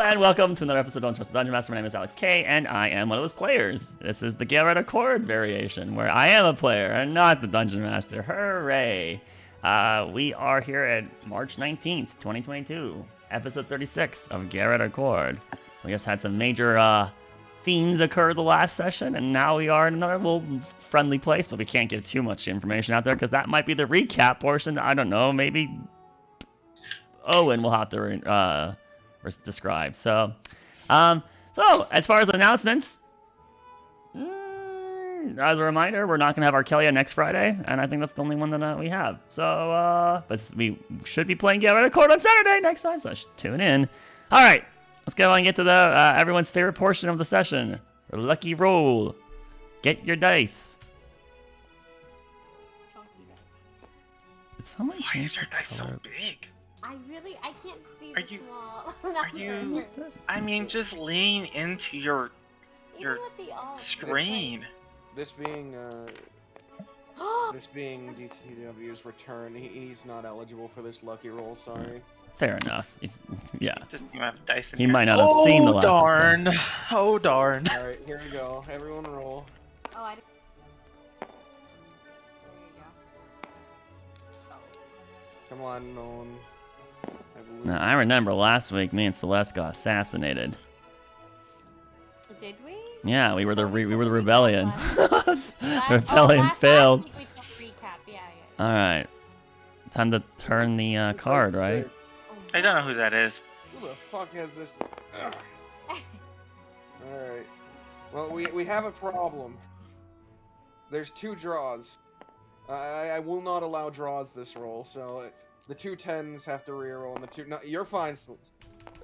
and welcome to another episode of Don't Trust the Dungeon Master. My name is Alex K, and I am one of those players. This is the Galewright Accord variation, where I am a player and not the Dungeon Master. Hooray! We are here at March 19th, 2022, episode 36 of Galewright Accord. We just had some major themes occur the last session, and now we are in another little friendly place, but we can't give too much information out there because that might be the recap portion. I don't know, maybe Owen will have to describe. So as far as announcements, as a reminder, we're not going to have Arkelya next Friday, and I think that's the only one that we have. So, but we should be playing Galewright Accord on Saturday next time, so tune in. All right, let's go and get to the everyone's favorite portion of the session, Lucky Roll. Get your dice. Why is your dice so big? I can't see the small. I mean, just lean into your screen. This being DTW's return, he's not eligible for this lucky roll. Sorry. Fair enough. Yeah. Doesn't even have dice in He here. might not have seen the last darn. episode. Oh darn. All right, here we go. Everyone roll. Oh, I. There you go. Come on, Nolan. Now, I remember last week me and Celeste got assassinated. Did we? Yeah, we were the rebellion. Last Rebellion failed. Last week we took recap. Yeah. All right, time to turn the card, right? I don't know who that is. Who the fuck has this? All right. Well, we have a problem. There's two draws. I will not allow draws this roll, so the two 10s have to reroll, and the two. No, you're fine.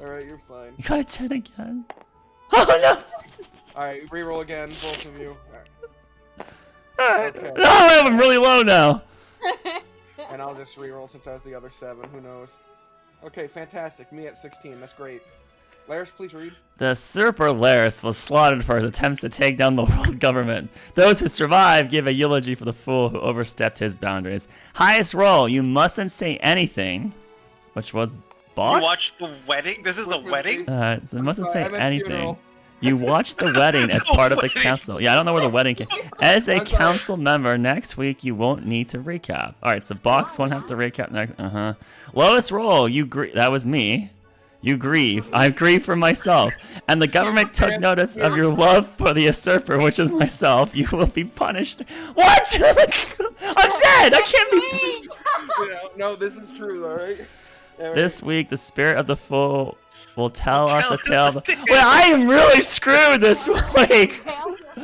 All right, you're fine. You got a 10 again. Oh no! All right, reroll again, both of you. All right. Okay. No, I'm really low now. And I'll just reroll since I was the other 7. Who knows? Okay, fantastic. Me at 16. That's great. Laris, please read. The usurper Laris was slaughtered for his attempts to take down the world government. Those who survive give a eulogy for the fool who overstepped his boundaries. Highest roll, you mustn't say anything, which was box? You watched the wedding? This is a wedding? So it mustn't say I meant anything. funeral. You watched the wedding as The part of the wedding. council. Yeah, I don't know where the wedding came. As a I'm sorry. council member, next week you won't need to recap. All right, so box won't have to recap next. Lowest roll, that was me. You grieve. I grieve for myself. And the government took notice of your love for the usurper, which is myself. You will be punished. What? I'm dead. I can't be. No, this is true, all right? This week, the spirit of the fool will tell us a Tell us tale. a tale. Wait, I am really screwed this week.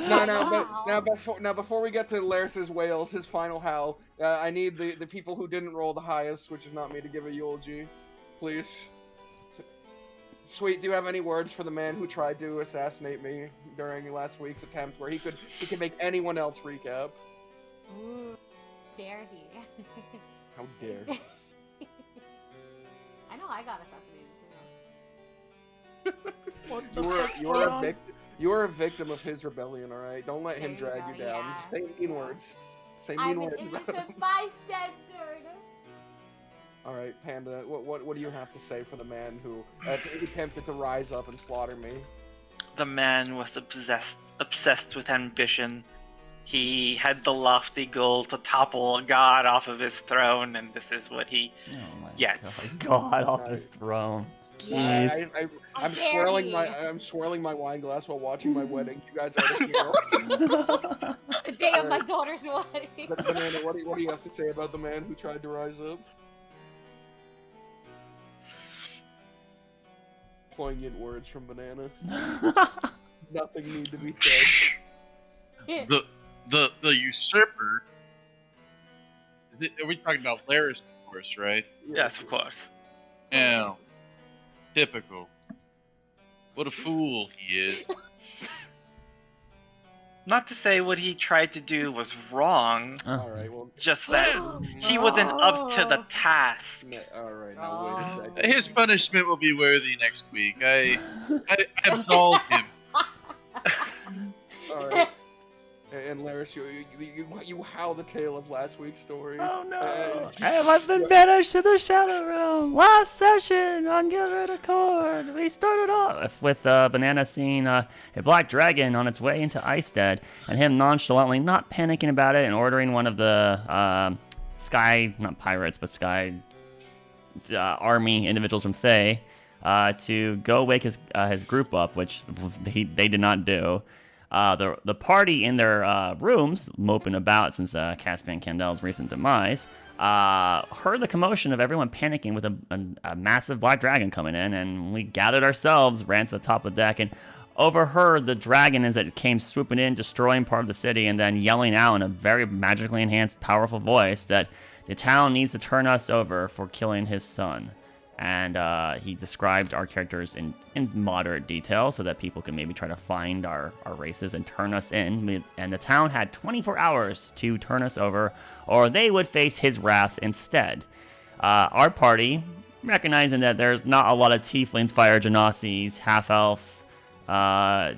Now before we get to Laris's wails, his final howl, I need the people who didn't roll the highest, which is not me, to give a eulogy, please. Sweet, do you have any words for the man who tried to assassinate me during last week's attempt, where he could make anyone else recap? Ooh, dare he? How dare? I know I got assassinated too. You are a victim of his rebellion, all right? Don't let him There you drag you go, down. yeah. Say mean words. Say I'm mean an words about him. innocent bystander. All right, Panda. What do you have to say for the man who attempted to rise up and slaughter me? The man was obsessed with ambition. He had the lofty goal to topple a god off of his throne, and this is what he gets. God off his throne. Jeez. I'm dare swirling my wine glass while watching my wedding. You guys are at a funeral. The day of my daughter's wedding. But Banana, what do you have to say about the man who tried to rise up? Poignant words from Banana. Nothing need to be said. The usurper. Are we talking about Laris, of course, right? Yes, of course. Yeah. Typical. What a fool he is. Not to say what he tried to do was wrong, All right, well, just that he wasn't up to the task. all right. Now wait a second. His punishment will be worthy next week. I absolved him. All right. And Laris, you howl the tale of last week's story. Oh no! I've been banished to the Shadow Realm. Last session on Galewright Accord, we started off with Banana seeing a black dragon on its way into Icestead, and him nonchalantly not panicking about it and ordering one of the sky, not pirates, but sky army individuals from Thay to go wake his group up, which they did not do. The party in their rooms, moping about since Caspian Candel's recent demise, heard the commotion of everyone panicking with a massive black dragon coming in, and we gathered ourselves, ran to the top of the deck, and overheard the dragon as it came swooping in, destroying part of the city, and then yelling out in a very magically enhanced, powerful voice that the town needs to turn us over for killing his son. And he described our characters in moderate detail so that people can maybe try to find our races and turn us in. And the town had 24 hours to turn us over, or they would face his wrath instead. Our party, recognizing that there's not a lot of tieflings, fire genasi, half-elf,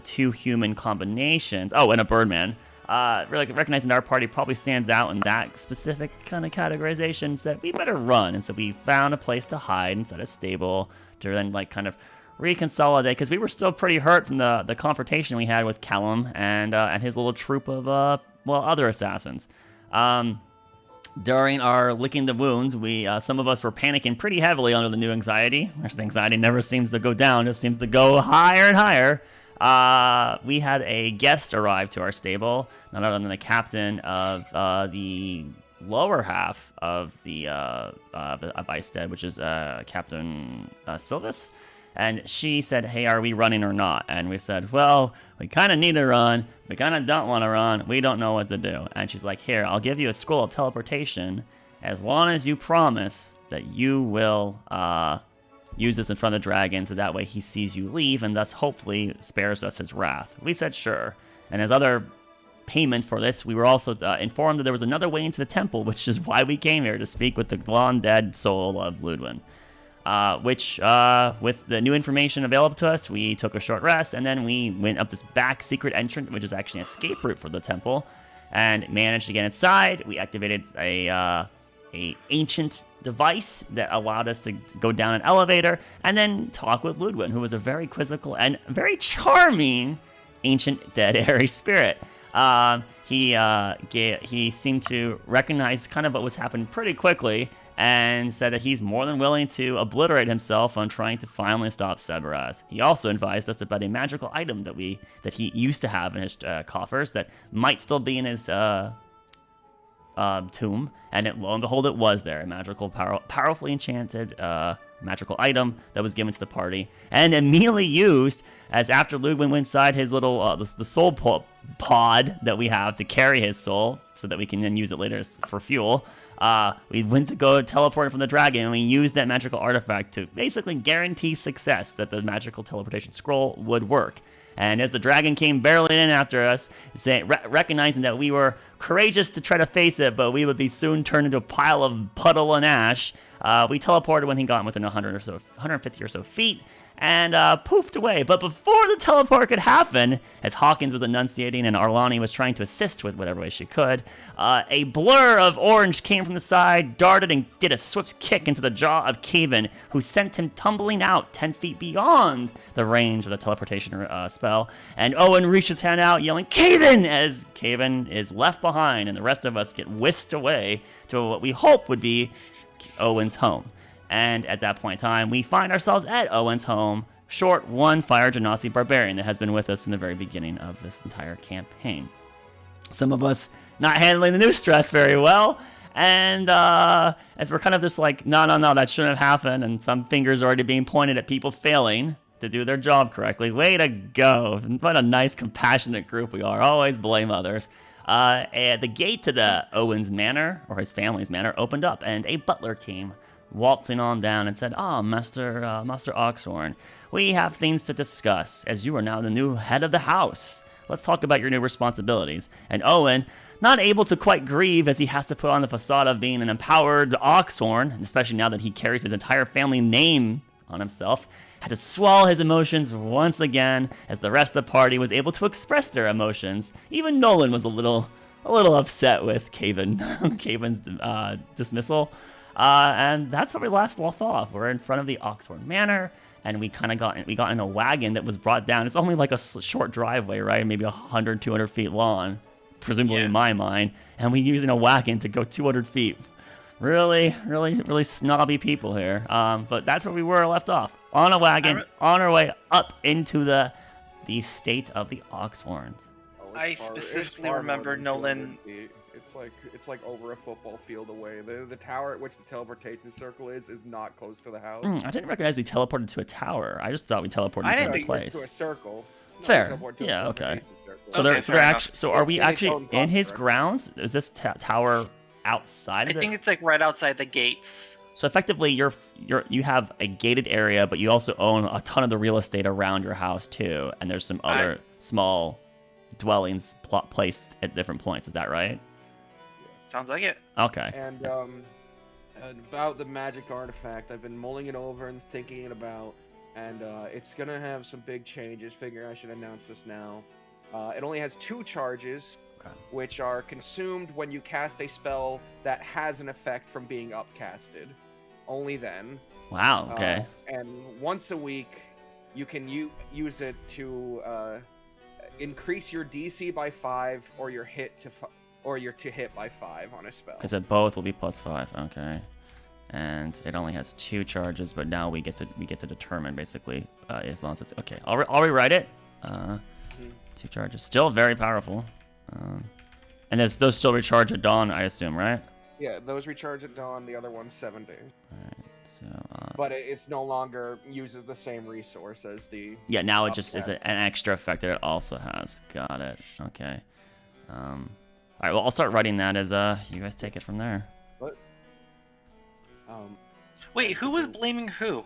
2 human combinations, and a birdman, really recognizing that our party probably stands out in that specific kind of categorization, said we better run. And so we found a place to hide inside a stable to then kind of reconsolidate, because we were still pretty hurt from the confrontation we had with Callum and his little troop of other assassins. During our licking the wounds, some of us were panicking pretty heavily under the new anxiety. The anxiety never seems to go down; it seems to go higher and higher. We had a guest arrive to our stable, none other than the captain of the lower half of of Icestead, which is Captain Silvis. And she said, "Hey, are we running or not?" And we said, "Well, we kind of need to run. We kind of don't want to run. We don't know what to do." And she's like, "Here, I'll give you a scroll of teleportation as long as you promise that you will use this in front of the dragon, so that way he sees you leave and thus hopefully spares us his wrath." We said sure. And as other payment for this, we were also informed that there was another way into the temple, which is why we came here, to speak with the long-dead soul of Ludwin. Which, with the new information available to us, we took a short rest, and then we went up this back secret entrance, which is actually an escape route for the temple, and managed to get inside. We activated a ancient device that allowed us to go down an elevator and then talk with Ludwin, who was a very quizzical and very charming ancient dead airy spirit. He seemed to recognize kind of what was happening pretty quickly, and said that he's more than willing to obliterate himself on trying to finally stop Sebaraz. He also advised us about a magical item that he used to have in his coffers that might still be in his tomb, and lo and behold, it was there. A magical, powerfully enchanted magical item that was given to the party, and immediately used as after Ludwin went inside his little the soul pod that we have to carry his soul, so that we can then use it later for fuel. We went to go teleport from the dragon, and we used that magical artifact to basically guarantee success, that the magical teleportation scroll would work. And as the dragon came barreling in after us, recognizing that we were courageous to try to face it, but we would be soon turned into a pile of puddle and ash, we teleported when he got within 150 or so feet, and poofed away. But before the teleport could happen, as Hawkins was enunciating and Arlani was trying to assist with whatever way she could, a blur of orange came from the side, darted and did a swift kick into the jaw of Caven, who sent him tumbling out 10 feet beyond the range of the teleportation spell. And Owen reached his hand out, yelling, "Caven!" as Caven is left behind, and the rest of us get whisked away to what we hope would be Owen's home. And at that point in time, we find ourselves at Owen's home, short one Fire Genasi barbarian that has been with us from the very beginning of this entire campaign. Some of us not handling the new stress very well, and as we're kind of just like, no, that shouldn't have happened, and some fingers already being pointed at people failing to do their job correctly. Way to go. What a nice, compassionate group we are. Always blame others. And the gate to the Owen's manor, or his family's manor, opened up, and a butler came waltzing on down and said, Master Oxhorn, we have things to discuss, as you are now the new head of the house. Let's talk about your new responsibilities." And Owen, not able to quite grieve as he has to put on the facade of being an empowered Oxhorn, especially now that he carries his entire family name on himself, had to swallow his emotions once again as the rest of the party was able to express their emotions. Even Nolan was a little upset with Caven's dismissal. And that's where we last left off. We're in front of the Oxford Manor, and we got in a wagon that was brought down. It's only like a short driveway, right? Maybe 100, 200 feet long, presumably in my mind. And we're using a wagon to go 200 feet. Really snobby people here. But that's where we were left off. On a wagon, on our way up into the state of the Oxhorns. I specifically remember Nolan. It's like over a football field away. The tower at which the teleportation circle is not close to the house. I didn't recognize we teleported to a tower. I just thought we teleported to a place. To a circle. No, Fair. Yeah. Okay. So are we actually in his grounds? Is this tower outside of it? I think it's like right outside the gates. So effectively, you have a gated area, but you also own a ton of the real estate around your house too, and there's some other small dwellings placed at different points. Is that right? Sounds like it. Okay. And about the magic artifact, I've been mulling it over and thinking it about, and it's gonna have some big changes. Figure I should announce this now. It only has 2 charges, which are consumed when you cast a spell that has an effect from being upcasted. Only then. Wow. Okay. And once a week, you can use it to increase your DC by 5 or your to hit by 5 on a spell. Because it both will be +5. Okay. And it only has 2 charges, but now we get to determine basically as long as it's okay. I'll rewrite it. 2 charges, still very powerful. And those still recharge at dawn, I assume, right? Yeah, those recharge at dawn. The other one's 7 days. Alright, so... but it's no longer uses the same resource as the... Yeah, now it just is an extra effect that it also has. Got it. Okay. Alright, well, I'll start writing that as, you guys take it from there. What? Wait, who was blaming who?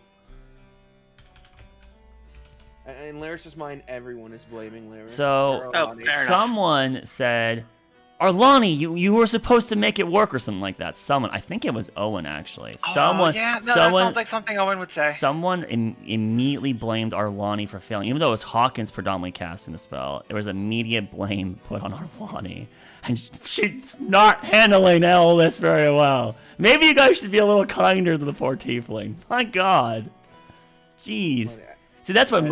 In Laris's mind, everyone is blaming Laris. So, someone said... Arlani, you were supposed to make it work or something like that. I think it was Owen actually. That sounds like something Owen would say. Someone immediately blamed Arlani for failing. Even though it was Hawkins predominantly casting the spell, there was immediate blame put on Arlani. And she's not handling all this very well. Maybe you guys should be a little kinder to the poor tiefling. My god. Jeez. See, that's what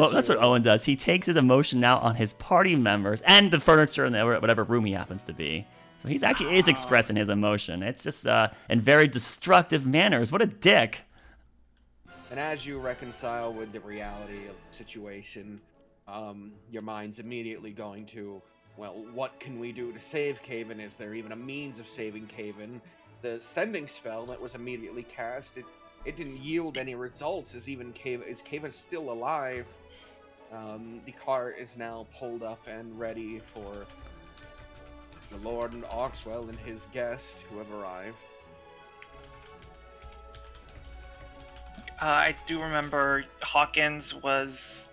Owen does. He takes his emotion out on his party members and the furniture in whatever room he happens to be. So he's actually is expressing his emotion. It's just in very destructive manners. What a dick. And as you reconcile with the reality of the situation, your mind's immediately going to, well, what can we do to save Caven? Is there even a means of saving Caven? The sending spell that was immediately cast, it didn't yield any results. Is Caven still alive? The cart is now pulled up and ready for the Lord and Oxwell and his guest who have arrived. I do remember Hawkins was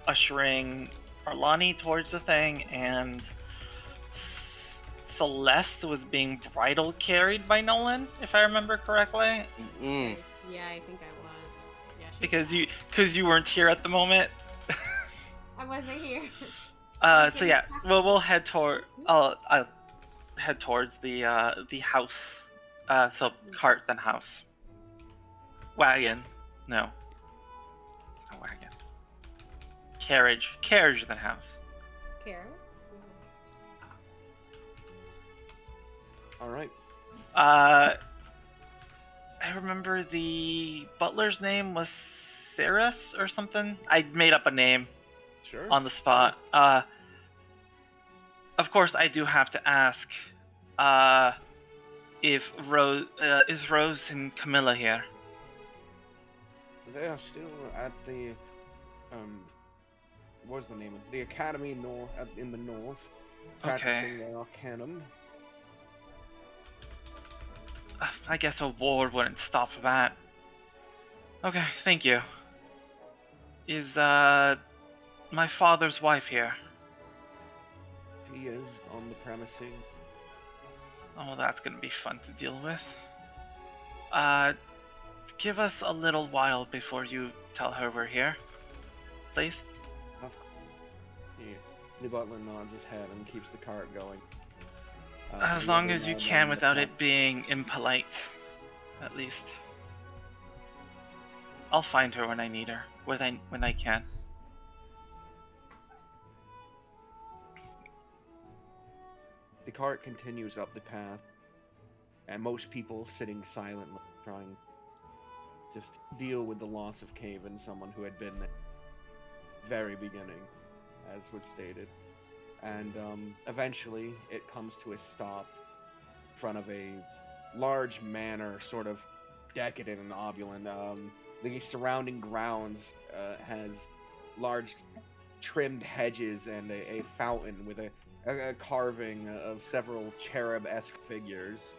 ushering Arlani towards the thing, and Celeste was being bridal carried by Nolan, if I remember correctly. Yeah, I think I was. Yeah, because you weren't here at the moment. I wasn't here. So yeah, we'll head toward. I'll head towards the house. So cart then house. Wagon. No. A wagon. Carriage then house. Carrot? All right. I remember the butler's name was Saris or something. I made up a name. Sure. On the spot. Of course, I do have to ask if is Rose and Camilla here? They are still at the what's the name of the academy in the north, practicing their arcanum. I guess a war wouldn't stop that. Okay, thank you. Is my father's wife here? She is on the premises. Oh, that's gonna be fun to deal with. give us a little while before you tell her we're here, please. Of course. The butler nods his head and keeps the cart going. As long as you can without it being impolite, at least. I'll find her when I need her, when I can. The cart continues up the path, and most people sitting silently, trying to just deal with the loss of Caven, someone who had been there very beginning, as was stated. And eventually, it comes to a stop in front of a large manor, sort of decadent and opulent. The surrounding grounds has large trimmed hedges and a fountain with a carving of several cherub-esque figures.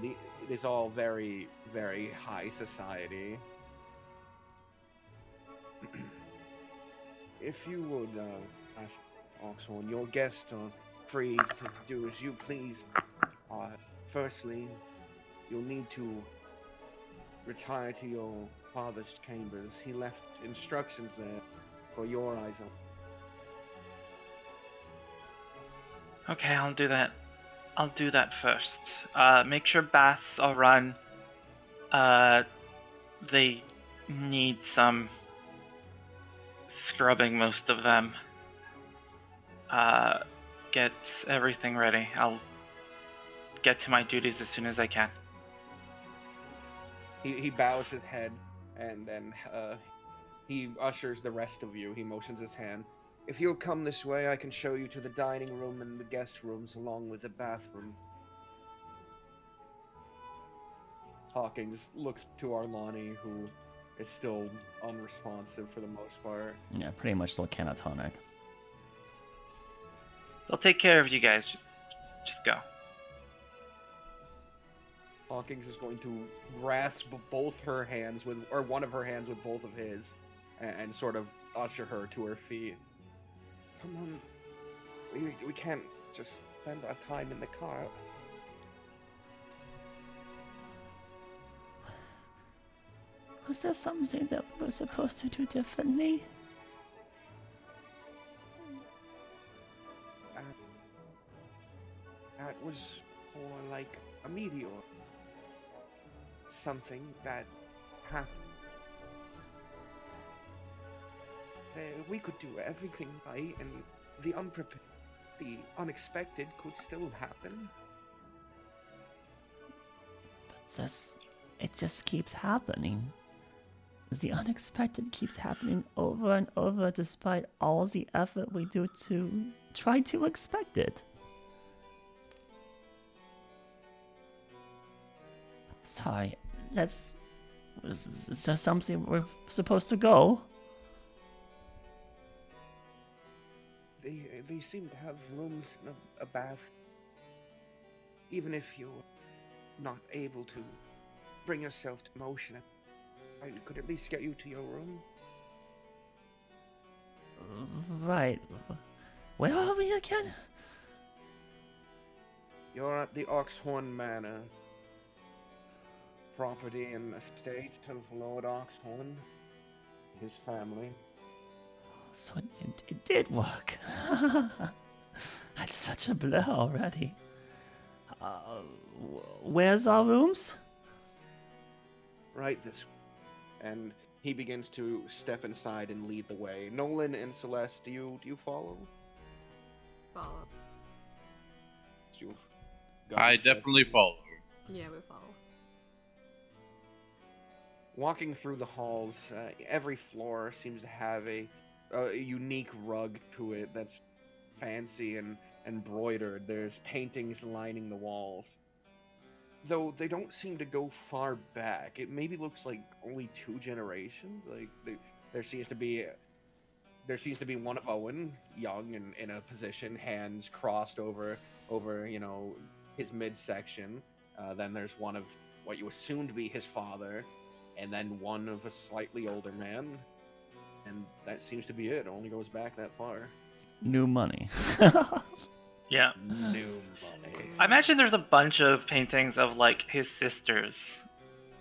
It is all very, very high society. If you would ask Oxhorn, your guests are free to do as you please. Firstly, you'll need to retire to your father's chambers. He left instructions there for your eyes on. Okay, I'll do that. I'll do that first. Make sure baths are run. They need some scrubbing, most of them. Get everything ready. I'll get to my duties as soon as I can. He bows his head, and then he ushers the rest of you. He motions his hand. If you'll come this way, I can show you to the dining room and the guest rooms, along with the bathroom. Hawkins looks to Arlani, who is still unresponsive for the most part. Yeah, pretty much still catatonic. They'll take care of you guys. Just go. Hawkins is going to grasp both her hands or one of her hands with both of his, and sort of usher her to her feet. Come on, we can't just spend our time in the car. Was there something that we were supposed to do differently? That was more like a meteor. Something that happened. We could do everything right, and the unexpected could still happen. But it just keeps happening. The unexpected keeps happening over and over, despite all the effort we do to try to expect it. Sorry, is there something we're supposed to go? They seem to have rooms and a bath. Even if you're not able to bring yourself to motion, I could at least get you to your room. Right. Where are we again? You're at the Oxhorn Manor. Property and estate of Lord Oxhorn. His family. So it did work. That's such a blur already. Where's our rooms? Right this way. And he begins to step inside and lead the way. Nolan and Celeste, do you follow? Follow. I definitely follow. Yeah, we follow. Walking through the halls, every floor seems to have a unique rug to it that's fancy and embroidered. There's paintings lining the walls. Though they don't seem to go far back. It maybe looks like only 2 generations. Like there seems to be one of Owen, young and in a position, hands crossed over his midsection. Then there's one of what you assume to be his father, and then one of a slightly older man. And that seems to be it. It only goes back that far. New money. Yeah. New money. I imagine there's a bunch of paintings of like his sisters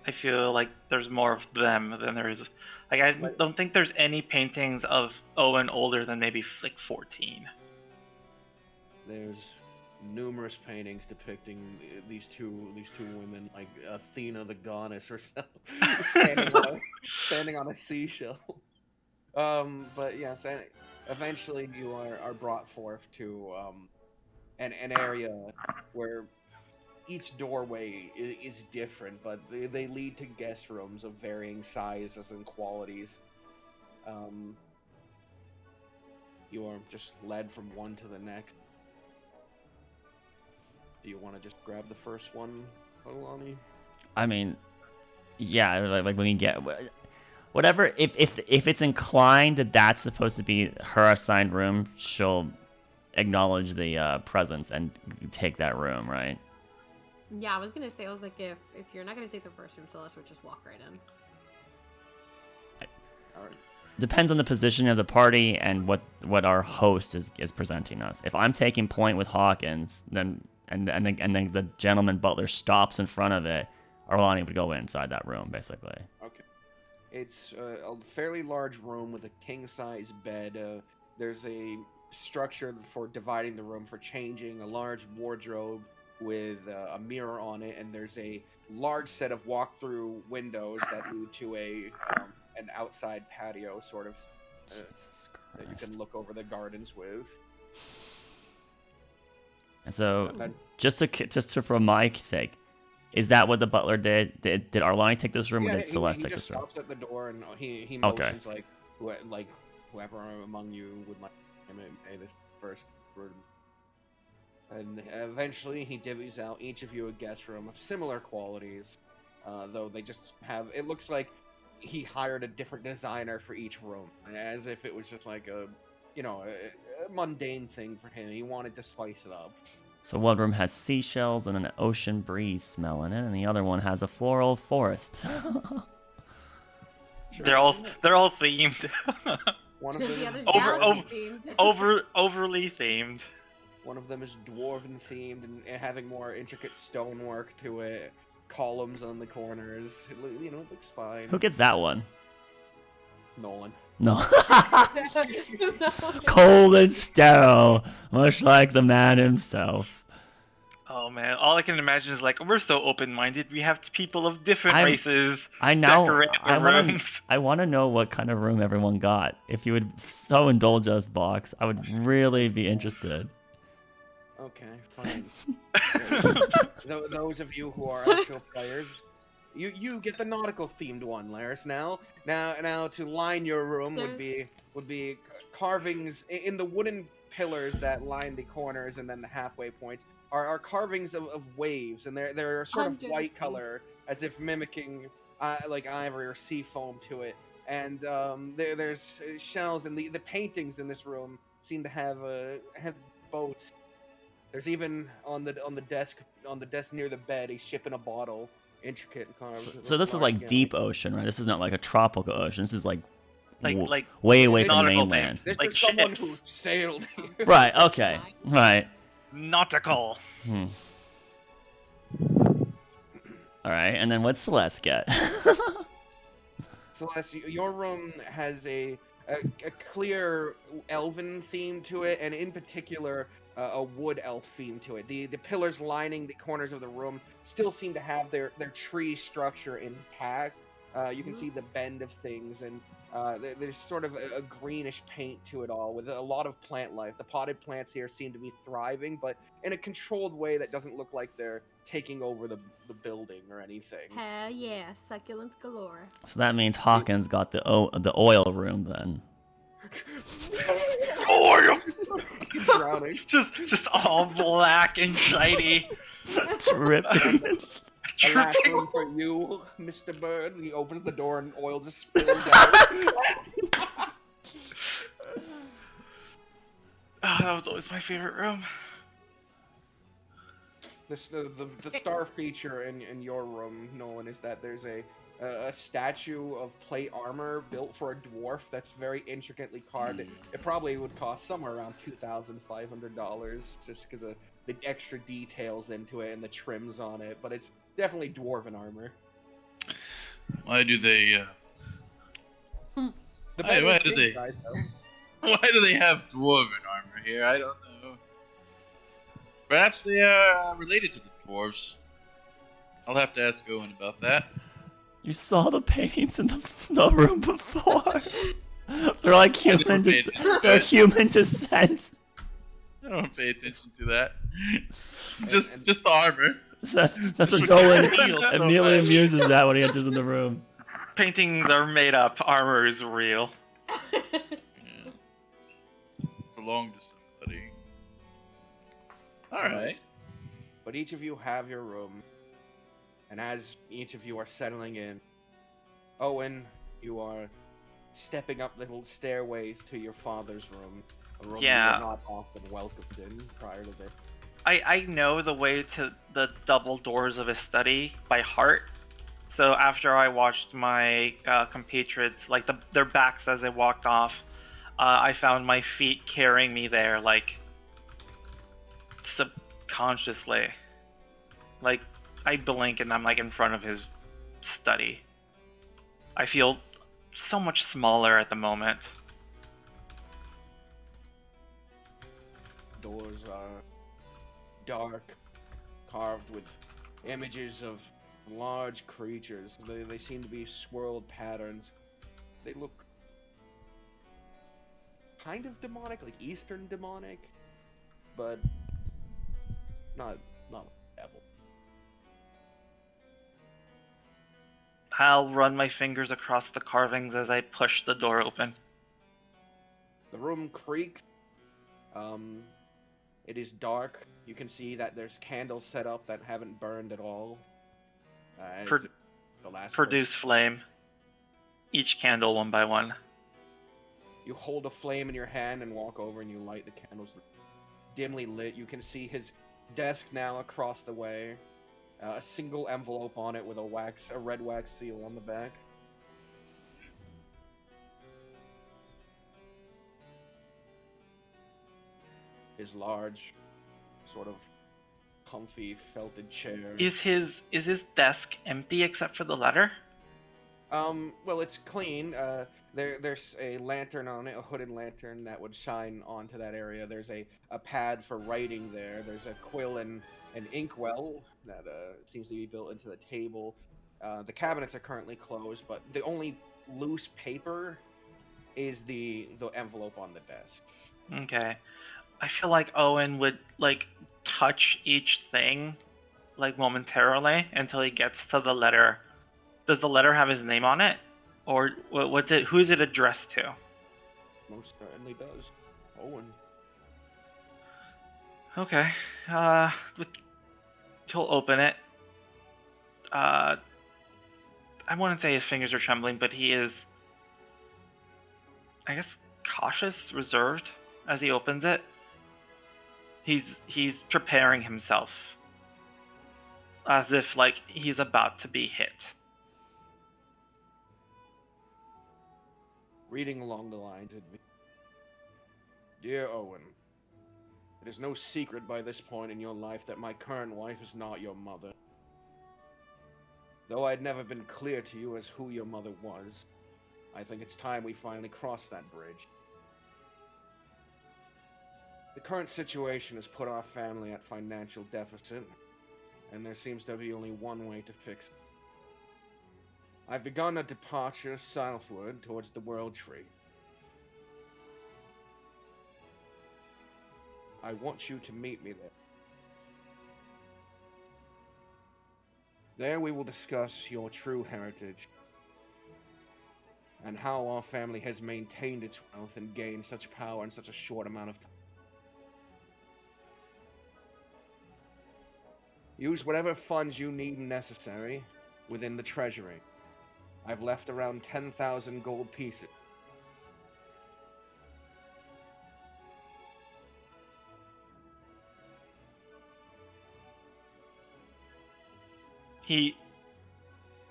I feel like there's more of them than there is. Like, I don't think there's any paintings of Owen older than maybe like 14. There's numerous paintings depicting these two women, like Athena the goddess herself, standing on a seashell. But yes, eventually you are brought forth to an area where each doorway is different, but they lead to guest rooms of varying sizes and qualities. You are just led from one to the next. Do you want to just grab the first one, Olani? I mean, yeah, like when you get whatever. If it's inclined that that's supposed to be her assigned room, she'll acknowledge the presence and take that room, right? Yeah, I was gonna say, I was like, if you're not gonna take the first room, Celeste would just walk right in. All right. Depends on the position of the party and what our host is presenting us. If I'm taking point with Hawkins, then and then the gentleman butler stops in front of it, Arlani would go inside that room, basically. Okay. It's a fairly large room with a king-size bed. There's a structure for dividing the room for changing, a large wardrobe with a mirror on it, and there's a large set of walk-through windows that lead to an outside patio, sort of, that you can look over the gardens with. And so, just for my sake, is that what the butler did? Did Arlani take this room, or did Celeste take this room? He just stops at the door and he motions like whoever among you would like him to pay this first room. And eventually he divvies out each of you a guest room of similar qualities, though they just have. It looks like he hired a different designer for each room, as if it was just like a mundane thing for him. He wanted to spice it up. So one room has seashells and an ocean breeze smell in it, and the other one has a floral forest. They're all themed. One of them The other's overly themed. One of them is dwarven themed and having more intricate stonework to it, columns on the corners. It looks fine. Who gets that one? Nolan. No. Cold and sterile, much like the man himself. Oh man, all I can imagine is like, we're so open-minded. We have people of different races. I know. Decorate our rooms. I want to know what kind of room everyone got. If you would so indulge us, Box, I would really be interested. Okay, fine. Those of you who are actual players, you get the nautical themed one, Laris. Now to line your room would be carvings in the wooden pillars that line the corners and then the halfway points are carvings of waves, and they're sort of white color, as if mimicking like ivory or sea foam to it. And there's shells, and the paintings in this room seem to have boats. There's even on the desk near the bed a ship in a bottle, intricate kind of. So this is like deep ocean, right? This is not like a tropical ocean. This is like way away from mainland. There's like someone ships. who sailed here. Right. Okay. Right. Nautical. All right. And then what's Celeste get? Celeste, your room has a clear elven theme to it, and in particular a wood elf theme to it. The pillars lining the corners of the room still seem to have their tree structure intact. You can see the bend of things, and there's sort of a greenish paint to it all, with a lot of plant life. The potted plants here seem to be thriving, but in a controlled way that doesn't look like they're taking over the building or anything. Hell yeah, succulents galore. So that means Hawkins got the oil room then. Oil. He's drowning. Just all black and shiny. Dripping. A last room for you, Mr. Bird. He opens the door and oil just spills out. Oh, that was always my favorite room. The star feature in your room, Nolan, is that there's a statue of plate armor built for a dwarf that's very intricately carved. It probably would cost somewhere around $2,500 just because of the extra details into it and the trims on it, but it's definitely dwarven armor. Why do they? The Why better do they? guys, though. Why do they have dwarven armor here? I don't know. Perhaps they are related to the dwarves. I'll have to ask Owen about that. You saw the paintings in the room before. They're like human. They're human descent. I don't pay attention to that. Just the armor. That's This what would Nolan feel so immediately bad. amuses that when he enters in the room. Paintings are made up. Armor is real. Belong to somebody. Alright. But each of you have your room, and as each of you are settling in, Owen, you are stepping up little stairways to your father's room, a room Yeah. you were not often welcomed in prior to this. I know the way to the double doors of his study by heart. So after I watched my compatriots, like their backs as they walked off, I found my feet carrying me there, like subconsciously. Like I blink and I'm like in front of his study. I feel so much smaller at the moment. Doors are dark, carved with images of large creatures. They seem to be swirled patterns. They look kind of demonic, like Eastern demonic, but not devil. I'll run my fingers across the carvings as I push the door open. The room creaks. It is dark. You can see that there's candles set up that haven't burned at all. As Pro- the last Produce flame. Each candle one by one. You hold a flame in your hand and walk over and you light the candles. Dimly lit, you can see his desk now across the way. A single envelope on it with a red wax seal on the back. His large, sort of comfy felted chair. Is his desk empty except for the letter? Well, it's clean. There's a lantern on it, a hooded lantern that would shine onto that area. There's a pad for writing there. There's a quill and an inkwell that seems to be built into the table. The cabinets are currently closed, but the only loose paper is the envelope on the desk. Okay. I feel like Owen would like touch each thing like momentarily until he gets to the letter. Does the letter have his name on it? Or who is it addressed to? Most certainly does. Owen. Okay. He'll open it. I wouldn't say his fingers are trembling, but he is, I guess, cautious, reserved as he opens it. He's preparing himself as if like he's about to be hit. Reading along the lines, Dear Owen, it is no secret by this point in your life that my current wife is not your mother. Though I had never been clear to you as who your mother was, I think it's time we finally cross that bridge. The current situation has put our family at financial deficit, and there seems to be only one way to fix it. I've begun a departure southward towards the World Tree. I want you to meet me there. There we will discuss your true heritage and how our family has maintained its wealth and gained such power in such a short amount of time. Use whatever funds you need necessary within the treasury. I've left around 10,000 gold pieces.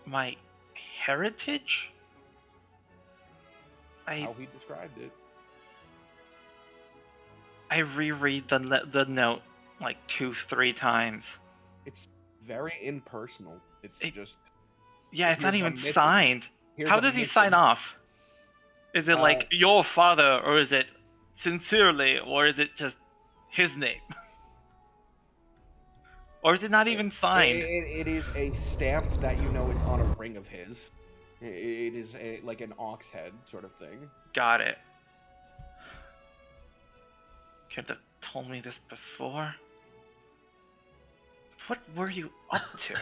My heritage? How he described it. I reread the note like 2-3 times. It's very impersonal. It's just Yeah, it's not Here's a even missing- signed. here's How a does he missing- sign off? Is it like Uh, your father, or is it sincerely, or is it just his name? Or is it not even signed? It is a stamp that you know is on a ring of his. It is like an ox head sort of thing. Got it. Could have told me this before. What were you up to?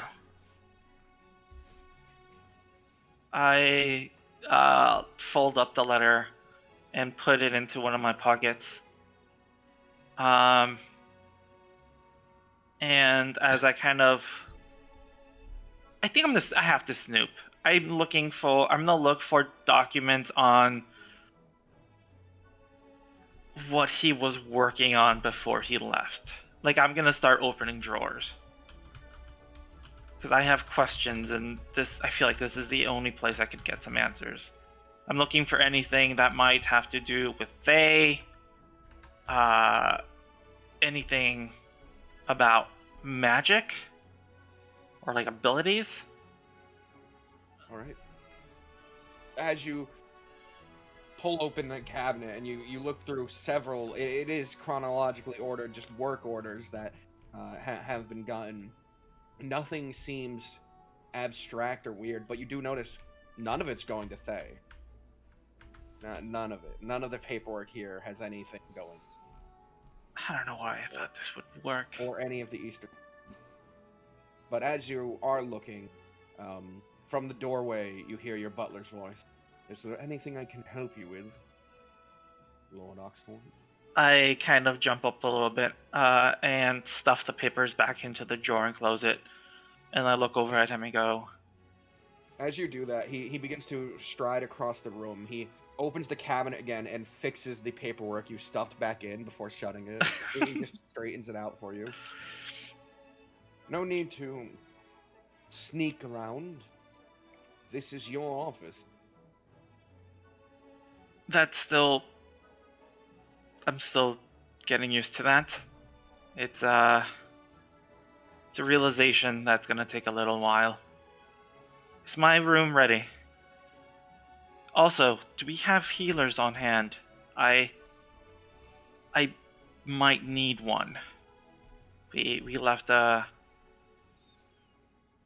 I fold up the letter and put it into one of my pockets. And as I kind of, I think I have to snoop. I'm gonna look for documents on what he was working on before he left. Like, I'm gonna start opening drawers. Because I have questions, and I feel like this is the only place I could get some answers. I'm looking for anything that might have to do with Faye, anything about magic, or like abilities. All right. As you pull open the cabinet and you look through several, it is chronologically ordered, just work orders that have been gotten. Nothing seems abstract or weird, but you do notice none of it's going to Thay. None of it. None of the paperwork here has anything going. I don't know why I thought this would work. Or any of the Easter. But as you are looking, from the doorway, you hear your butler's voice. Is there anything I can help you with, Lord Oxhorn? I kind of jump up a little bit and stuff the papers back into the drawer and close it. And I look over at him and go, As you do that, he begins to stride across the room. He opens the cabinet again and fixes the paperwork you stuffed back in before shutting it. He just straightens it out for you. No need to sneak around. This is your office. I'm still getting used to that. It's a realization that's gonna take a little while. Is my room ready? Also, do we have healers on hand? I might need one. We left a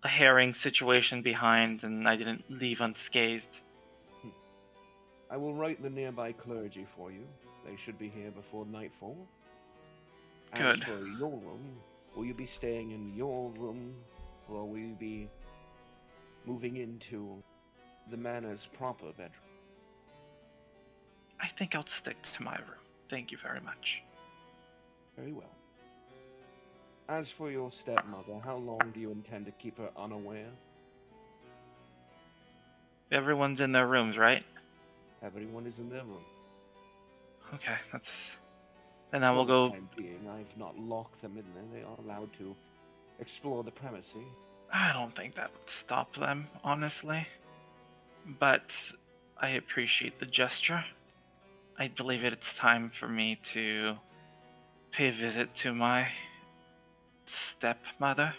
herring situation behind, and I didn't leave unscathed. I will write the nearby clergy for you. They should be here before nightfall. As Good. for your room, will you be staying in your room, or will you be moving into the manor's proper bedroom? I think I'll stick to my room. Thank you very much. Very well. As for your stepmother, how long do you intend to keep her unaware? Everyone's in their rooms, right? Everyone is in their room. Okay, then I will go. For the time being, I've not locked them in there. They are allowed to explore the premises. I don't think that would stop them, honestly. But I appreciate the gesture. I believe it's time for me to pay a visit to my stepmother.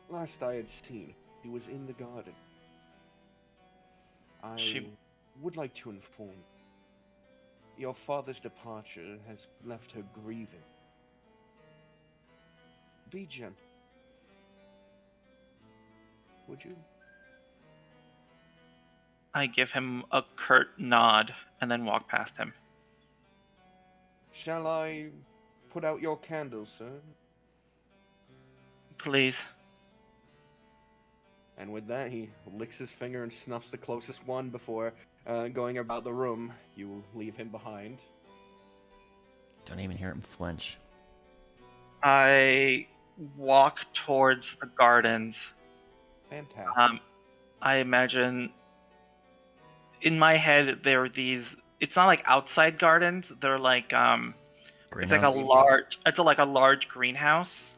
Last I had seen, she was in the garden. I She- would like to inform you. Your father's departure has left her grieving. Be gentle. Would you? I give him a curt nod and then walk past him. Shall I put out your candles, sir? Please. And with that, he licks his finger and snuffs the closest one before going about the room. You leave him behind. Don't even hear him flinch. I walk towards the gardens. Fantastic. I imagine in my head there are these. It's not like outside gardens. They're like it's like a large greenhouse.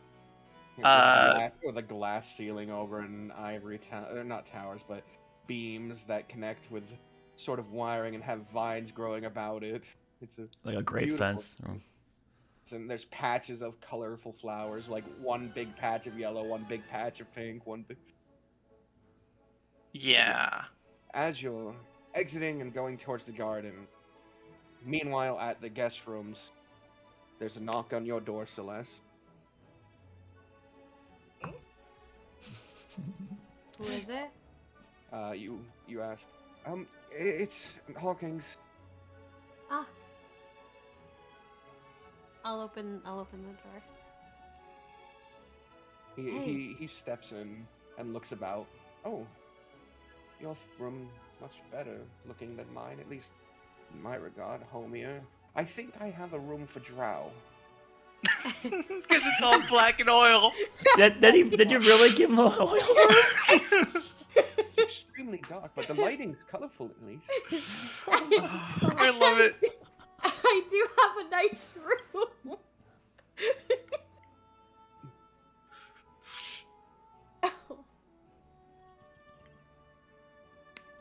With a glass ceiling over an ivory not towers, but beams that connect with sort of wiring and have vines growing about it. It's a Like a great beautiful fence. thing. and there's patches of colorful flowers, like one big patch of yellow, one big patch of pink, one big... Yeah. As you're exiting and going towards the garden, meanwhile at the guest rooms, there's a knock on your door, Celeste. Who is it? You ask. It's Hawkins. Ah. I'll open the door. He steps in and looks about. Oh, your room much better looking than mine, at least in my regard, homier. I think I have a room for Drow. Because it's all black and oil. Did you really give him a oil? It's extremely dark, but the lighting's colorful at least. I love it. I do have a nice room. Oh.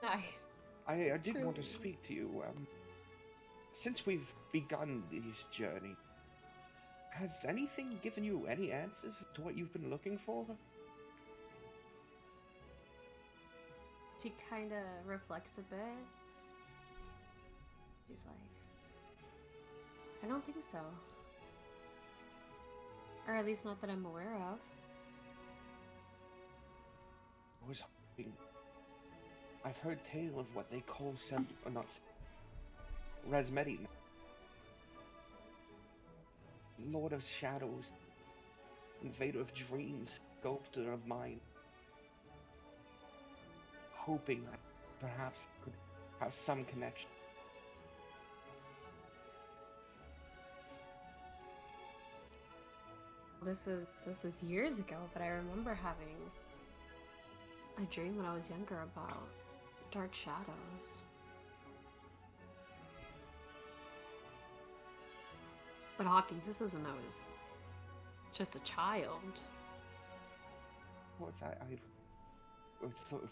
Nice. I did want to speak to you. Since we've begun this journey, has anything given you any answers to what you've been looking for? She kind of reflects a bit. She's like, I don't think so. Or at least not that I'm aware of. I was hoping. I've heard tale of what they call Resmedi. Lord of Shadows, Invader of Dreams, Sculptor of Mind. Hoping that perhaps could have some connection. This was years ago, but I remember having a dream when I was younger about dark shadows. But Hawkins, this was when I was just a child.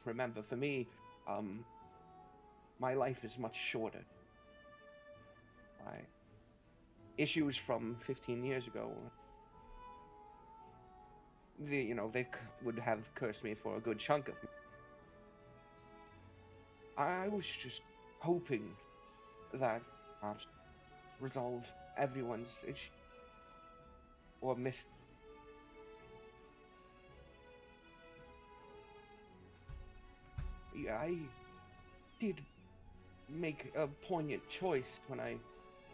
Remember, for me, my life is much shorter. My issues from 15 years ago, they would have cursed me for a good chunk of me. I was just hoping that perhaps resolve everyone's issue. Or miss. I did make a poignant choice when I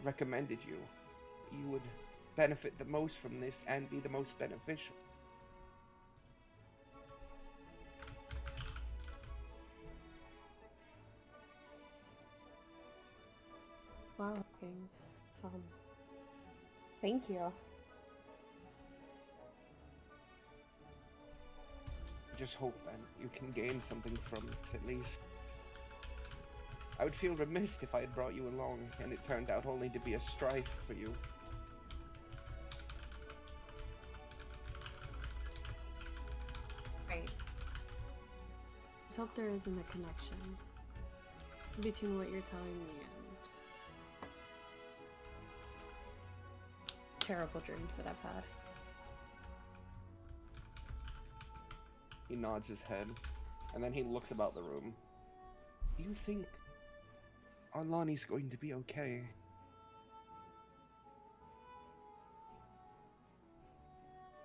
recommended you. You would benefit the most from this and be the most beneficial. Wow, Hawkins. Thank you. Just hope that you can gain something from it, at least. I would feel remiss if I had brought you along, and it turned out only to be a strife for you. Right. Let's hope there isn't a connection between what you're telling me and terrible dreams that I've had. He nods his head, and then he looks about the room. Do you think Arlani's going to be okay?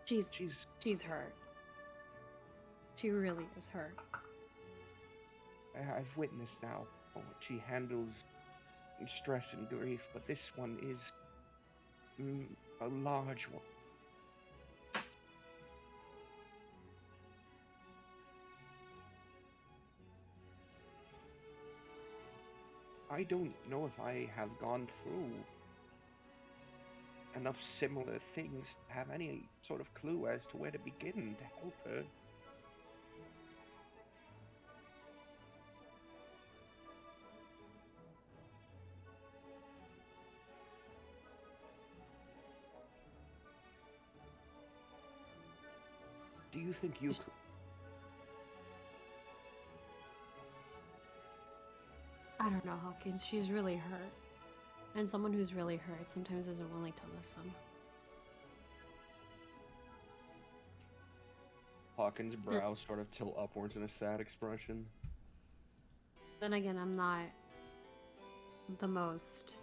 She's hurt. She really is hurt. I've witnessed now what she handles stress and grief, but this one is a large one. I don't know if I have gone through enough similar things to have any sort of clue as to where to begin to help her. Do you think you could? I don't know, Hawkins. She's really hurt. And someone who's really hurt sometimes isn't willing to listen. Hawkins' brows sort of tilt upwards in a sad expression. Then again, I'm not the most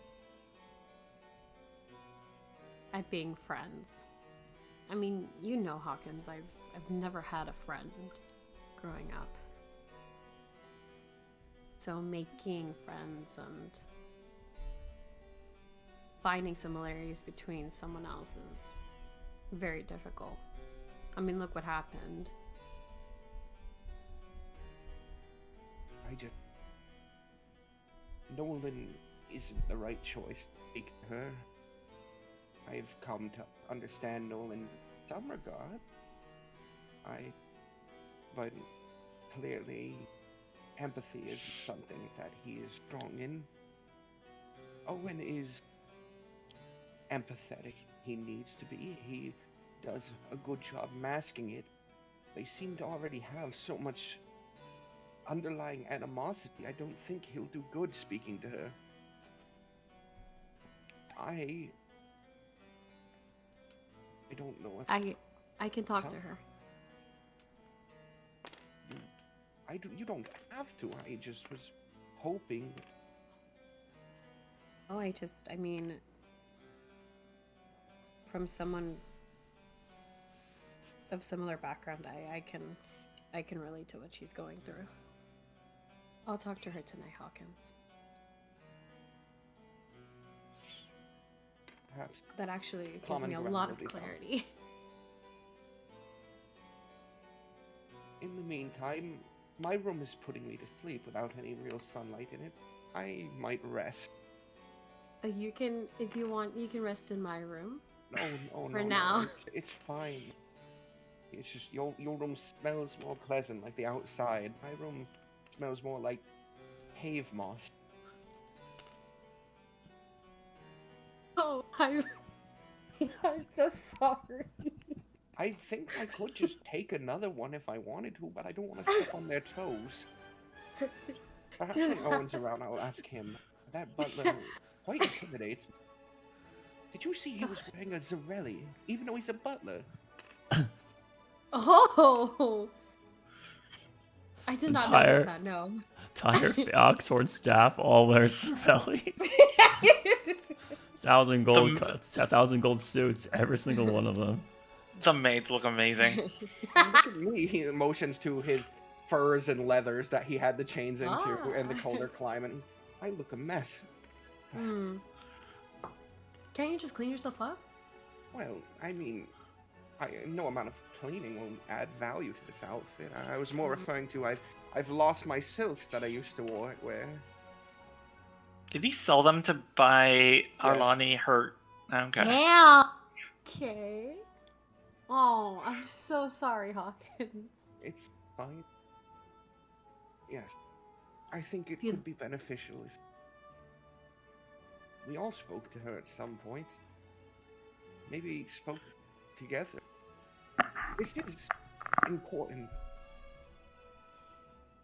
at being friends. I mean, you know, Hawkins, I've never had a friend growing up. So making friends and finding similarities between someone else is very difficult. I mean, look what happened. Nolan isn't the right choice to take her. I've come to understand Nolan in some regard. But clearly, empathy is something that he is strong in. Owen is empathetic. He needs to be. He does a good job masking it. They seem to already have so much underlying animosity. I don't think he'll do good speaking to her. I don't know if I can talk to her. you don't have to. I just was hoping. Oh, I mean, from someone of similar background, I can relate to what she's going through. I'll talk to her tonight, Hawkins. Perhaps That actually gives common me a ground lot will of be found. clarity. In the meantime, my room is putting me to sleep without any real sunlight in it. I might rest. You can, if you want, you can rest in my room. No, For no, now. no. It's fine. It's just your room smells more pleasant, like the outside. My room smells more like cave moss. Oh, I'm so sorry. I think I could just take another one if I wanted to, but I don't want to step on their toes. Perhaps when Owen's around, I'll ask him. That butler quite intimidates me. Did you see he was wearing a Zarelli, even though he's a butler? Oh, I did not notice that. No. Entire Oxford staff all wear Cervellis. 1,000 gold, 1,000 gold suits, every single one of them. The maids look amazing. Look at me. He motions to his furs and leathers that he had the chains into in the colder climate. I look a mess. Hmm. Can't you just clean yourself up? Well, I mean, no amount of cleaning will add value to this outfit. I was more referring to I've lost my silks that I used to wear. Did he sell them to buy Arlani her? Okay. Damn. Okay. Oh, I'm so sorry, Hawkins. It's fine. Yes. I think it could be beneficial if we all spoke to her at some point. Maybe spoke together. This is important.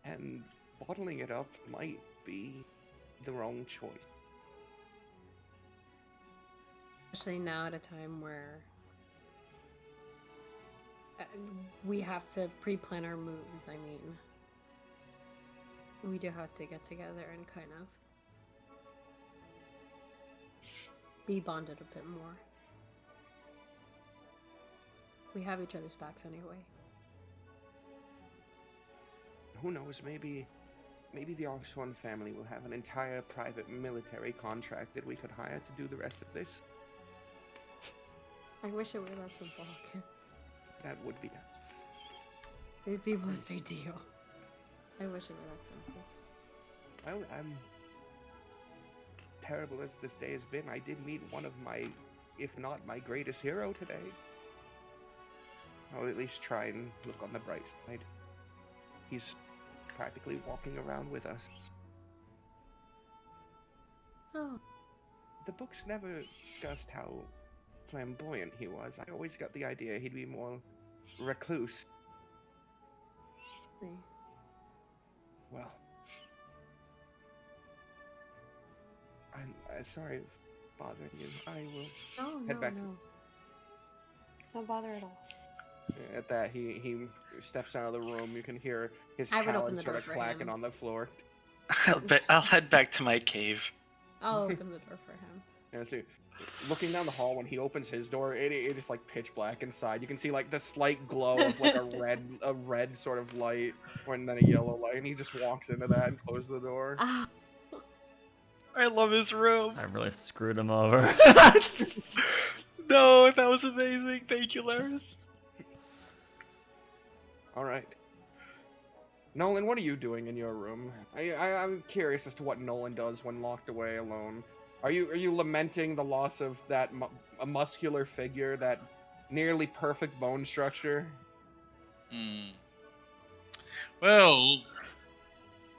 And bottling it up might be the wrong choice. Especially now at a time where we have to pre-plan our moves. I mean, we do have to get together and kind of be bonded a bit more. We have each other's backs anyway. Who knows, maybe the Oxford family will have an entire private military contract that we could hire to do the rest of this. I wish it were that simple, Hawkins. That would be It'd be most ideal. I wish it were that simple. Well, terrible as this day has been, I did meet one of my, if not my greatest hero today. I'll at least try and look on the bright side. He's practically walking around with us. Oh. The books never discussed how flamboyant he was. I always got the idea he'd be more recluse. See. Well, I'm sorry for bothering you. I will head back. No bother at all. At that, he steps out of the room. You can hear his I would open talons the sort door of for clacking him. on the floor. I'll head back to my cave. I'll open the door for him. Yeah, so looking down the hall when he opens his door, it is like pitch black inside. You can see like the slight glow of like a red sort of light, and then a yellow light, and he just walks into that and closes the door. Ah, I love his room. I really screwed him over. No, that was amazing. Thank you, Laris. All right. Nolan, what are you doing in your room? I'm curious as to what Nolan does when locked away alone. Are you lamenting the loss of that a muscular figure, that nearly perfect bone structure? Well,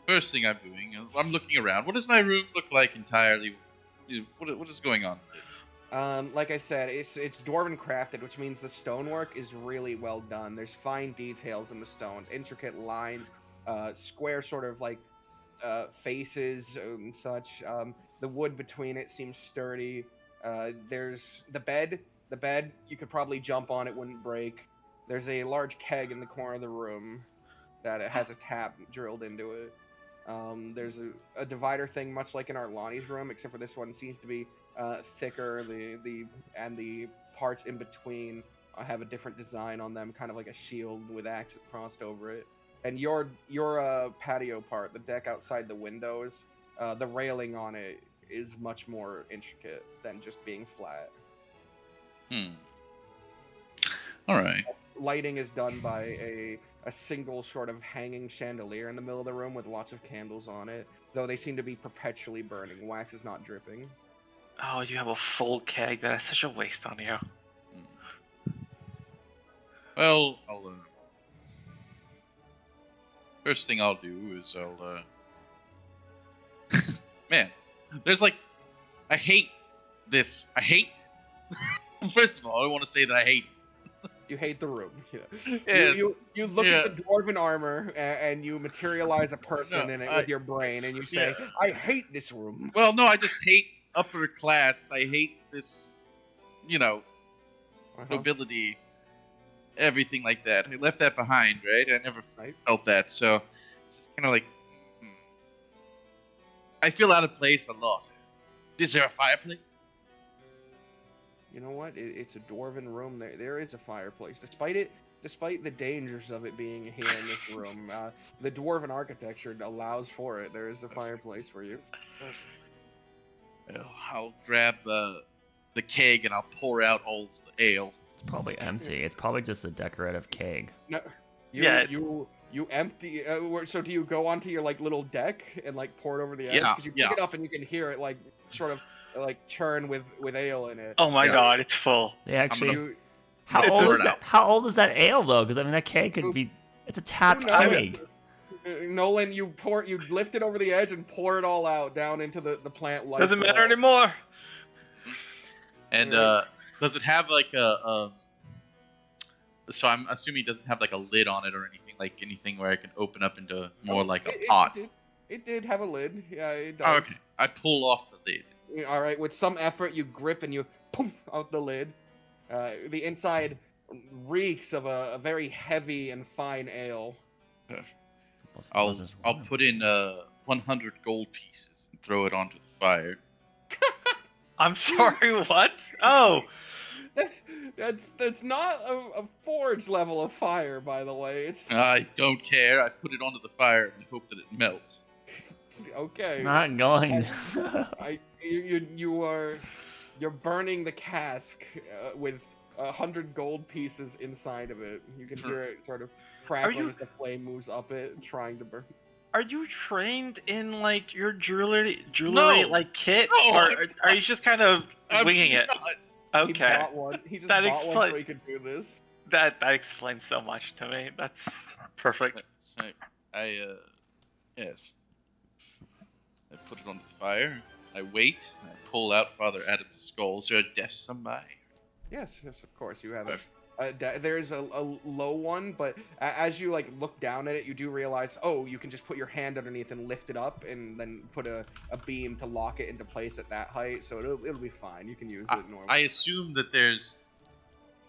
first thing I'm doing, I'm looking around. What does my room look like entirely? What is going on? Like I said, it's dwarven crafted, which means the stonework is really well done. There's fine details in the stones, intricate lines, square sort of like faces and such. The wood between it seems sturdy. There's the bed. The bed, you could probably jump on, it wouldn't break. There's a large keg in the corner of the room that it has a tap drilled into it. There's a divider thing, much like in Arlani's room, except for this one seems to be thicker. The parts in between have a different design on them, kind of like a shield with axes crossed over it. And your patio part, the deck outside the windows, the railing on it is much more intricate than just being flat. All right. Lighting is done by a single sort of hanging chandelier in the middle of the room with lots of candles on it, though they seem to be perpetually burning. Wax is not dripping. Oh, you have a full keg. That is such a waste on you. Well, first thing I'll do is man, there's like, I hate this. First of all, I want to say that I hate it. You hate the room. Yeah. Yes. You look at the dwarven armor and you materialize a person in it with your brain, and you say, "I hate this room." Well, no, I just hate upper class. I hate this, nobility, everything like that. I left that behind, right? I never felt that, so it's kind of like I feel out of place a lot. Is there a fireplace? You know what? It's a dwarven room. There is a fireplace, despite the dangers of it being here in this room. The dwarven architecture allows for it. There is a fireplace for you. Well, I'll grab the keg and I'll pour out all the ale. It's probably empty. It's probably just a decorative keg. No, Yeah. You empty. So do you go onto your like little deck and like pour it over the edge? Yeah, Because you pick it up and you can hear it like sort of like churn with ale in it. Oh my god, it's full. They actually. How It's old a- is that? How old is that ale though? Because I mean, that keg could be. It's a tapped Who knows? keg. Nolan, you lift it over the edge and pour it all out down into the plant life. Doesn't matter anymore. And does it have like a so I'm assuming it doesn't have like a lid on it or anything where I can open up into more like a pot. It did have a lid. Yeah, it does. Oh, okay. I pull off the lid. All right, with some effort, you grip and you poof out the lid. The inside reeks of a very heavy and fine ale. I'll put in 100 gold pieces and throw it onto the fire. I'm sorry, what? Oh! That's not a forge level of fire, by the way. It's I don't care. I put it onto the fire and hope that it melts. okay. Not going. You're burning the cask with 100 gold pieces inside of it. You can hear it sort of crackling as the flame moves up it, trying to burn. Are you trained in like your jewelry No. like kit, No, or are you just kind of winging it? He Okay, bought one. He just That bought one so he could do this. that explains so much to me. That's perfect. Yes. I put it on the fire. I wait. I pull out Father Adam's skull. Is there a desk somewhere? Yes, of course. You have there's a low one, but as you like look down at it, you do realize, you can just put your hand underneath and lift it up, and then put a beam to lock it into place at that height. So it'll be fine. You can use it normally. I assume that there's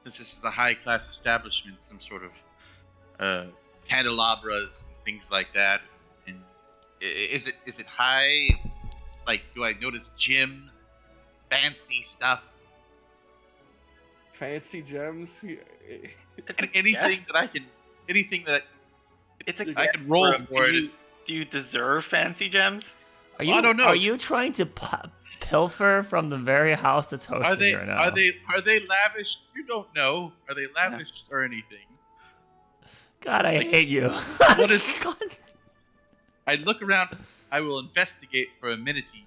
this is a high-class establishment, some sort of candelabras, things like that. And is it high? Like, do I notice gyms, fancy stuff? Fancy gems? It's a Anything guest. that I can, anything that It's a I can roll guest for room. it. Do you deserve fancy gems? Are you? I don't know. Are you trying to pilfer from the very house that's hosting Are they you right now? are they lavish? You don't know. Are they lavish or anything? God, I hate you. What is- God. I look around. I will investigate for amenities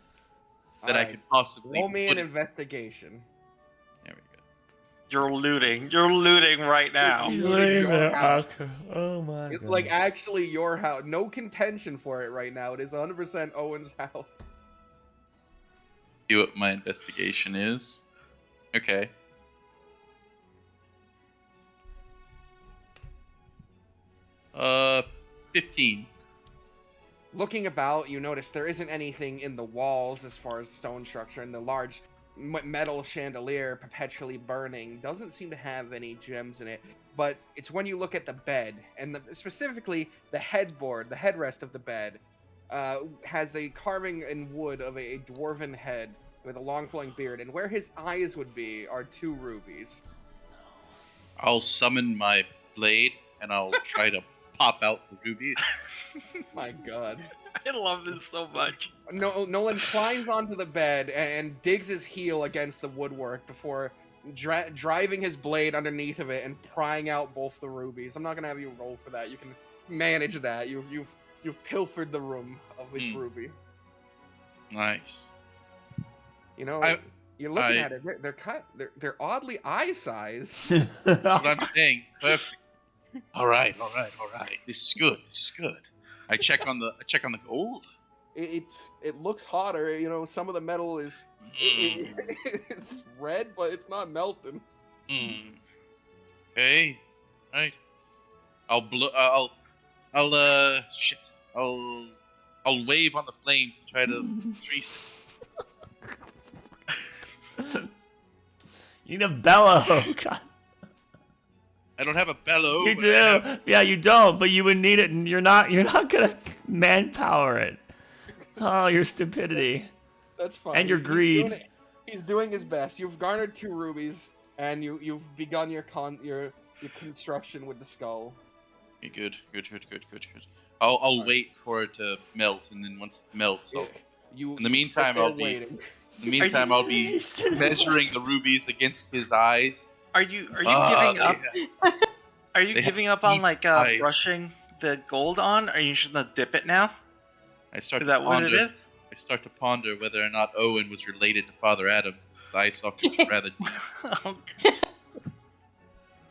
that I Alright. could possibly. Roll me an put in- investigation. There we go. You're looting. You're looting right now. He's looting your house. Oh my It's god. like actually your house. No contention for it right now. It is 100% Owen's house. See what my investigation is. Okay. Uh, 15. Looking about, you notice there isn't anything in the walls as far as stone structure, and the large metal chandelier perpetually burning doesn't seem to have any gems in it. But it's when you look at the bed, and specifically the headboard, the headrest of the bed, has a carving in wood of a dwarven head with a long flowing beard, and where his eyes would be are 2 rubies. I'll summon my blade and I'll try to pop out the rubies. My god. I love this so much. Nolan climbs onto the bed and digs his heel against the woodwork before driving his blade underneath of it and prying out both the rubies. I'm not gonna have you roll for that. You can manage that. You've pilfered the room of its ruby. Nice. You know, you're looking at it. They're cut. They're oddly eye-sized. That's what I'm saying. Perfect. All right. This is good. I check on the gold. It looks hotter. You know, some of the metal is it's red, but it's not melting. Okay. Right. I'll wave on the flames to try to increase You need a bellow. God. I don't have a bellow. You but do. I have- Yeah, you don't, but you would need it, and you're not gonna manpower it. Oh, your stupidity. That's fine. And your greed. He's doing his best. You've garnered 2 rubies, and you've begun your construction with the skull. Okay, good. I'll wait for it to melt, and then once it melts, I'll, In the meantime, I'll be- I'll be measuring the rubies against his eyes. Are you giving up? Yeah. Are you They have giving up on deep like eyes. brushing the gold on? Are you just gonna dip it now? I start Is to that what ponder. it is? I start to ponder whether or not Owen was related to Father Adams. His eye sockets were rather deep.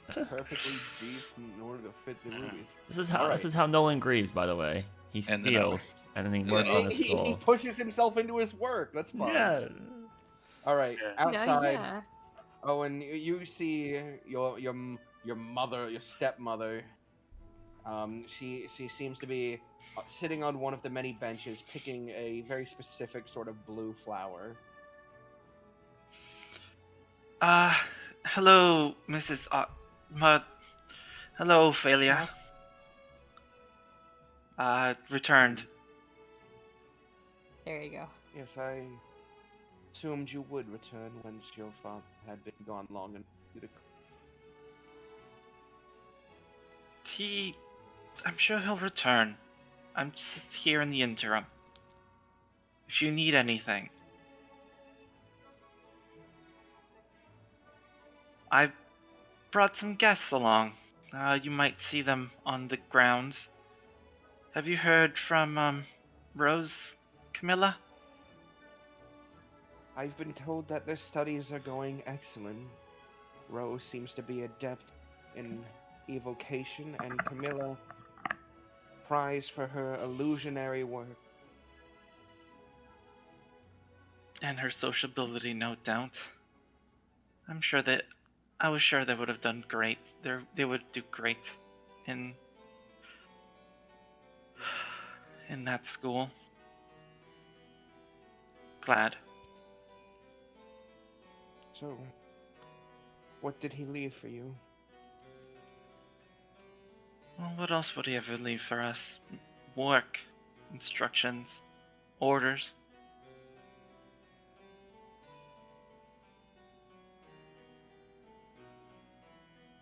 Perfectly deep in order to fit the rubies. This is how Nolan grieves, by the way. He And then I'll- steals, and then he then works I'll- on his He skull. pushes himself into his work. That's fine. Yeah. All right. Yeah. Outside. Yeah. Owen, you see your mother, your stepmother. She seems to be sitting on one of the many benches, picking a very specific sort of blue flower. Hello, Mrs. Hello, Ophelia. Returned. There you go. Yes, I assumed you would return once your father had been gone long enough. I'm sure he'll return. I'm just here in the interim. If you need anything. I brought some guests along. You might see them on the grounds. Have you heard from, Rose, Camilla? I've been told that their studies are going excellent. Rose seems to be adept in evocation, and Camilla prized for her illusionary work. And her sociability, no doubt. I was sure they would have done great. They would do great in that school. Glad. So, What did he leave for you? Well, what else would he ever leave for us? Work, instructions, orders.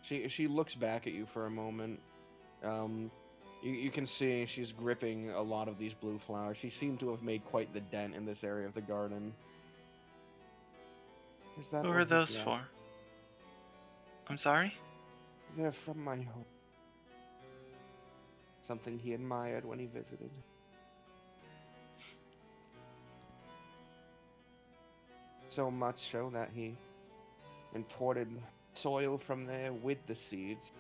She looks back at you for a moment. You can see she's gripping a lot of these blue flowers. She seemed to have made quite the dent in this area of the garden. Is that Who what are he's those left? for? I'm sorry? They're from my home. Something he admired when he visited. So much so that he imported soil from there with the seeds,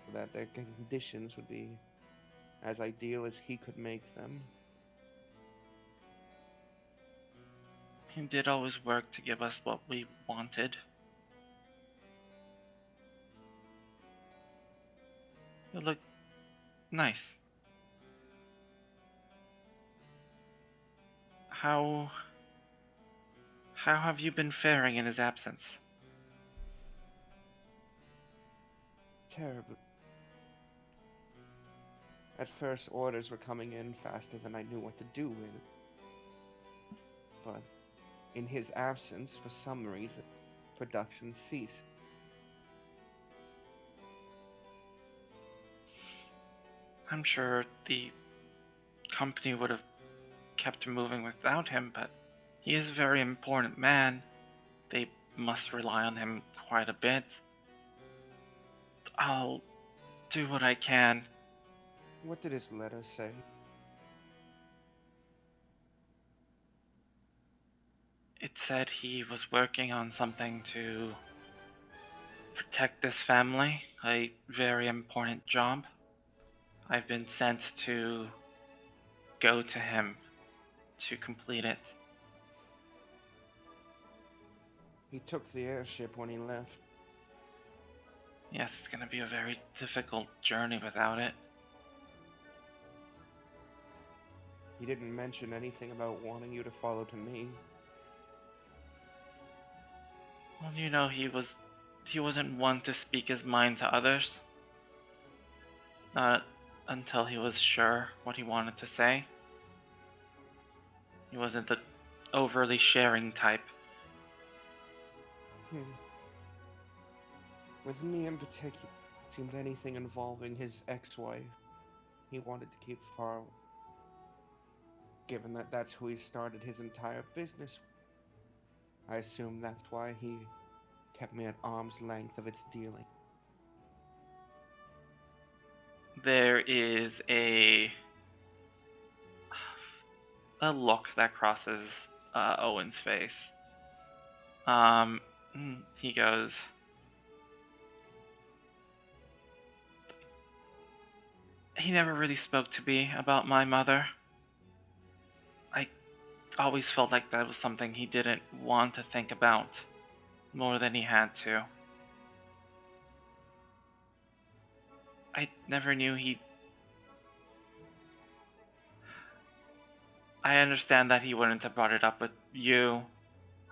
so that their conditions would be as ideal as he could make them. He did always work to give us what we wanted. You look nice. How have you been faring in his absence? Terrible. At first, orders were coming in faster than I knew what to do with. But in his absence, for some reason, production ceased. I'm sure the company would have kept moving without him, but he is a very important man. They must rely on him quite a bit. I'll do what I can. What did his letter say? It said he was working on something to protect this family, a very important job. I've been sent to go to him to complete it. He took the airship when he left. Yes, it's gonna be a very difficult journey without it. He didn't mention anything about wanting you to follow to me. Well, you know, he wasn't one to speak his mind to others. Not until he was sure what he wanted to say. He wasn't the overly sharing type. With me in particular, it seemed anything involving his ex-wife, he wanted to keep far away. Given that that's who he started his entire business with, I assume that's why he kept me at arm's length of its dealing. There is a look that crosses Owen's face. He goes, he never really spoke to me about my mother. I always felt like that was something he didn't want to think about more than he had to. I never knew I understand that he wouldn't have brought it up with you.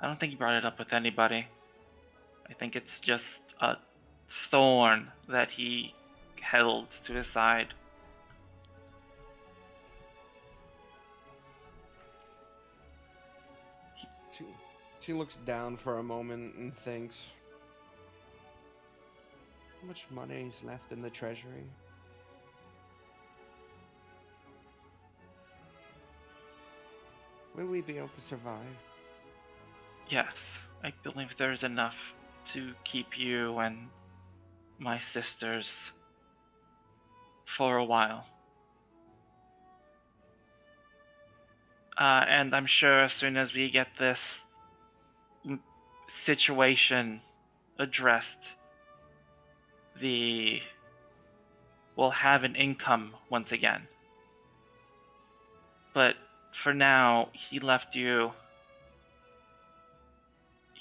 I don't think he brought it up with anybody. I think it's just a thorn that he held to his side. She looks down for a moment and thinks, how much money is left in the treasury? Will we be able to survive? Yes, I believe there's enough to keep you and my sisters for a while. And I'm sure as soon as we get this situation addressed, we'll have an income once again. But for now, he left you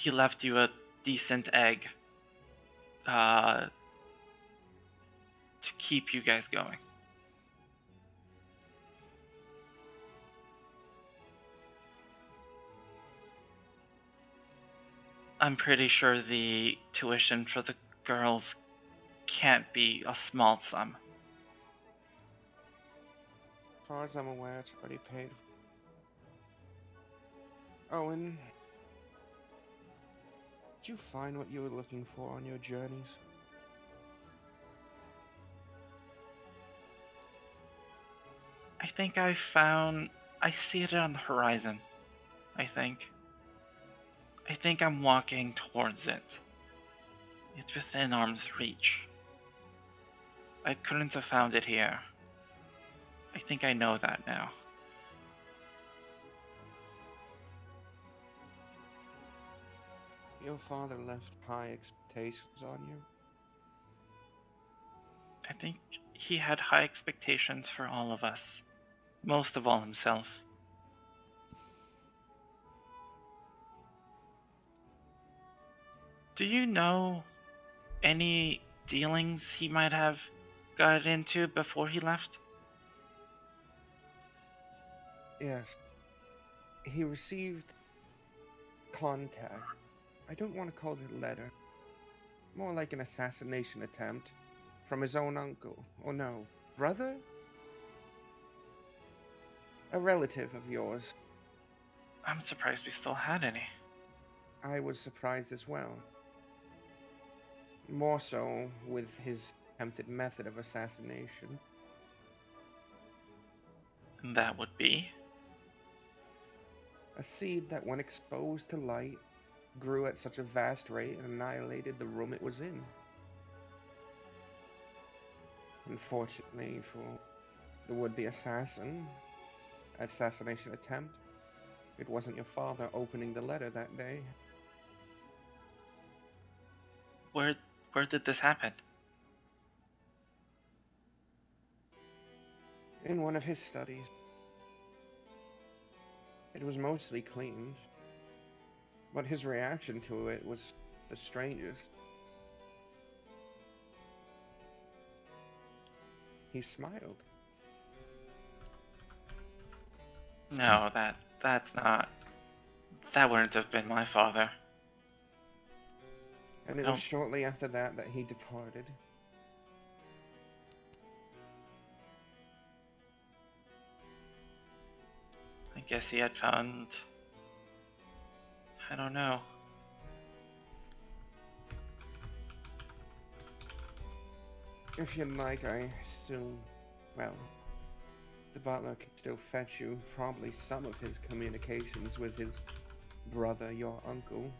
a decent egg to keep you guys going. I'm pretty sure the tuition for the girls can't be a small sum. As far as I'm aware, it's already paid. Oh, and did you find what you were looking for on your journeys? I think I see it on the horizon. I think I'm walking towards it. It's within arm's reach. I couldn't have found it here. I think I know that now. Your father left high expectations on you. I think he had high expectations for all of us. Most of all himself. Do you know any dealings he might have got into before he left? Yes. He received contact. I don't want to call it a letter. More like an assassination attempt from his own uncle. Or no, brother? A relative of yours. I'm surprised we still had any. I was surprised as well. More so with his attempted method of assassination. And that would be? A seed that, when exposed to light, grew at such a vast rate and annihilated the room it was in. Unfortunately for the would-be assassination attempt, it wasn't your father opening the letter that day. Where did this happen? In one of his studies. It was mostly cleaned, but his reaction to it was the strangest. He smiled. No, that's not. That wouldn't have been my father. And it was shortly after that that he departed. I guess he had found... I don't know. If you'd like, I still... well... the butler can still fetch you probably some of his communications with his brother, your uncle.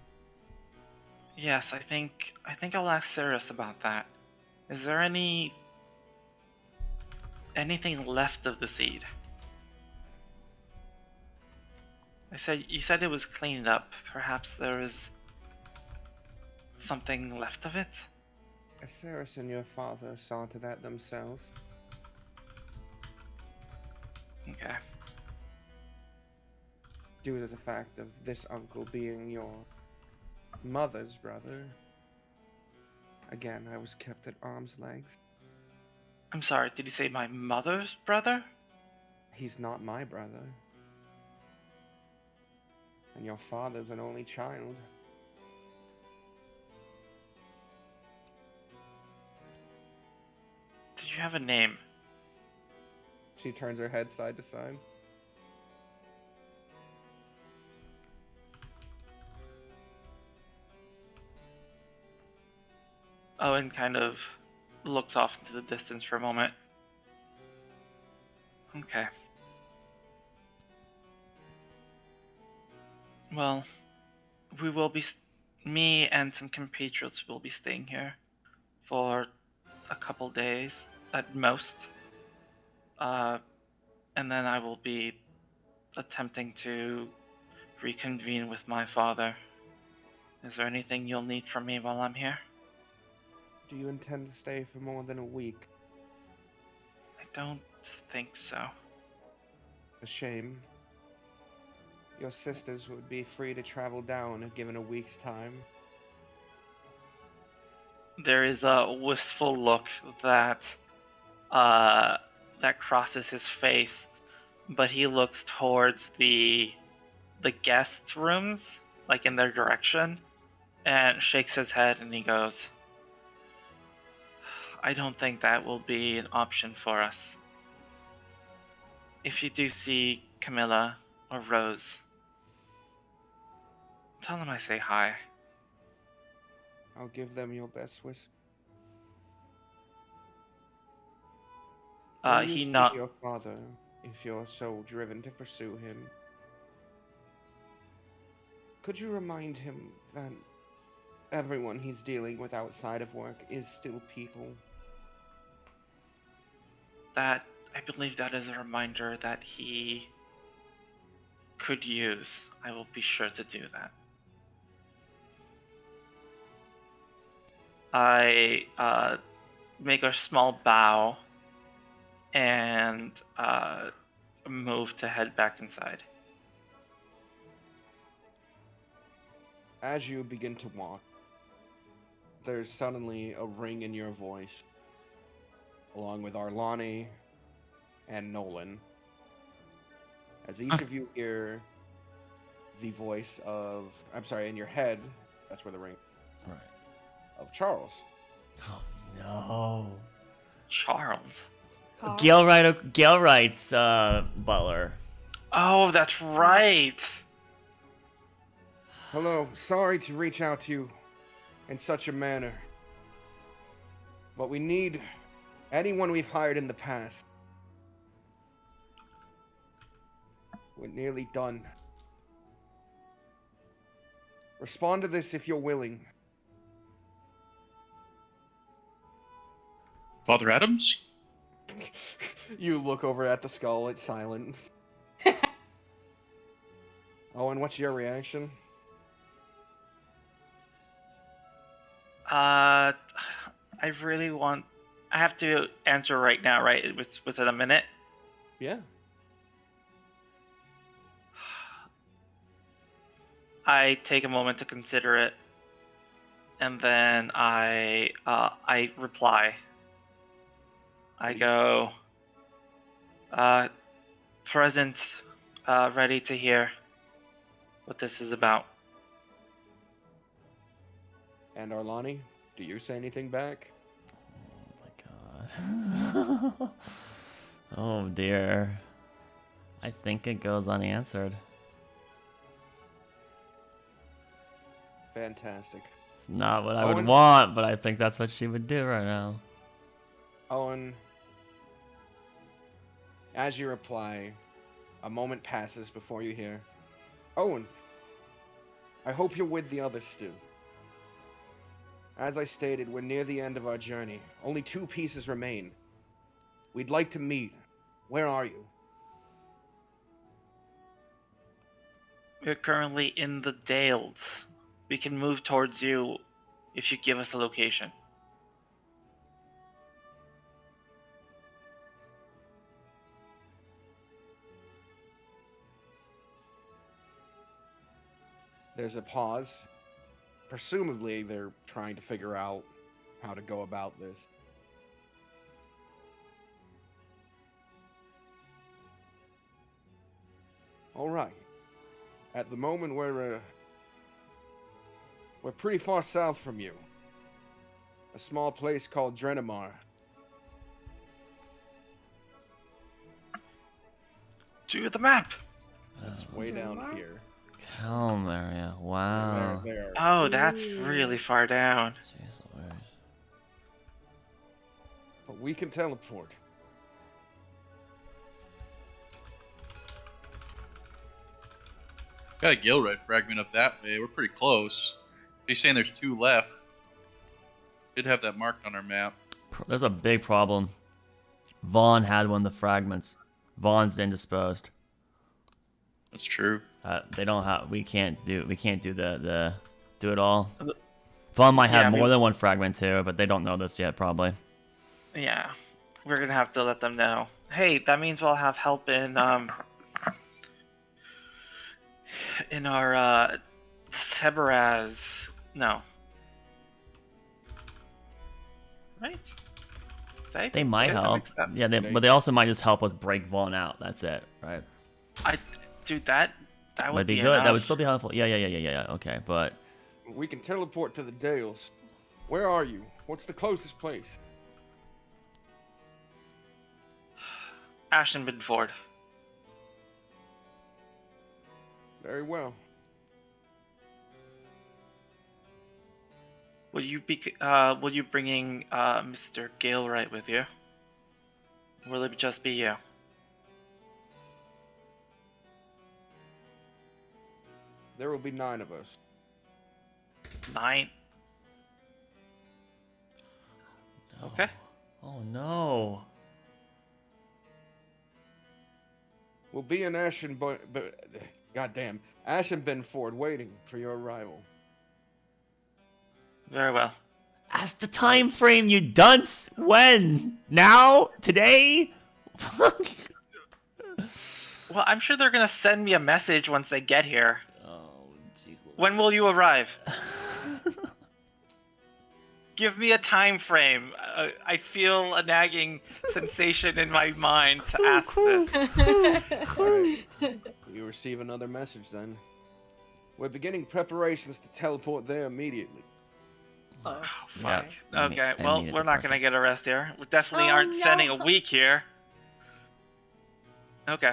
Yes, I think I'll ask Cyrus about that. Is there anything left of the seed? You said it was cleaned up. Perhaps there is something left of it? Cyrus and your father saw to that themselves. Okay. Due to the fact of this uncle being your mother's brother. Again, I was kept at arm's length. I'm sorry, did you say my mother's brother? He's not my brother. And your father's an only child. Did you have a name? She turns her head side to side. Owen kind of looks off into the distance for a moment. Okay. Well, we will be... me and some compatriots will be staying here for a couple days at most. And then I will be attempting to reconvene with my father. Is there anything you'll need from me while I'm here? Do you intend to stay for more than a week? I don't think so. A shame. Your sisters would be free to travel down given a week's time. There is a wistful look that crosses his face, but he looks towards the guest rooms, like in their direction, and shakes his head and he goes, I don't think that will be an option for us. If you do see Camilla or Rose, tell them I say hi. I'll give them your best wishes. When you He see not. your father, if you're so driven to pursue him, could you remind him that everyone he's dealing with outside of work is still people? That I believe that is a reminder that he could use. I will be sure to do that. I make a small bow and move to head back inside. As you begin to walk, there's suddenly a ring in your voice, along with Arlani and Nolan, as each of you hear the voice of, I'm sorry, in your head, that's where the ring, Right. of Charles. Oh no. Charles. Paul? Galewright's butler. Oh, that's right. Hello, sorry to reach out to you in such a manner, but we need anyone we've hired in the past. We're nearly done. Respond to this if you're willing. Father Adams? You look over at the skull, it's silent. Oh, and what's your reaction? I really want. I have to answer right now, right? Within a minute. Yeah. I take a moment to consider it, and then I reply. I go, present, ready to hear what this is about. And Arlani, do you say anything back? Oh my god. Oh dear. I think it goes unanswered. Fantastic. It's not what I would Owen? want, but I think that's what she would do right now. Owen, as you reply, a moment passes before you hear, Owen, I hope you're with the others still. As I stated, we're near the end of our journey. Only 2 pieces remain. We'd like to meet. Where are you? We're currently in the Dales. We can move towards you if you give us a location. There's a pause. Presumably, they're trying to figure out how to go about this. All right. At the moment, we're pretty far south from you. A small place called Drenamar. To the map. It's way down here. Calm area. Wow. There. Oh, that's really far down. Jeez Louise. But we can teleport. Got a Galewright fragment up that way. We're pretty close. If he's saying there's 2 left, should have that marked on our map. There's a big problem. Vaughn had one of the fragments. Vaughn's indisposed. That's true. They don't have. We can't do the do it all. Vaughn might have Yeah, more than one fragment too, but they don't know this yet, probably. Yeah, we're gonna have to let them know. Hey, that means we'll have help in our Sebaraz. No. Right? They might get them help. mixed up? Yeah, but they also might just help us break Vaughn out. That's it, right? Dude, that would Would be be good. enough. That would still be helpful. Yeah. Okay, but We can teleport to the Dales. Where are you? What's the closest place? Ashenbin Ford. Very well. Will you be bringing Mr. Galewright with you? Will it just be you? There will be 9 of us. 9? No. Okay. Oh no. We'll be in Ashenbin Ford waiting for your arrival. Very well. Ask the time frame, you dunce. When? Now? Today? Well, I'm sure they're gonna send me a message once they get here. Oh, jeez. When will you arrive? Give me a time frame. I feel a nagging sensation in my mind to ask this. Alright. You receive another message then. We're beginning preparations to teleport there immediately. Oh, Yeah, fuck. Okay, I well, needed we're to not park gonna it. get a rest here. We definitely Oh, aren't no. spending a week here. Okay.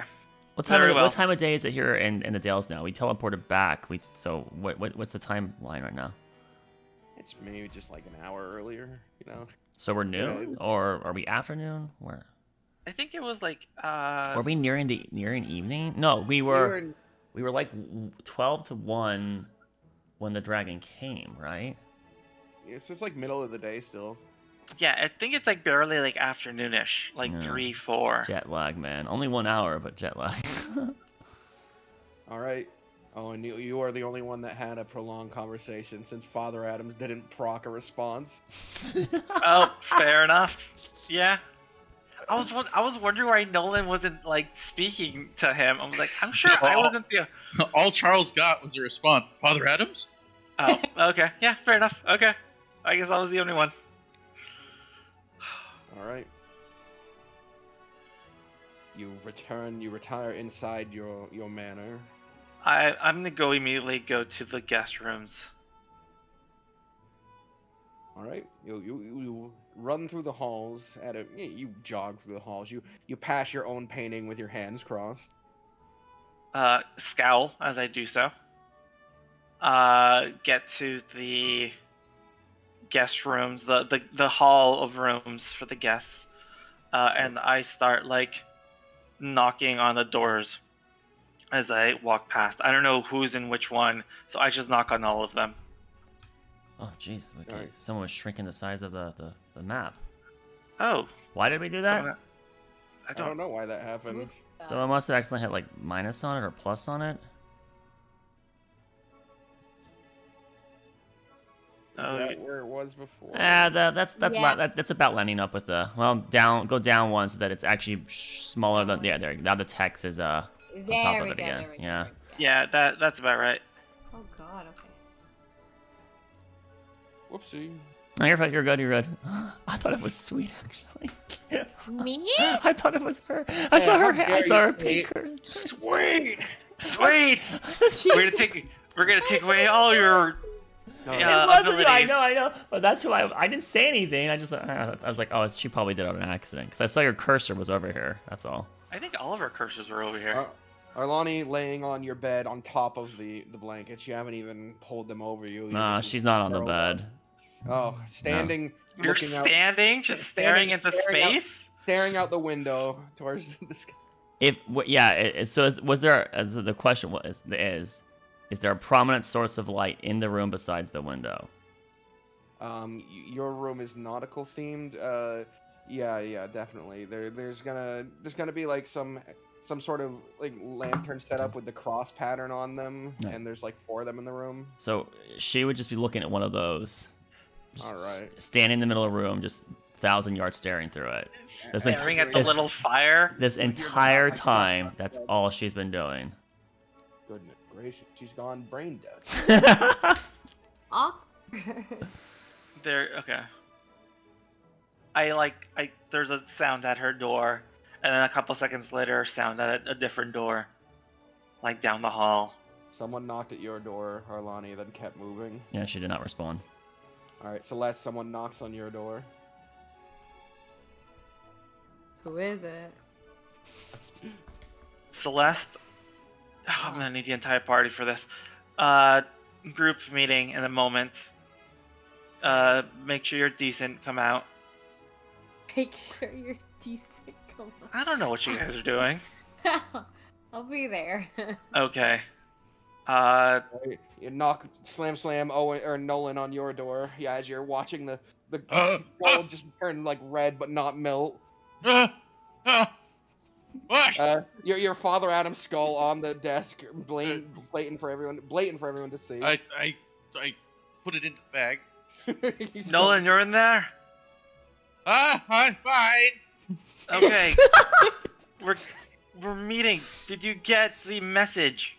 What time? Very well. What time of day is it here in the Dales now? We teleported back. So what's the timeline right now? It's maybe just like an hour earlier, you know. So we're noon, or are we afternoon? Where? I think it was like Were we nearing evening? No, we were like 12 to 1 when the dragon came, right? It's just like middle of the day still. yeah, I think it's like barely like afternoonish, like Yeah. 3, 4. Jet lag, man. Only 1 hour, but jet lag. All right. Oh, and you are the only one that had a prolonged conversation since Father Adams didn't proc a response. Oh, fair enough. Yeah. I was wondering why Nolan wasn't like speaking to him. I was like, I'm sure I wasn't the. All Charles got was a response. Father Adams? Oh, okay. Yeah, fair enough. Okay. I guess I was the only one. All right. You retire inside your manor. I'm gonna go immediately go to the guest rooms. All right. You run through the halls you jog through the halls. You pass your own painting with your hands crossed. Scowl as I do so. Get to the guest rooms, the hall of rooms for the guests, and I start like knocking on the doors as I walk past. I don't know who's in which one, so I just knock on all of them. Oh, jeez. Okay. Alright. Someone was shrinking the size of the map. Oh, Why did we do that? someone- I I don't don't. know why that happened. Someone must have accidentally hit like minus on it or plus on it. Is Oh, that where it was before? That's Yeah. that's about lining up with the go down one so that it's actually smaller than there. Now the text is on top There of we it go. again. There we go. Yeah. there we go. Yeah, that's about right. Oh God. Okay. Whoopsie. No, you're fine. You're good. You're good. I thought it was sweet actually. Me? I thought it was her. I saw her. I saw her pick her. Sweet, sweet. We're gonna take away all your. No, Yeah. It wasn't you. abilities. I know. But that's who I didn't say anything. I was like, oh, she probably did it on accident because I saw your cursor was over here. That's all. I think all of our cursors are over here. Arlani laying on your bed on top of the blankets. You haven't even pulled them over you. You're Nah, just she's not on the curled up. bed. Oh, standing. You're looking out, standing, just staring into staring out. space. staring out the window towards the sky. Was there? As the question is there a prominent source of light in the room besides the window? Your room is nautical themed. Yeah, definitely. There's gonna be like some sort of like lantern set up with the cross pattern on them, Yeah. and there's like 4 of them in the room. So she would just be looking at one of those. All right. Standing in the middle of the room, just 1,000 yards staring through it. This like- Staring at the this- little fire. This entire time, that's all she's been doing. Goodness gracious, she's gone brain dead. Awkward. There. Okay. There's a sound at her door, and then a couple seconds later, sound at a different door, like down the hall. Someone knocked at your door, Arlani, then kept moving. Yeah, she did not respond. Alright, Celeste, someone knocks on your door. Who is it? Celeste. Oh, I'm gonna need the entire party for this. Group meeting in a moment. Make sure you're decent. Come out. Make sure you're decent. Come I don't know what you guys are doing. on. I'll be there. Okay. You knock, slam, Owen or Nolan on your door. Yeah, as you're watching the gold just turn like red but not melt. What? Your Father Adam's skull on the desk, blatant for everyone to see. I put it into the bag. Nolan, you're in there. I'm fine. Okay. We're meeting. Did you get the message?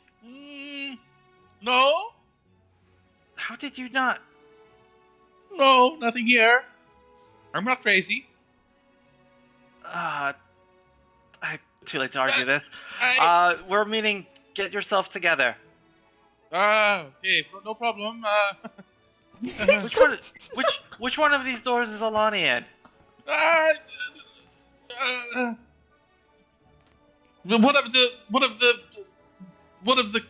No, How did you not? no, nothing here. I'm not crazy. Too late to argue this. I We're meeting. Get yourself together. okay, no problem. Which one of these doors is Alani in? One of the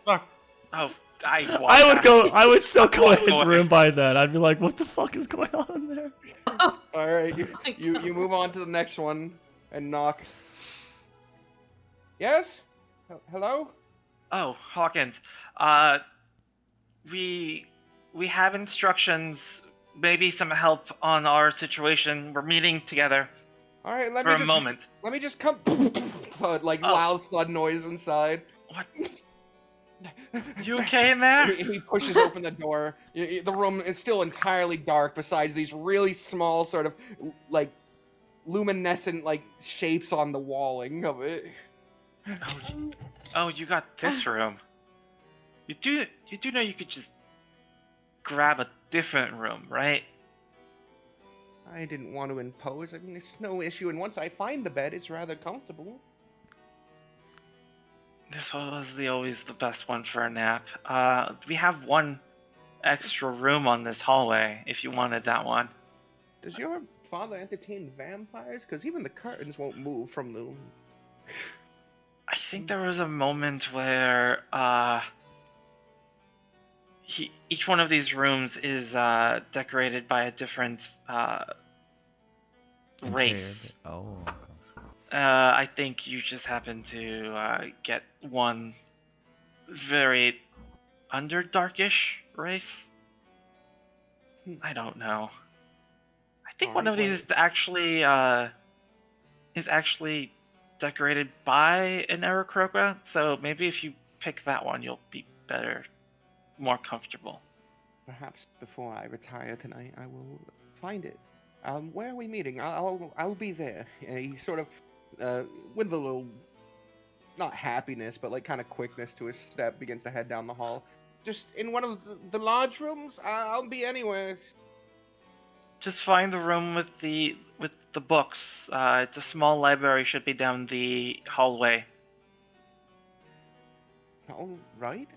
fuck. Oh, I would still go in his Walk away. room by then. I'd be like, what the fuck is going on in there? Alright, my you move on to the next one and knock. Yes? Hello? Oh, Hawkins. We have instructions, maybe some help on our situation. We're meeting together Alright, let for me a just moment. let me just come thud, like Oh. loud thud noise inside. What? You okay in there? He pushes open the door. The room is still entirely dark besides these really small sort of like luminescent like shapes on the walling of it. Oh, you got this room. You do know you could just grab a different room, right? I didn't want to impose. I mean, it's no issue, and once I find the bed, it's rather comfortable. This was always the best one for a nap. We have one extra room on this hallway if you wanted that one. Does your father entertain vampires? Because even the curtains won't move from the... I think there was a moment where each one of these rooms is decorated by a different race. Oh. I think you just happen to get one very underdarkish race. I don't know. I think one of these is actually decorated by an Aarakocra, so maybe if you pick that one, you'll be better, more comfortable. Perhaps before I retire tonight, I will find it. Where are we meeting? I'll be there. He sort of, with a little, not happiness, but like kind of quickness to his step, begins to head down the hall. Just in one of the large rooms. I'll be anywhere. Just find the room with the books. It's a small library, should be down the hallway. All right.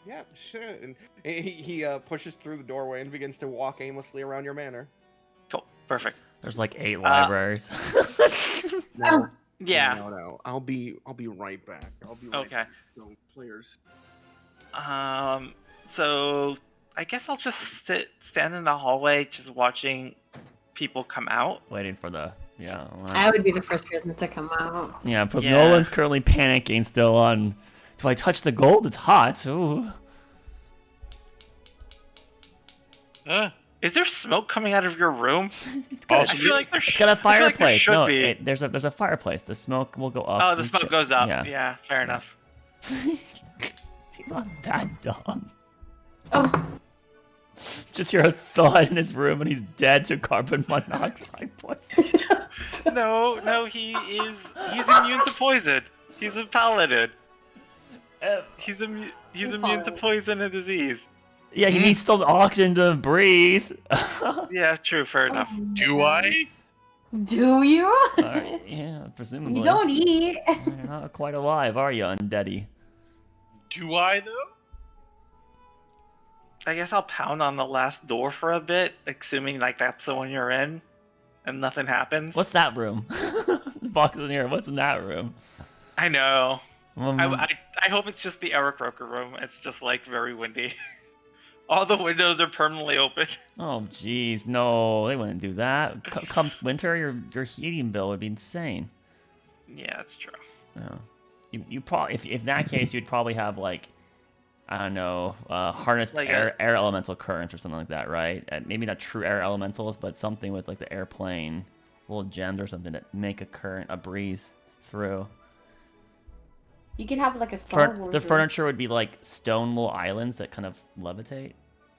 Yeah, sure. And he pushes through the doorway and begins to walk aimlessly around your manor. Cool, perfect. There's like 8 libraries. No, Yeah. no. I'll be right back. I'll be right Okay. back. So, players. So I guess I'll just stand in the hallway, just watching people come out. Waiting for the... Yeah. I would be the first person to come out. Yeah, because Yeah. Nolan's currently panicking still on... Do I touch the gold? It's hot. Ooh. Is there smoke coming out of your room? got- I feel like there It's got a I feel like there fireplace. should No, be. there's a fireplace. The smoke will go up. Oh, the and smoke shit. goes up. Yeah. Yeah, fair enough. He's not that dumb. Oh, Just hear a thud in his room and he's dead to carbon monoxide poisoning. No, he's immune to poison. He's a paladin. He's immune to fine. poison and disease. Yeah, he needs still oxygen to breathe. Yeah, true, fair enough. Do I? do you? Alright, yeah, presumably. You don't eat. You're not quite alive, are you, undeady? Do I though? I guess I'll pound on the last door for a bit, assuming like that's the one you're in, and nothing happens. What's that room? The box in here. What's in that room? I know. Um, I hope it's just the Eric Croker room. It's just like very windy. All the windows are permanently open. Oh, jeez, no, they wouldn't do that. Comes winter, your heating bill would be insane. Yeah, that's true. Yeah. You probably, if in that case, you'd probably have like, I don't know, harnessed Like air elemental currents or something like that, right? Maybe not true air elementals, but something with like the airplane, little gems or something that make a current, a breeze through. You can have like a Star Wars. The room. furniture would be like stone little islands that kind of levitate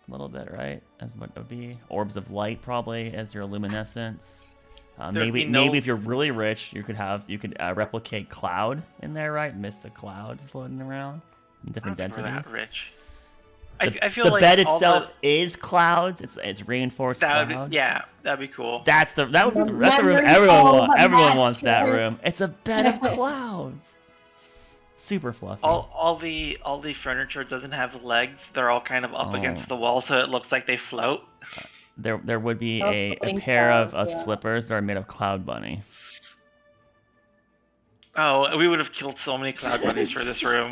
a little bit, right? As what it would be. Orbs of light probably as your luminescence. Maybe if you're really rich, you could replicate cloud in there, right? Mist of cloud floating around in different I don't think we're densities. that rich. The, I feel the like bed all itself is clouds. It's reinforced that cloud. would, yeah, that'd be cool. That's the room Memory everyone foam wants that mattress. room. It's a bed of clouds. Super fluffy. All the furniture doesn't have legs. They're all kind of up against the wall, so it looks like they float. There would be Oh, a putting pair of clouds, yeah. slippers that are made of cloud bunny. Oh, we would have killed so many cloud bunnies for this room.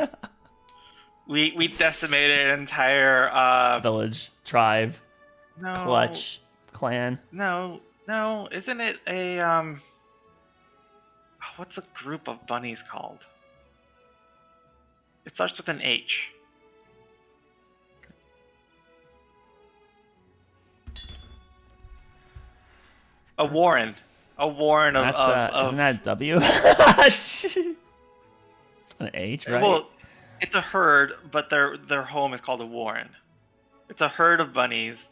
We decimated an entire Village, tribe, no, clutch, clan. No, isn't it a what's a group of bunnies called? It starts with an H. A warren. A warren of, That's isn't that a W? It's an H, right? Well, it's a herd, but their home is called a warren. It's a herd of bunnies,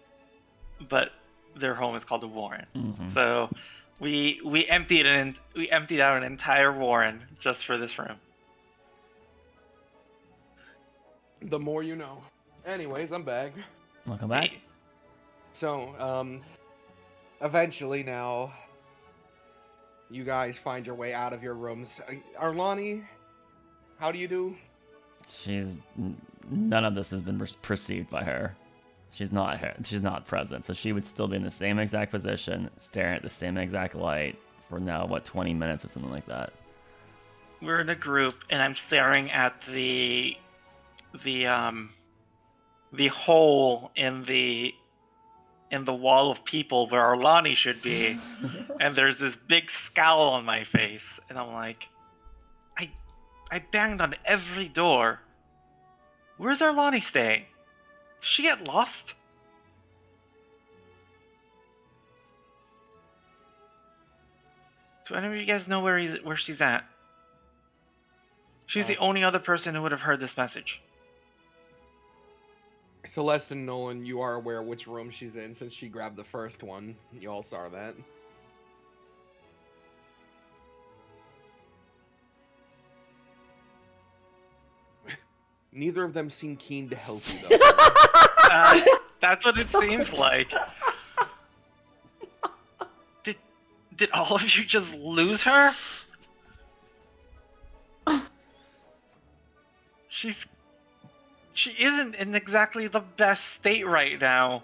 but their home is called a warren. Mhm. So we emptied out an entire warren just for this room. The more you know. Anyways, I'm back. Welcome back. So, eventually now, you guys find your way out of your rooms. Arlani, how do you do? None of this has been perceived by her. She's not here. She's not present, so she would still be in the same exact position, staring at the same exact light for now 20 minutes or something like that. We're in a group, and I'm staring at the hole in the wall of people where Arlani should be, and there's this big scowl on my face, and I'm like, I banged on every door. Where's Arlani staying? Did she get lost? Do any of you guys know where she's at? She's the only other person who would have heard this message. Celeste and Nolan, you are aware which room she's in since she grabbed the first one. You all saw that. Neither of them seem keen to help you, though. That's what it seems like. Did all of you just lose her? She isn't in exactly the best state right now.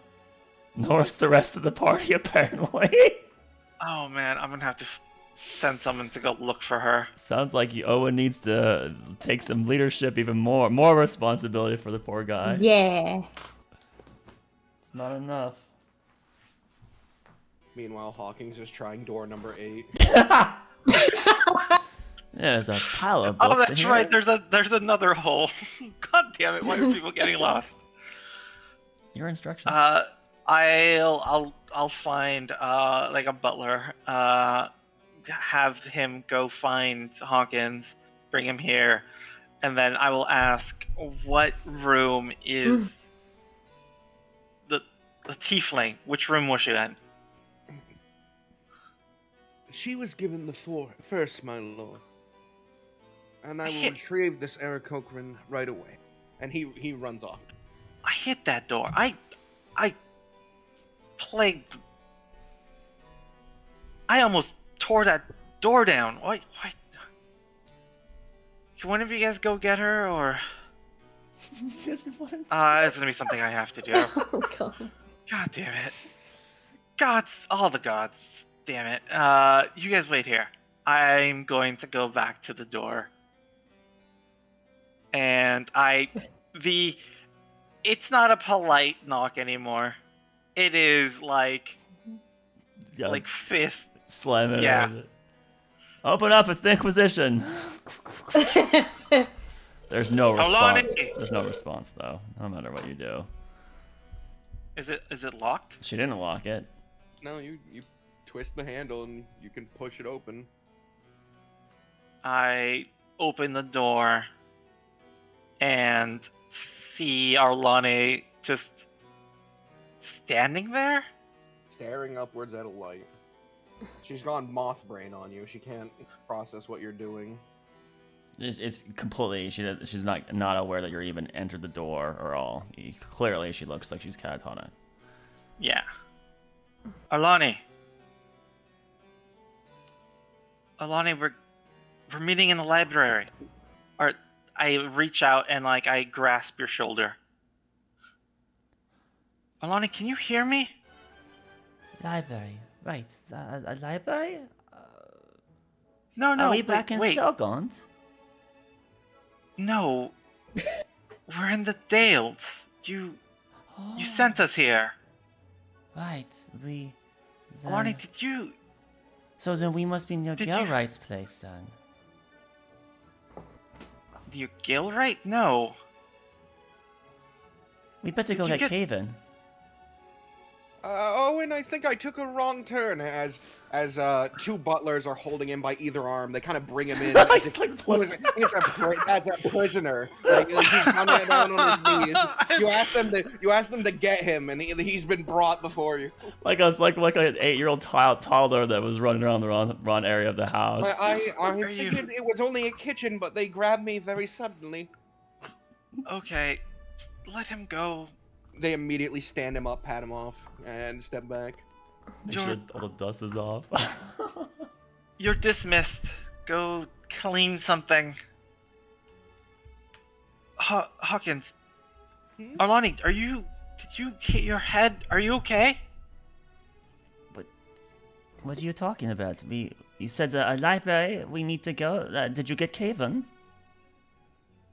Nor is the rest of the party, apparently. Oh man, I'm gonna have to send someone to go look for her. Sounds like Owen needs to take some leadership, even more responsibility for the poor guy. Yeah. It's not enough. Meanwhile, Hawking's just trying door number 8. There's a pile of books. Oh, that's in right. here. There's another hole. God damn it! Why are people getting lost? Your instructions. I'll find like a butler. Have him go find Hawkins, bring him here, and then I will ask what room is the tiefling. Which room was she in? She was given the floor first, my lord. And I will retrieve this Eric Cochran right away. And he runs off. I hit that door. I plagued. I almost tore that door down. Why? Can one of you guys go get her, or? Yes, what? It's gonna be something I have to do. Oh god. God damn it. Gods, all the gods. Damn it. You guys wait here. I'm going to go back to the door. And it's not a polite knock anymore. It is like Yeah, fist. slam it. Yeah. Over it. Open up! It's the Inquisition. There's no response. Alani! There's no response though. No matter what you do. Is it locked? She didn't lock it. No, you twist the handle and you can push it open. I open the door and see Arlani just standing there. Staring upwards at a light. She's gone moth brain on you. She can't process what you're doing. It's completely. She's not aware that you're even entered the door or all. Clearly, she looks like she's catatonic. Yeah. Arlani, we're meeting in the library. Or I reach out and I grasp your shoulder. Arlani, can you hear me? Library, right? A library? No, Are we back in wait. Selgond? No, we're in the Dales. You sent us here. Right, we. Arlani, did you? So then we must be near Did you- Galewright's place then. You Galewright? No. We better Did go you get get- Caven. And I think I took a wrong turn as two butlers are holding him by either arm. They kind of bring him in. as if Like, he's a prisoner. Like he's coming down on his knees. You ask them to get him, and he's been brought before you. like an 8-year-old toddler that was running around the wrong area of the house. I figured it was only a kitchen, but they grabbed me very suddenly. Okay, just let him go. They immediately stand him up, pat him off, and step back. Make sure all the dust is off. You're dismissed. Go clean something. Hawkins. Arlani, did you hit your head? Are you okay? What are you talking about? You said a library. We need to go. Did you get Caven?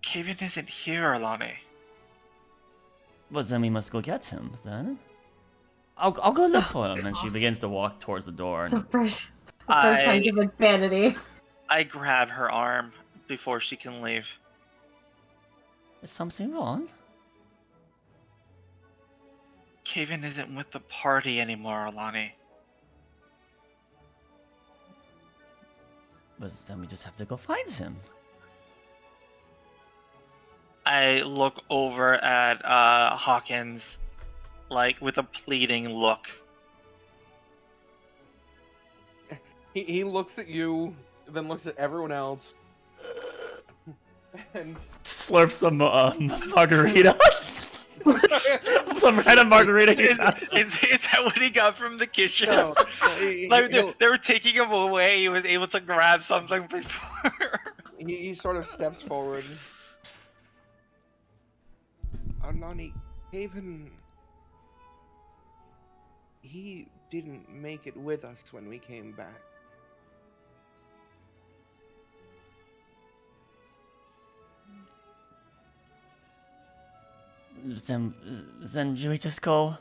Caven isn't here, Arlani. Well, then we must go get him. Then I'll go look for him. And she begins to walk towards the door. The And first scientific vanity. I grab her arm before she can leave. is something wrong? Caven isn't with the party anymore, Arlani. But then we just have to go find him. I look over at Hawkins, with a pleading look. He looks at you, then looks at everyone else, and Slurp some margarita. Some random margarita. Is that what he got from the kitchen? no, They were taking him away. He was able to grab something before. he sort of steps forward. Arlani, Haven, he didn't make it with us when we came back. Then we just go.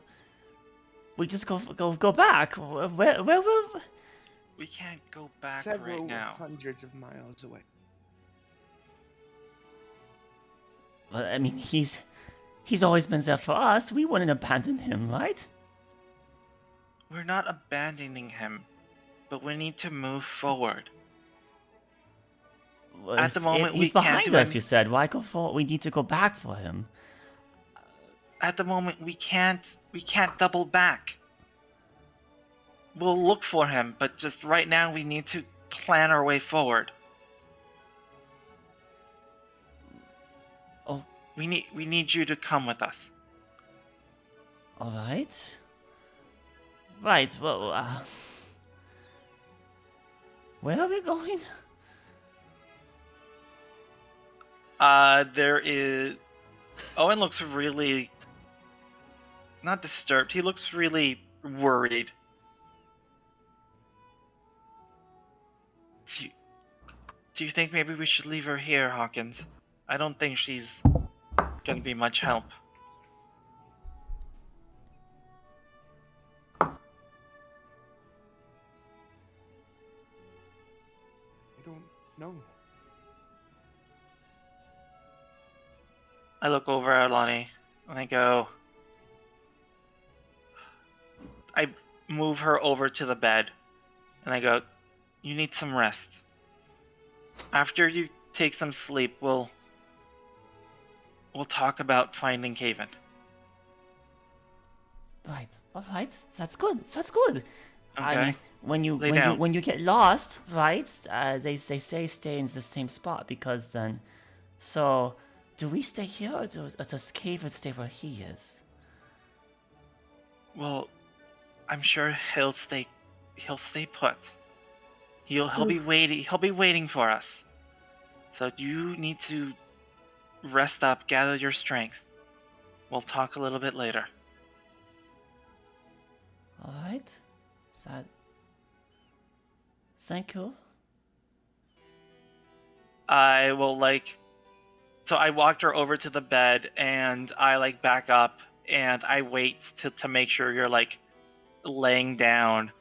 We just go back. Where will? We can't go back Several right now. hundreds of miles away. Well, I mean, he's always been there for us. We wouldn't abandon him, right? We're not abandoning him, but we need to move forward. Well, At the moment, he's we can't behind do us. any- You said, why go forward? We need to go back for him. At the moment, we can't double back. We'll look for him, but just right now, we need to plan our way forward. Oh, We need you to come with us. all right. Right. Well, where are we going? There is Owen looks really not disturbed. He looks really worried. Do you think maybe we should leave her here, Hawkins? I don't think she's gonna be much help. I don't know. I look over at Lonnie and I go. I move her over to the bed and I go, "You need some rest. After you take some sleep, we'll talk about finding Caven." Right. All right. That's good. That's good. I Okay. mean, when you Lay when you down. when you get lost, right? They say stay in the same spot because then. So, do we stay here or does Caven stay where he is? Well, I'm sure he'll stay put. He'll be waiting. He'll be waiting for us. So you need to rest up, gather your strength. We'll talk a little bit later. All right. That. Thank you. I will so I walked her over to the bed and I back up and I wait to make sure you're laying down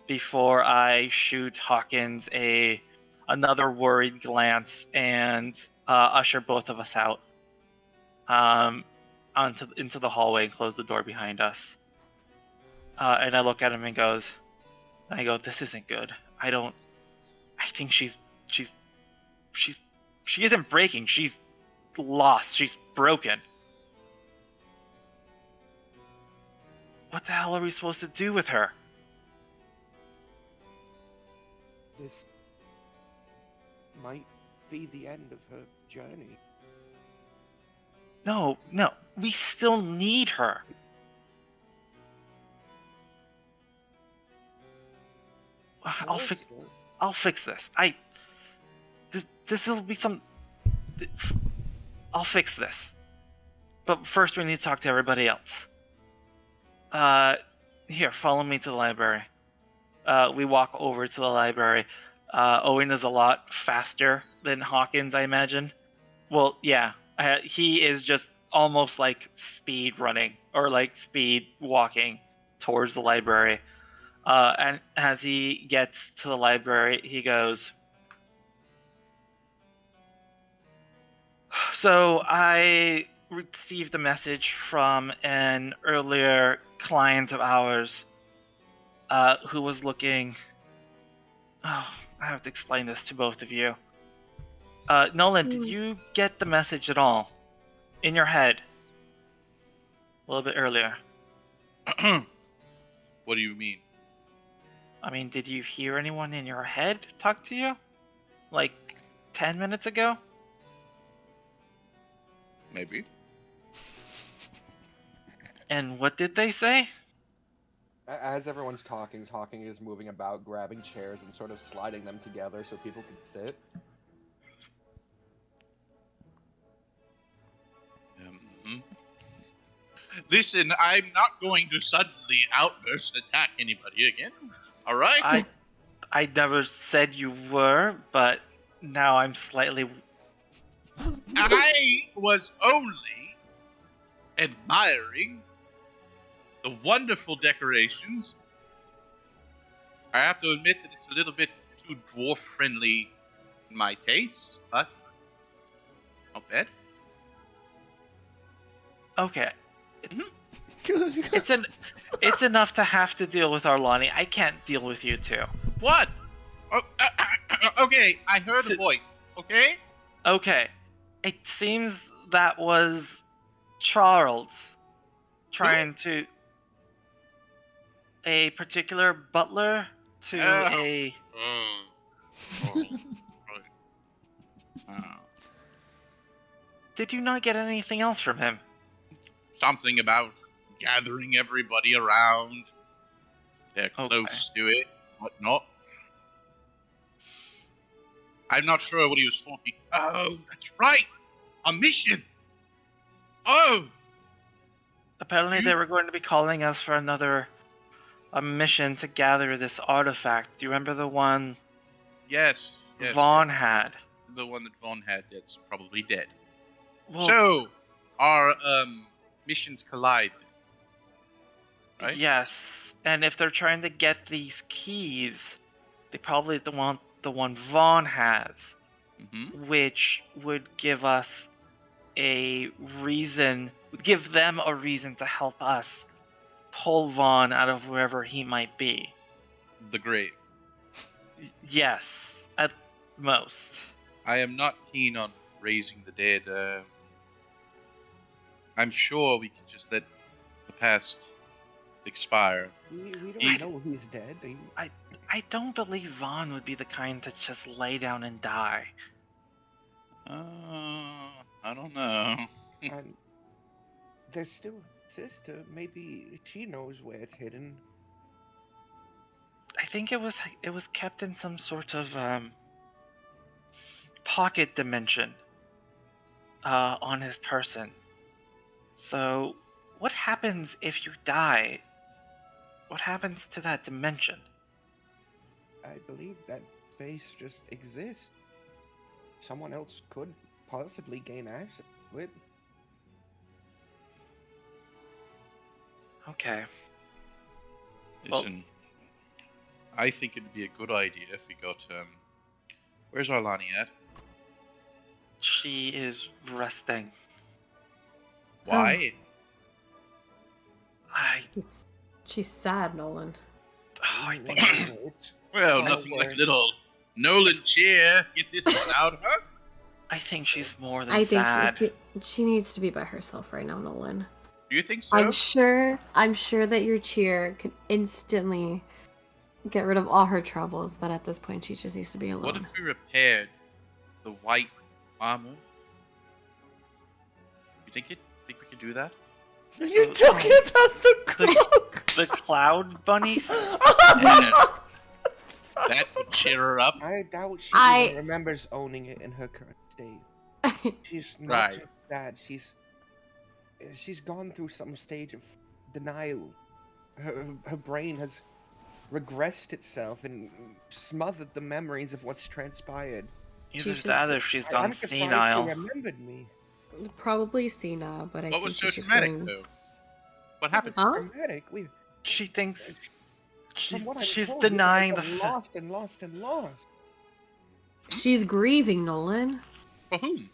before I shoot Hawkins another worried glance and usher both of us out into the hallway and close the door behind us. And I look at him and I go, "This isn't good. I think she isn't breaking. She's lost. She's broken. What the hell are we supposed to do with her?" This might be the end of her journey. No, we still need her. I'll fix this. This will be some. I'll fix this. But first, we need to talk to everybody else. Here, follow me to the library. We walk over to the library. Owen is a lot faster than Hawkins, I imagine. Well, yeah, he is just almost speed running or speed walking towards the library. And as he gets to the library, he goes, "So I received a message from an earlier client of ours who was looking..." Oh, I have to explain this to both of you. Nolan, did you get the message at all? In your head? A little bit earlier. What do you mean? I mean, did you hear anyone in your head talk to you? 10 minutes ago? Maybe. And what did they say? As everyone's talking, Hawking is moving about, grabbing chairs and sort of sliding them together so people can sit. Listen, I'm not going to suddenly outburst attack anybody again. All right? I never said you were, but now I'm slightly... I was only admiring the wonderful decorations. I have to admit that it's a little bit too dwarf-friendly in my taste, but not bad. Okay. It's enough to have to deal with Arlani. I can't deal with you two. What? Oh, okay, I heard a voice, okay? Okay. It seems that was Charles trying to... a particular butler to a... Did you not get anything else from him? Something about gathering everybody around. They're close to it, whatnot. I'm not sure what he was talking. Oh, that's right! A mission! Oh! Apparently, they were going to be calling us for a mission to gather this artifact. Do you remember the one Yes. Vaughn had? The one that Vaughn had that's probably dead. Well, So, our missions collide. Right? yes. And if they're trying to get these keys, they probably want the one Vaughn has, which would give them a reason to help us pull Vaughn out of wherever he might be. The grave. Yes, at most. I am not keen on raising the dead. I'm sure we can just let the past expire. We don't know he's dead. I don't believe Vaughn would be the kind to just lay down and die. I don't know. And there's still a sister. Maybe she knows where it's hidden. I think it was kept in some sort of pocket dimension on his person. So, what happens if you die? What happens to that dimension? I believe that space just exists. Someone else could possibly gain access to it. Okay. Listen, I think it'd be a good idea if we got, where's Arlani at? She is resting. Why? She's sad, Nolan. I think she's... Well, Oh, nothing like worse. little Nolan cheer. Get this one out, huh? I think she's more than I think sad. she needs to be by herself right now, Nolan. Do you think so? I'm sure that your cheer could instantly get rid of all her troubles, but at this point she just needs to be alone. What if we repaired the white armor? You think we could do that? Are you talking about the cloak? The cloud bunnies? Yeah. That would cheer her up. I doubt she even remembers owning it in her current state. She's not Right. just that. She's gone through some stage of denial. Her brain has regressed itself and smothered the memories of what's transpired. Either She's that or just- she's I'm gone surprised senile. She remembered me. Probably senile, but I What think was so she's just dramatic, going... though? What happened? Huh? Dramatic. She thinks From what I'm she's told, you denying the guys have fact. lost and lost and lost. She's grieving, Nolan. For whom?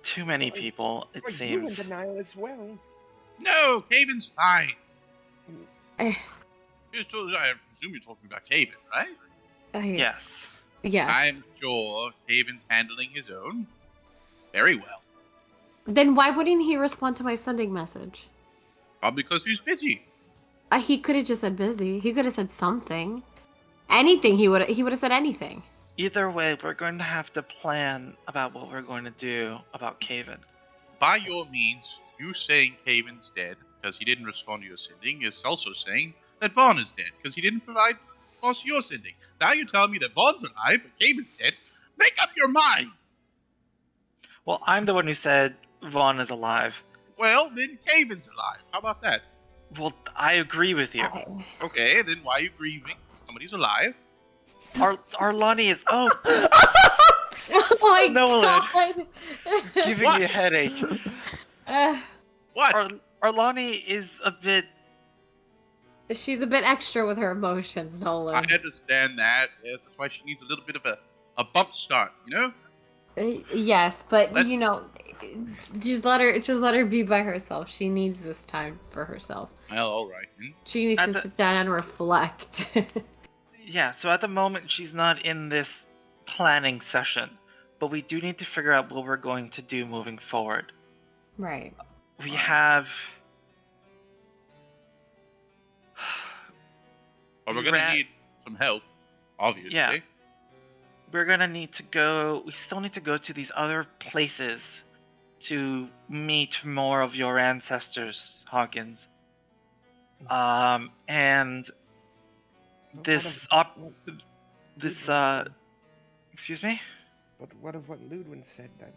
Too many people, it Are you seems. in denial as well? No, Caven's fine. Eh, I presume you're talking about Caven, right? Yes. Yes. I'm sure Caven's handling his own very well. Then why wouldn't he respond to my sending message? Probably because he's busy. He could have just said busy. He could have said something. Anything. He would have said anything. Either way, we're going to have to plan about what we're going to do about Caven. By your means, you saying Caven's dead because he didn't respond to your sending is also saying that Vaughn is dead because he didn't provide response to your sending. Now you tell me that Vaughn's alive, but Caven's dead. Make up your mind! Well, I'm the one who said Vaughn is alive. Well, then Caven's alive. How about that? Well, I agree with you. Okay, then why are you grieving? Somebody's alive. Arlani is... Oh, Oh my Nolan. god. giving What? me a headache. What? Arlani is a bit... She's a bit extra with her emotions, I Nolan. understand that. Yes, that's why she needs a little bit of a bump start, you know? Yes, but Let's- you know, just let her be by herself. She needs this time for herself. Well, alright then. She needs to sit down and reflect. Yeah, so at the moment she's not in this planning session, but we do need to figure out what we're going to do moving forward. Right. We have... Well, we're We gonna ran- need some help, obviously. Yeah. We're gonna need to go... We still need to go to these other places to meet more of your ancestors, Hawkins. And this excuse me? But what of what Ludwin said, that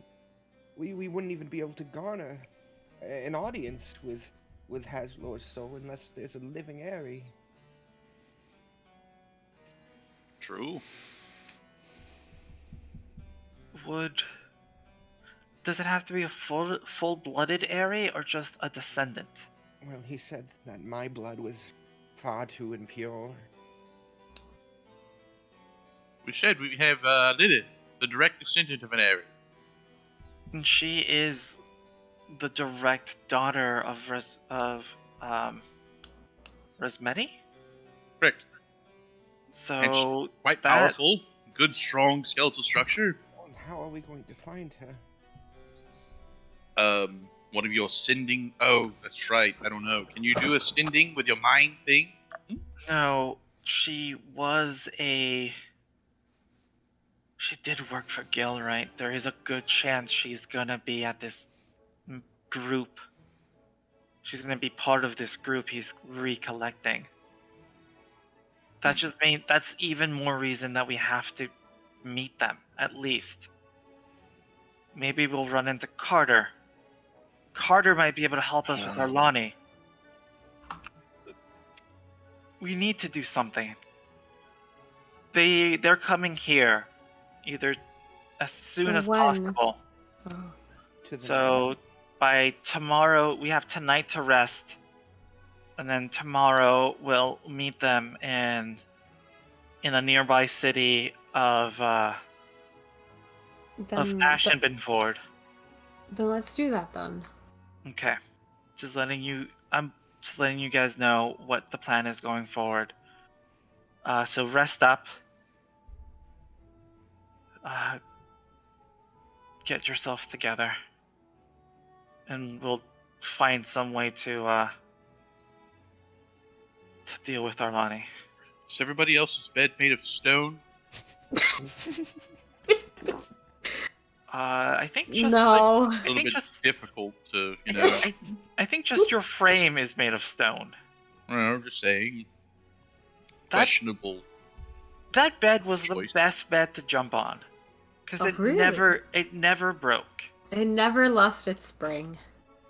we wouldn't even be able to garner an audience with Haslor's soul unless there's a living Airy. True. Does it have to be a full-blooded Airy or just a descendant? Well, he said that my blood was far too impure. We said we have Lilith, the direct descendant of an Airy. And she is the direct daughter of Resmeti? Correct. So Quite powerful, good, strong skeletal structure. And how are we going to find her? One of your sending. Oh, that's right. I don't know. Can you do a sending with your mind thing? No, she did work for Galewright. There is a good chance she's gonna be at this group. She's gonna be part of this group he's recollecting. That's even more reason that we have to meet them, at least. Maybe we'll run into Carter. Carter might be able to help us with Arlani. We need to do something. They're coming here, either as soon as When? possible. Oh. So by tomorrow, we have tonight to rest, and then tomorrow we'll meet them in a nearby city of Ashenbenford. Then let's do that then. Okay, I'm just letting you guys know what the plan is going forward. So rest up. Get yourselves together. And we'll find some way to deal with Arlani. Is everybody else's bed made of stone? I think just No. A little bit just difficult to, you know. I think just your frame is made of stone. I'm just saying. That Questionable. that bed was the Choice. best bed to jump on, because Oh, it really? never broke. It never lost its spring.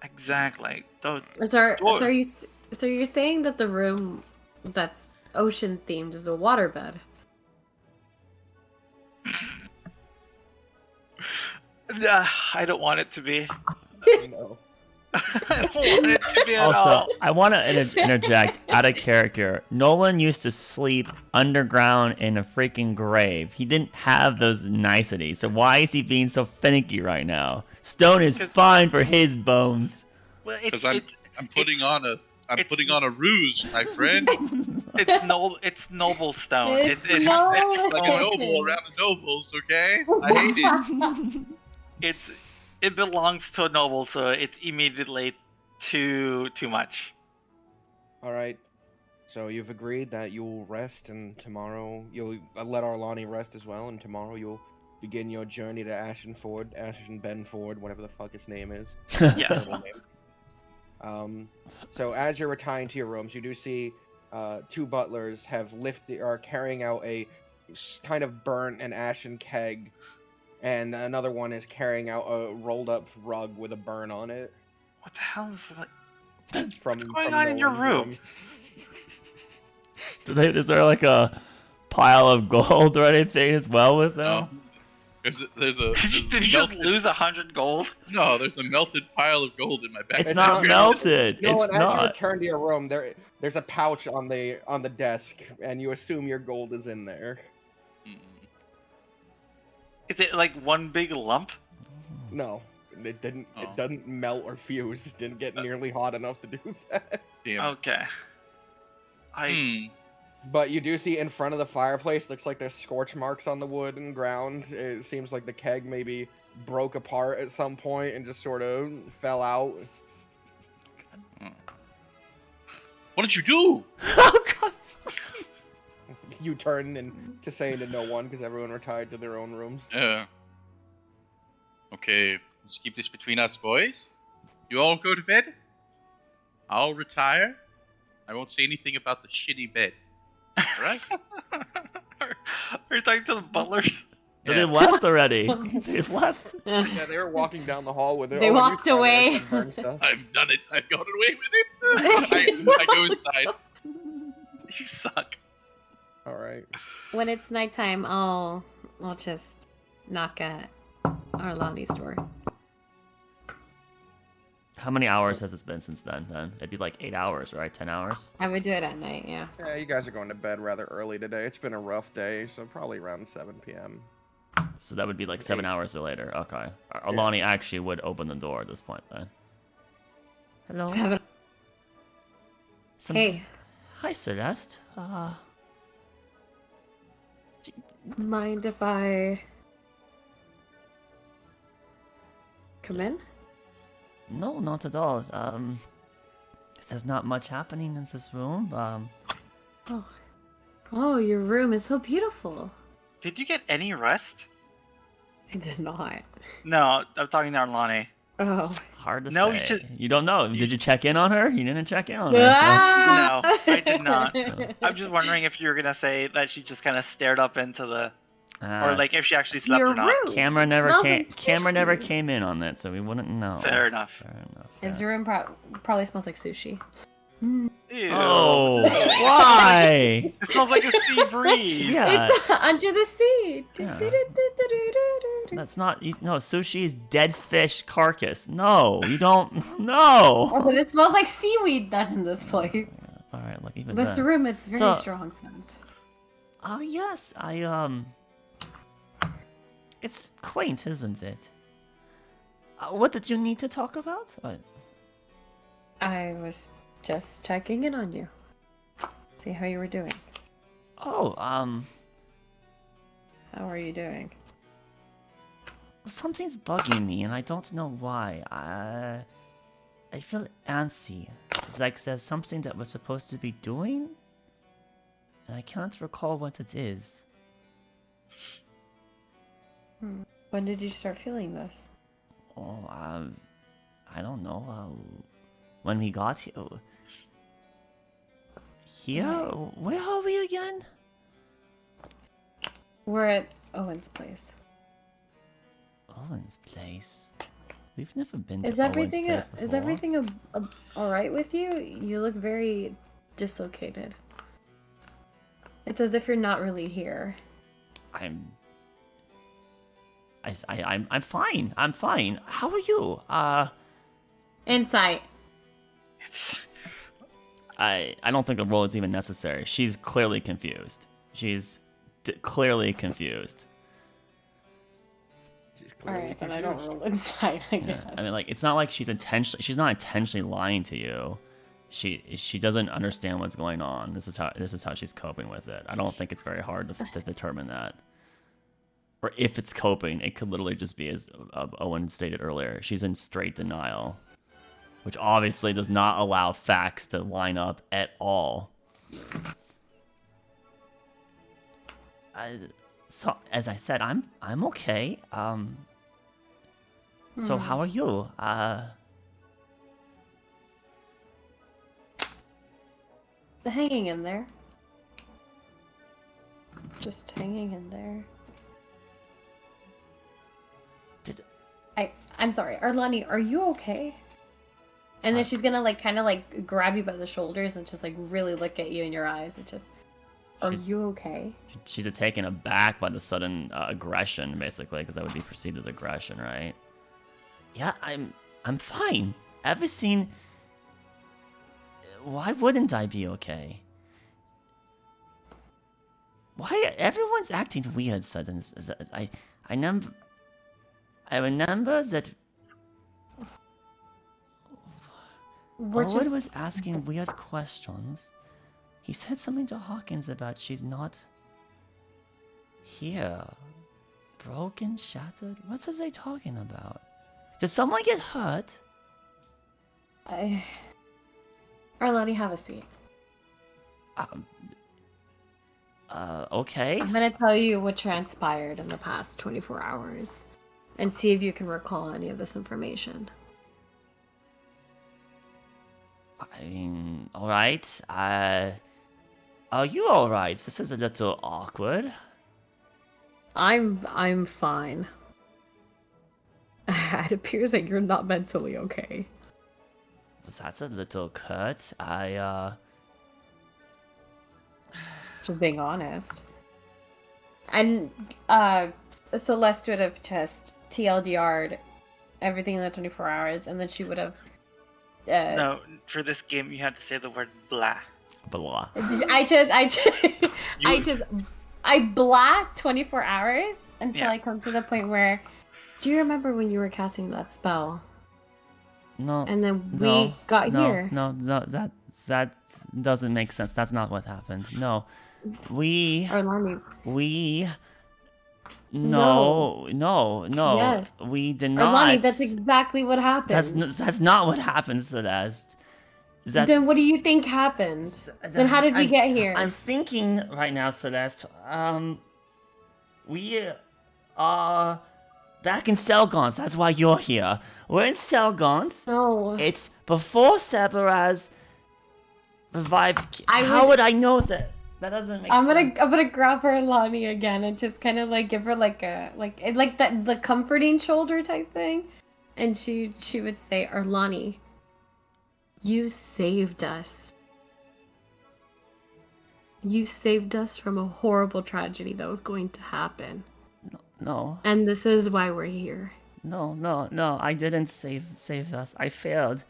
Exactly. Though So Door. you're saying that the room that's ocean themed is a waterbed? I don't want it to be. No. I don't want it to be at Also, all. I want to interject out of character. Nolan used to sleep underground in a freaking grave. He didn't have those niceties. So why is he being so finicky right now? Stone is fine for his bones. Well, Because it's I'm putting on it's- a ruse, my friend. it's noble stone. It's It's like a noble around the nobles, okay? I hate it. It belongs to a noble, so it's immediately too much. All right. So you've agreed that you'll rest, and tomorrow you'll let Arlani rest as well, and tomorrow you'll begin your journey to Ashenbenford, whatever the fuck its name is. Yes. Terrible name. So as you're retiring to your rooms, you do see two butlers are carrying out a kind of burnt and ashen keg, and another one is carrying out a rolled up rug with a burn on it. What the hell is that? What's going on in your room? Is there like a pile of gold or anything as well with No. them? There's a Did you just lose 100 gold? No, there's a melted pile of gold in my back. It's not not- melted. You know what? It's As you not. return to your room, there's a pouch on the desk, and you assume your gold is in there. Is it like one big lump? No, it didn't. Oh. It doesn't melt or fuse. It didn't get nearly hot enough to do that. Damn. Okay. But you do see in front of the fireplace, looks like there's scorch marks on the wood and ground. It seems like the keg maybe broke apart at some point and just sort of fell out. What did you do? Oh god. You turn and to saying to no one because everyone retired to their own rooms. Okay, let's keep this between us, boys. You all go to bed. I'll retire. I won't say anything about the shitty bed. Alright? Are you talking to the butlers? They left already. They left. Yeah, they were walking down the hall with it. They "Oh, you walked try this away. and burn stuff." I've done it. I've gone away with it. I go inside. You suck. All right. When it's nighttime, I'll just knock at Arlani's door. How many hours has it been since then? It'd be like 8 hours, right? 10 hours. I would do it at night, yeah. Yeah, you guys are going to bed rather early today. It's been a rough day, so probably around 7 p.m. So that would be like 7 hours later. Okay. Arlani actually would open the door at this point then. Hello. 7. Hey. Hi, Celeste. Mind if I come in? No, not at all. There's not much happening in this room. Oh, your room is so beautiful. Did you get any rest? I did not. No, I'm talking to Arlani. Oh. Hard to No, say. You don't know. Did you check in on her? You didn't check in on her. No, I did not. I'm just wondering if you're gonna say that she just kind of stared up into the, or like if she actually slept Your or not. room. Camera never Smells came. like Camera never sushi. came in on that, so we wouldn't know. Fair enough. Fair enough. His room probably smells like sushi. Ew. Oh, why? It smells like a sea breeze. Yeah. It's under the sea. Yeah. That's not. No, sushi is dead fish carcass. No, you don't. No. Oh, but it smells like seaweed then in this place. All right, look, even This then. room, it's very So- strong scent. Yes, it's quaint, isn't it? What did you need to talk about? I was just checking in on you. See how you were doing. Oh, How are you doing? something's bugging me, and I don't know why. I feel antsy. It's like there's something that we're supposed to be doing, and I can't recall what it is. When did you start feeling this? Oh, I don't know. When we got here. Here? Where are we again? We're at Owen's place. Owen's place. We've never been to Is Owen's everything place before. is everything all right with you? You look very dislocated. It's as if you're not really here. I'm fine. I'm fine. How are you? Insight. It's I don't think the roll is even necessary. She's clearly confused. She's clearly confused. All right, then I don't roll insight. I guess. I mean, like, it's not like she's not intentionally lying to you. She doesn't understand what's going on. This is how she's coping with it. I don't think it's very hard to determine that. Or if it's coping, it could literally just be, as Owen stated earlier, she's in straight denial, which obviously does not allow facts to line up at all. So as I said, I'm okay. So how are you? Hanging in there. Just hanging in there. I'm sorry, Arlani, are you okay? And then she's gonna kind of grab you by the shoulders and just really look at you in your eyes and just, are you okay? She's taken aback by the sudden aggression, basically, because that would be perceived as aggression, right? Yeah, I'm fine. Everything. Why wouldn't I be okay? Why everyone's acting weird suddenly? I remember that Owen was asking weird questions. He said something to Hawkins about she's not here. Broken, shattered? What is they talking about? Did someone get hurt? Arlani, have a seat. Okay. I'm gonna tell you what transpired in the past 24 hours. And see if you can recall any of this information. I mean, alright. Are you alright? This is a little awkward. I'm fine. It appears that you're not mentally okay. That's a little curt. Just being honest. And Celeste would have just TLDR'd everything in the 24 hours, and then she would have. No, for this game, you have to say the word blah. Blah. I blah 24 hours until Yeah. I come to the point where. Do you remember when you were casting that spell? No. And then we got here. No, that doesn't make sense. That's not what happened. No. Arlani. No. Yes. We did not. Arlani, that's exactly what happened. That's not what happened, Celeste. Then what do you think happened? Then how did we get here? I'm thinking right now, Celeste. We are back in Selgons. That's why you're here. We're in Selgons. No. It's before Sebaraz revived. How would I know that? That doesn't make sense. I'm gonna grab her Arlani again and just kind of like give her like the comforting shoulder type thing, and she would say, Arlani, you saved us. You saved us from a horrible tragedy that was going to happen. No. And this is why we're here. No. I didn't save us. I failed.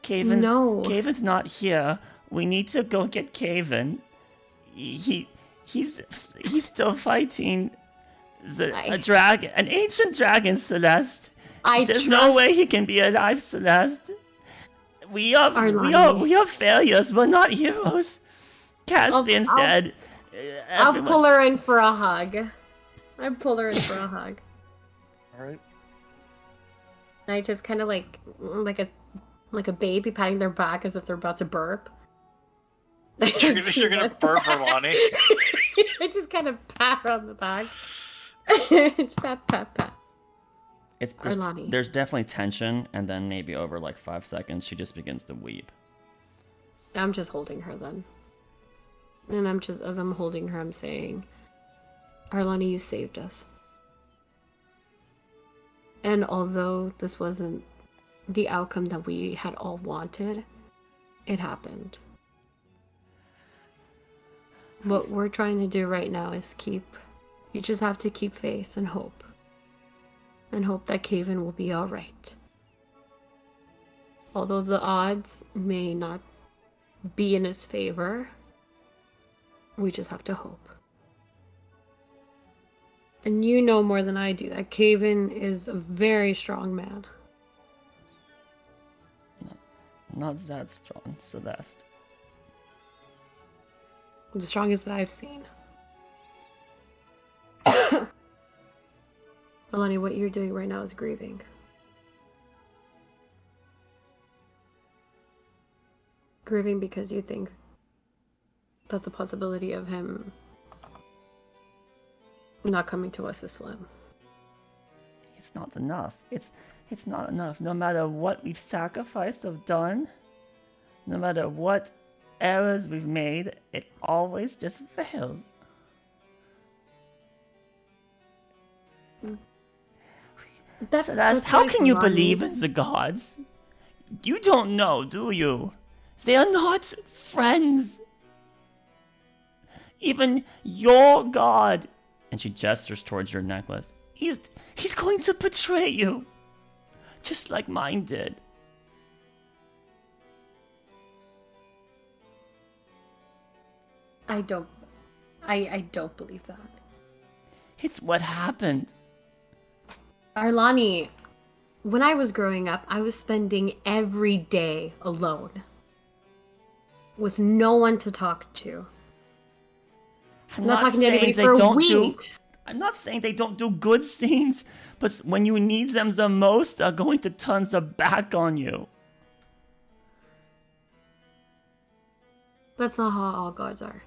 Caven's No. Caven's not here. We need to go get Caven. He's still fighting an ancient dragon, Celeste. There's no way he can be alive, Celeste. We are failures. We're not heroes. Caspian's dead. I'll pull her in for a hug. All right. And I just kind of like a baby patting their back as if they're about to burp. You're gonna burp Arlani. I just kind of pat her on the back. Just pat. Arlani. There's definitely tension, and then maybe over like 5 seconds, she just begins to weep. I'm just holding her then. And as I'm holding her, I'm saying, Arlani, you saved us. And although this wasn't the outcome that we had all wanted, it happened. What we're trying to do right now is you just have to keep faith and hope. And hope that Caven will be alright. Although the odds may not be in his favor, we just have to hope. And you know more than I do that Caven is a very strong man. Not that strong, Celeste. The strongest that I've seen. Alani, what you're doing right now is grieving. Grieving because you think that the possibility of him not coming to us is slim. It's not enough. It's not enough. No matter what we've sacrificed or done, no matter what errors we've made, it always just fails. Celeste, how can you believe in the gods? You don't know, do you? They are not friends. Even your god, and she gestures towards your necklace, he's going to betray you, just like mine did. I don't believe that. It's what happened. Arlani, when I was growing up, I was spending every day alone. With no one to talk to. I'm not talking to anybody for weeks. I'm not saying they don't do good scenes, but when you need them the most, they're going to turn their back on you. That's not how all gods are.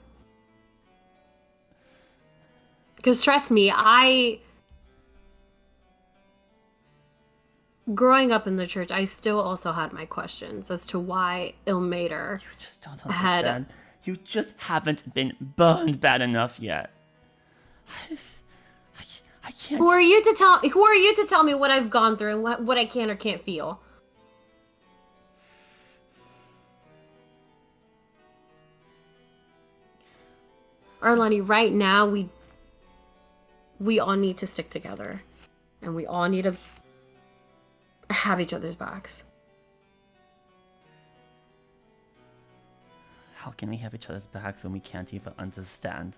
Because trust me, growing up in the church, I still also had my questions as to why Ilmater You just don't understand. You just haven't been burned bad enough yet. I can't. Who are you to tell me what I've gone through and what I can or can't feel? Arlani, right now we all need to stick together. And we all need to have each other's backs. How can we have each other's backs when we can't even understand?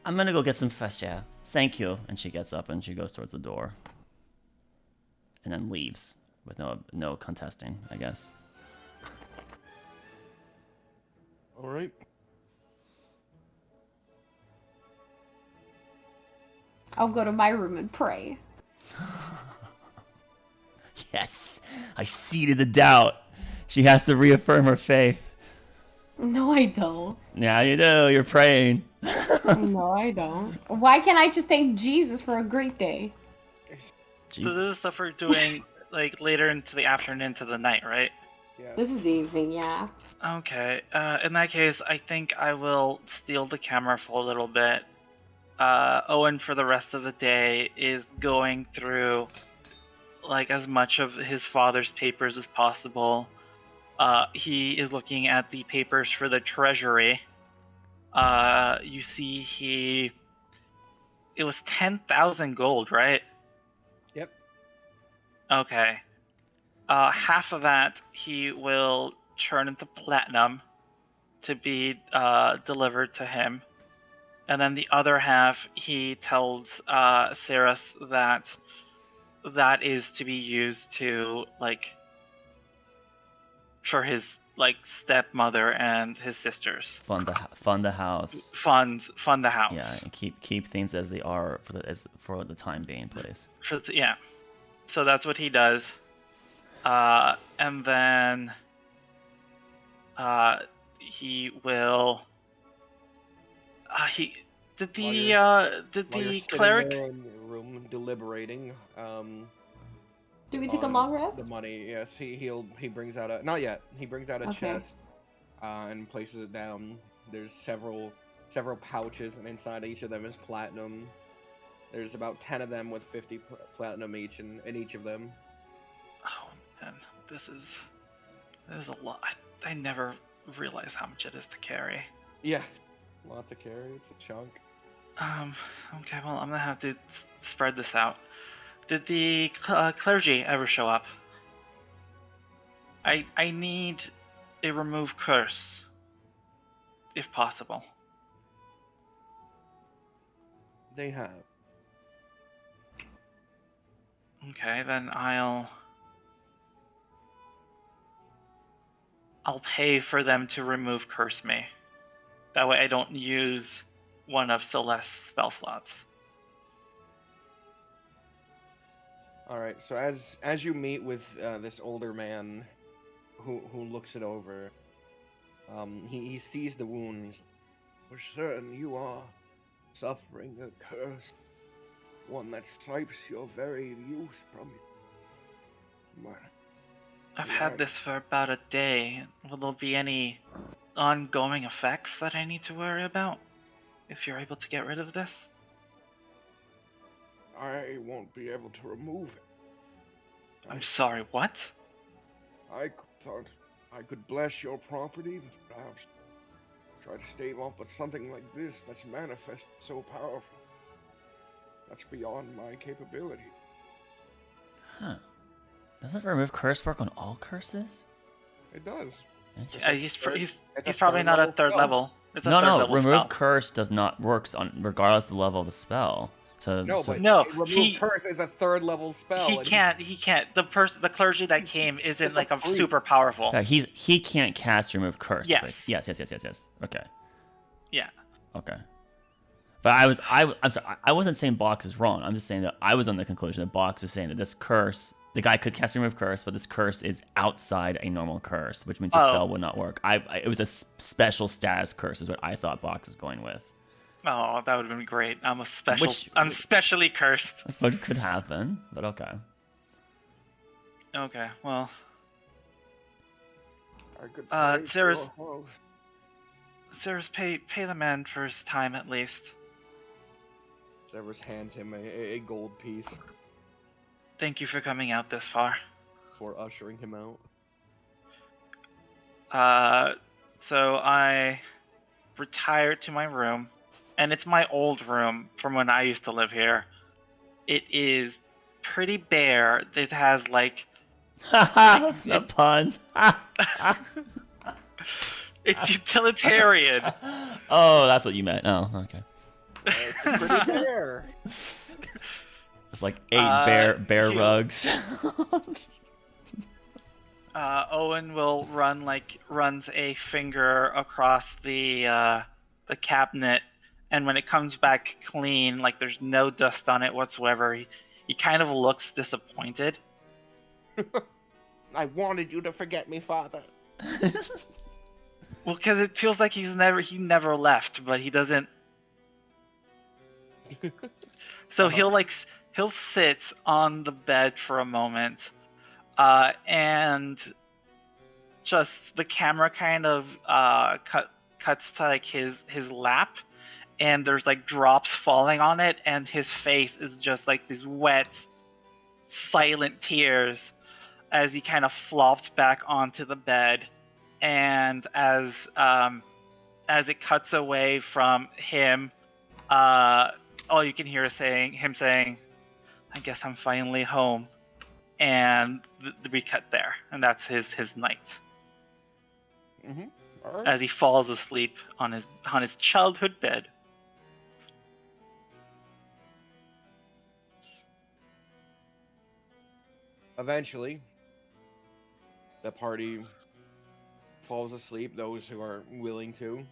I'm gonna go get some fresh air. Thank you. And she gets up and she goes towards the door. And then leaves with no contesting, I guess. All right. I'll go to my room and pray. Yes, I seeded the doubt. She has to reaffirm her faith. No, I don't. Yeah, you do. You're praying. No, I don't. Why can't I just thank Jesus for a great day? So this is stuff we're doing like later into the afternoon into the night, right? Yeah. This is the evening, yeah. Okay. In that case, I think I will steal the camera for a little bit. Owen, for the rest of the day, is going through like as much of his father's papers as possible. He is looking at the papers for the treasury. You see, it was 10,000 gold, right? Yep. Okay. Half of that he will turn into platinum to be delivered to him. And then the other half, he tells Saris that is to be used to, like, for his, like, stepmother and his sisters. Fund the house. Fund the house. Yeah, and keep things as they are for the time being, please. Yeah. So that's what he does. And then he will. Did the cleric in your room deliberating? Do we take a on long rest? The money, yes. He brings out a not yet. He brings out a Okay. chest and places it down. There's several pouches, and inside each of them is platinum. There's about 10 of them with 50 platinum each in each of them. Oh man, this is a lot. I never realized how much it is to carry. Yeah, a lot to carry. It's a chunk. Okay, well, I'm gonna have to spread this out. Did the clergy ever show up? I need a remove curse, if possible. They have. Okay, then I'll pay for them to remove curse me. That way I don't use one of Celeste's spell slots. All right. So as you meet with this older man, who looks it over, he sees the wound. He's, for certain you are suffering a curse, one that swipes your very youth from you. I've had this for about a day. Will there be any ongoing effects that I need to worry about if you're able to get rid of this? I won't be able to remove it. I'm sorry, what? I thought I could bless your property, perhaps try to stave off, but something like this that's manifest so powerful, that's beyond my capability. Huh. Doesn't remove curse work on all curses? It does. He's probably third not level at third spell. level. It's a No, third level remove spell. curse does not works on regardless of the level of the spell. So No, remove curse is a third level spell. He and can't. The clergy that came isn't like a priest. super powerful. yeah, he can't cast remove curse. Yes. Yes. Okay. Yeah. Okay. But I'm sorry, I wasn't saying Box is wrong. I'm just saying that I was on the conclusion that Box was saying that this curse, the guy could cast remove curse, but this curse is outside a normal curse, which means the spell would not work. It was a special status curse, is what I thought Box was going with. Oh, that would have been great. I'm specially cursed. What could happen, but okay. Okay, well, I could Sarah's- pray for your health. Sirs, pay the man for his time at least. Severus hands him a gold piece Thank you for coming out this far. for ushering him out. So I retired to my room, and it's my old room from when I used to live here. It is pretty bare. It has like The pun. it's utilitarian. Oh, that's what you meant. Oh, okay. It's pretty bare. It's like 8 bear you- rugs. Owen will runs a finger across the cabinet, and when it comes back clean, like there's no dust on it whatsoever, he kind of looks disappointed. I wanted you to forget me, Father. Well, because it feels like he never left, but he doesn't. So he'll sit on the bed for a moment, and just the camera kind of cuts to like his lap, and there's like drops falling on it, and his face is just like these wet, silent tears as he kind of flopped back onto the bed, and as it cuts away from him, all you can hear is him saying, "I guess I'm finally home," and we cut there, and that's his night All right. as he falls asleep on his childhood bed. Eventually, the party falls asleep, those who are willing to.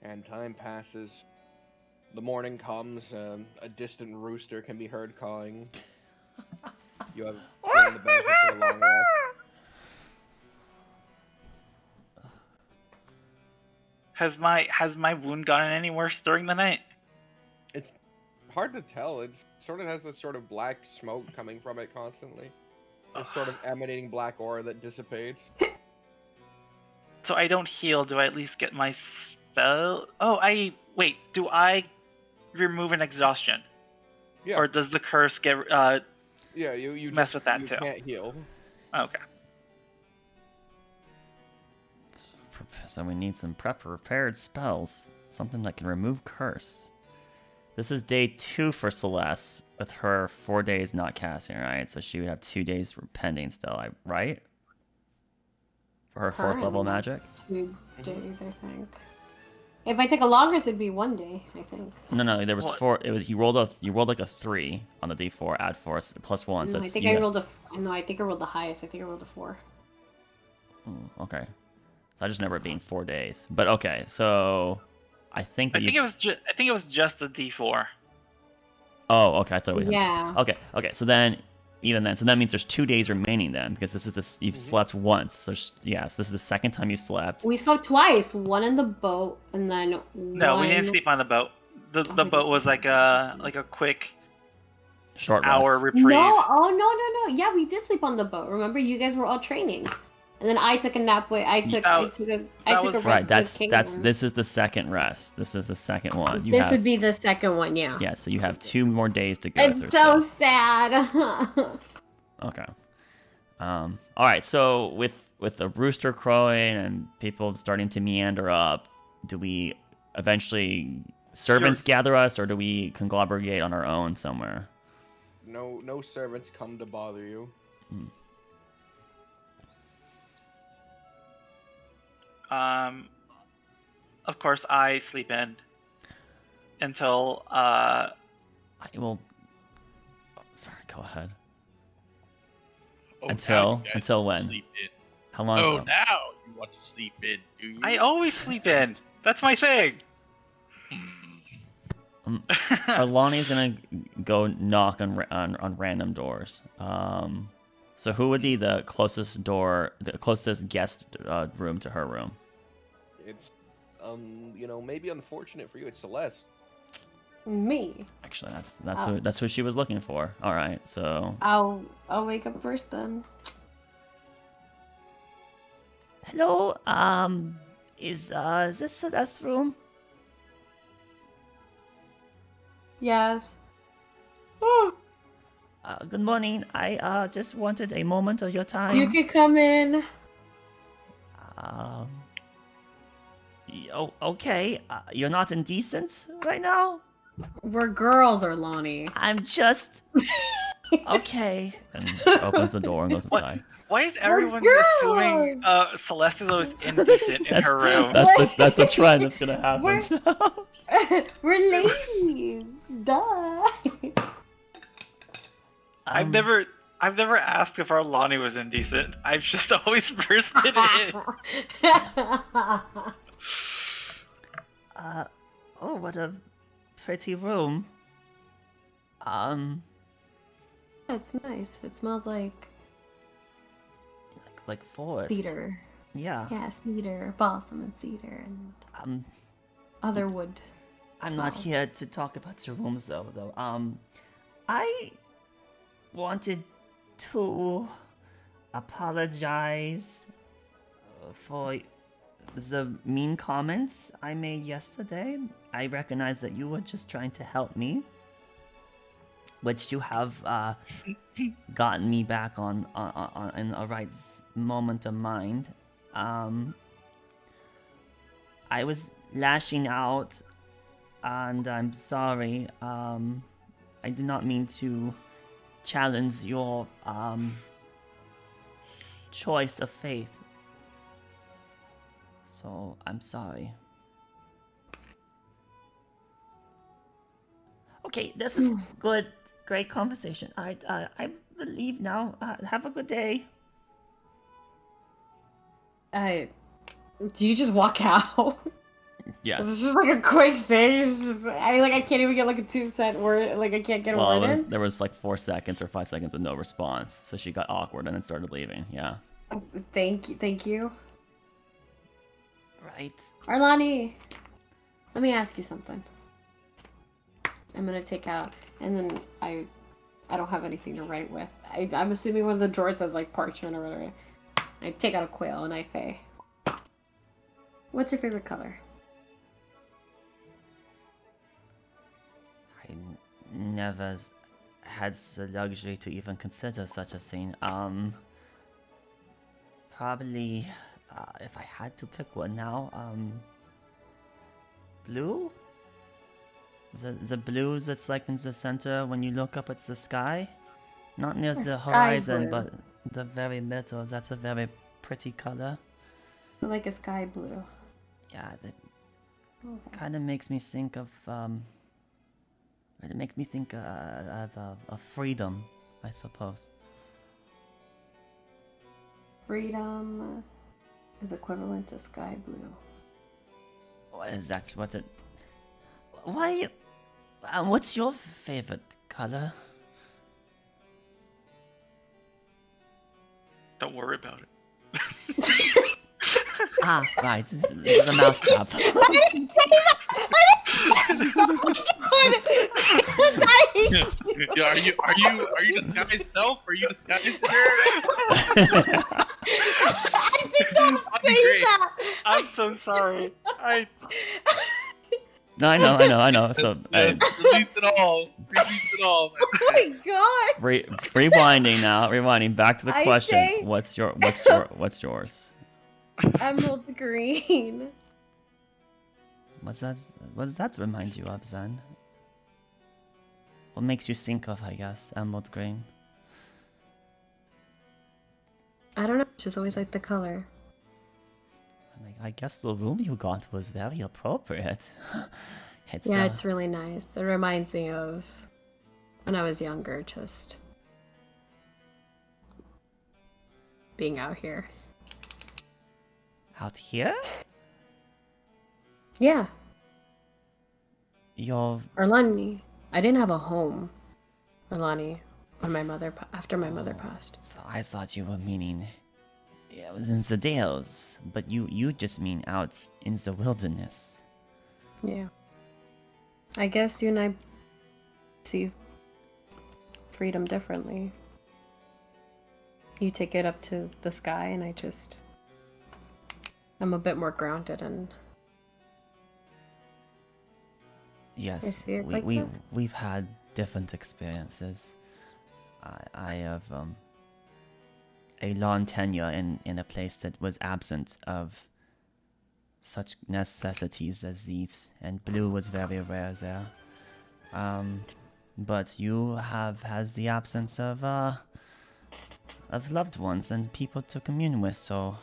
And time passes. The morning comes, a distant rooster can be heard cawing. You have given the benefit of a long rest. Has my wound gotten any worse during the night? It's hard to tell. It sort of has this sort of black smoke coming from it constantly. It's sort of emanating black aura that dissipates. So I don't heal. Do I at least get my spell? Oh, do I remove an exhaustion? Yeah. Or does the curse get Yeah, you mess with that you too? can't heal. Okay. So we need some prepared spells. Something that can remove curse. This is day 2 for Celeste, with her 4 days not casting, right? So she would have 2 days pending still, right? For her 4th level magic? 2 days, I think. If I take a longer, it'd be 1 day, I think. No, there was What? 4. It was you rolled like a 3 on the d4, add 4 plus 1. So No, I it's, think I rolled I think I rolled the highest. I think I rolled a 4. Okay. So I just remember it being 4 days. But okay, so I think that I think it was just a D4. Oh, okay. I thought we had... Yeah. Okay. So then, so that means there's 2 days remaining then, because this is you've slept once. So so this is the second time you slept. We slept twice. One in the boat, and then No, we didn't sleep on the boat. The boat was like a quick Short hour rest. reprieve. No. Yeah, we did sleep on the boat. Remember, you guys were all training, and then I took a nap. I took a rest. Right. with This Caitlin. is the second rest. This is the second one. This would be the second one. Yeah. Yeah. So you have 2 more days to go. It's through so still. sad. Okay. All right. So with the rooster crowing and people starting to meander up, do we eventually servants gather us, or do we conglomerate on our own somewhere? No servants come to bother you. Of course, I sleep in until I will. Sorry. Go ahead. Oh, Until- now you guys until want to when? Sleep in. How long? Oh, is it? now you want to sleep in, do you? I always sleep in. That's my thing. Arlani's gonna go knock on random doors. So who would be the closest guest room to her room? It's maybe unfortunate for you. It's Celeste. Me. Actually, that's who she was looking for. All right, so I'll wake up first then. Hello, is this Celeste's room? Yes. Oh, Good morning. I just wanted a moment of your time. you could come in. Okay. You're not indecent right now? We're girls, Arlani. I'm just... Okay. And opens the door and goes What? inside. Why is everyone girls! assuming Celeste is always indecent in her room? That's the trend that's gonna happen. We're ladies. Duh. I've never asked if Arlani was indecent. I've just always bursted in. Oh, what a pretty room. It's nice. It smells like forest. cedar. Yeah. Yeah, cedar, balsam and cedar, and other wood. I'm not smells. here to talk about your rooms though. I wanted to apologize for the mean comments I made yesterday. I recognize that you were just trying to help me, which you have gotten me back on in a right moment of mind. I was lashing out, and I'm sorry. I did not mean to challenge your choice of faith. So I'm sorry. Okay, this was good. Great conversation. Alright, I will leave now. Have a good day. Do you just walk out? Yes. It's just like a quick thing. It's just, I can't even get like a 2-cent word. Like I can't get a word in. There was like 4 seconds or 5 seconds with no response, so she got awkward and then started leaving. Yeah. Thank you. Right. Arlani, let me ask you something. I'm gonna take out, and then I don't have anything to write with. I'm assuming one of the drawers has like parchment or whatever. I take out a quill and I say, "What's your favorite color?" I never had the luxury to even consider such a thing. Probably, if I had to pick one now, blue? The blue that's like in the center when you look up at the sky? Not near the horizon, blue. but the very middle. That's a very pretty color. Like a sky blue. Yeah, that Okay. kind of makes me think of, it makes me think of freedom, I suppose. Freedom is equivalent to sky blue. What is that? What's it? Why? What's your favorite color? Don't worry about it. Right. This is a mousetrap. I didn't say that! Yeah, are you disguised self? Are you disguised her? I did not That'd be say great. that! I'm so sorry. No, I know. So, Release it all. Release it all. Oh my god! rewinding now. Rewinding back to the I question. say- What's yours? Emerald green. What does that remind you of, Zen? What makes you think of, I guess, emerald green? I don't know. Just always like the color. I guess the room you got was very appropriate. It's really nice. It reminds me of when I was younger, just being out here. Out here? Yeah, You're... Arlani. I didn't have a home, Arlani, when my mother after my mother passed. So I thought you were meaning... it was in the Dales, but you just mean out in the wilderness. Yeah. I guess you and I see freedom differently. You take it up to the sky, and I just I'm a bit more grounded and I Yes, see it like that. we've had different experiences. I have a long tenure in a place that was absent of such necessities as these, and blue was very rare there. But you has the absence of loved ones and people to commune with, so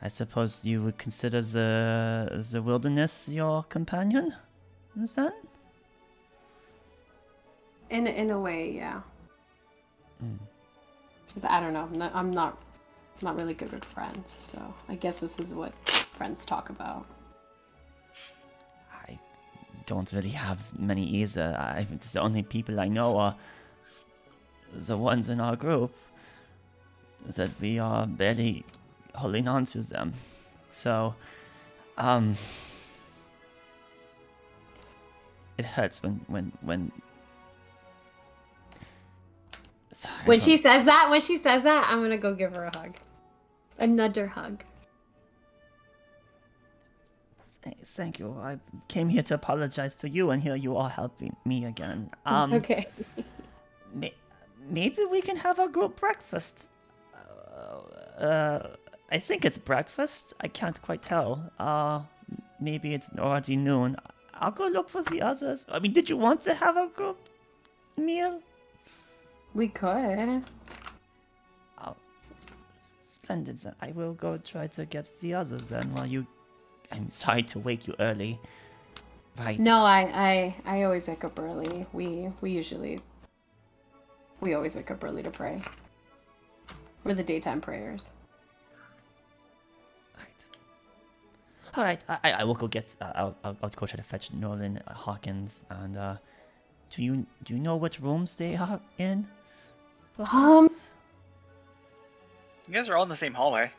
I suppose you would consider the wilderness your companion? Is that? In a way, yeah. Because I don't know, I'm not really good with friends, so I guess this is what friends talk about. I don't really have many either. The only people I know are the ones in our group that we are barely holding on to them. So, it hurts when Sorry, When she says that, I'm gonna go give her a hug. Another hug. Thank you. I came here to apologize to you, and here you are helping me again. Okay. Maybe we can have a group breakfast. I think it's breakfast. I can't quite tell. Maybe it's already noon. I'll go look for the others. I mean, did you want to have a group meal? We could. Oh, splendid. Then I will go try to get the others then while you... I'm sorry to wake you early. Right. No, I always wake up early. We always wake up early to pray. We're the daytime prayers. All right. I will go get. I'll go try to fetch Nolan Hawkins. And do you know which rooms they are in? You guys are all in the same hallway.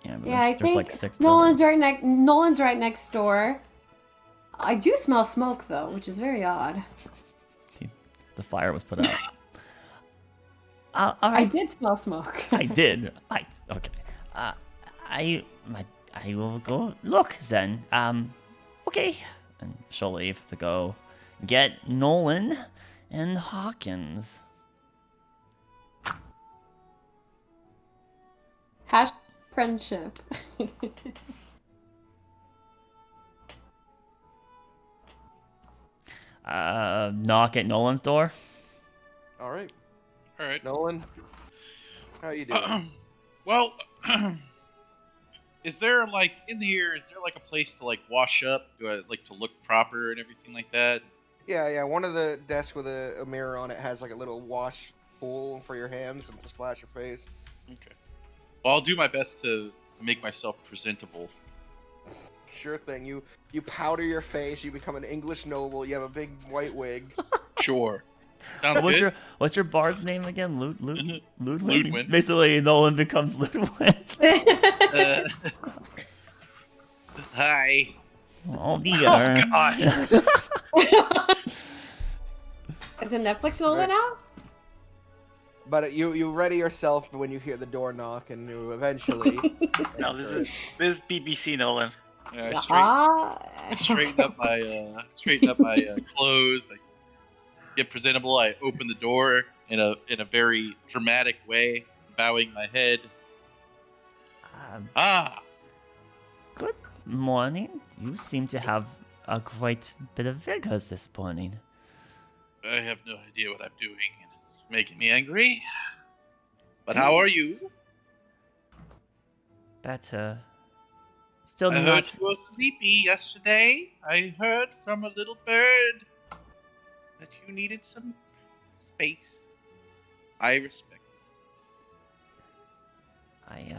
Yeah, but Yeah, I there's think like 6. Nolan's right next door. I do smell smoke though, which is very odd. The fire was put out. All right. I did smell smoke. I did. Right. Okay. I will go look then. Okay. And she'll leave to go get Nolan and Hawkins. Hash friendship. Knock at Nolan's door. All right, All right. Nolan, how you doing? Well, is there like in here? Is there like a place to like wash up? Do I like to look proper and everything like that? Yeah. One of the desks with a mirror on it has like a little wash pool for your hands and to splash your face. Okay. Well, I'll do my best to make myself presentable. Sure thing. You powder your face. You become an English noble. You have a big white wig. Sure. Sounds good. What's your bard's name again? Ludwig? Ludwig. Basically, Nolan becomes Ludwig. Hi. Oh dear. Oh god. Is it Netflix Nolan out? But you ready yourself when you hear the door knock, and you eventually. No, this is BBC Nolan. Yeah, I straighten up my clothes. I get presentable. I open the door in a very dramatic way, bowing my head. Good morning. You seem to have a great bit of vigor this morning. I have no idea what I'm doing, and it's making me angry. But how are you? Better. Still I not. heard you were sleepy yesterday. I heard from a little bird that you needed some space. I respect it.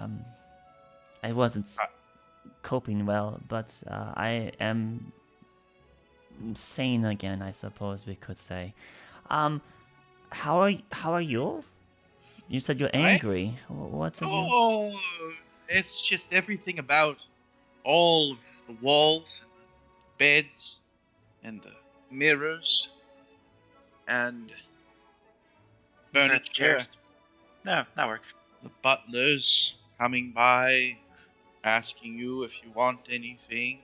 I wasn't coping well, but I am sane again, I suppose we could say. How are you? You said you're angry. What's it? Oh, it's just everything about all the walls, and the beds, and the mirrors, and furniture. No, that works. The butlers coming by, asking you if you want anything.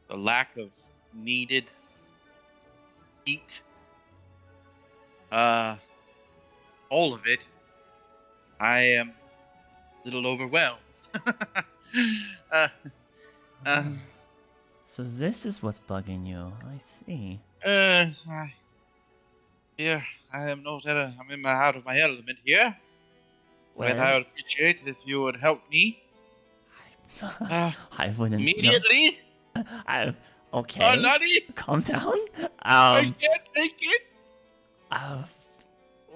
The lack of needed heat. All of it. I am a little overwhelmed. So this is what's bugging you. I see. I am I'm out of my element here. But I would appreciate it if you would help me. I wouldn't. Immediately? Okay. Lottie? Calm down. I can't take it.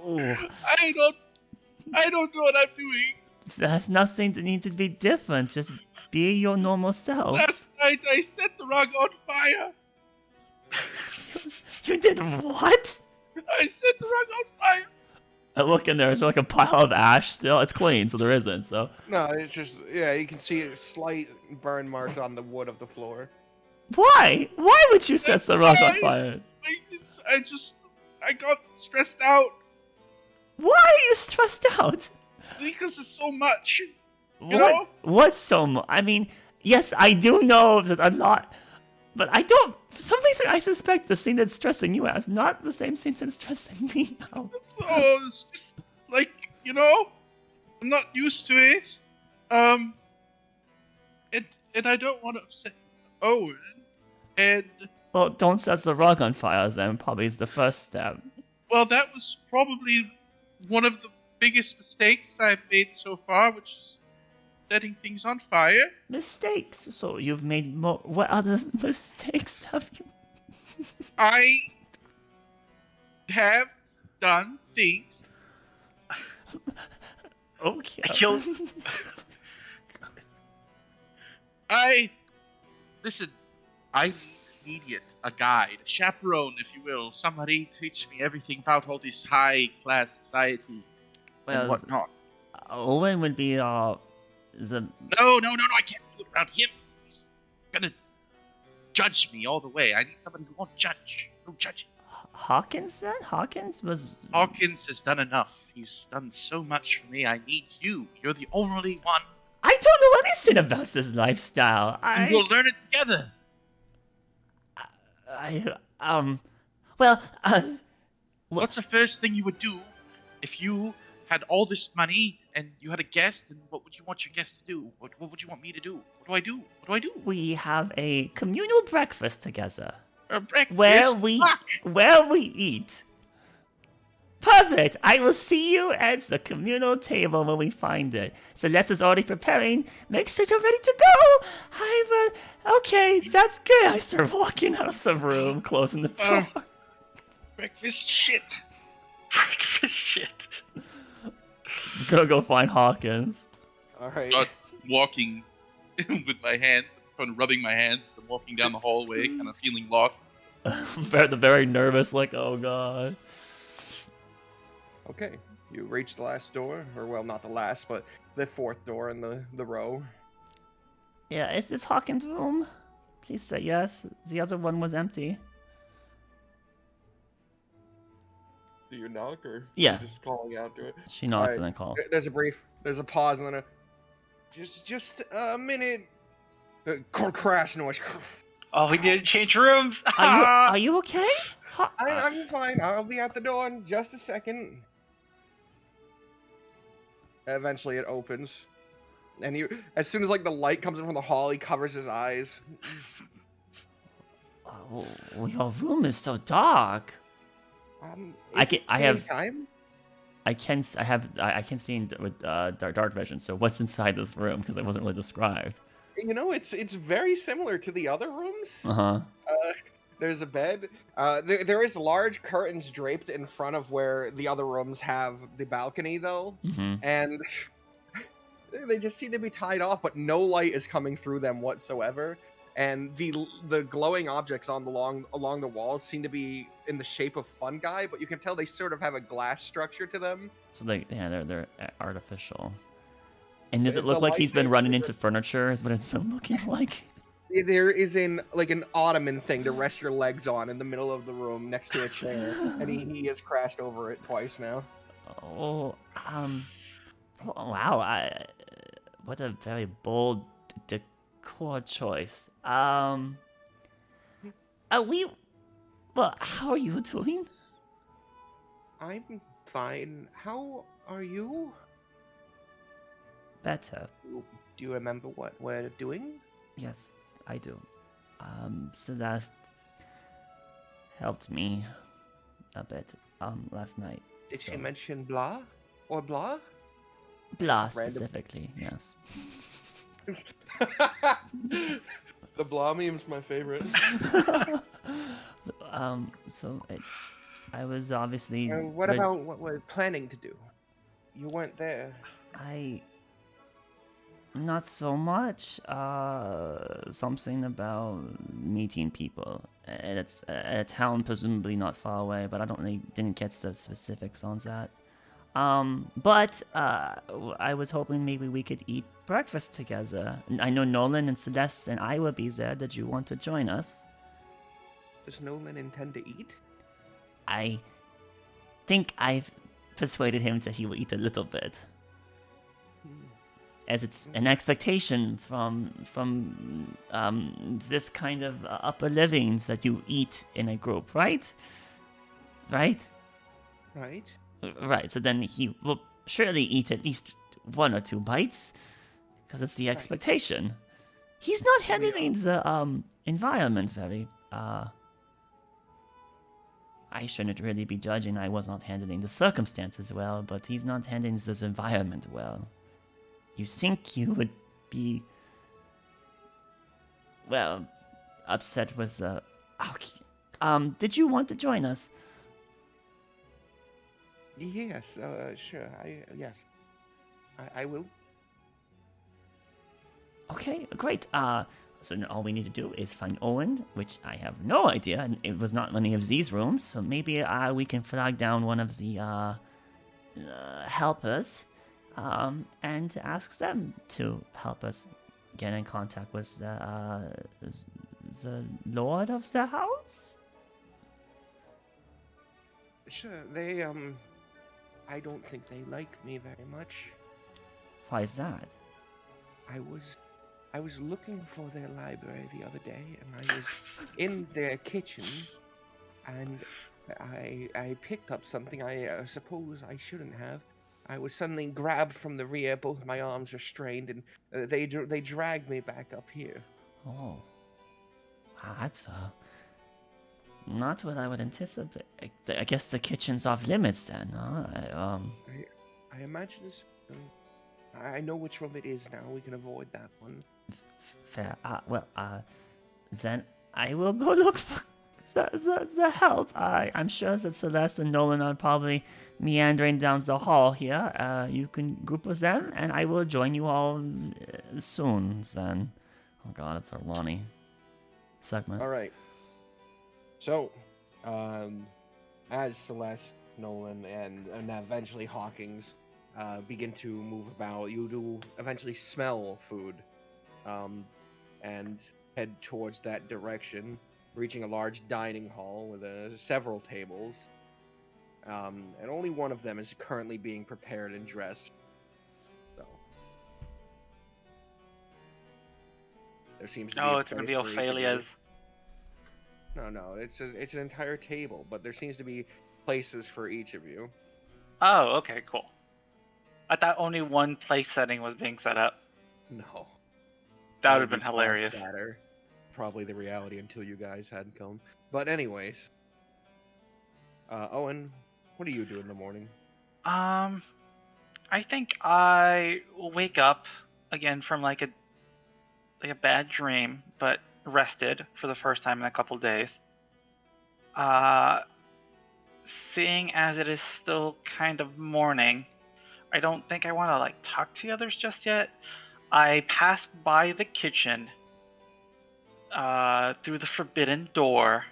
Ooh. I don't know what I'm doing. There's nothing that needs to be different. Just be your normal self. Last night I set the rug on fire. You did what? I set the rug on fire. I look in there. Is there like a pile of ash still? It's clean, so there isn't. So. No, it's just you can see slight burn marks on the wood of the floor. Why? Why would you set the rug on fire? I got stressed out. Why are you stressed out? Because it's so much. You know? What's so much? I mean, yes, I do know that I'm not, but I don't. For some reason, I suspect the scene that's stressing you out is not the same scene that's stressing me out. Oh, it's just like, I'm not used to it. And I don't want to upset Owen. And well, don't set the rug on fire. Then probably is the first step. Well, that was probably one of the biggest mistakes I've made so far, which is setting things on fire. Mistakes? So you've made more. What other mistakes have you? I have done things. Okay. I killed. Listen. I need a guide, a chaperone, if you will, somebody to teach me everything about all this high-class society and whatnot. Owen would be No, I can't do it around him. He's gonna judge me all the way. I need somebody who won't judge. No judging. Hawkins then? Hawkins has done enough. He's done so much for me. I need you. You're the only one. I don't know anything about this lifestyle. And we'll learn it together. What's the first thing you would do if you had all this money and you had a guest, and what would you want your guest to do? What would you want me to do? What do I do? We have a communal breakfast together. A breakfast? Where we eat. Perfect! I will see you at the communal table when we find it. Celeste's already preparing. Make sure you're ready to go! Okay, that's good. I start walking out of the room, closing the door. Breakfast shit. Breakfast shit. I'm gonna go find Hawkins. Alright. Start walking with my hands, kind of rubbing my hands. I'm walking down the hallway, kind of feeling lost. Very nervous, like, oh god. Okay, you reach the last door, or well, not the last, but the fourth door in the row. Yeah, is this Hawkins' room? Please say yes. The other one was empty. Do you knock, or yeah, just calling out to it? She knocks and then calls. There's a pause, and then just a minute. Crash noise. Oh, we need to change rooms. Are you okay? I'm fine. I'll be at the door in just a second. Eventually, it opens, and as soon as the light comes in from the hall, he covers his eyes. Oh, your room is so dark. I can see with dark vision. So what's inside this room? Because it wasn't really described. It's very similar to the other rooms. There's a bed. There is large curtains draped in front of where the other rooms have the balcony, though, and they just seem to be tied off, but no light is coming through them whatsoever. And the glowing objects along the walls seem to be in the shape of fungi, but you can tell they sort of have a glass structure to them. So they're artificial. And does it look like he's been running into furniture? Is what it's been looking like? There is an ottoman thing to rest your legs on in the middle of the room next to a chair, and he has crashed over it twice now. Oh, wow! What a very bold Accord choice. Well, how are you doing? I'm fine. How are you? Better. Do you remember what we're doing? Yes, I do. Celeste helped me a bit last night. Did so- she mention blah or blah? Blah Random- specifically, yes. The blah meme's my favorite. I was obviously. What about what we're planning to do? You weren't there. Not so much. Something about meeting people. And it's a town presumably not far away, but I didn't get the specifics on that. But I was hoping maybe we could eat breakfast together. I know Nolan and Celeste and I will be there. Did you want to join us? Does Nolan intend to eat? I think I've persuaded him that he will eat a little bit. As it's an expectation from this kind of upper livings that you eat in a group, right? Right? Right. Right, so then he will surely eat at least 1 or 2 bites, because it's the expectation. He's not handling the environment very. I shouldn't really be judging. I was not handling the circumstances well, but he's not handling this environment well. You think you would be, well, upset with the. Okay. Did you want to join us? Yes. Sure. Yes. I will. Okay, great. So now all we need to do is find Owen, which I have no idea, and it was not any of these rooms. So maybe we can flag down one of the helpers, and ask them to help us get in contact with the lord of the house. Sure. They I don't think they like me very much. Why is that? I was looking for their library the other day, and I was in their kitchen, and I picked up something I suppose I shouldn't have. I was suddenly grabbed from the rear, both my arms are strained, and they dragged me back up here. Oh, that's not what I would anticipate. I guess the kitchen's off limits then, huh? I imagine this. I know which room it is now. We can avoid that one. Fair. Then I will go look for the help. I'm sure that Celeste and Nolan are probably meandering down the hall here. You can group with them, and I will join you all soon. Then, oh god, it's our Lonnie segment. All right. So, as Celeste, Nolan, and eventually Hawkins begin to move about, you do eventually smell food, and head towards that direction, reaching a large dining hall with several tables, and only one of them is currently being prepared and dressed. So, there seems to be. Oh, it's gonna be place for each of you. Ophelia's. No, it's an entire table, but there seems to be places for each of you. Oh, okay, cool. I thought only one place setting was being set up. No. That would have be been hilarious. scatter. Probably the reality until you guys had come. But anyways. Owen, what do you do in the morning? I think I will wake up again from like a bad dream, but rested for the first time in a couple days. Seeing as it is still kind of morning, I don't think I want to like talk to the others just yet. I pass by the kitchen, through the forbidden door,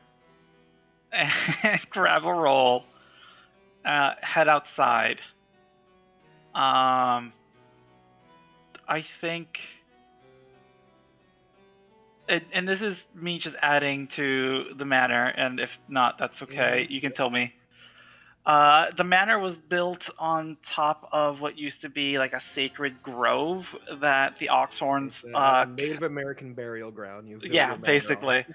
and grab a roll, head outside. I think, and this is me just adding to the matter, and if not, that's okay. You can tell me. The manor was built on top of what used to be like a sacred grove that the Oxhorns, Native American burial ground. You built yeah, your manor basically, on.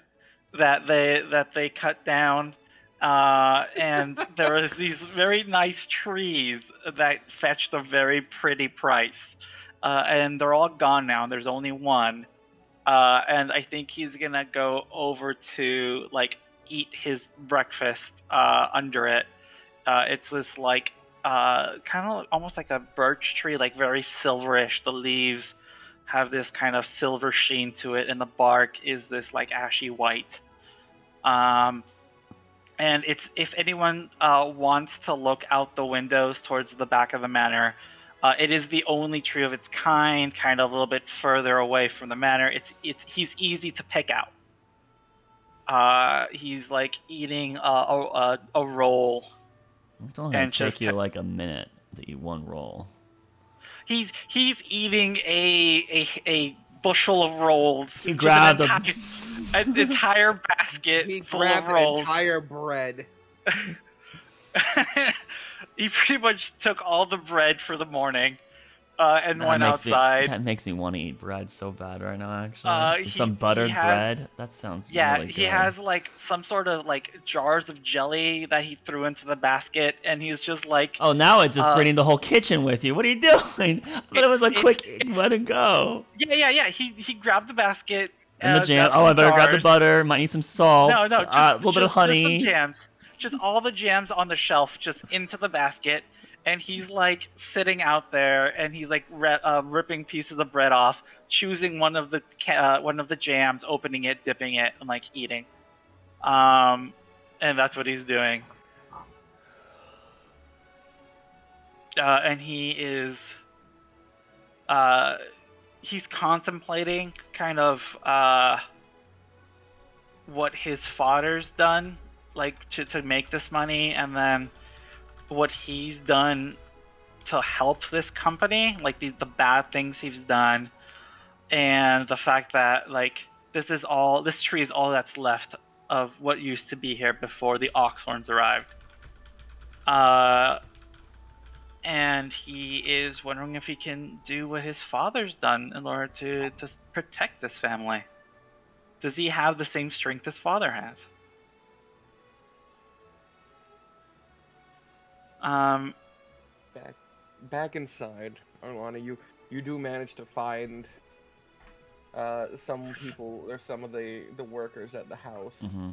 that they cut down, and there was these very nice trees that fetched a very pretty price, and they're all gone now. There's only one, and I think he's gonna go over to like eat his breakfast under it. It's this like kind of almost like a birch tree, like very silverish. The leaves have this kind of silver sheen to it, and the bark is this like ashy white. And it's, if anyone wants to look out the windows towards the back of the manor, it is the only tree of its kind of a little bit further away from the manor. He's easy to pick out. He's like eating a roll. It's only gonna take you like a minute to eat one roll. He's eating a bushel of rolls. He grabbed an entire basket He full of grabbed rolls. entire bread. He pretty much took all the bread for the morning and went outside. That makes me want to eat bread so bad right now, actually. Some buttered bread? That sounds really good. He has like some sort of like jars of jelly that he threw into the basket, and he's just like... Oh, now it's just bringing the whole kitchen with you. What are you doing? I thought it was a quick let it go. Yeah. He grabbed the basket. And the jam. Oh, I better grab the butter. Might need some salt. No, just, a little bit of honey. Just some jams. Just all the jams on the shelf, just into the basket. And he's like sitting out there, and he's like ripping pieces of bread off, choosing one of the jams, opening it, dipping it, and like eating. And that's what he's doing. And he is, he's contemplating kind of what his father's done, like to make this money, and then what he's done to help this company, like the bad things he's done, and the fact that like this tree is all that's left of what used to be here before the Oxhorns arrived. And he is wondering if he can do what his father's done in order to protect this family. Does he have the same strength his father has? Back inside, Arlana, you do manage to find some people, or some of the workers at the house. Mm-hmm.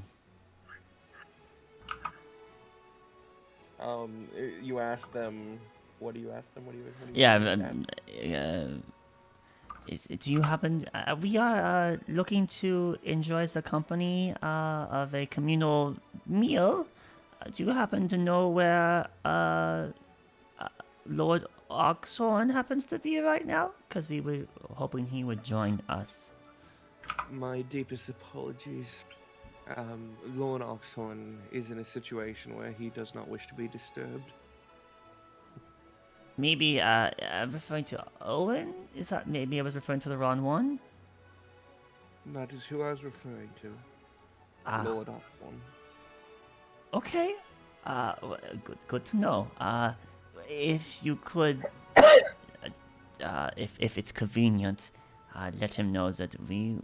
You ask them. What do you ask them? What do you do you happen? We are looking to enjoy the company of a communal meal. Do you happen to know where Lord Oxhorn happens to be right now? Because we were hoping he would join us. My deepest apologies. Lord Oxhorn is in a situation where he does not wish to be disturbed. Maybe I'm referring to Owen? Is that maybe I was referring to the wrong one? That is who I was referring to. Lord Oxhorn. Okay. Good to know. If you could, if it's convenient, let him know that we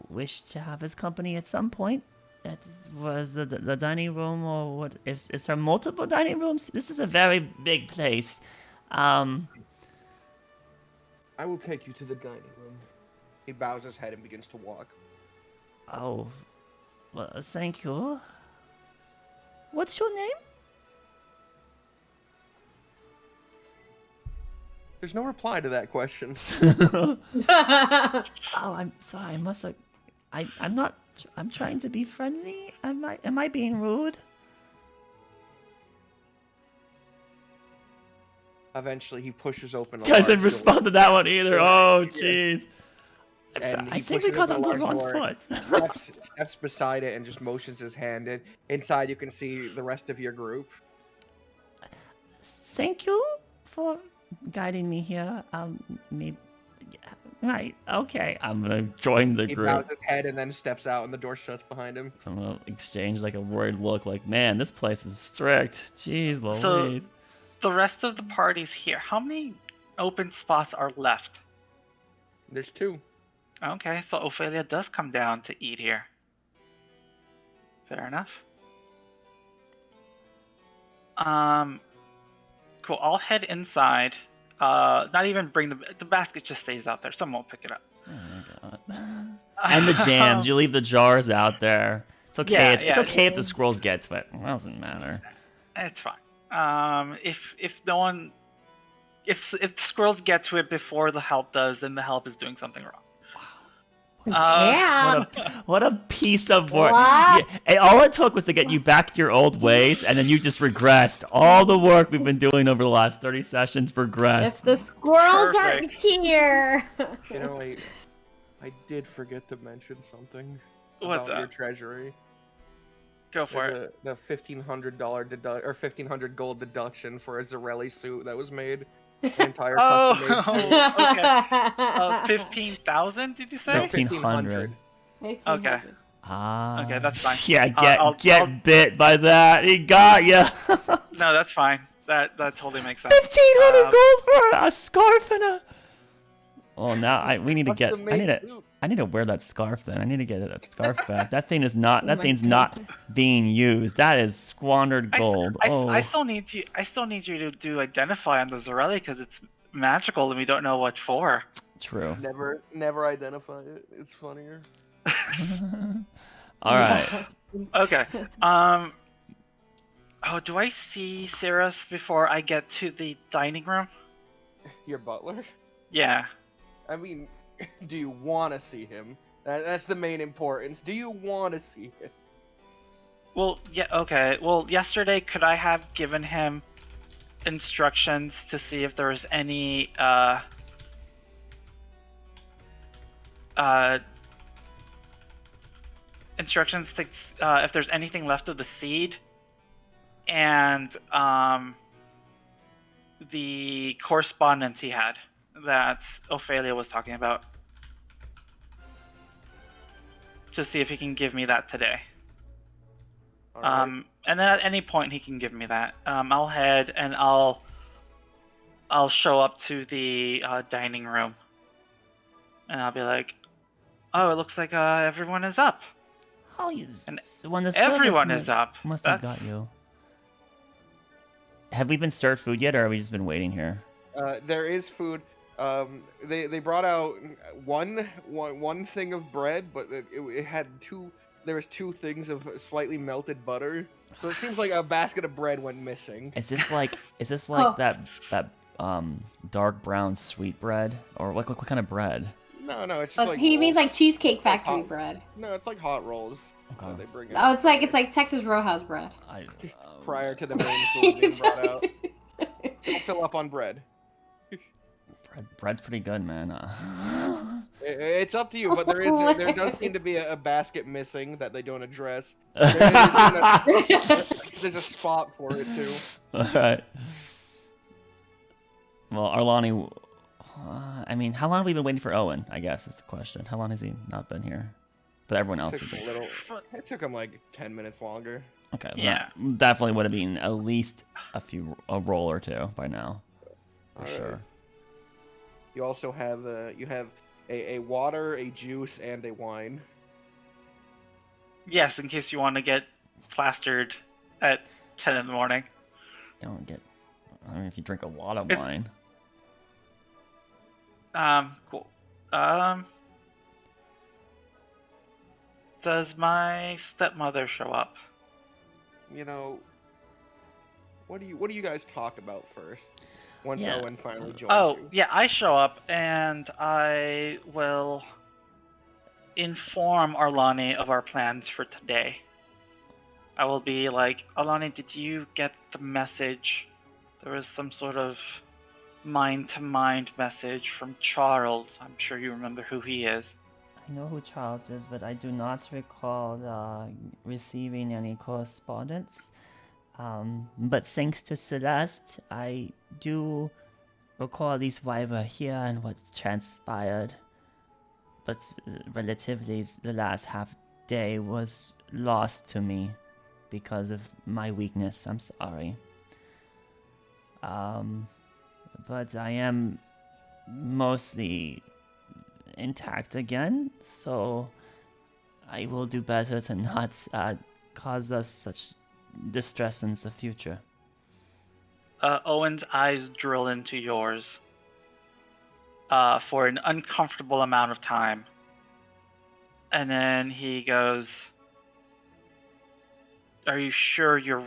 wish to have his company at some point. That was the dining room, or what? Is there multiple dining rooms? This is a very big place. I will take you to the dining room. He bows his head and begins to walk. Oh, well, thank you. What's your name? There's no reply to that question. Oh, I'm sorry. I must have. I'm not. I'm trying to be friendly. Am I being rude? Eventually, he pushes open. Doesn't respond to that one either. Oh, jeez. I think we got him the wrong foot. steps beside it and just motions his hand in. Inside, you can see the rest of your group. Thank you for guiding me here. Right. Okay. I'm gonna join the He group. bows his head and then steps out, and the door shuts behind him. I'm gonna exchange like a worried look, like, man, this place is strict. Jeez So- Louise. The rest of the party's here. How many open spots are left? There's 2. Okay, so Ophelia does come down to eat here. Fair enough. Cool. I'll head inside. Not even bring the basket. Just stays out there. Someone will pick it up. Oh my god. And the jams. You leave the jars out there. It's okay. Yeah, It's yeah. okay if the squirrels get to it. It doesn't matter. It's fine. If no one, if the squirrels get to it before the help does, then the help is doing something wrong. Damn. What a piece of work. What? Yeah, and all it took was to get you back to your old ways, and then you just regressed. All the work we've been doing over the last 30 sessions If regressed. the squirrels aren't Perfect. here. You know, I did forget to mention something What's about your up? treasury. Go for it. The $1,500 or 1,500 gold deduction for a Zarelli suit that was made. An entire custom made suit. Okay. 15,000? Did you say? 1,500. Okay. Ah. Okay, that's fine. Yeah, I'll- bit by that. He got ya. No, that's fine. That totally makes sense. 1,500 gold for a scarf and a. Oh, now we need to get. Custom made suit. I need to wear that scarf then. I need to get that scarf back. That thing is not. That my thing's God. not being used. That is squandered gold. I still need you. I still need you to do identify on the Zarelli because it's magical and we don't know what for. True. Never identify it. It's funnier. All right. Okay. Oh, do I see Cirrus before I get to the dining room? Your butler? Yeah. I mean, do you want to see him? That's the main importance. Do you want to see him? Well, yeah. Okay. Well, yesterday could I have given him instructions to see if there was any instructions to if there's anything left of the seed and the correspondence he had that Ophelia was talking about, to see if he can give me that today. All right. And then at any point he can give me that. I'll head and I'll show up to the dining room, and I'll be like, "Oh, it looks like everyone is up. Oh, And when the Everyone servants is up. must have That's- got you. Have we been served food yet, or have we just been waiting here? There is food. They brought out one thing of bread, but it had two. There was 2 things of slightly melted butter. So it seems like a basket of bread went missing. Is this like Oh. that dark brown sweet bread, or what kind of bread? No, it's just But like he means rolls. like Cheesecake Like Factory hot- bread. No, it's like hot rolls. Okay. That they bring Oh, out it's like Texas Roadhouse bread. prior to the main food being brought out. Don't fill up on bread. Bread's pretty good, man. It's up to you, but there does seem to be a basket missing that they don't address. There's a spot for it too. All right. Well, Arlani, I mean, how long have we been waiting for Owen? I guess is the question. How long has he not been here? But everyone else has been. It took him like 10 minutes longer. Okay. Yeah. That definitely would have been at least a roll or 2 by now, for Alright. sure. You also have a water, a juice, and a wine. Yes, in case you want to get plastered at 10 in the morning. You don't get. I mean, if you drink a lot of It's- wine. Cool. Does my stepmother show up? You know, what do you guys talk about first? Once Yeah. Owen finally joins Oh, you. yeah, I show up and I will inform Arlani of our plans for today. I will be like, Arlani, did you get the message? There was some sort of mind-to-mind message from Charles. I'm sure you remember who he is. I know who Charles is, but I do not recall receiving any correspondence. But thanks to Celeste, I do recall at least why we're here and what's transpired. but relatively the last half day was lost to me because of my weakness. I'm sorry. But I am mostly intact again, so I will do better to not cause us such distress in the future. Owen's eyes drill into yours for an uncomfortable amount of time. And then he goes, "Are you sure you're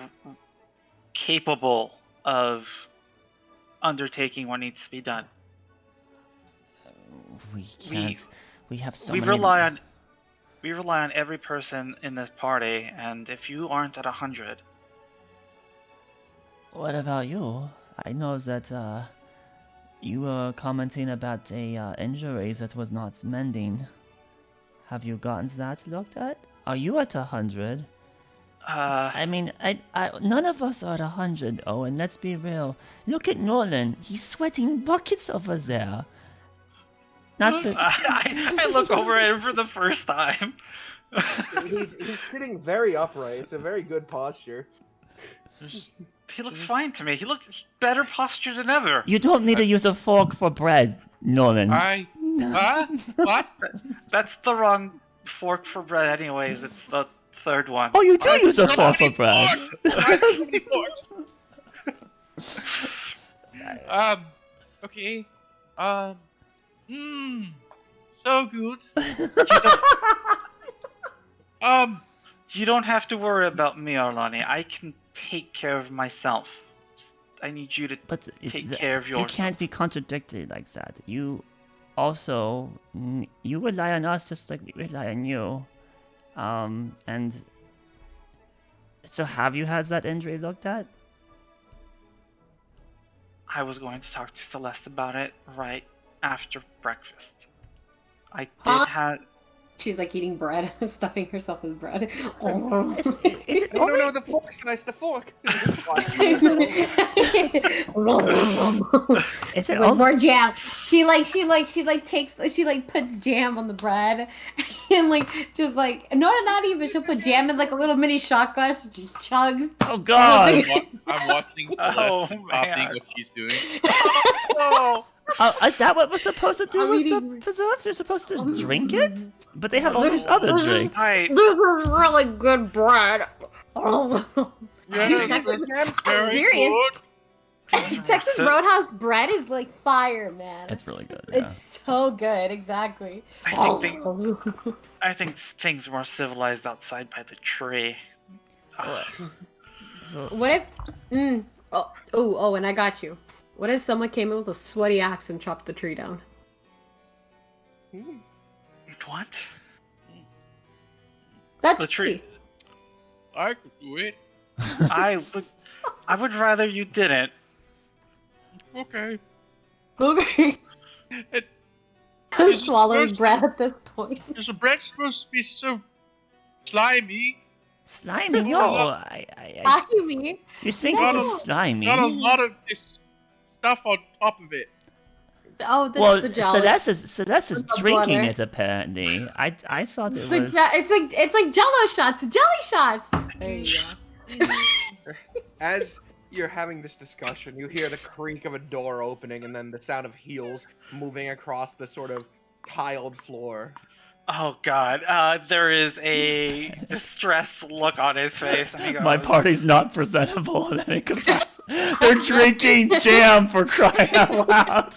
capable of undertaking what needs to be done?" We can't. We have so we many. rely on every person in this party, and if you aren't at 100, What about you? I know that you were commenting about a injury that was not mending. Have you gotten that looked at? Are you at 100? I mean, none of us are at 100, Owen. Let's be real. Look at Nolan. He's sweating buckets over there. Not so. I look over at him for the first time. He's sitting very upright. It's a very good posture. He looks fine to me. He looks better posture than ever. You don't need to use a fork for bread, Nolan. What? That's the wrong fork for bread anyways. It's the third one. Oh, you do use a fork for bread. Okay. So good. You don't have to worry about me, Arlani. I can take care of myself. I need you to But take care of yours. You can't be contradicted like that. You also you rely on us just like we rely on you. And so have you had that injury looked at? I was going to talk to Celeste about it right after breakfast. I did have. She's like eating bread, stuffing herself with bread. Is it No, the fork slice, the fork. Is it With only... more jam. She puts jam on the bread and not even she'll put jam in like a little mini shot glass. She just chugs. Oh God! I'm watching Celeste copying what she's doing. Oh, Is that what we're supposed to do I'm with the eating- preserves? You're supposed to just drink it? But they have all these other drinks. I This is really good bread. Yeah, Dude, it's Texas, very serious. good. Texas Roadhouse bread is like fire, man. It's really good. Yeah. It's so good, exactly. I think things were civilized outside by the tree. So What if? And I got you. What if someone came in with a sweaty axe and chopped the tree down? What? That The tree. I could do it. I would rather you didn't. Okay. Okay. I'm Is it swallowing supposed bread at this point. Is the bread supposed to be so slimy? slimy? No, I Slimy. you think this is slimy? Got a lot of this stuff on top of it. Oh, that's Well, the jelly. Celeste is The drinking butter. it apparently. I thought it The was. it's like Jello shots, jelly shots. There you go. As you're having this discussion, you hear the creak of a door opening and then the sound of heels moving across the sort of tiled floor. Oh God, there is a distressed look on his face. And he goes, My party's not presentable in any capacity. They're drinking jam for crying out loud.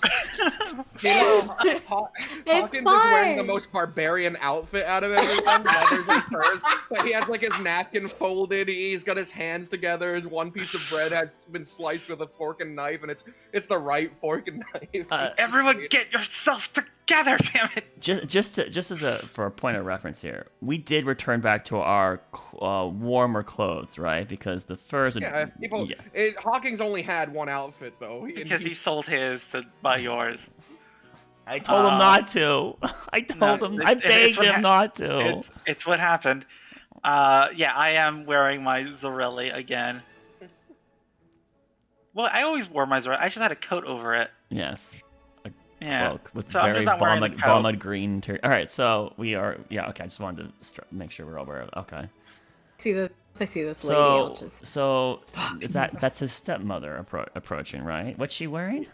Hawkins is wearing the most barbarian outfit out of everyone, leathers and furs. But he has like his napkin folded. He's got his hands together. His one piece of bread has been sliced with a fork and knife, and it's the right fork and knife. Everyone, get yourself together, damn it! Just for a point of reference here, we did return back to our warmer clothes, right? Because the furs. Hawkins only had one outfit though, Because he sold his to buy yours. I told him not to. I told him. I begged him not to. It's what happened. Yeah, I am wearing my Zorelli again. Well, I always wore my Zorelli. I just had a coat over it. Yes. Yeah. cloak with So I'm very just not wearing the coat. vomit green. All right, so we are. Yeah, okay. I just wanted to make sure we're aware of it. Okay. I see this lady. I'll just... So that's his stepmother approaching, right? What's she wearing?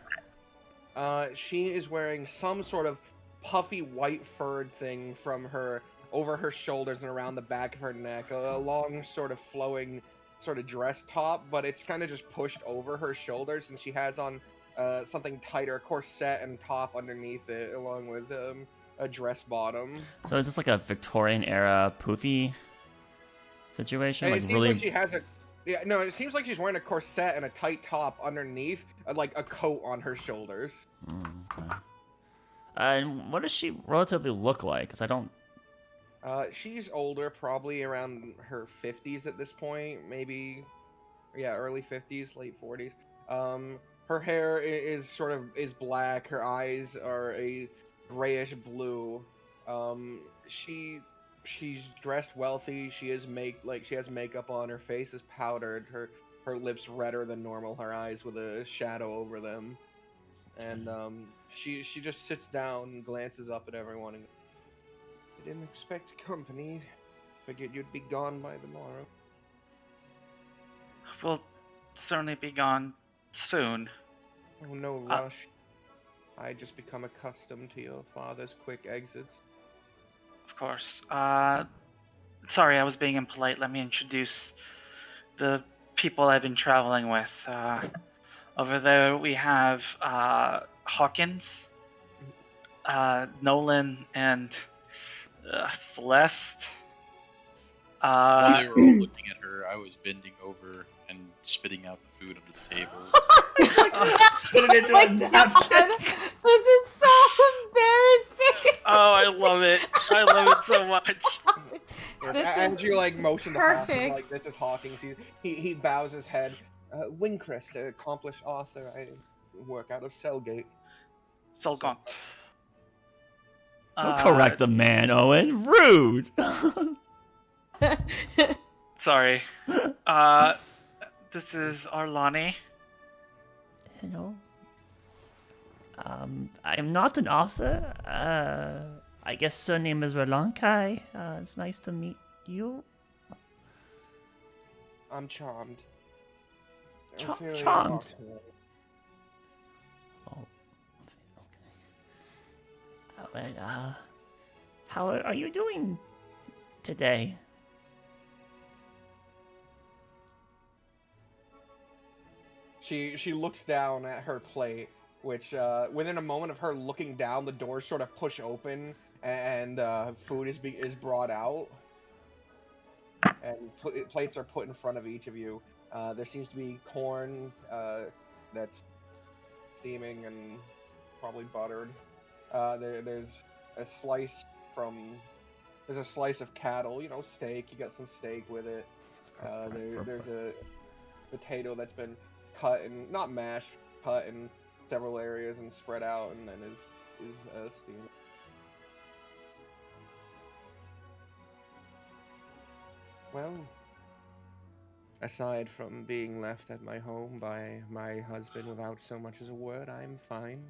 She is wearing some sort of puffy white furred thing from her over her shoulders and around the back of her neck. A long sort of flowing sort of dress top, but it's kind of just pushed over her shoulders, and she has on something tighter, a corset and top underneath it, along with a dress bottom. So is this like a Victorian era poofy situation? And Like it seems really? like she has a no. It seems like she's wearing a corset and a tight top underneath, like a coat on her shoulders. Okay. And what does she relatively look like? Because I don't. She's older, probably around her 50s at this point, maybe, yeah, early 50s, late 40s. Her hair is black. Her eyes are a grayish blue. She's dressed wealthy. She has makeup on. Her face is powdered. Her lips redder than normal. Her eyes with a shadow over them. And she just sits down and glances up at everyone. And I didn't expect company. Figured you'd be gone by tomorrow. We'll certainly be gone soon. Oh, no rush. I just become accustomed to your father's quick exits. Of course. Sorry, I was being impolite. Let me introduce the people I've been traveling with. Over there we have Hawkins, Nolan, and Celeste. While they were all looking at her, I was bending over and spitting out the food under the table. Spit it into a napkin. This is so embarrassing. Oh, I love it. I love it so much. This As is you motion to Hawkins, perfect. this is Hawkins. He bows his head. Windcrest, an accomplished author. I work out of Cellgate. Solgaunt. Don't correct the man, Owen. Rude. Sorry. This is Arlani. Hello. I am not an author. I guess surname is Rolankai. It's nice to meet you. I'm charmed. Charmed? Oh, okay. Well, how are you doing today? She looks down at her plate, which within a moment of her looking down, the doors sort of push open and food is brought out, and plates are put in front of each of you. There seems to be corn that's steaming and probably buttered. There's a slice of cattle, steak. You got some steak with it. There's a potato that's been cut and not mashed, cut in several areas and spread out, and then is steamed. Well, aside from being left at my home by my husband without so much as a word, I'm fine.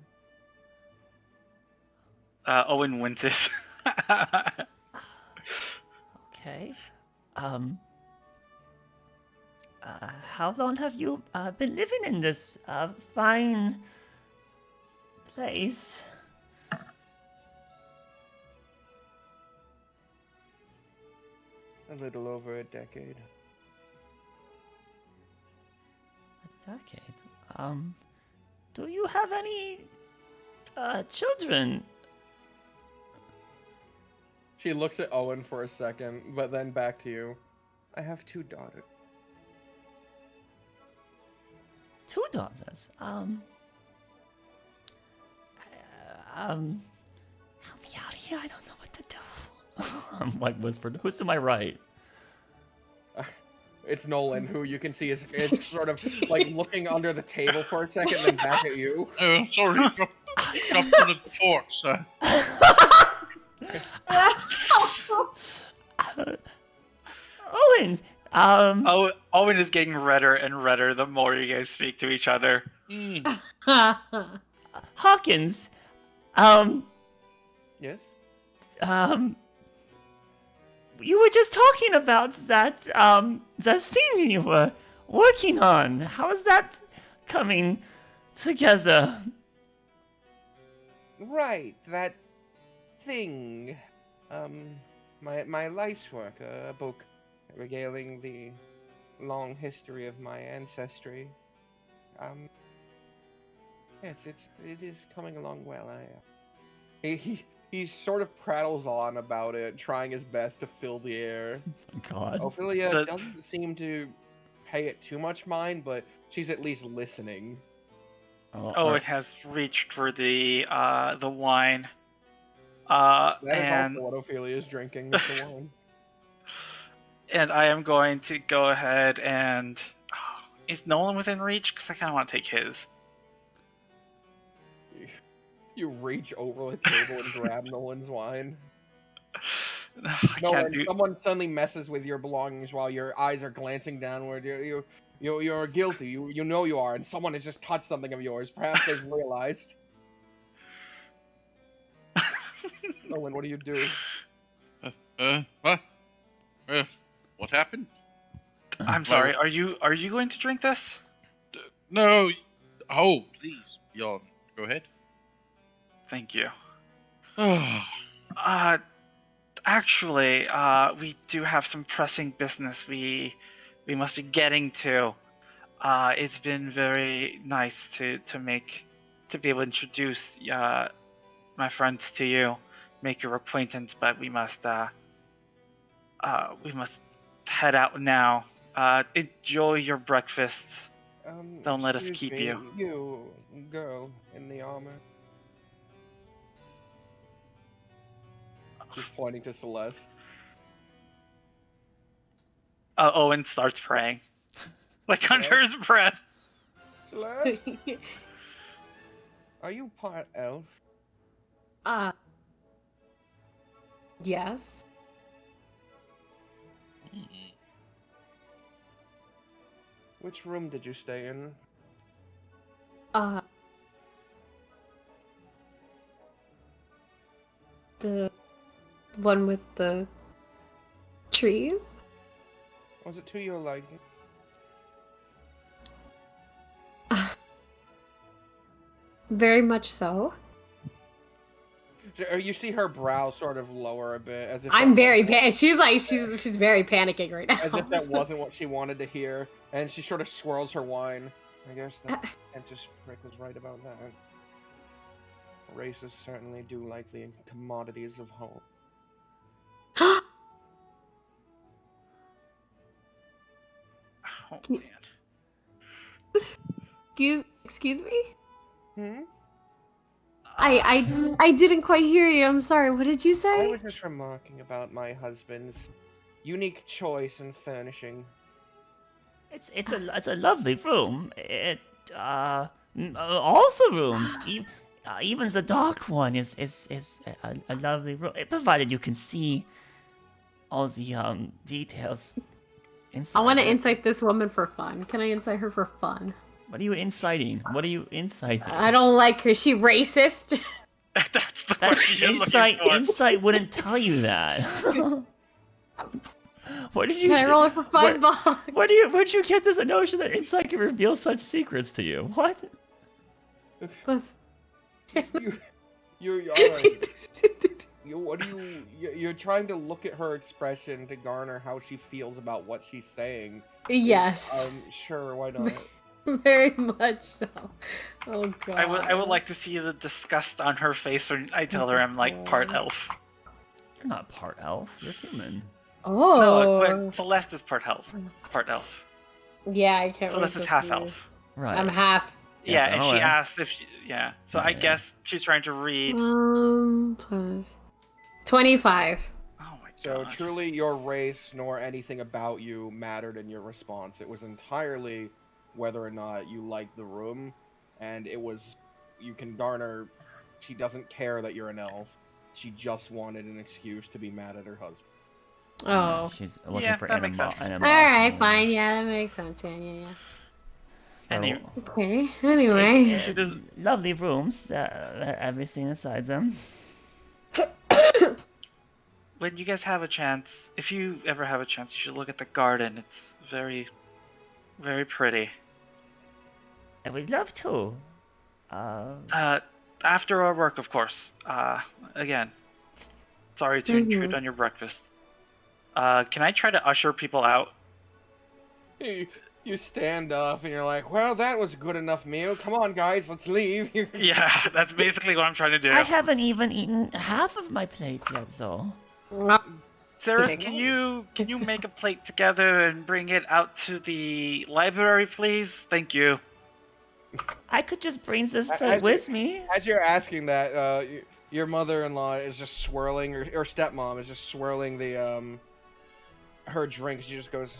Owen winces. Okay. How long have you been living in this fine place? A little over a decade. A decade. Do you have any children? She looks at Owen for a second, but then back to you. I have 2 daughters. 2 daughters. Help me out of here. I don't know what to do. I'm whispered. Who's to my right? It's Nolan, who you can see is sort of looking under the table for a second, then back at you. Oh, sorry, dropped one of the forks. Owen. Owen is getting redder and redder the more you guys speak to each other. Hawkins. Yes? You were just talking about that scene you were working on. How is that coming together? Right, that thing. My life's work, a book regaling the long history of my ancestry. Yes, it is coming along well. He sort of prattles on about it, trying his best to fill the air. God. Ophelia doesn't seem to pay it too much mind, but she's at least listening. Oh, it has reached for the wine. That And is also what Ophelia is drinking, is the wine. and I am going to go ahead and is Nolan within reach? Because I kind of want to take his. You reach over the table and grab Nolan's wine. I Nolan, can't do. someone suddenly messes with your belongings while your eyes are glancing downward. You're guilty. You know you are, and someone has just touched something of yours. Perhaps they've realized. Nolan, what do you do? What? What happened? I'm sorry. Are you going to drink this? No. Oh, please, y'all, go ahead. Thank you. Oh, Actually, we do have some pressing business we must be getting to. It's been very nice to be able to introduce my friends to you, make your acquaintance, but we must head out now. Enjoy your breakfast. Don't let us Excuse keep me, you. You girl in the armor. She's pointing to Celeste. Owen starts praying, like under his breath. Celeste, are you part elf? Yes. Which room did you stay in? The one with the trees? Was it to your liking? Very much so. You see her brow sort of lower a bit, as if I'm that very wasn't- she's very panicking right now. as if that wasn't what she wanted to hear, and she sort of swirls her wine. I guess that Apprentice Prick was right about that. Races certainly do like the commodities of home. Oh Can you- man. Excuse me? Hmm? I didn't quite hear you. I'm sorry. What did you I say? was just remarking about my husband's unique choice in furnishing. It's a lovely room. All the rooms, even the dark one is a lovely room. Provided you can see all the details. I want to it. incite this woman for fun. Can I incite her for fun? What are you inciting? What are you inciting? I don't like her. She racist. That's the That word you're looking for. insight wouldn't tell you that. What did you? Can I roll it for fun, Box? Where'd you get this notion that insight can reveal such secrets to you? What? Let's... You're alright. You're trying to look at her expression to garner how she feels about what she's saying. Yes. Sure, why not? Very much so. Oh god. I would like to see the disgust on her face when I tell her I'm like part elf. You're not part elf. You're human. Oh. No, but Celeste is part elf. Part elf. Yeah, I can't. Celeste is half elf. Right. I'm half. Yeah, Yes, and I'm she aware. asks if she, yeah. So I Yeah. guess she's trying to read. Plus 25. Oh my So god. truly, your race nor anything about you mattered in your response. It was entirely whether or not you liked the room, and it was you can garner. She doesn't care that you're an elf. She just wanted an excuse to be mad at her husband. Oh. She's looking Yeah, for that makes sense. Alright, fine. Yeah, that makes sense. Yeah. Any- Okay. Anyway. She does- Lovely rooms. Have you seen inside them? When you guys have a chance, if you ever have a chance, you should look at the garden. It's very, very pretty. I would love to. After our work, of course. Again, sorry to intrude on your breakfast. Can I try to usher people out? You stand up and you're like, well, that was a good enough meal. Come on, guys, let's leave. Yeah, that's basically what I'm trying to do. I haven't even eaten half of my plate yet, though. Ceres, can you make a plate together and bring it out to the library, please? Thank you. I could just bring this plate with me. As you're asking that, your mother-in-law is just swirling, or stepmom is just swirling the her drink. She just goes,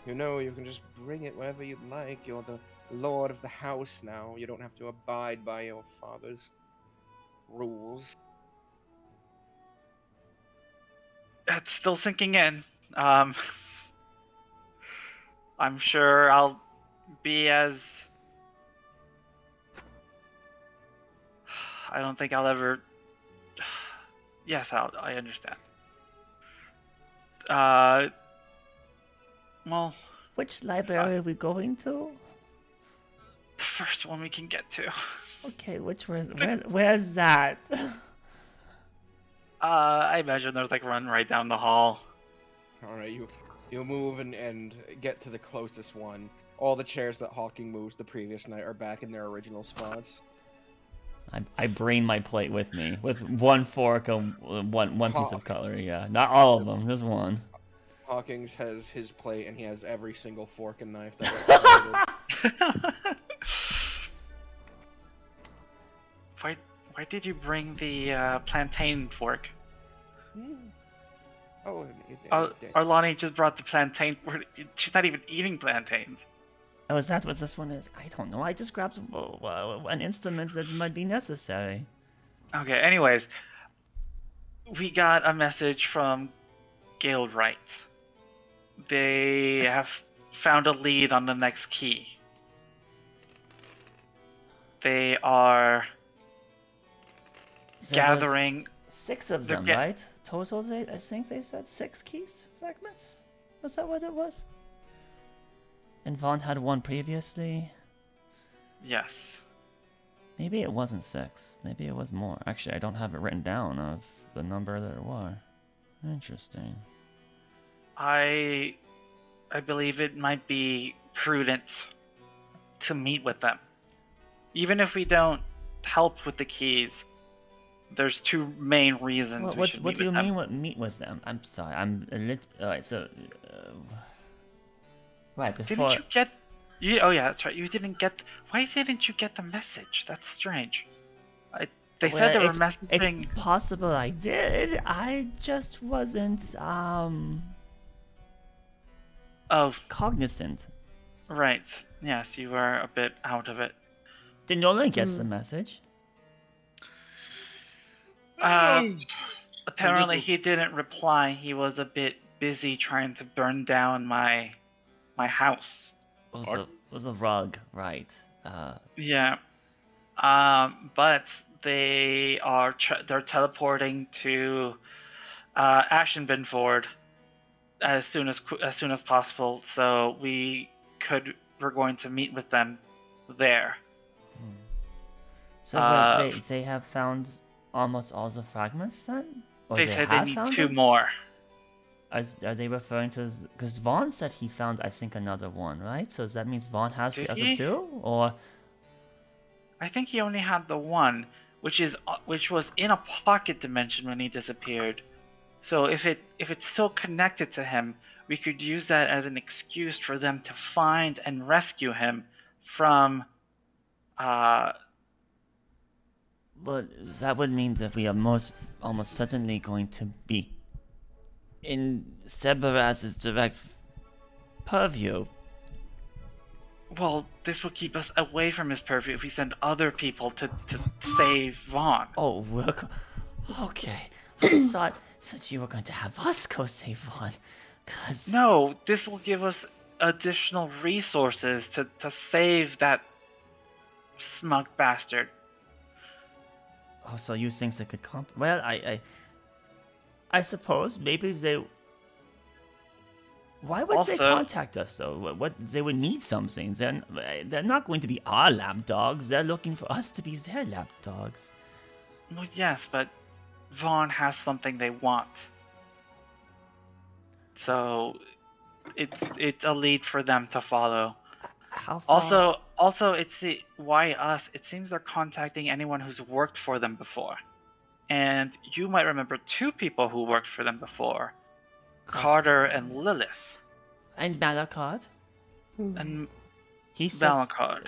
you know, you can just bring it wherever you'd like. You're the lord of the house now. You don't have to abide by your father's rules. That's still sinking in. I'm sure I'll be as... I don't think I'll ever... Yes, I understand. Well... Which library are we going to? The first one we can get to. Okay, where's that? I imagine there's like run right down the hall. Alright, you move and get to the closest one. All the chairs that Hawking moved the previous night are back in their original spots. I bring my plate with me, with one fork and one piece of cutlery, yeah. Not all of them, just one. Hawkins has his plate and he has every single fork and knife that Why did you bring the plantain fork? Oh, Arlani just brought the plantain. She's not even eating plantains. Oh, is that what this one is? I don't know. I just grabbed an instrument that might be necessary. Okay, anyways. We got a message from Galewright. They have found a lead on the next key. They are gathering... 6 of them, right? Total, I think they said 6 keys fragments? Was that what it was? And Vaughn had 1 previously? Yes. Maybe it wasn't 6. Maybe it was more. Actually, I don't have it written down of the number there were. Interesting. I believe it might be prudent to meet with them. Even if we don't help with the keys, there's 2 main reasons we should meet with them. What do you mean what meet with them? I'm sorry, I'm a little... Alright, so... right, before... Didn't you get... Oh yeah, that's right, you didn't get... Why didn't you get the message? That's strange. They said they were messaging... It's possible I did, I just wasn't, cognizant. Right. Yes, you were a bit out of it. Did Nolan get the message? Apparently he didn't reply. He was a bit busy trying to burn down my house. Was a rug, right? Yeah. But they're teleporting to Ashenbinford as soon as possible. So we're going to meet with them there. So they have found almost all the fragments then? Or they said they need 2 more. Are they referring to... Because Vaughn said he found, I think, another one, right? So that means Vaughn has the other 2? Or... I think he only had the 1, which was in a pocket dimension when he disappeared. So if it's still connected to him, we could use that as an excuse for them to find and rescue him from... But that would mean that we are almost certainly going to be in Cerberus's direct purview. Well, this will keep us away from his purview if we send other people to save Vaughn. Oh, okay. I thought since you were going to have us go save Vaughn, cause... No, this will give us additional resources to save that smug bastard. Oh, so you think they could Well, I suppose maybe they. Why would they Also- contact us though? What they would need something. They're not going to be our lapdogs. They're looking for us to be their lapdogs. Well, yes, but Vaughn has something they want. So it's a lead for them to follow. How far? Also, why us? It seems they're contacting anyone who's worked for them before. And you might remember two people who worked for them before. Carter and Lilith. And Malakard. And He says. Malakard.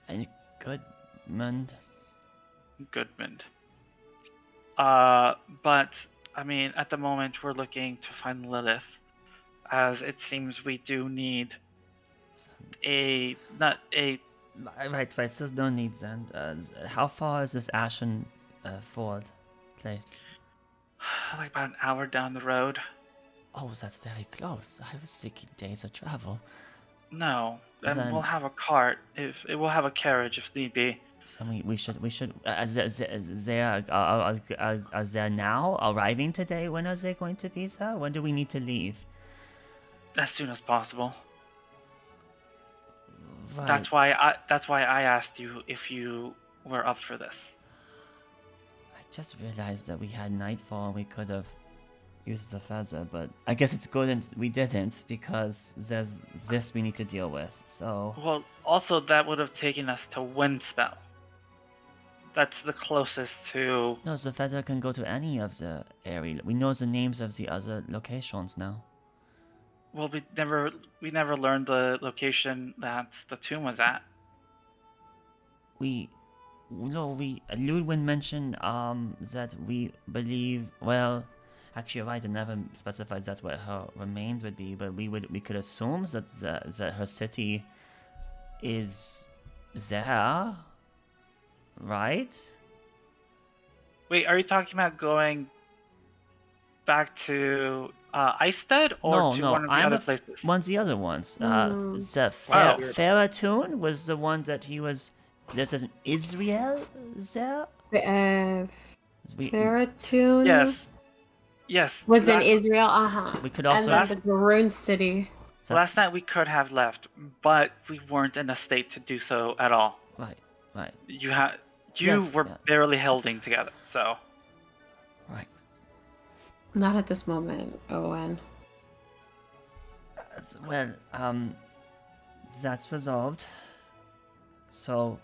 And Goodmund. Goodmund. But I mean, at the moment we're looking to find Lilith, as it seems we do need Right. So no needs. And how far is this Ashen Ford place? like about an hour down the road. Oh, that's very close. I was thinking days of travel. No, and Then- we'll have a cart if it will have a carriage if need be. So we should. Are they now arriving today? When are they going to be there? When do we need to leave? As soon as possible. Right. That's why I asked you if you were up for this. I just realized that we had nightfall and we could have used the feather, but I guess it's good and we didn't because there's this we need to deal with. So Well, also that would have taken us to Windspell. That's the closest to. no, the feather can go to any of the area. We know the names of the other locations now. Well, we never learned the location that the tomb was at. Ludwin mentioned that we believe. Well, actually, you're right. It never specified that's where her remains would be, but we could assume that her city is there, right? Wait, are you talking about going back to Eistead or to one of the other places? One's the other ones. Mm. The Wow. Faratun was the one that he was. This is an Israel there. We Faratun Yes. was in last- Israel. Uh-huh. we could And also. then the Garoon city. Last night we could have left, but we weren't in a state to do so at all. Right. You Yes, were yeah. barely holding together, so. Right. Not at this moment, Owen. Well, that's resolved. So,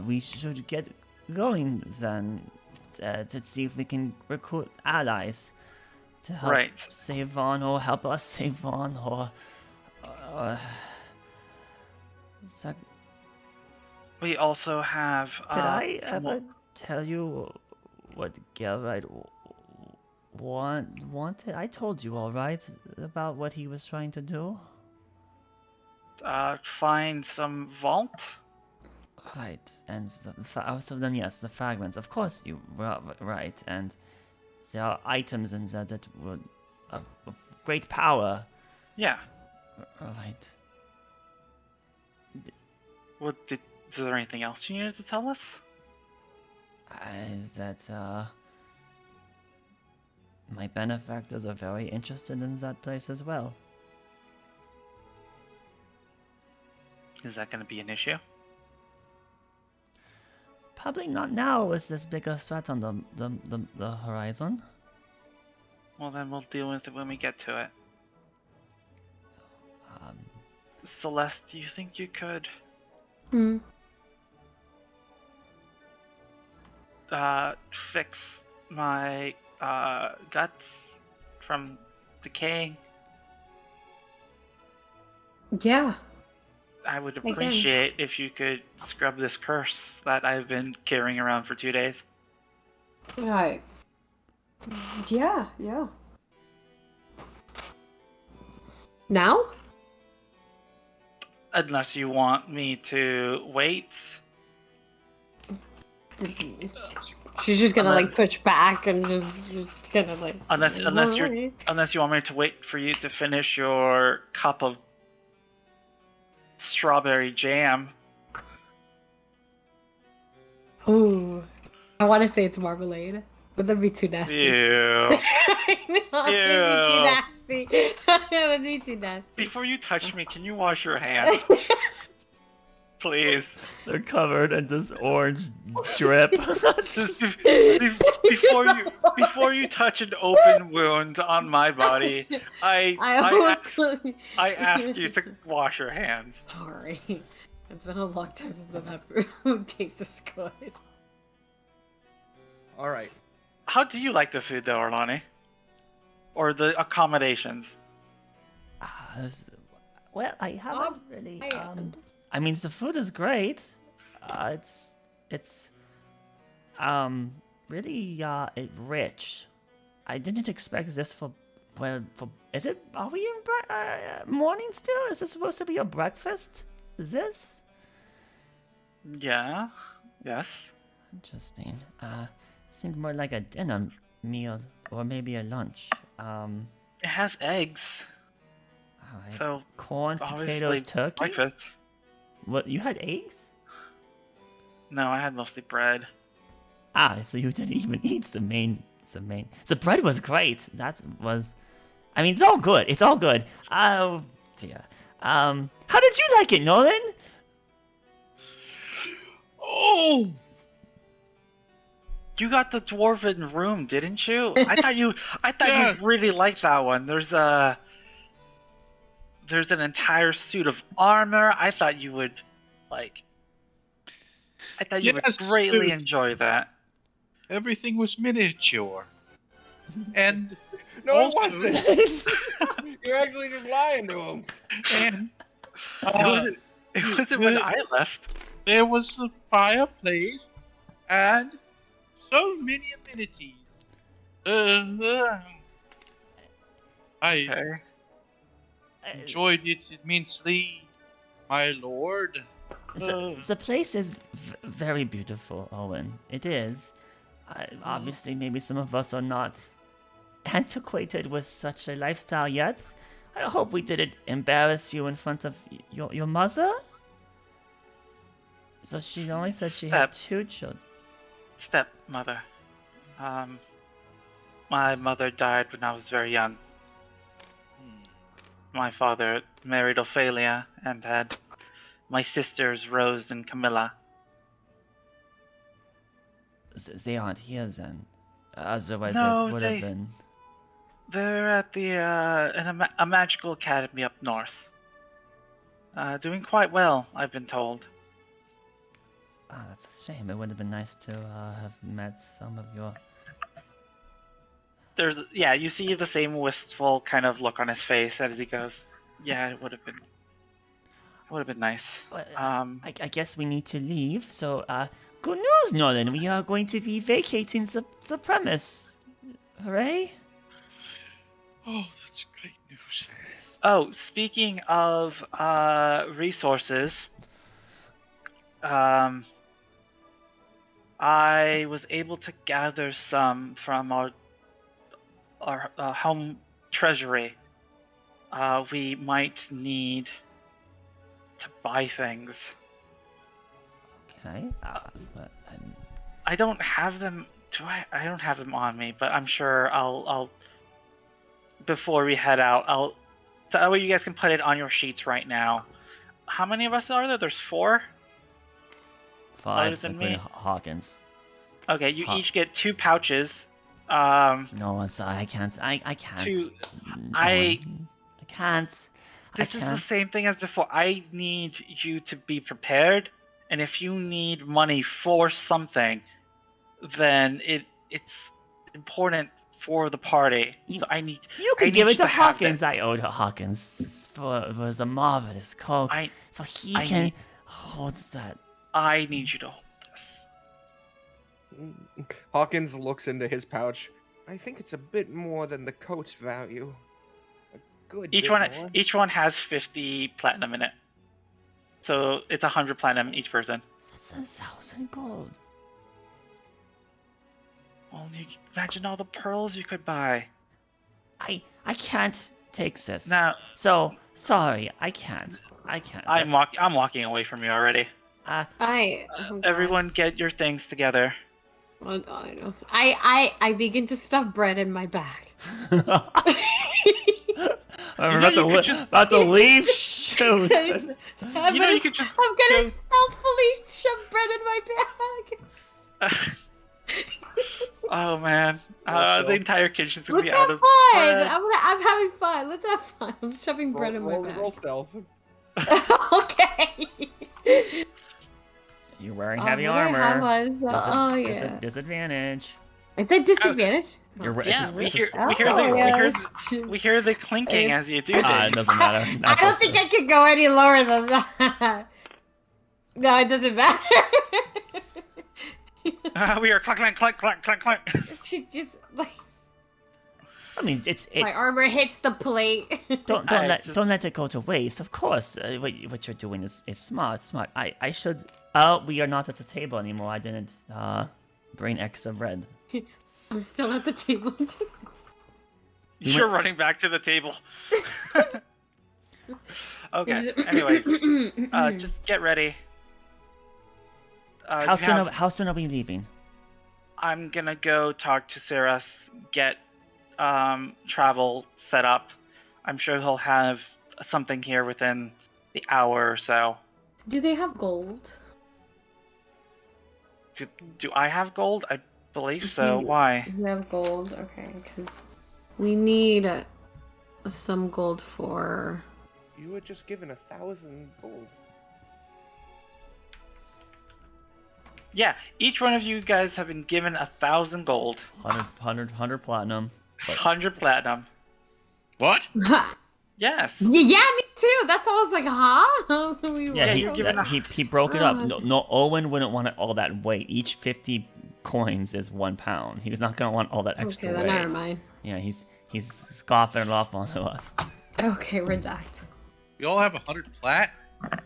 we should get going then to see if we can recruit allies to help Right. save Vaughn or help us save Vaughn or. So, We also have. did I some- ever tell you what Galewright wanted? I told you all right about what he was trying to do. find some vault? Right, and also then yes, the fragments. Of course, you were right, and there are items in there that would of great power. Yeah. Right. Is there anything else you needed to tell us? Is that my benefactors are very interested in that place as well. Is that going to be an issue? Probably not now with this bigger threat on the horizon. Well, then we'll deal with it when we get to it. Um, Celeste, do you think you could Hmm. fix my guts from decaying? Yeah. I would can. appreciate if you could scrub this curse that I've been carrying around for 2 days. Right. Yeah. Now? Unless you want me to wait. She's just gonna Unless- like push back and just kind of like Unless you want me to wait for you to finish your cup of strawberry jam. Ooh, I want to say it's marmalade, but that'd be too nasty. Ew. That'd be too nasty. That would be too nasty. Before you touch me, can you wash your hands? Please. They're covered in this orange drip. Just before you touch an open wound on my body, I ask you to wash your hands. Sorry. It's been a long time since I've had food taste this good. All right. How do you like the food, though, Arlani? Or the accommodations? Well, I haven't really. I mean, the food is great. It's really rich. I didn't expect this for. Is it? Are we in morning still? Is this supposed to be a breakfast? Is this? Yeah. Yes. Interesting. Seemed more like a dinner meal or maybe a lunch. It has eggs. Alright. So Corn, obviously potatoes, turkey. breakfast. What? You had eggs? No, I had mostly bread. So you didn't even eat the main. The bread was great. I mean, it's all good. It's all good. Oh dear. How did you like it, Nolan? Oh, You got the dwarven room, didn't you? I thought you really liked that one. There's an entire suit of armor. I thought you would greatly enjoy that. everything was miniature. And No, it also- wasn't. You're actually just lying to him. And It wasn't when I left. there was a fireplace and so many amenities. I Okay. enjoyed it immensely, my lord. The place is very beautiful, Owen. It is. Obviously, maybe some of us are not antiquated with such a lifestyle yet. I hope we didn't embarrass you in front of your mother. So she only said she had 2 children. Stepmother. My mother died when I was very young. My father married Ophelia and had my sisters Rose and Camilla. They aren't here then. Otherwise, No, it would have been. They're at a magical academy up north. Doing quite well, I've been told. That's a shame. It would have been nice to have met some of your. You see the same wistful kind of look on his face as he goes, yeah, it would have been nice. I guess we need to leave. So, good news, Nolan. We are going to be vacating the premise. Hooray! Oh, that's great news. Oh, speaking of resources, I was able to gather some from our home treasury. We might need to buy things. Okay. I don't have them. I don't have them on me, but I'm sure I'll. Before we head out, that way you guys can put it on your sheets right now. How many of us are there? There's 4. 5 other than me? Hawkins. Okay, you each get 2 pouches. No, I'm sorry. I can't. I can't. I can't. This is the same thing as before. I need you to be prepared, and if you need money for something, then it's important for the party. So I need. You could give it to Hawkins. I owed Hawkins for the marvelous coke. So he can. What's that? I need you to hold this. Hawkins looks into his pouch. I think it's a bit more than the coat's value. A good Each bit one, more. each one has 50 platinum in it. So it's 100 platinum each person. That's 1,000 gold. Well, imagine all the pearls you could buy. I can't take this. Now, So sorry, I can't. I'm walking away from you already. Oh, God. Everyone, get your things together. Oh, I know. I begin to stuff bread in my bag. I'm about to leave. Shoot. You could just. I'm gonna stealthily shove bread in my bag. Oh man, the entire kitchen's gonna Let's be have out of fun. bread. I'm having fun. Let's have fun. I'm shoving bread in my bag. Roll stealth. Okay. You're wearing heavy what I have armor. was, Disadvantage. It's a disadvantage. Yeah, we hear Oh, we hear the clinking as you do It this. doesn't matter. I don't think I can go any lower than that. No, it doesn't matter. We are clunk, clunk, clunk, clunk, clunk. She just like I mean, my armor hits the plate. don't let it go to waste. Of course, what you're doing is smart. Smart. I should. Oh, we are not at the table anymore. I didn't bring extra bread. I'm still at the table. You're running back to the table. Okay. Anyways, just get ready. How soon are we leaving? I'm gonna go talk to Saras, get travel set up. I'm sure he'll have something here within the hour or so. Do they have gold? Do I have gold? I believe so. Why? We have gold. Okay, because we need some gold for. You were just given 1,000 gold. Yeah, each one of you guys have been given 1,000 gold. 100 platinum. 100 platinum. What? Yes. Yeah, me too. That's why I was like, huh? Yeah, you're given he broke it up. No, Owen wouldn't want all that weight. Each 50 coins is 1 pound. He was not gonna want all that extra Okay, weight. then never mind. Yeah, he's scoffing it off onto us. Okay, redact. We all have 100 plat?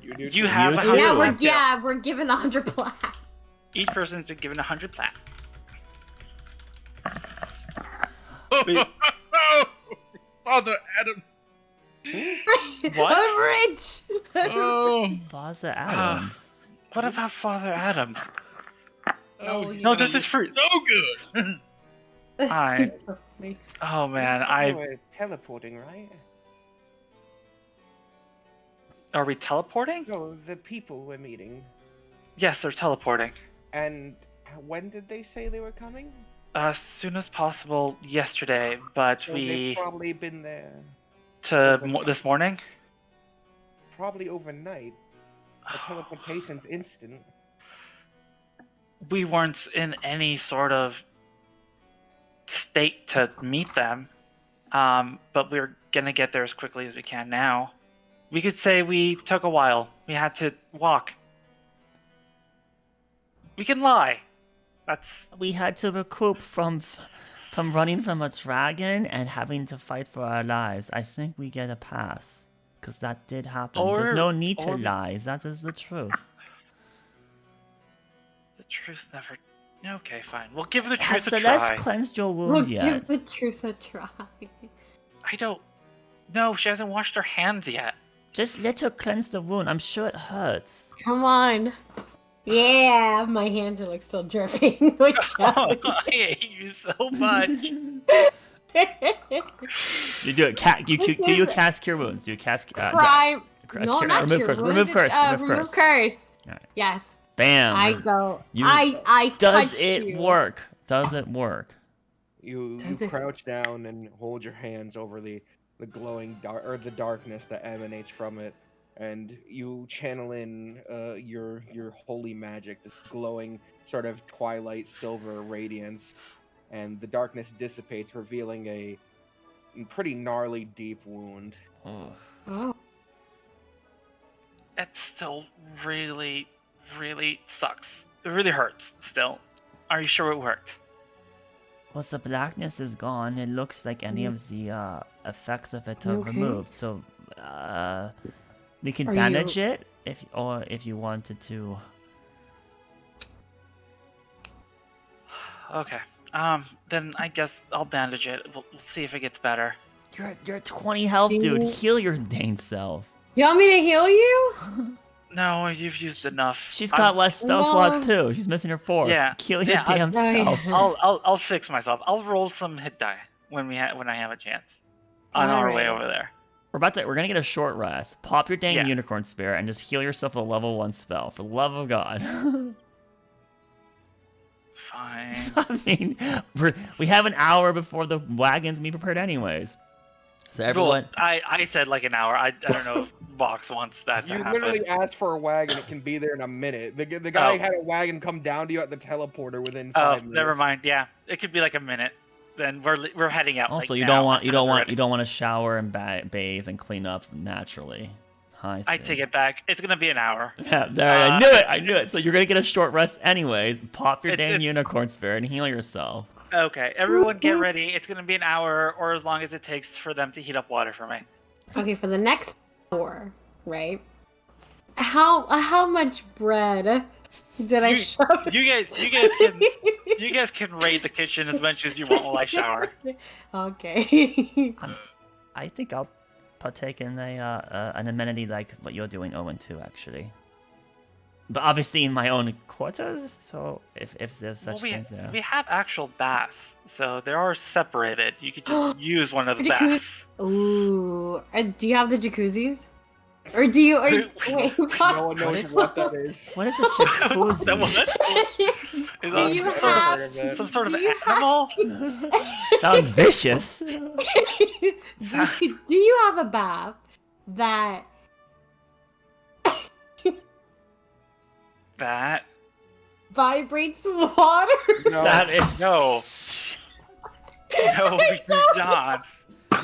You have You 100 too. plat. Yeah, we're given 100 plat. Each person's been given 100 plat. Father Adam. What? I'm rich. Oh. Father Adams. What about Father Adams? Oh, No, this is for. so good. I. Oh man, You were teleporting, right? Are we teleporting? No, the people we're meeting. Yes, they're teleporting. And when did they say they were coming? As soon as possible yesterday, but So they've probably been there. This morning. Probably overnight. The teleportation's instant. We weren't in any sort of state to meet them, but we're gonna get there as quickly as we can now. We could say we took a while. We had to walk. We can lie. That's We had to recoup from running from a dragon and having to fight for our lives. I think we get a pass. Because that did happen. There's no need to lie. That is the truth. the truth. Never. Okay, fine. We'll give the Has truth a Celeste try. cleansed your wound We'll yet? give the truth a try. I don't. No, she hasn't washed her hands yet. Just let her cleanse the wound. I'm sure it hurts. Come on. Yeah, my hands are like still dripping. Like Oh, I hate you so much. You do it. Do you cast cure wounds? Do you cast Crime. No, cure, not remove cure curse. wounds, Remove curse. it's, Remove curse. Alright. Yes. Bam. I go. You- I Does touch it you. work? Does it work? You Does it- crouch down and hold your hands over the glowing the darkness that emanates from it, and you channel in your holy magic, this glowing sort of twilight silver radiance, and the darkness dissipates, revealing a pretty gnarly deep wound. Oh. Oh. It still really, really sucks. It really hurts still. Are you sure it worked? Well, the blackness is gone. It looks like any of the effects of it are Okay. removed. So, we can Are bandage you- it if you wanted to. Okay. Then I guess I'll bandage it. We'll see if it gets better. You're at 20 health, dude. Do- Heal your dang self. Do you want me to heal you? No, you've used enough. She's got less spell No. slots too. She's missing her 4th. Yeah, Heal your yeah, damn self. I'll fix myself. I'll roll some hit die when I have a chance. On our way Alright. over there. We're gonna get a short rest. Pop your dang Yeah. unicorn spear and just heal yourself with a level 1 spell. For the love of God. Fine. I mean, we have an hour before the wagons be prepared anyways. So everyone, Well, I said like an hour. I don't know if Box wants that to You happen. literally asked for a wagon; it can be there in a minute. The guy Oh. had a wagon come down to you at the teleporter within 5 minutes. Never mind. Yeah, it could be like a minute. Then we're heading out. also like you now, don't want as you soon as don't we're want ready. you don't want to shower and bathe and clean up naturally. I see. take it back. It's gonna be an hour. Yeah, there, I knew it. So you're gonna get a short rest anyways. Pop your dang It's- unicorn spear and heal yourself. Okay, everyone get ready. It's gonna be an hour, or as long as it takes for them to heat up water for me. Okay, for the next hour, right? How much bread did I shove? You guys can raid the kitchen as much as you want while I shower. Okay. I think I'll partake in an amenity like what you're doing, Owen, too, actually. But obviously in my own quarters, so if there's such things there. We have actual baths, so they are separated. You could just use one of the Jacuzzi. baths. Ooh. Do you have the jacuzzis? Or do you? Wait, No one knows what that is. What is a jacuzzi? That what? Is Do that you some, have- some sort of do you animal? Sounds vicious. do you have a bath that That vibrates water? No, That is no, we do not.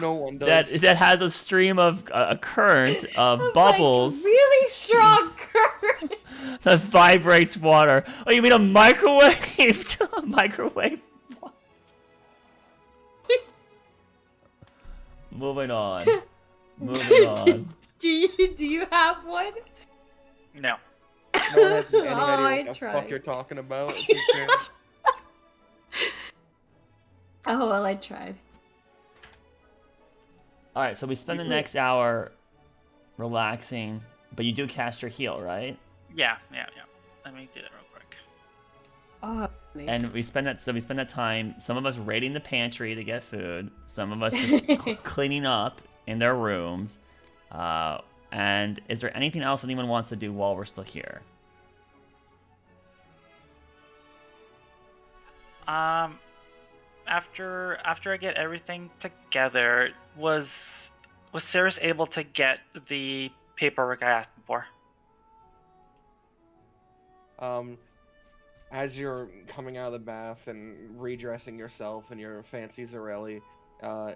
no one does. that has a stream of a current of Like, bubbles really strong current. that vibrates water. Oh, you mean a microwave? A microwave? Moving on. Moving on. Do you have one? No. No one has any Oh, idea I what the tried. fuck you're talking about. It's insane. Oh well, I tried. All right, so we spend the next hour relaxing, but you do cast your heal, right? Yeah. Let me do that real quick. Oh. And we spend that time. Some of us raiding the pantry to get food. Some of us just cleaning up in their rooms. And is there anything else anyone wants to do while we're still here? After I get everything together, was Cirrus able to get the paperwork I asked him for? As you're coming out of the bath and redressing yourself in your fancy Zarelli,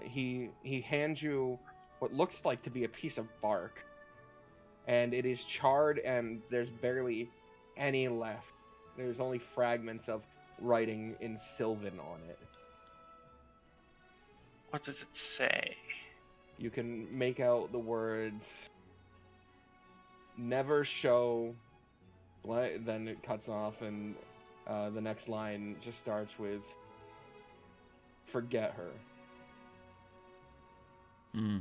he hands you what looks like to be a piece of bark. And it is charred and there's barely any left. There's only fragments of writing in Sylvan on it. What does it say? You can make out the words, never show, then it cuts off and the next line just starts with, forget her. Hmm.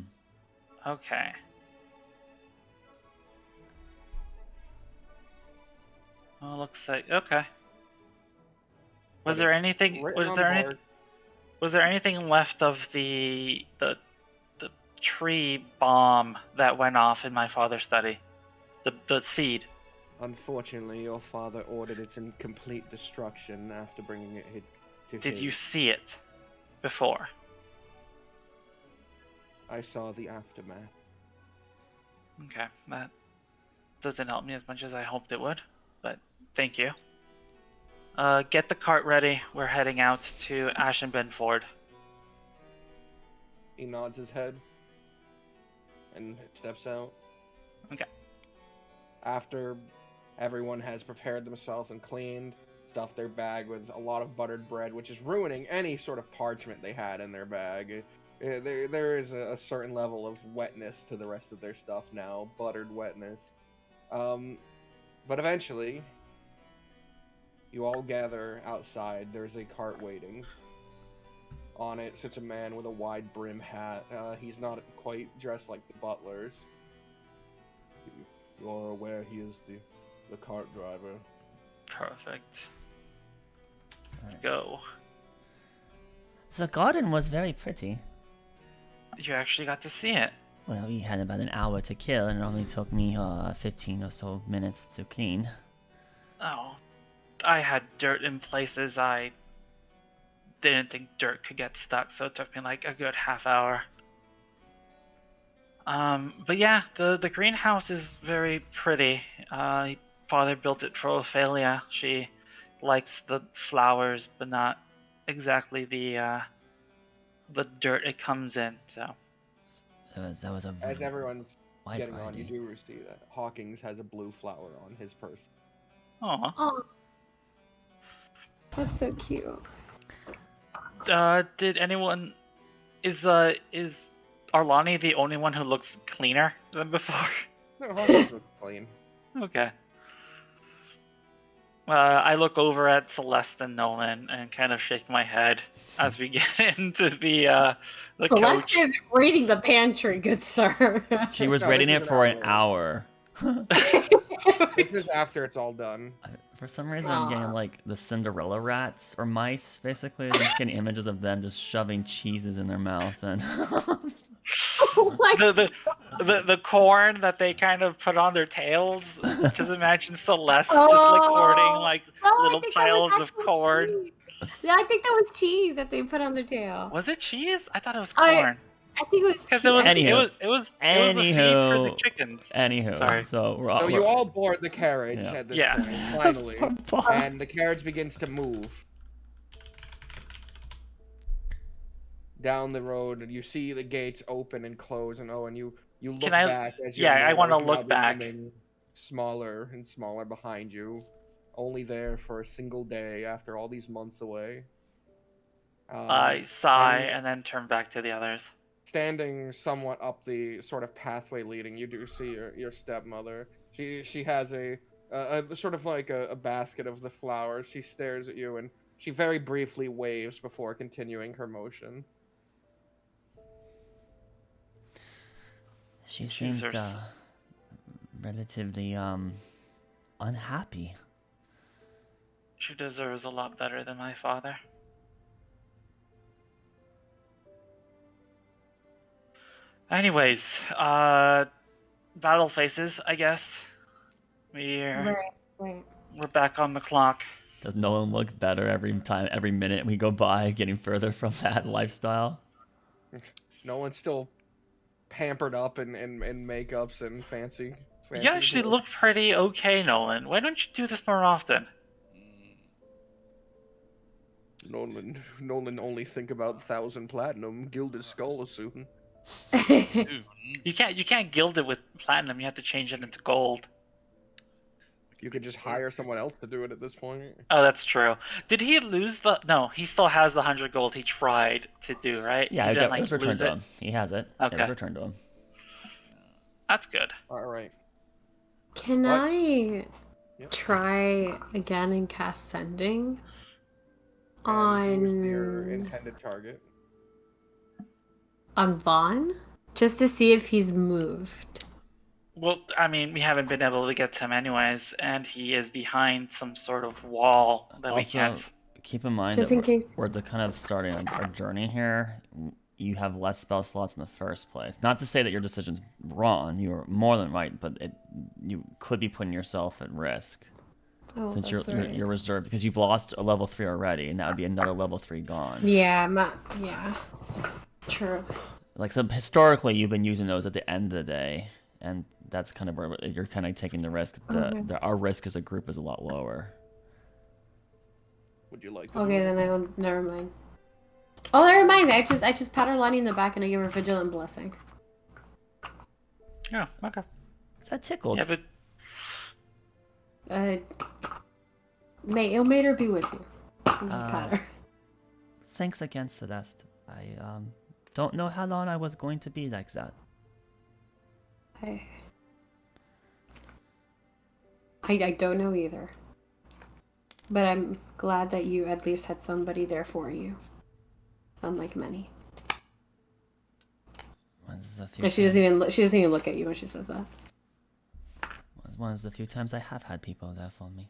Okay. Well, looks like okay. Was there anything? Written Was on there any? bark. Was there anything left of the tree bomb that went off in my father's study? The seed. Unfortunately, your father ordered its complete destruction after bringing it to Did his. you see it before? I saw the aftermath. Okay, that doesn't help me as much as I hoped it would, but thank you. Get the cart ready. We're heading out to Ashenben Ford. He nods his head and steps out. Okay. After everyone has prepared themselves and cleaned, stuffed their bag with a lot of buttered bread, which is ruining any sort of parchment they had in their bag. There is a certain level of wetness to the rest of their stuff now, buttered wetness. But eventually, You all gather outside. There's a cart waiting. On it sits a man with a wide brim hat. He's not quite dressed like the butlers. You are aware he is the cart driver. Perfect. Let's go. The garden was very pretty. You actually got to see it. Well, we had about an hour to kill, and it only took me 15 or so minutes to clean. Oh, I had dirt in places I didn't think dirt could get stuck, so it took me like a good half hour. But yeah, the greenhouse is very pretty. Father built it for Arkelya. She likes the flowers, but not exactly the dirt it comes in. So That was a As everyone's wide getting on, variety. you do see that Hawkins has a blue flower on his purse. Aw. Oh, that's so cute. Did anyone is Arlani the only one who looks cleaner than before? No, Hawkins looks clean. Okay. I look over at Celeste and Nolan and kind of shake my head as we get into the Celeste coach. is raiding the pantry, good sir. She was No, raiding this it is for an an hour. This is after it's all done. For some reason, I'm getting like the Cinderella rats or mice. Basically, I'm just getting images of them just shoving cheeses in their mouth and. Oh my The corn that they kind of put on their tails. Just imagine Celeste just like hoarding like Oh, I little think that was piles of actually corn. cheese. Yeah, I think that was cheese that they put on their tail. Was it cheese? I thought it was I- corn. I think it was Because cheese. it was Anywho. it was the feed for the Anywho. chickens. Anywho, Sorry. so we're So you we're- all board the carriage Yeah. at this Yeah. point, finally. Boss. And the carriage begins to move. Down the road, you see the gates open and close, and you look Can I- back as yeah, I wanna want to look back. Smaller and smaller behind you, only there for a single day after all these months away. I sigh and- and then turn back to the others. Standing somewhat up the sort of pathway leading, you do see your stepmother. She has a sort of like a basket of the flowers. She stares at you and she very briefly waves before continuing her motion. She She's seems her relatively unhappy. She deserves a lot better than my father. Anyways, battle faces, I guess. We're Right. back on the clock. Does Nolan look better every minute we go by, getting further from that lifestyle? No one's still pampered up in makeups and fancy. You actually look pretty okay, Nolan. Why don't you do this more often? Nolan only think about 1,000 platinum, gilded skull soon. Dude, You can't gild it with platinum. You have to change it into gold. You could just hire someone else to do it at this point. Oh, that's true. Did he lose the? No, he still has the 100 gold he tried to do, right? Yeah, he it didn't, was returned lose to it? him. He has it. Yeah, it Okay. was returned to him. That's good. All right. Can What? I Yep. try again and cast sending And who's your on intended target? Vaughn? Just to see if he's moved. Well, I mean, we haven't been able to get to him anyways, and he is behind some sort of wall that we Also, can't. keep in mind Just that in case. we're the kind of starting our journey here. You have less spell slots in the first place. Not to say that your decision's wrong. You're more than right, but you could be putting yourself at risk Oh, since that's right. you're reserved because you've lost a level 3 already, and that would be another level 3 gone. Yeah, yeah. True. Like, so historically, you've been using those at the end of the day, and that's kind of where you're kind of taking the risk. Our risk as a group is a lot lower. Would you like to Okay, do it? then I don't. Never mind. Oh, that reminds me. I just pat Lonnie in the back and I give her a vigilant blessing. Yeah, okay. Is that tickled? Yeah, but May Ilmater be with you. You just pat her. Thanks again, Celeste. I don't know how long I was going to be like that. I don't know either. But I'm glad that you at least had somebody there for you. Unlike many. But she doesn't even look at you when she says that. One of the few times I have had people there for me.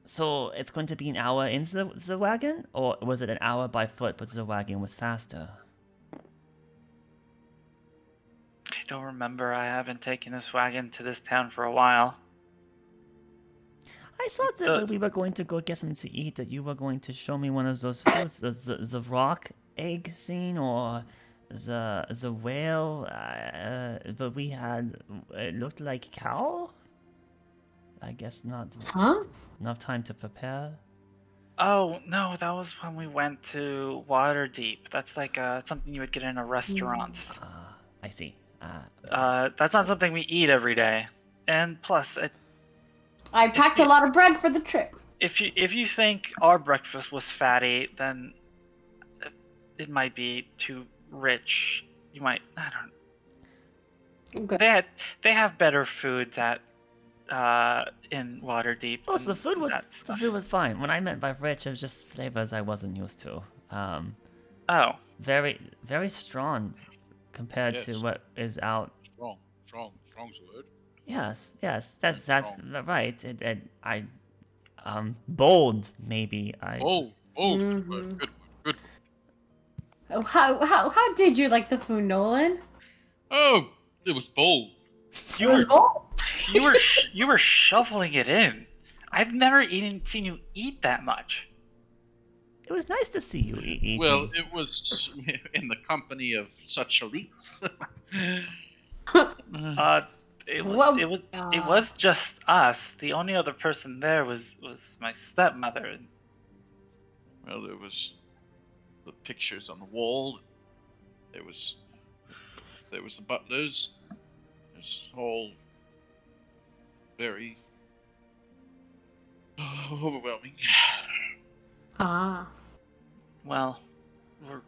So it's going to be an hour in the wagon, or was it an hour by foot, but the wagon was faster? I don't remember. I haven't taken this wagon to this town for a while. I thought that when we were going to go get something to eat, that you were going to show me one of those foods, the rock egg scene, or the whale. But we had, it looked like cow. I guess not. Huh? Enough time to prepare. Oh no, that was when we went to Waterdeep. That's like something you would get in a restaurant. I see. That's not something we eat every day. And plus, I packed a lot of bread for the trip. if you think our breakfast was fatty, then it might be too rich. You might, I don't. Okay. They have better foods at in Waterdeep. Oh, so the food was that stuff. the food was fine. What I meant by rich, it was just flavors I wasn't used to. Oh, Very very strong compared to Yes. what is out. Strong's a word. Yes, that's right. Bold maybe. Bold, Mhm. good word. Oh, how did you like the food, Nolan? Oh, it was bold. you were shoveling it in. I've never seen you eat that much. It was nice to see you eating. Well, it was in the company of such elites. It Whoa. was just us. The only other person there was my stepmother. Well, there was the pictures on the wall. There was the butlers. It's all very overwhelming. Ah, Well, we're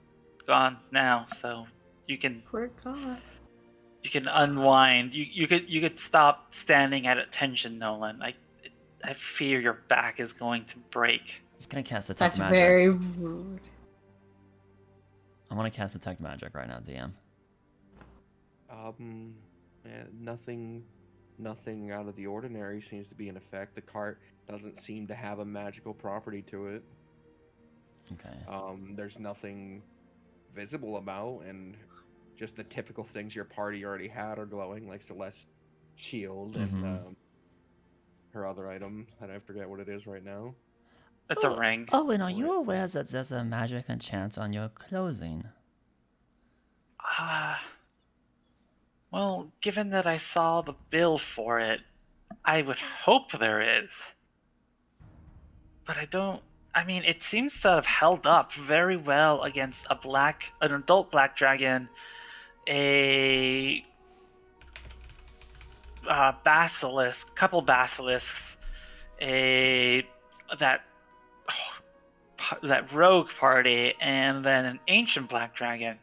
gone now, so you can we're gone. unwind. You could stop standing at attention, Nolan. I fear your back is going to break. I'm gonna cast detect That's magic. very rude. I want to cast detect magic right now, DM. Nothing out of the ordinary seems to be in effect. The cart doesn't seem to have a magical property to it. Okay. There's nothing visible about, and just the typical things your party already had are glowing, like Celeste's shield and her other item, and I forget what it is right now. It's a ring. Oh, and are you aware that there's a magic enchant on your clothing? Well, given that I saw the bill for it, I would hope there is. But I don't. I mean, it seems to have held up very well against an adult black dragon, a couple basilisks, that rogue party, and then an ancient black dragon.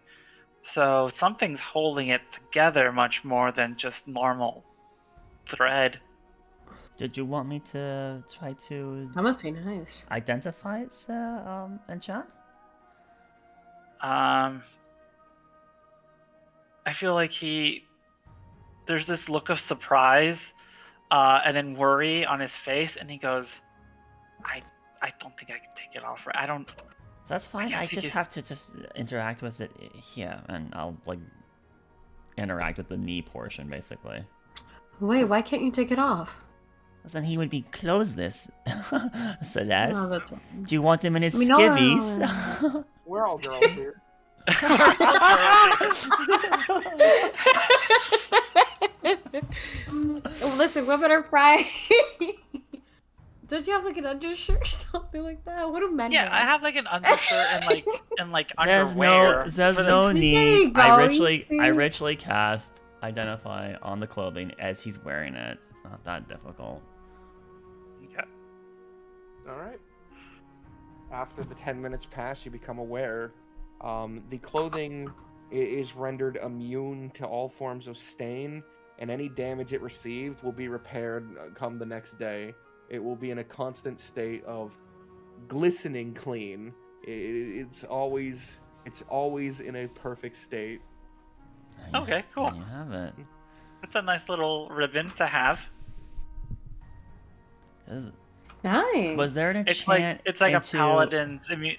So something's holding it together much more than just normal thread. Did you want me to try to That must be nice. identify the enchant? I feel like there's this look of surprise, and then worry on his face, and he goes, I don't think I can take it off. I don't. That's fine. can't I take just it. have to just interact with it here, and I'll like interact with the knee portion basically. Wait, why can't you take it off? Then he would be clothesless. Celeste. Oh, that's right. Do you want him in his I mean, no, skivvies? We're all girls here. Oh, listen, women are fry. Don't you have like an undershirt or something like that? What do men Yeah, wear? I have like an undershirt and like There's underwear. there's for no the- need. you go, I you richly cast identify on the clothing as he's wearing it. It's not that difficult. Okay. All right. After the 10 minutes pass, you become aware. The clothing is rendered immune to all forms of stain, and any damage it received will be repaired come the next day. It will be in a constant state of glistening clean. It's always in a perfect state. Okay, cool. There you have it. That's a nice little ribbon to have. Nice. Was there an It's like enchant it's like into... a paladin's immune.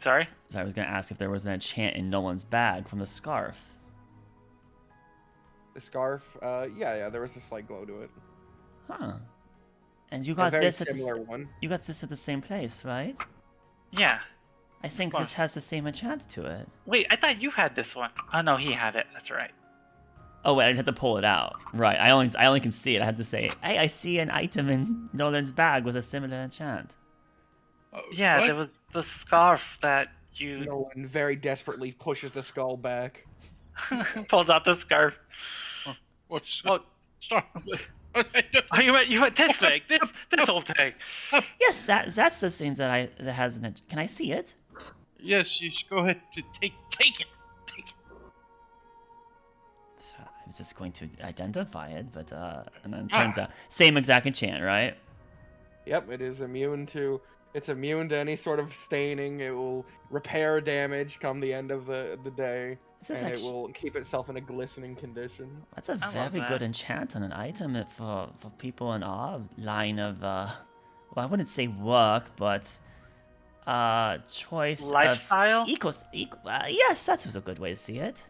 Sorry. Sorry, I was going to ask if there was an enchant in Nolan's bag from the scarf. The scarf, yeah, there was a slight glow to it. Huh. And you A got very this at similar one. you got this at the same place, right? Yeah. I think Plus. this has the same enchant to it. Wait, I thought you had this one. Oh no, he had it. That's right. Oh wait, I had to pull it out. Right, I only can see it. I had to say, hey, I see an item in Nolan's bag with a similar enchant. Yeah, What? there was the scarf that you Nolan very desperately pushes the skull back. pulled out the scarf. What's Oh, stop? oh, you went this thing, this whole thing. Yes, that's the thing that has an enchant. Can I see it? Yes, you should go ahead to take it. So I was just going to identify it, but and then it turns out same exact enchant, right? Yep, it is immune to. It's immune to any sort of staining. It will repair damage come the end of the day, This is and it actually, will keep itself in a glistening condition. that's a I love very good that. enchant on an item for people in our line of well, I wouldn't say work, but choice Lifestyle? of yes, that was a good way to see it.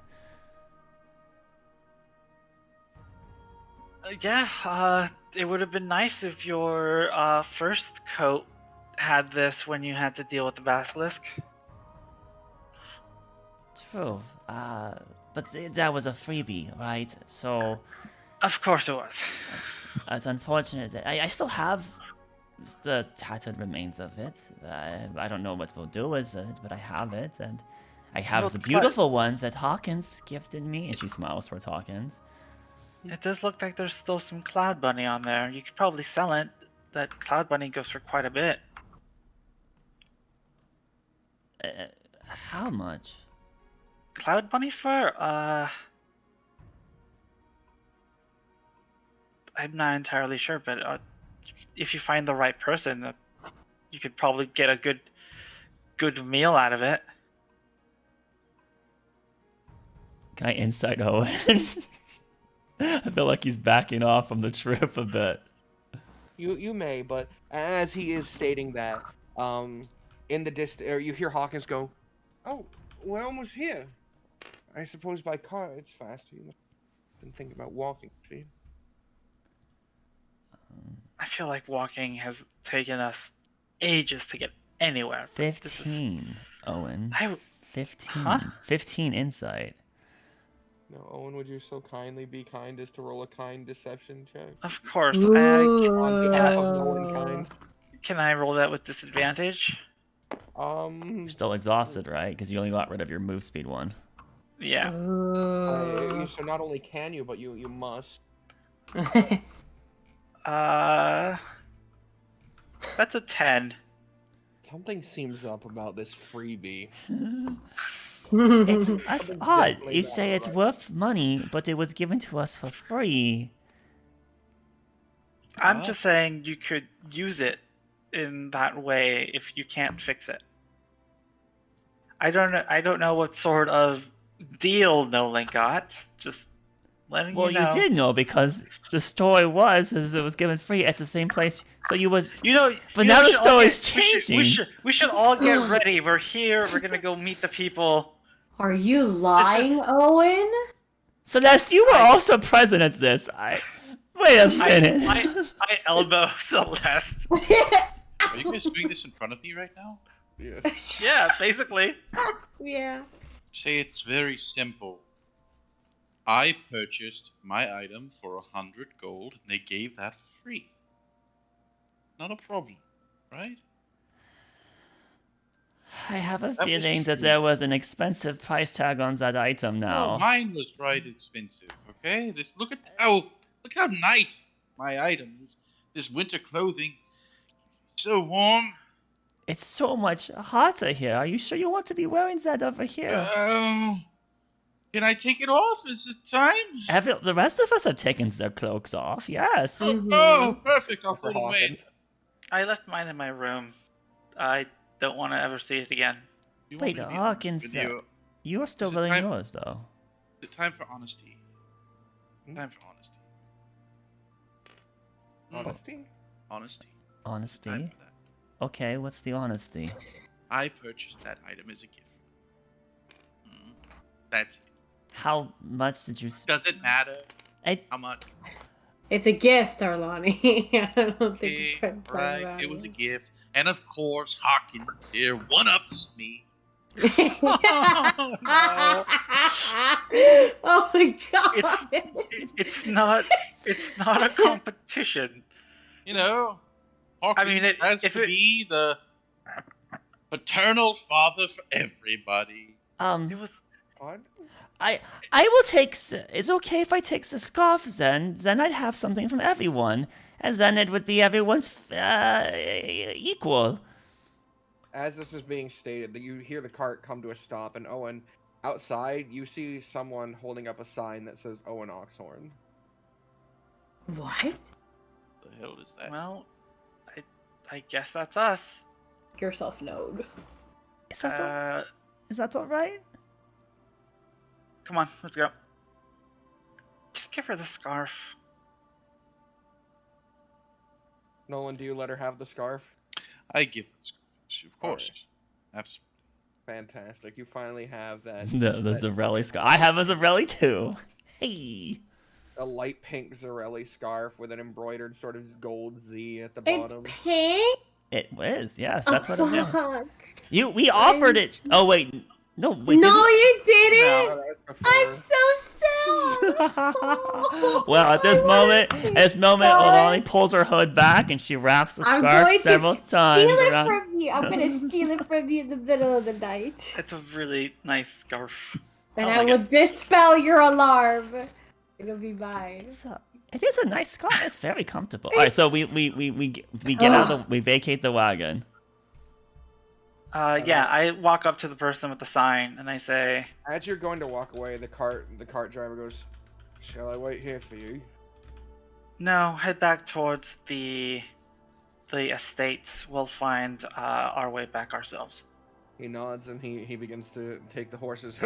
Yeah, it would have been nice if your first coat had this when you had to deal with the basilisk. True, but that was a freebie, right? So Of course it was. it's unfortunate that I still have the tattered remains of it. I don't know what we'll do with it, but I have it, and I have Well, the beautiful ones that Hawkins gifted me, and she smiles towards Hawkins. It does look like there's still some Cloud Bunny on there. You could probably sell it. That Cloud Bunny goes for quite a bit. How much? Cloud Bunny fur? I'm not entirely sure, but if you find the right person, you could probably get a good meal out of it. Can I insight Owen? I feel like he's backing off from the trip a bit. You may, but as he is stating that, in the distance, you hear Hawkins go, "Oh, we're almost here. I suppose by car it's faster. You must have been thinking about walking, see?" I feel like walking has taken us ages to get anywhere. This is- 15, Owen. I 15. Huh? 15 insight. No, Owen, would you so kindly be kind as to roll a kind deception check? Of course. On behalf of Nolan kind. Can I roll that with disadvantage? You're still exhausted, right? Because you only got rid of your move speed one. Yeah. So not only can you, but you must. That's a 10. Something seems up about this freebie. That's Something's odd. definitely You not say it's right. worth money, but it was given to us for free. I'm just saying you could use it in that way if you can't fix it. I don't know what sort of deal Nolan got. Just letting Well, you know. you did know because the story was as it was given free at the same place. So you was. You know, But you now know, the we should all story's get- changing. We should all get ready. We're here. We're gonna go meet the people. Are you lying, Owen? Celeste, you were also present at this. Wait a minute. I elbow Celeste. Are you guys doing this in front of me right now? Yes. Yeah, basically. Yeah. Say it's very simple. I purchased my item for 100 gold, and they gave that for free. Not a problem, right? I have a was feeling that true. there was an expensive price tag on that item Oh, now. mine was right expensive. Okay, look how nice my item is. This winter clothing, so warm. It's so much hotter here. Are you sure you want to be wearing that over here? Can I take it off? Is it time? The rest of us have taken their cloaks off. Yes. Oh, perfect. I'll put Mr. it away. Hawkins. I left mine in my room. I don't want to ever see it again. You want Wait, me to be Hawkins, honest with you? You're still Is it wearing time- yours, though. Is it time for honesty? Time for honesty. Honesty? Honesty. Honesty? Time for that. Okay, what's the honesty? I purchased that item as a gift. That's it. How much did you... Does it matter I... how much? It's a gift, Arlani. I don't think Okay, you could play right. around It was a with gift. And of course, Hawkins here one-ups me. Oh, no. Oh my god! It's not a competition. You know, Hawkins I mean, has if to it- be the paternal father for everybody. It was. What? I will take... It's okay if I take the scarf, then. Then I'd have something from everyone. And then it would be everyone's equal. As this is being stated, you hear the cart come to a stop, and Owen, outside, you see someone holding up a sign that says Owen Oxhorn. What? The hell is that? Well, I guess that's us. Yourself known. Is that all right? Come on, let's go. Just give her the scarf. Nolan, do you let her have the scarf? I give this, of course. Absolutely. Fantastic. You finally have that. The that- Zarelli scarf. I have a Zarelli, too. Hey. a light pink Zarelli scarf with an embroidered sort of gold Z at the It's bottom. pink. It is, yes. That's what it is. Fuck. We offered it. Oh, wait. No, wait. No, didn't- you didn't. No, that was before. I'm so sad. Well, at this I moment, wanna Alani pulls her hood back and she wraps the I'm scarf going several to times steal it around. from you. I'm gonna steal it from you in the middle of the night. It's a really nice scarf. Then Oh I my will dispel your alarm. It'll be mine. It is a nice scarf. It's very comfortable. All right, so we get out of we vacate the wagon. Yeah, I walk up to the person with the sign and I say, As you're going to walk away, the cart driver goes, "Shall I wait here for you?" "No, head back towards the estates. We'll find our way back ourselves." He nods and he begins to take the horses.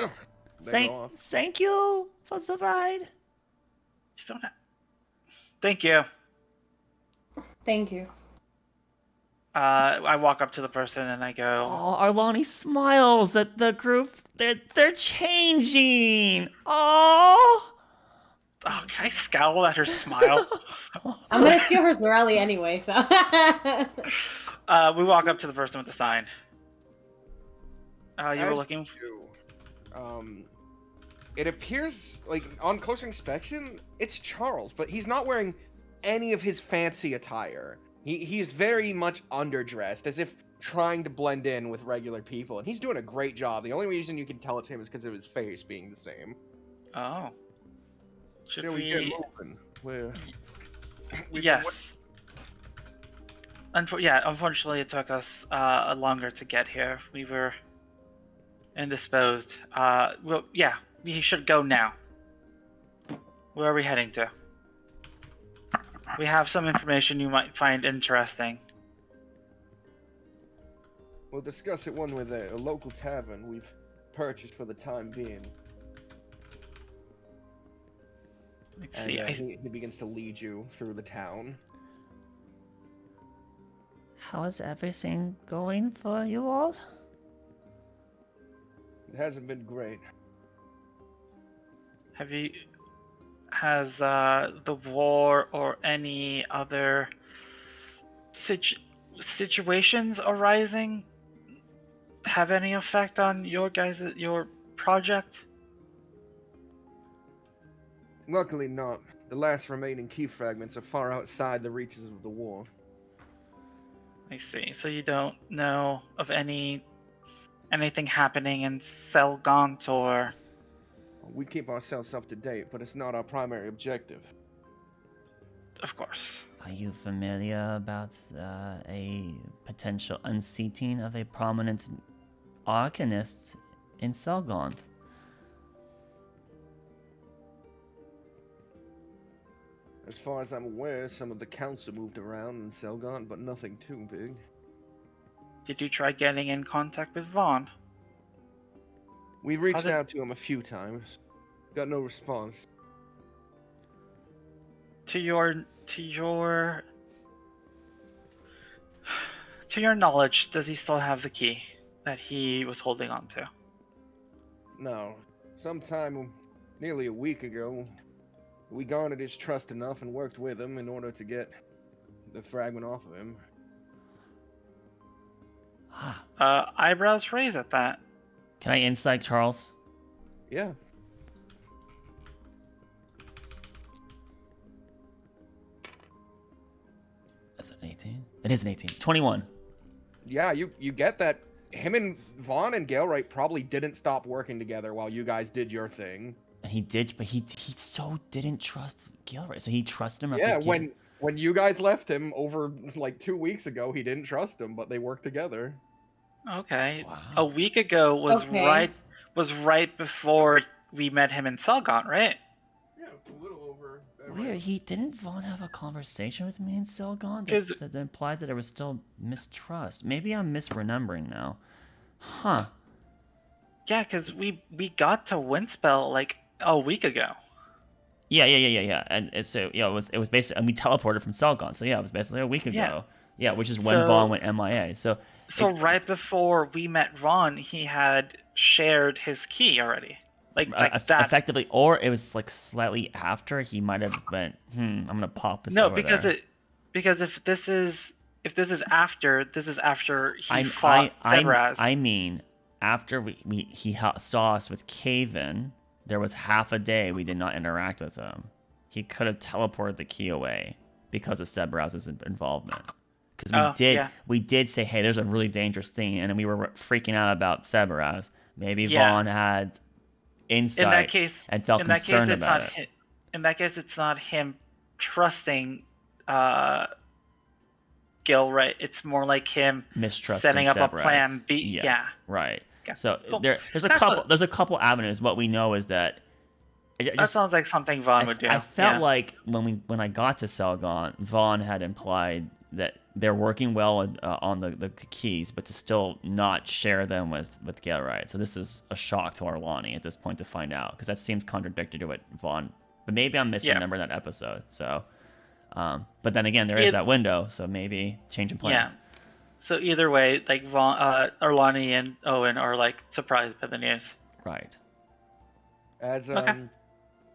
They go off. Thank you for the ride. You don't have... Thank you. Thank you. I walk up to the person and I go, Oh, Arlani smiles at the group. They're changing. Oh. "Oh, can I scowl at her smile?" I'm gonna steal her Zorelli anyway, so. We walk up to the person with the sign. You were As looking... you do, it appears like on closer inspection, it's Charles, but he's not wearing any of his fancy attire. He's very much underdressed, as if trying to blend in with regular people, and he's doing a great job. The only reason you can tell it's him is because of his face being the same. Oh. Should Shall we... get moving? Yes. Unfortunately, it took us longer to get here. We were indisposed. Well, yeah, we should go now. Where are we heading to? We have some information you might find interesting. We'll discuss it one with a local tavern we've purchased for the time being. Let's see. And he begins to lead you through the town. How is everything going for you all? It hasn't been great. Has the war or any other situations arising have any effect on your project? Luckily not. The last remaining key fragments are far outside the reaches of the war. I see. So you don't know of anything happening in Selgant or... We keep ourselves up to date, but it's not our primary objective. Of course. Are you familiar about a potential unseating of a prominent arcanist in Selgond? As far as I'm aware, some of the counts are moved around in Selgon, but nothing too big. Did you try getting in contact with Vaughn? We reached did- out to him a few times. Got no response. To your knowledge, does he still have the key that he was holding on to? No. Sometime nearly a week ago, we garnered his trust enough and worked with him in order to get the fragment off of him. Eyebrows raised at that. Can I insight Charles? Yeah. Is it an 18? It is an 18. 21. Yeah, you get that. Him and Vaughn and Galewright probably didn't stop working together while you guys did your thing. And he did, but he so didn't trust Galewright. So he trusted him. Yeah, when you guys left him over like 2 weeks ago, he didn't trust him, but they worked together. Okay. Wow. A week ago was Okay. right before we met him in Selgon, right? Yeah, a little over. Weird. Didn't Vaughn have a conversation with me in Selgon 'Cause- that implied that there was still mistrust? Maybe I'm misremembering now. Huh. Yeah, because we got to Windspell like a week ago. Yeah. And so it was basically, and we teleported from Selgon. So yeah, it was basically a week ago. Yeah, which is when So- Vaughn went MIA. So Right before we met Vaughn, he had shared his key already. Like that. effectively, or it was like slightly after he might have went. I'm gonna pop this. No, over because there. because if this is after he fought Zebras. I mean, after he saw us with Caven, there was half a day we did not interact with him. He could have teleported the key away because of Sebraz's involvement. Because we did say, hey, there's a really dangerous thing, and then we were freaking out about Sebraz. Maybe Vaughn had insight in that case, and felt concerned about it. In that case, it's not him trusting Gilray. It's more like him Mistrusting setting up Sebraz. a plan B. Yes, Yeah. right. Okay, So cool. there's a That's couple. There's a couple avenues. What we know is that That sounds like something Vaughn would do. I felt yeah. like when I got to Selgon, Vaughn had implied that they're working well on the keys, but to still not share them with Galewright. So this is a shock to Arlani at this point to find out, because that seems contradictory to what Vaughn. But maybe I'm misremembering that episode. So, but then again, there is that window. So maybe changing plans. Yeah. So either way, like Vaughn, Arlani and Owen are like surprised by the news. Right.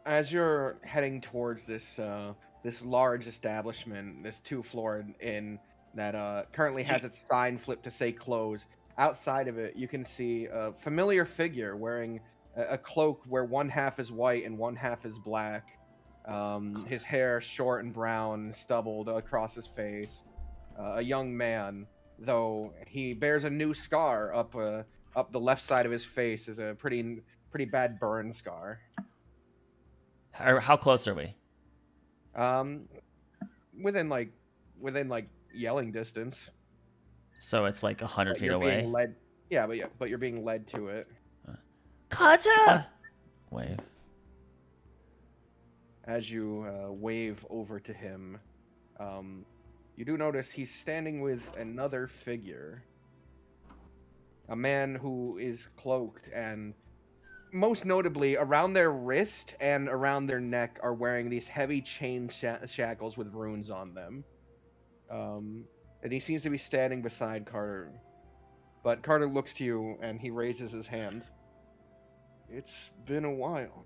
As you're heading towards this large establishment, this 2-floor inn that currently has its sign flipped to say close. Outside of it, you can see a familiar figure wearing a cloak where one half is white and one half is black. His hair short and brown, stubbled across his face. A young man, though he bears a new scar up the left side of his face, is a pretty bad burn scar. How close are we? Within yelling distance. So it's like 100 feet You're away. being led. Yeah, but you're being led to it. Kata! Wave. As you wave over to him, you do notice he's standing with another figure. A man who is cloaked, and most notably, around their wrist and around their neck are wearing these heavy chain shackles with runes on them. And he seems to be standing beside Carter. But Carter looks to you, and he raises his hand. It's been a while.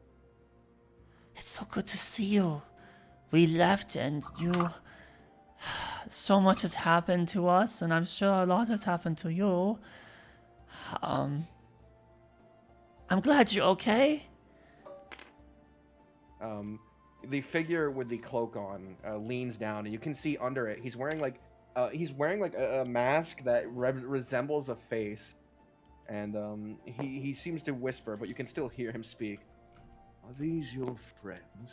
It's so good to see you. We left and you... So much has happened to us, and I'm sure a lot has happened to you. I'm glad you're okay. The figure with the cloak on leans down, and you can see under it he's wearing like a mask that resembles a face, and he seems to whisper, but you can still hear him speak. Are these your friends,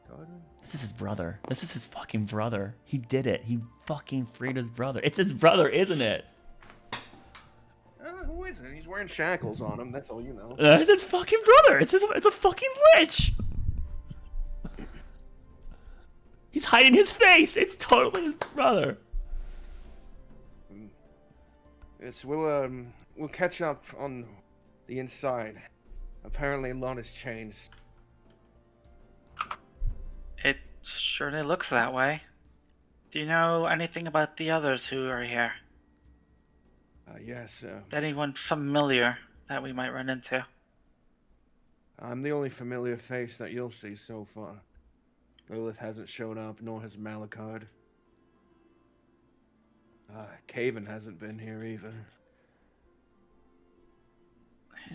Carter? This is his brother. This is his fucking brother. He did it. He fucking freed his brother. It's his brother, isn't it? Who is it? He's wearing shackles on him. That's all you know. It's his fucking brother. It's a fucking lich. He's hiding his face. It's totally his brother. Yes, we'll catch up on the inside. Apparently, a lot has changed. It surely looks that way. Do you know anything about the others who are here? Yes, Anyone familiar that we might run into? I'm the only familiar face that you'll see so far. Lilith hasn't shown up, nor has Malachard. Caven hasn't been here either.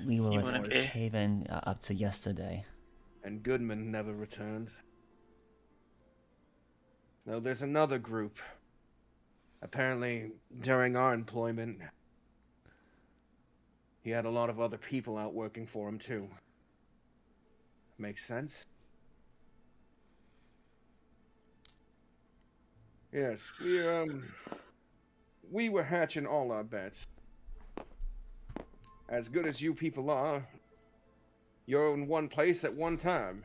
We were with wouldn't be. Haven up to yesterday. And Goodman never returned. No, there's another group. Apparently, during our employment, he had a lot of other people out working for him, too. Makes sense? Yes, we were hatching all our bets. As good as you people are, you're in one place at one time.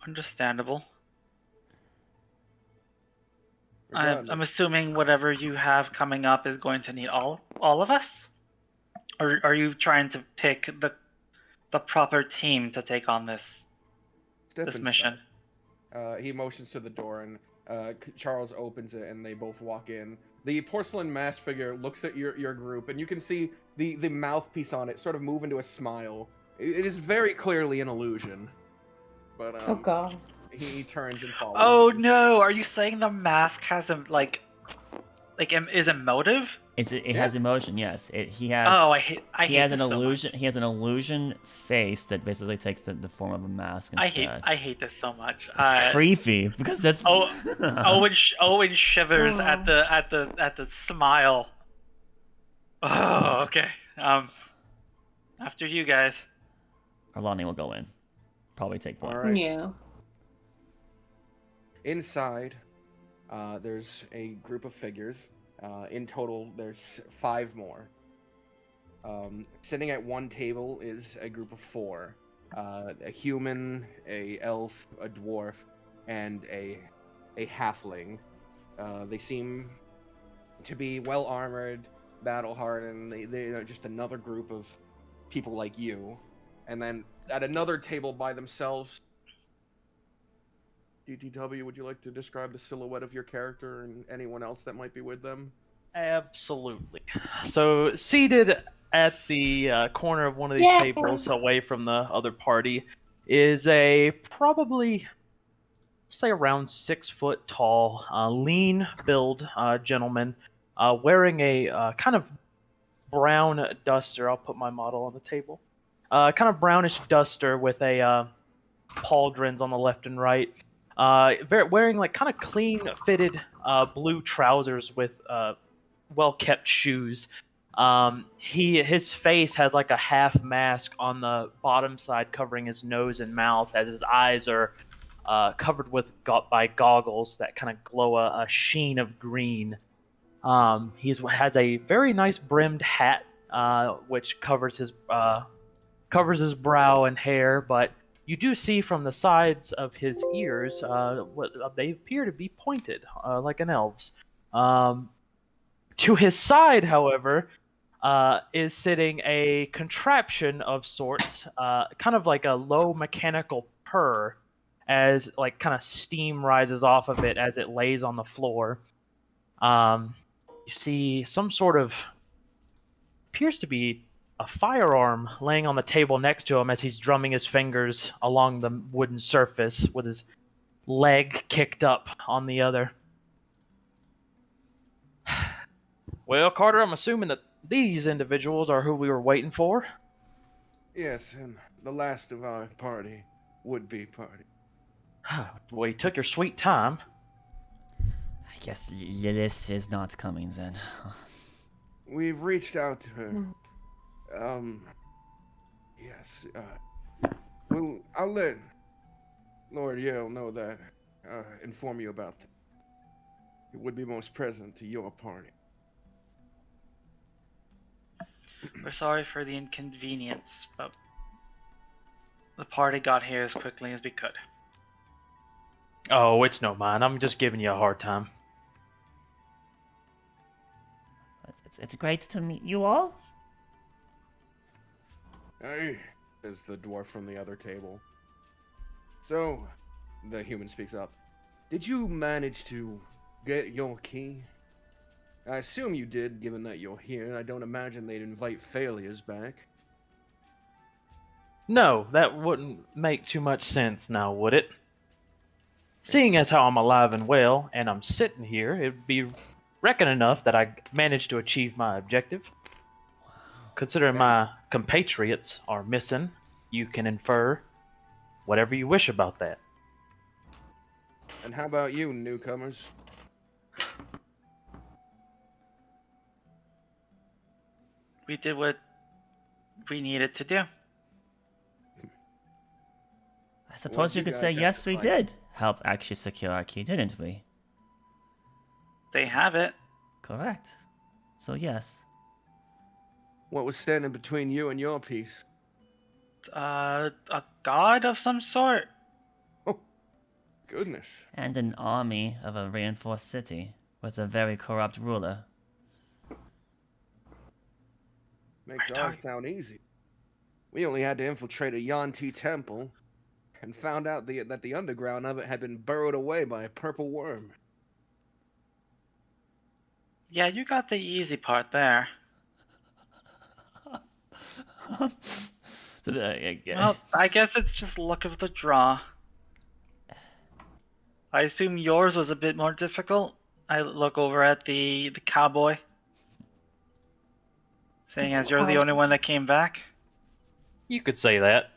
Understandable. Regardless. I'm assuming whatever you have coming up is going to need all of us? Or are you trying to pick the proper team to take on this Step this inside. mission? He motions to the door, and Charles opens it, and they both walk in. The porcelain mask figure looks at your group, and you can see the mouthpiece on it sort of move into a smile. It is very clearly an illusion. But Oh god. he turns and follows. Oh you. no! Are you saying the mask has a is emotive? It has emotion. Yes. He has. Oh, I hate He has an this so illusion. much. He has an illusion face that basically takes the form of a mask. Instead. I hate this so much. It's creepy because that's. Owen shivers Oh. at the smile. Oh, okay. After you guys. Arlani will go in. Probably take point. All right. Yeah. Inside, there's a group of figures. In total, there's 5 more. Sitting at one table is a group of 4. A human, a elf, a dwarf, and a halfling. They seem to be well armored, battle hardened. They are just another group of people like you. And then at another table by themselves, DTW, would you like to describe the silhouette of your character and anyone else that might be with them? Absolutely. So, seated at the corner of one of these Yeah. tables away from the other party is a probably, say, around 6 foot tall, lean build gentleman wearing a kind of brown duster. I'll put my model on the table. Kind of brownish duster with a pauldrons on the left and right. Wearing like kind of clean fitted blue trousers with well kept shoes. His face has like a half mask on the bottom side covering his nose and mouth, as his eyes are covered by goggles that kind of glow a sheen of green. He has a very nice brimmed hat which covers his brow and hair, but you do see from the sides of his ears, they appear to be pointed, like an elf's. To his side, however, is sitting a contraption of sorts, kind of like a low mechanical purr, as like kind of steam rises off of it as it lays on the floor. You see some sort of appears to be a firearm laying on the table next to him as he's drumming his fingers along the wooden surface with his leg kicked up on the other. Well, Carter, I'm assuming that these individuals are who we were waiting for. Yes, and the last of our party, would-be party. Well, you took your sweet time. I guess Lilith is not coming then. We've reached out to her. Yes, well, I'll let Lord Yale know that, inform you about that. It would be most present to your party. We're sorry for the inconvenience, but the party got here as quickly as we could. Oh, it's no mine. I'm just giving you a hard time. It's great to meet you all. Hey, says the dwarf from the other table. So, the human speaks up. Did you manage to get your key? I assume you did, given that you're here. I don't imagine they'd invite failures back. No, that wouldn't make too much sense now, would it? Seeing as how I'm alive and well, and I'm sitting here, it'd be reckon enough that I managed to achieve my objective. Considering my compatriots are missing, you can infer whatever you wish about that. And how about you, newcomers? We did what we needed to do. I suppose you could say yes, we did help actually secure our key, didn't we? They have it. Correct. So yes. What was standing between you and your piece? A god of some sort. Oh, goodness. And an army of a reinforced city with a very corrupt ruler. Makes ours sound easy. We only had to infiltrate a Yanti temple and found out that the underground of it had been burrowed away by a purple worm. Yeah, you got the easy part there. Well, I guess it's just luck of the draw. I assume yours was a bit more difficult. I look over at the cowboy. Saying as you're the only one that came back. You could say that.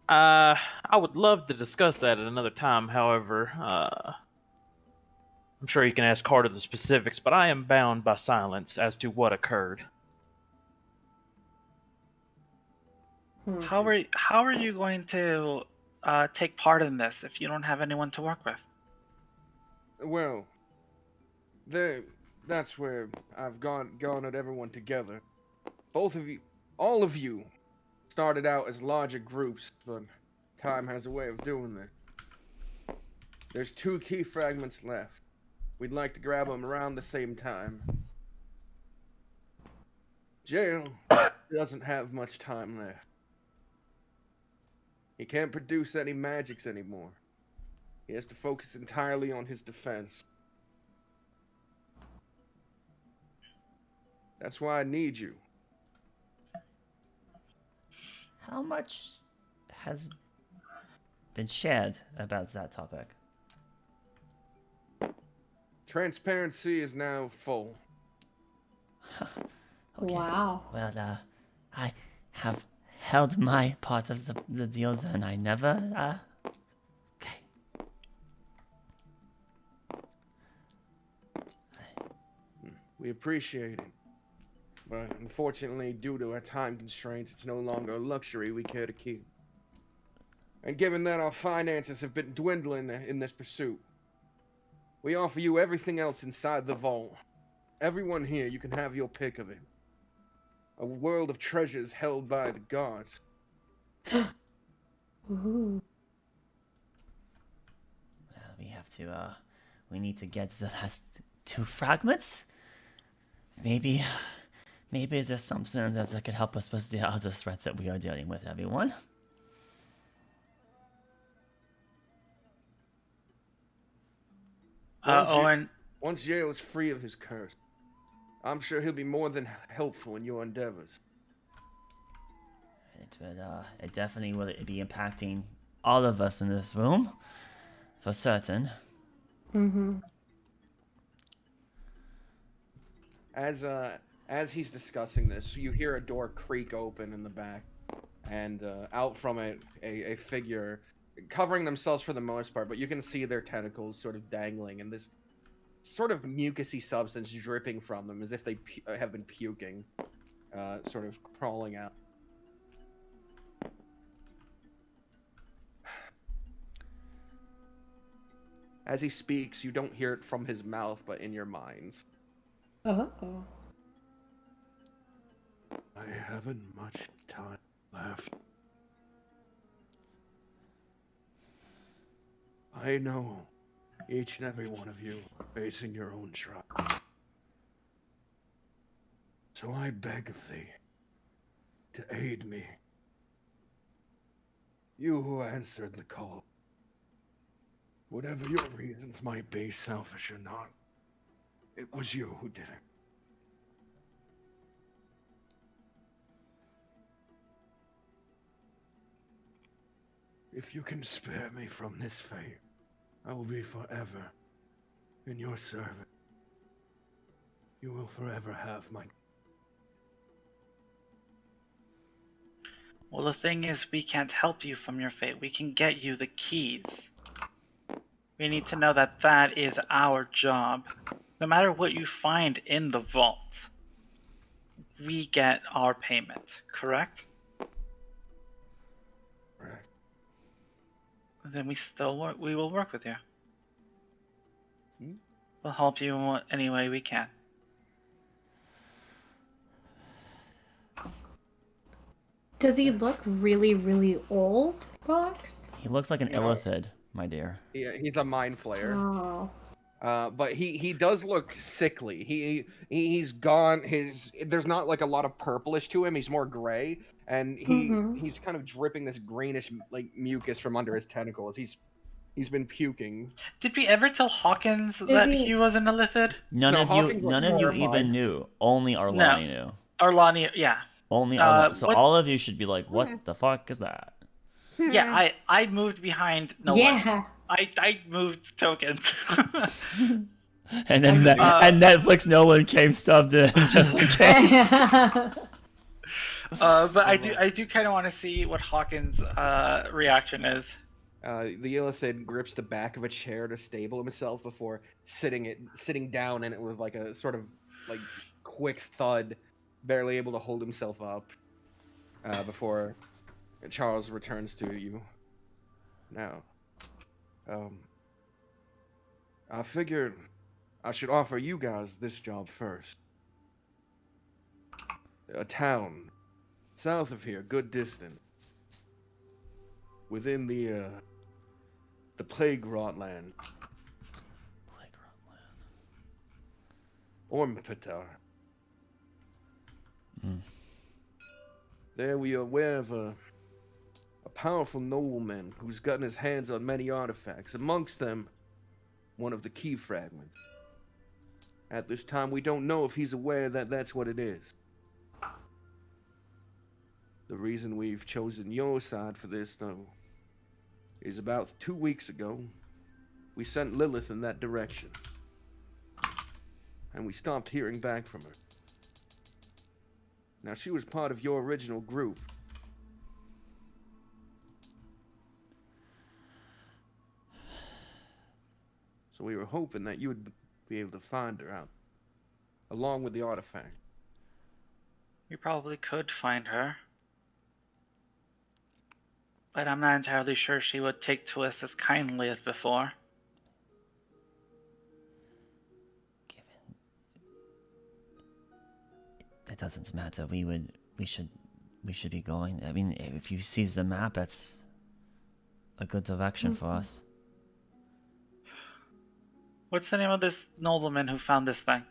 I would love to discuss that at another time, however, I'm sure you can ask Carter the specifics, but I am bound by silence as to what occurred. How are you going to take part in this if you don't have anyone to work with? Well, that's where I've garnered everyone together. Both of you, all of you, started out as larger groups, but time has a way of doing that. There's 2 key fragments left. We'd like to grab them around the same time. Jail doesn't have much time left. He can't produce any magics anymore. He has to focus entirely on his defense. That's why I need you. How much has been shared about that topic? Transparency is now full. Okay. Wow. Well, I have held my part of the deals, and I never, okay. We appreciate it. But unfortunately, due to our time constraints, it's no longer a luxury we care to keep. And given that our finances have been dwindling in this pursuit, we offer you everything else inside the vault. Everyone here, you can have your pick of it. A world of treasures held by the gods. Ooh. We have to, we need to get the last 2 fragments? Maybe there's something that could help us with the other threats that we are dealing with, everyone. Once Yale is free of his curse, I'm sure he'll be more than helpful in your endeavors. It definitely will be impacting all of us in this room, for certain. Mm-hmm. As he's discussing this, you hear a door creak open in the back, and out from it, a figure covering themselves for the most part, but you can see their tentacles sort of dangling, and this sort of mucousy substance dripping from them, as if they have been puking, sort of crawling out. As he speaks, you don't hear it from his mouth, but in your minds. Oh. I haven't much time left. I know each and every one of you facing your own trial. So I beg of thee to aid me. You who answered the call. Whatever your reasons might be, selfish or not, it was you who did it. If you can spare me from this fate, I will be forever in your service. You will forever have my... Well, the thing is, we can't help you from your fate. We can get you the keys. We need to know that that is our job. No matter what you find in the vault, we get our payment, correct? Right. Then we will work with you. Hmm? We'll help you in any way we can. Does he look really, really old, Box? He looks like an No. illithid, my dear. He's a mind flayer. Oh. But he does look sickly. He's gone. There's not like a lot of purplish to him. He's more gray, and he's kind of dripping this greenish like mucus from under his tentacles. He's been puking. Did we ever tell Hawkins that he was an illithid? None No, of Hawkins you was even horrified. knew. Only Arlani knew. Arlani, yeah. Only Arlani. So what- all of you should be like, what the fuck is that? Yeah, I moved behind no one. Yeah. I moved tokens. And then and Netflix no one came subbed in just in case. But I do kind of want to see what Hawkins' reaction is. The illithid grips the back of a chair to stable himself before sitting down, and it was like a sort of like quick thud, barely able to hold himself up before Charles returns to you. Now, I figured I should offer you guys this job first. A town south of here, good distance, within the plague wrought land. Ormpetar. There we are aware of a powerful nobleman who's gotten his hands on many artifacts, amongst them one of the key fragments. At this time, we don't know if he's aware that that's what it is. The reason we've chosen your side for this, though, is about 2 weeks ago, we sent Lilith in that direction. And we stopped hearing back from her. Now, she was part of your original group. So we were hoping that you would be able to find her out, along with the artifact. We probably could find her. But I'm not entirely sure she would take to us as kindly as before. It doesn't matter. We should be going. I mean, if you seize the map, that's a good direction for us. What's the name of this nobleman who found this thing?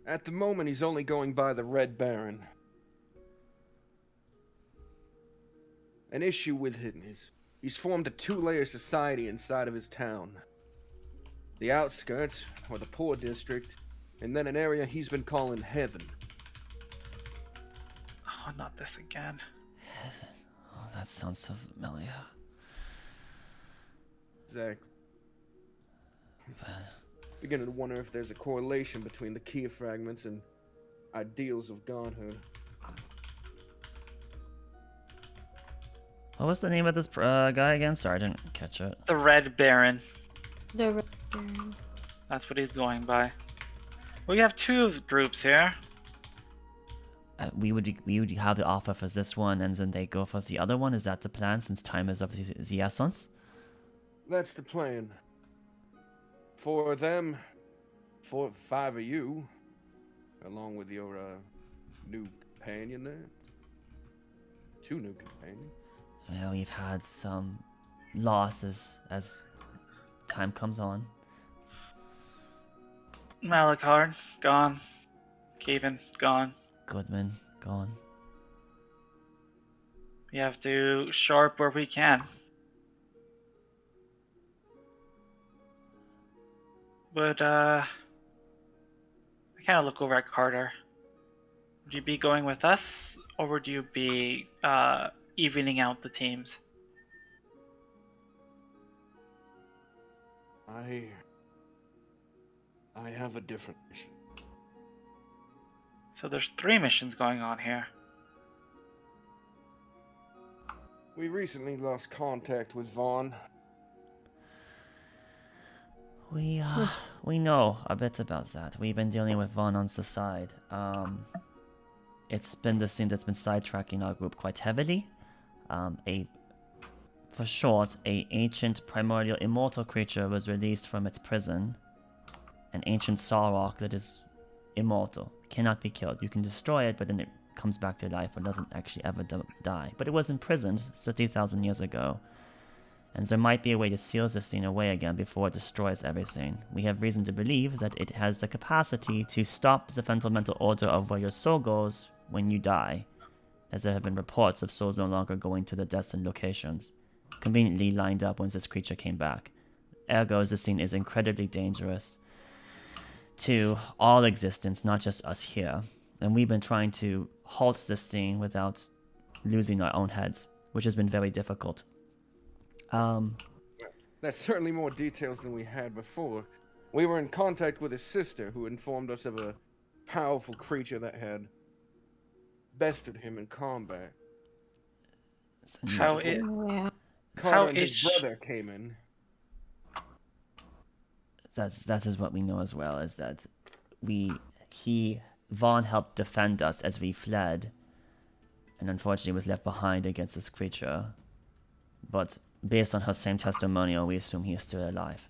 At the moment, he's only going by the Red Baron. An issue with him is he's formed a two-layer society inside of his town. The outskirts, or the poor district, and then an area he's been calling Heaven. Oh, not this again. Heaven. Oh, that sounds so familiar. Exactly. Beginning to wonder if there's a correlation between the key fragments and ideals of godhood. What was the name of this guy again? Sorry, I didn't catch it. The Red Baron. The Red Baron. That's what he's going by. We have two groups here. We would have the offer for this one, and then they go for the other one. Is that the plan? Since time is of the essence. That's the plan. For them, 4 or 5 of you, along with your new companion there. 2 new companions. Well, we've had some loss as time comes on. Malachard, gone. Caven, gone. Goodman, gone. We have to sharp where we can. But, I kind of look over at Carter. Would you be going with us, or would you be evening out the teams? I have a different mission. So there's 3 missions going on here. We recently lost contact with Vaughn. We know a bit about that. We've been dealing with Vaughn on the side. It's been the scene that's been sidetracking our group quite heavily. For short, a ancient primordial immortal creature was released from its prison. An ancient Sarok that is immortal, cannot be killed. You can destroy it, but then it comes back to life and doesn't actually ever die. But it was imprisoned 30,000 years ago. And there might be a way to seal this thing away again before it destroys everything. We have reason to believe that it has the capacity to stop the fundamental order of where your soul goes when you die, as there have been reports of souls no longer going to the destined locations, conveniently lined up when this creature came back. Ergo, this thing is incredibly dangerous to all existence, not just us here. And we've been trying to halt this thing without losing our own heads, which has been very difficult. That's certainly more details than we had before. We were in contact with his sister, who informed us of a powerful creature that had bested him in combat. How it? Yeah. Carter and his brother came in. That is what we know as well, is that Vaughn helped defend us as we fled, and unfortunately was left behind against this creature. But based on her same testimonial, we assume he is still alive.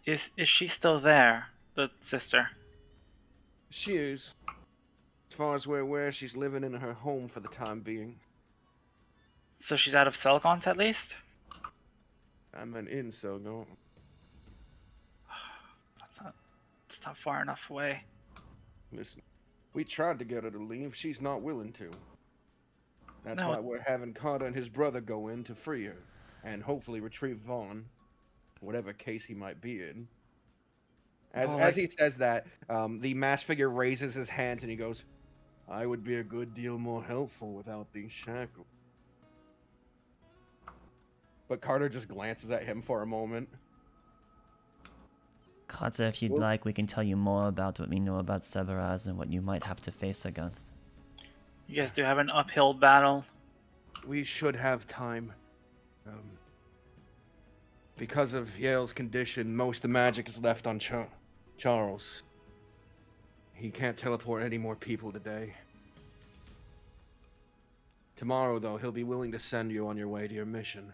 Is she still there, the sister? She is. As far as we're aware, she's living in her home for the time being. So she's out of Celicons at least? I meant in Selgon. That's not far enough away. Listen, we tried to get her to leave. She's not willing to. That's No. why we're having Carter and his brother go in to free her, and hopefully retrieve Vaughn, whatever case he might be in. As he says that, the masked figure raises his hands and he goes, "I would be a good deal more helpful without these shackles." But Carter just glances at him for a moment. Carter, if you'd like, we can tell you more about what we know about Severaz and what you might have to face against. You guys do have an uphill battle. We should have time. Because of Yale's condition, most of the magic is left on Charles. He can't teleport any more people today. Tomorrow, though, he'll be willing to send you on your way to your mission.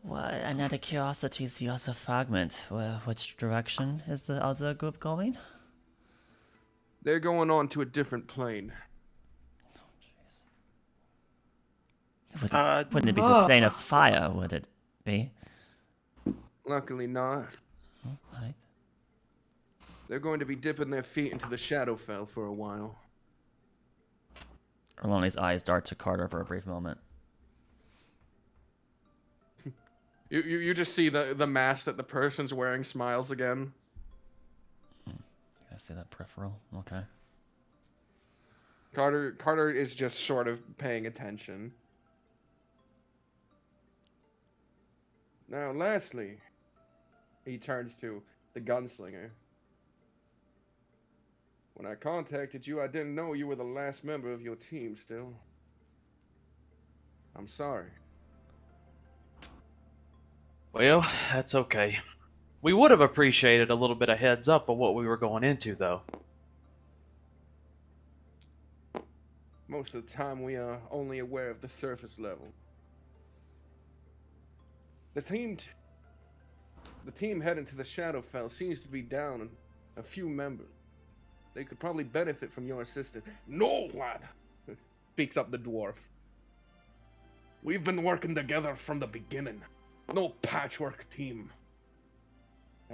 What? And out of curiosity, is the other fragment? Which direction is the other group going? They're going on to a different plane. Wouldn't it be the plane of fire, would it be? Luckily not. Right. They're going to be dipping their feet into the Shadowfell for a while. Arloni's eyes dart to Carter for a brief moment. You just see the mask that the person's wearing smiles again. I see that peripheral. Okay. Carter is just sort of paying attention. Now, lastly, he turns to the gunslinger. When I contacted you, I didn't know you were the last member of your team still. I'm sorry. Well, that's okay. We would have appreciated a little bit of heads up of what we were going into, though. Most of the time, we are only aware of the surface level. The team heading to the Shadowfell seems to be down a few members. They could probably benefit from your assistance. No, lad! Speaks up the dwarf. We've been working together from the beginning. No patchwork team.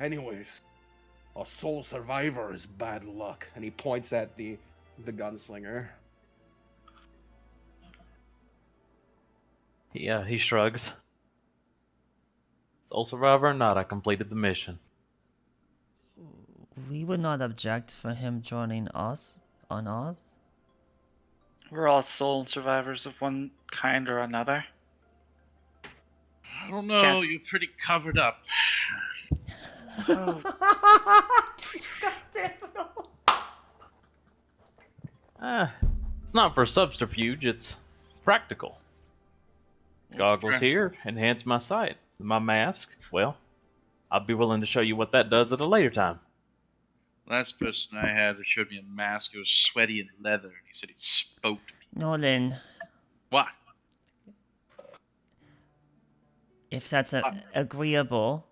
Anyways, a sole survivor is bad luck. And he points at the gunslinger. Yeah, he shrugs. Sole survivor or not, I completed the mission. We would not object for him joining us on Oz. We're all sole survivors of one kind or another. I don't know. Can't- You're pretty covered up. Oh, It's not for subterfuge, it's practical. Goggles here enhance my sight. My mask, well, I'll be willing to show you what that does at a later time. Last person I had that showed me a mask, it was sweaty and leather, and he said he spoke to me. Nolan, What? if that's agreeable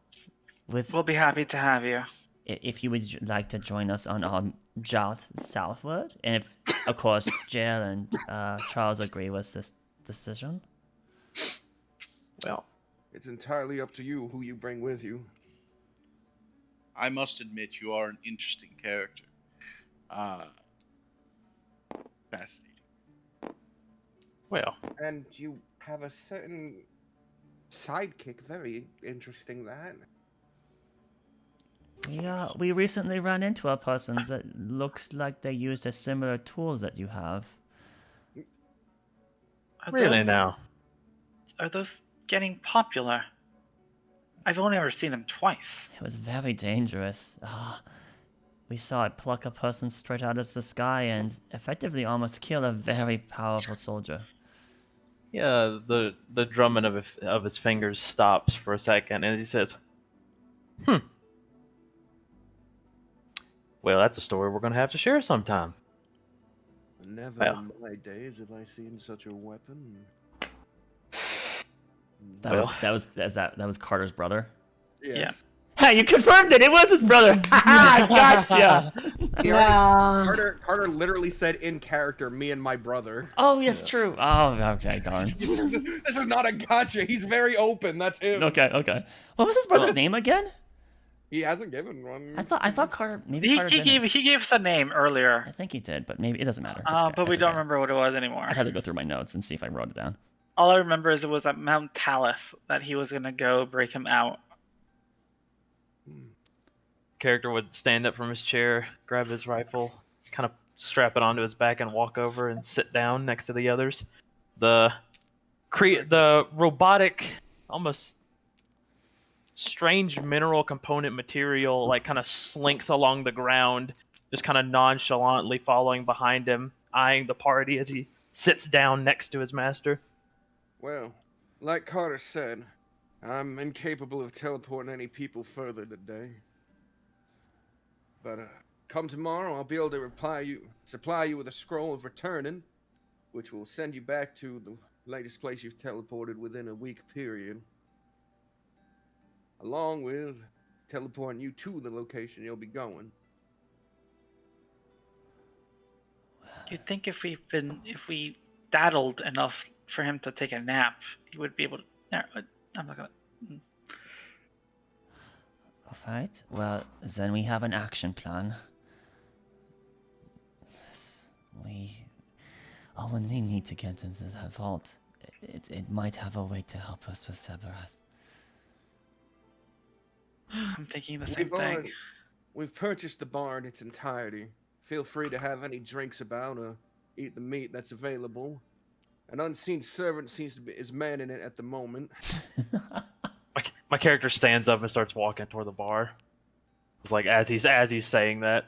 with, we'll be happy to have you. if you would like to join us on our jout southward, and if, of course, Jill and Charles agree with this decision. Well, It's entirely up to you who you bring with you. I must admit, you are an interesting character. Fascinating. well, And you have a certain sidekick. Very interesting, that. Yeah, we recently ran into a person that looks like they used a similar tools that you have. Are really those, now. Are those getting popular? I've only ever seen them twice. It was very dangerous. We saw it pluck a person straight out of the sky and effectively almost kill a very powerful soldier. Yeah, the drumming of his fingers stops for a second, and he says, well, that's a story we're going to have to share sometime. Never Well. in my days have I seen such a weapon. That was Carter's brother. Yes. Hey, you confirmed it! It was his brother! Haha, gotcha! Yeah. Carter literally said in character, me and my brother. Oh, it's true. Oh, okay, darn. This is not a gotcha. He's very open. That's him. Okay. What was his brother's name again? He hasn't given one. I thought Carter, maybe He, Carter he didn't. gave he gave us a name earlier, I think he did, but maybe it doesn't matter. but we don't remember what it was anymore. I'd have to go through my notes and see if I wrote it down. All I remember is it was at Mount Talith that he was gonna go break him out. Character would stand up from his chair, grab his rifle, kind of strap it onto his back, and walk over and sit down next to the others. The robotic, almost strange mineral component material, like kind of slinks along the ground, just kind of nonchalantly following behind him, eyeing the party as he sits down next to his master. Well, like Carter said, I'm incapable of teleporting any people further today. But come tomorrow, I'll be able to supply you with a scroll of returning, which will send you back to the latest place you've teleported within a week period. Along with teleporting you to the location you'll be going. You'd think if we daddled enough for him to take a nap, he would be able to. No, I'm not gonna. Alright, well, then we have an action plan. When we need to get into that vault, it might have a way to help us with Cerberus. I'm thinking the same thing. We've purchased the bar in its entirety. Feel free to have any drinks about or eat the meat that's available. An unseen servant is manning it at the moment. My character stands up and starts walking toward the bar. It's like as he's saying that.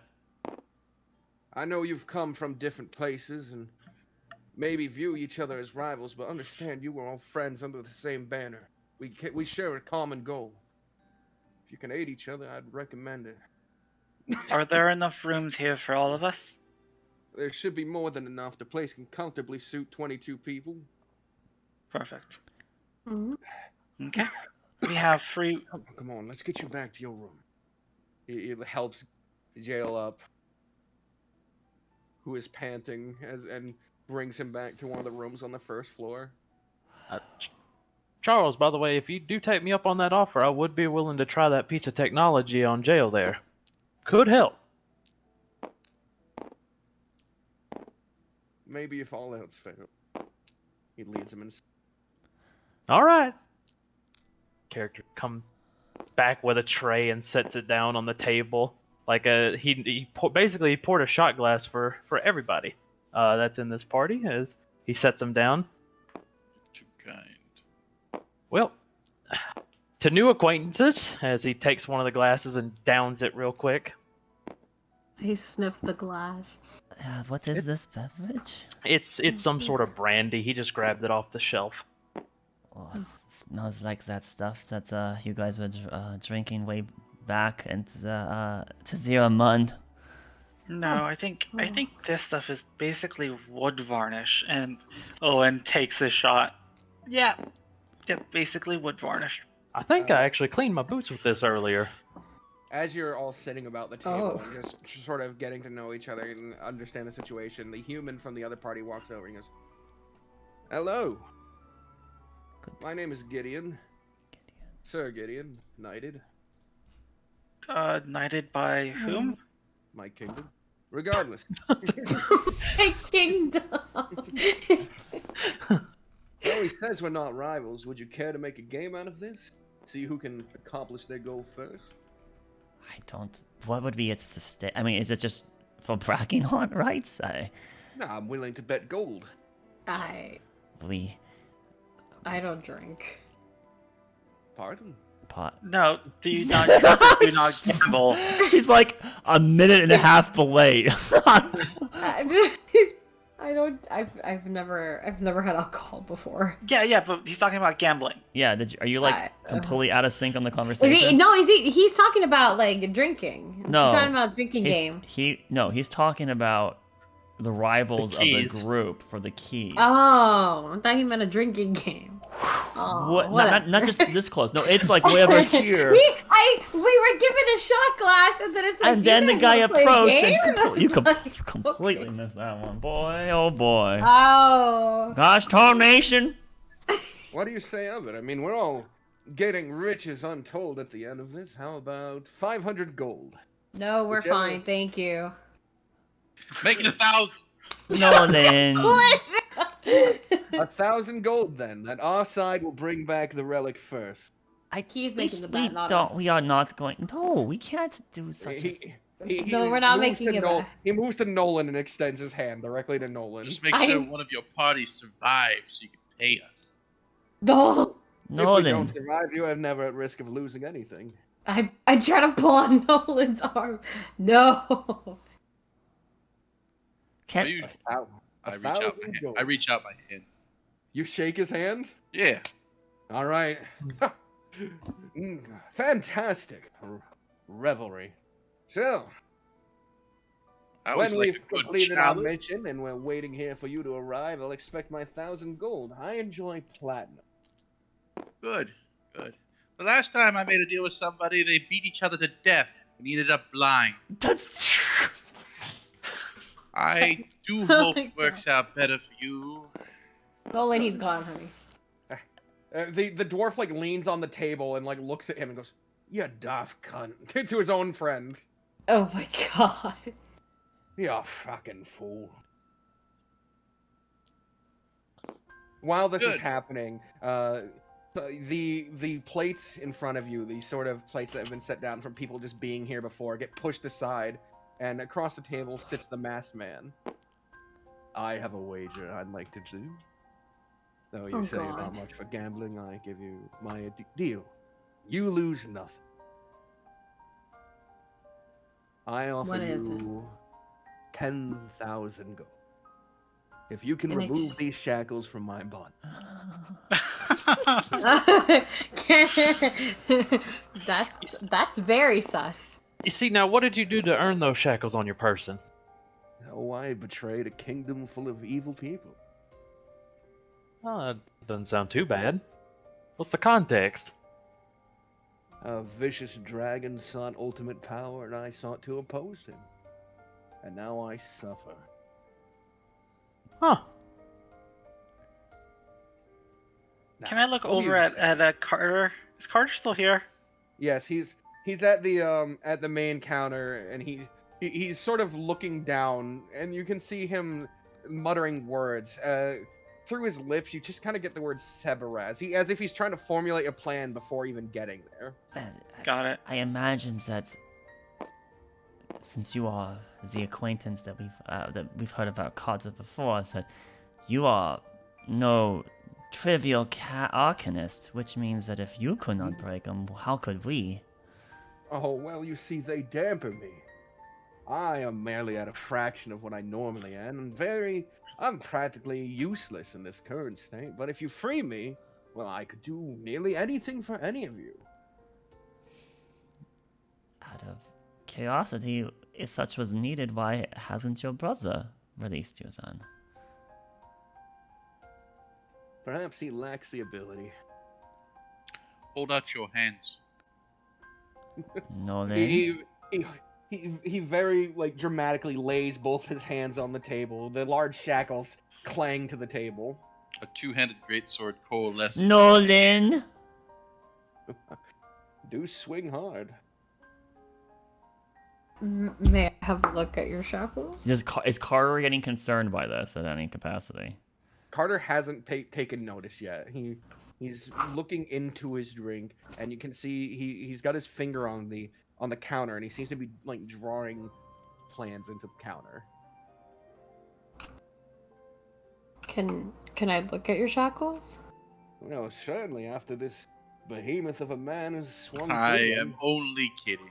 I know you've come from different places and maybe view each other as rivals, but understand you were all friends under the same banner. We share a common goal. If you can aid each other, I'd recommend it. Are there enough rooms here for all of us? There should be more than enough. The place can comfortably suit 22 people. Perfect. Mhm. Okay. We have free. Come on, let's get you back to your room. It helps Jail up, who is panting, and brings him back to one of the rooms on the first floor. Charles, by the way, if you do take me up on that offer, I would be willing to try that piece of technology on jail there. Could help. Maybe if all else fails. He leads him in. All right. Character comes back with a tray and sets it down on the table. Like basically he poured a shot glass for everybody that's in this party as he sets them down. Too kind. Well, to new acquaintances, as he takes one of the glasses and downs it real quick. He sniffed the glass. What is this beverage? It's some sort of brandy. He just grabbed it off the shelf. Oh, it smells like that stuff that you guys were drinking way back in to Zero Mund. No, I think this stuff is basically wood varnish, and Owen takes a shot. Yeah, basically wood varnish. I think I actually cleaned my boots with this earlier. As you're all sitting about the table and just sort of getting to know each other and understand the situation, the human from the other party walks over and goes, "Hello. My name is Gideon. Sir Gideon, knighted. Knighted by whom? My kingdom. Regardless." My kingdom. Well, he says we're not rivals. Would you care to make a game out of this? See who can accomplish their goal first? I don't. What would be its sustain? I mean, is it just for bragging on rights? No, I'm willing to bet gold. I don't drink. Pardon? No, do you not drink or do not gamble? She's like a minute and a half late. I've never had alcohol before. Yeah, but he's talking about gambling. Yeah, are you like completely out of sync on the Is conversation? he's talking about like drinking. No. He's talking about drinking game. He's talking about the rivals of the keys. Oh, I thought he meant a drinking game. Oh, What? whatever. Not just this close. No, it's like way over here. we were given a shot glass, and then it's like, And then the guy approached and you like, completely missed that one. Boy, oh boy. Oh. Gosh, tarnation. What do you say of it? I mean, we're all getting riches untold at the end of this. How about 500 gold? No, we're Whichever- fine. Thank you. Make it 1,000. No, then. 1,000 gold, then. That our side will bring back the relic first. He's making the bet, not us. We are not going. No, we can't do such a. No, we're not moves making to it Nol- back. He moves to Nolan and extends his hand directly to Nolan. Just make sure one of your parties survives so you can pay us. No. If we don't survive, you are never at risk of losing anything. I try to pull on Nolan's arm. No. Can't. I reach out my hand. You shake his hand? Yeah. All right. Fantastic revelry. So, I always when like we've a good completed our challenge. mission and we're waiting here for you to arrive, I'll expect my 1,000 gold. I enjoy platinum. Good. The last time I made a deal with somebody, they beat each other to death and ended up blind. That's true. I do Oh hope my it works out better for you. Nolan, he's gone, honey. The dwarf like leans on the table and like looks at him and goes, "You daft cunt," to his own friend. Oh my god. You fucking fool. While this is happening, the plates in front of you, the sort of plates that have been set down from people just being here before, get pushed aside, and across the table sits the masked man. I have a wager I'd like to do. Though you say you're not much for gambling, I give you my deal. You lose nothing. I offer What is it? you 10,000 gold. If you can And remove these shackles from my body. That's very sus. You see, now what did you do to earn those shackles on your person? Oh, I betrayed a kingdom full of evil people. Oh, that doesn't sound too bad. What's the context? A vicious dragon sought ultimate power, and I sought to oppose him. And now I suffer. Huh. Can I look what do over you at Carter? Is Carter still here? Yes, he's at the main counter, and he's sort of looking down, and you can see him muttering words. Through his lips, you just kind of get the word Sebaraz. As if he's trying to formulate a plan before even getting there. Got it. I imagine that since you are the acquaintance that we've heard about cards of before, that you are no trivial arcanist, which means that if you could not break them, how could we? Oh, well, you see, they dampen me. I am merely at a fraction of what I normally am, and I'm practically useless in this current state, but if you free me, well, I could do nearly anything for any of you. Out of curiosity, if such was needed, why hasn't your brother released you then? Perhaps he lacks the ability. Hold out your hands. No, He very, dramatically lays both his hands on the table. The large shackles clang to the table. A two-handed greatsword coalesces. Nolan! Do swing hard. May I have a look at your shackles? Is Carter getting concerned by this at any capacity? Carter hasn't taken notice yet. He's looking into his drink, and you can see he's got his finger on the counter, and he seems to be drawing plans into the counter. Can I look at your shackles? Well, certainly after this behemoth of a man has swung I free. am only kidding.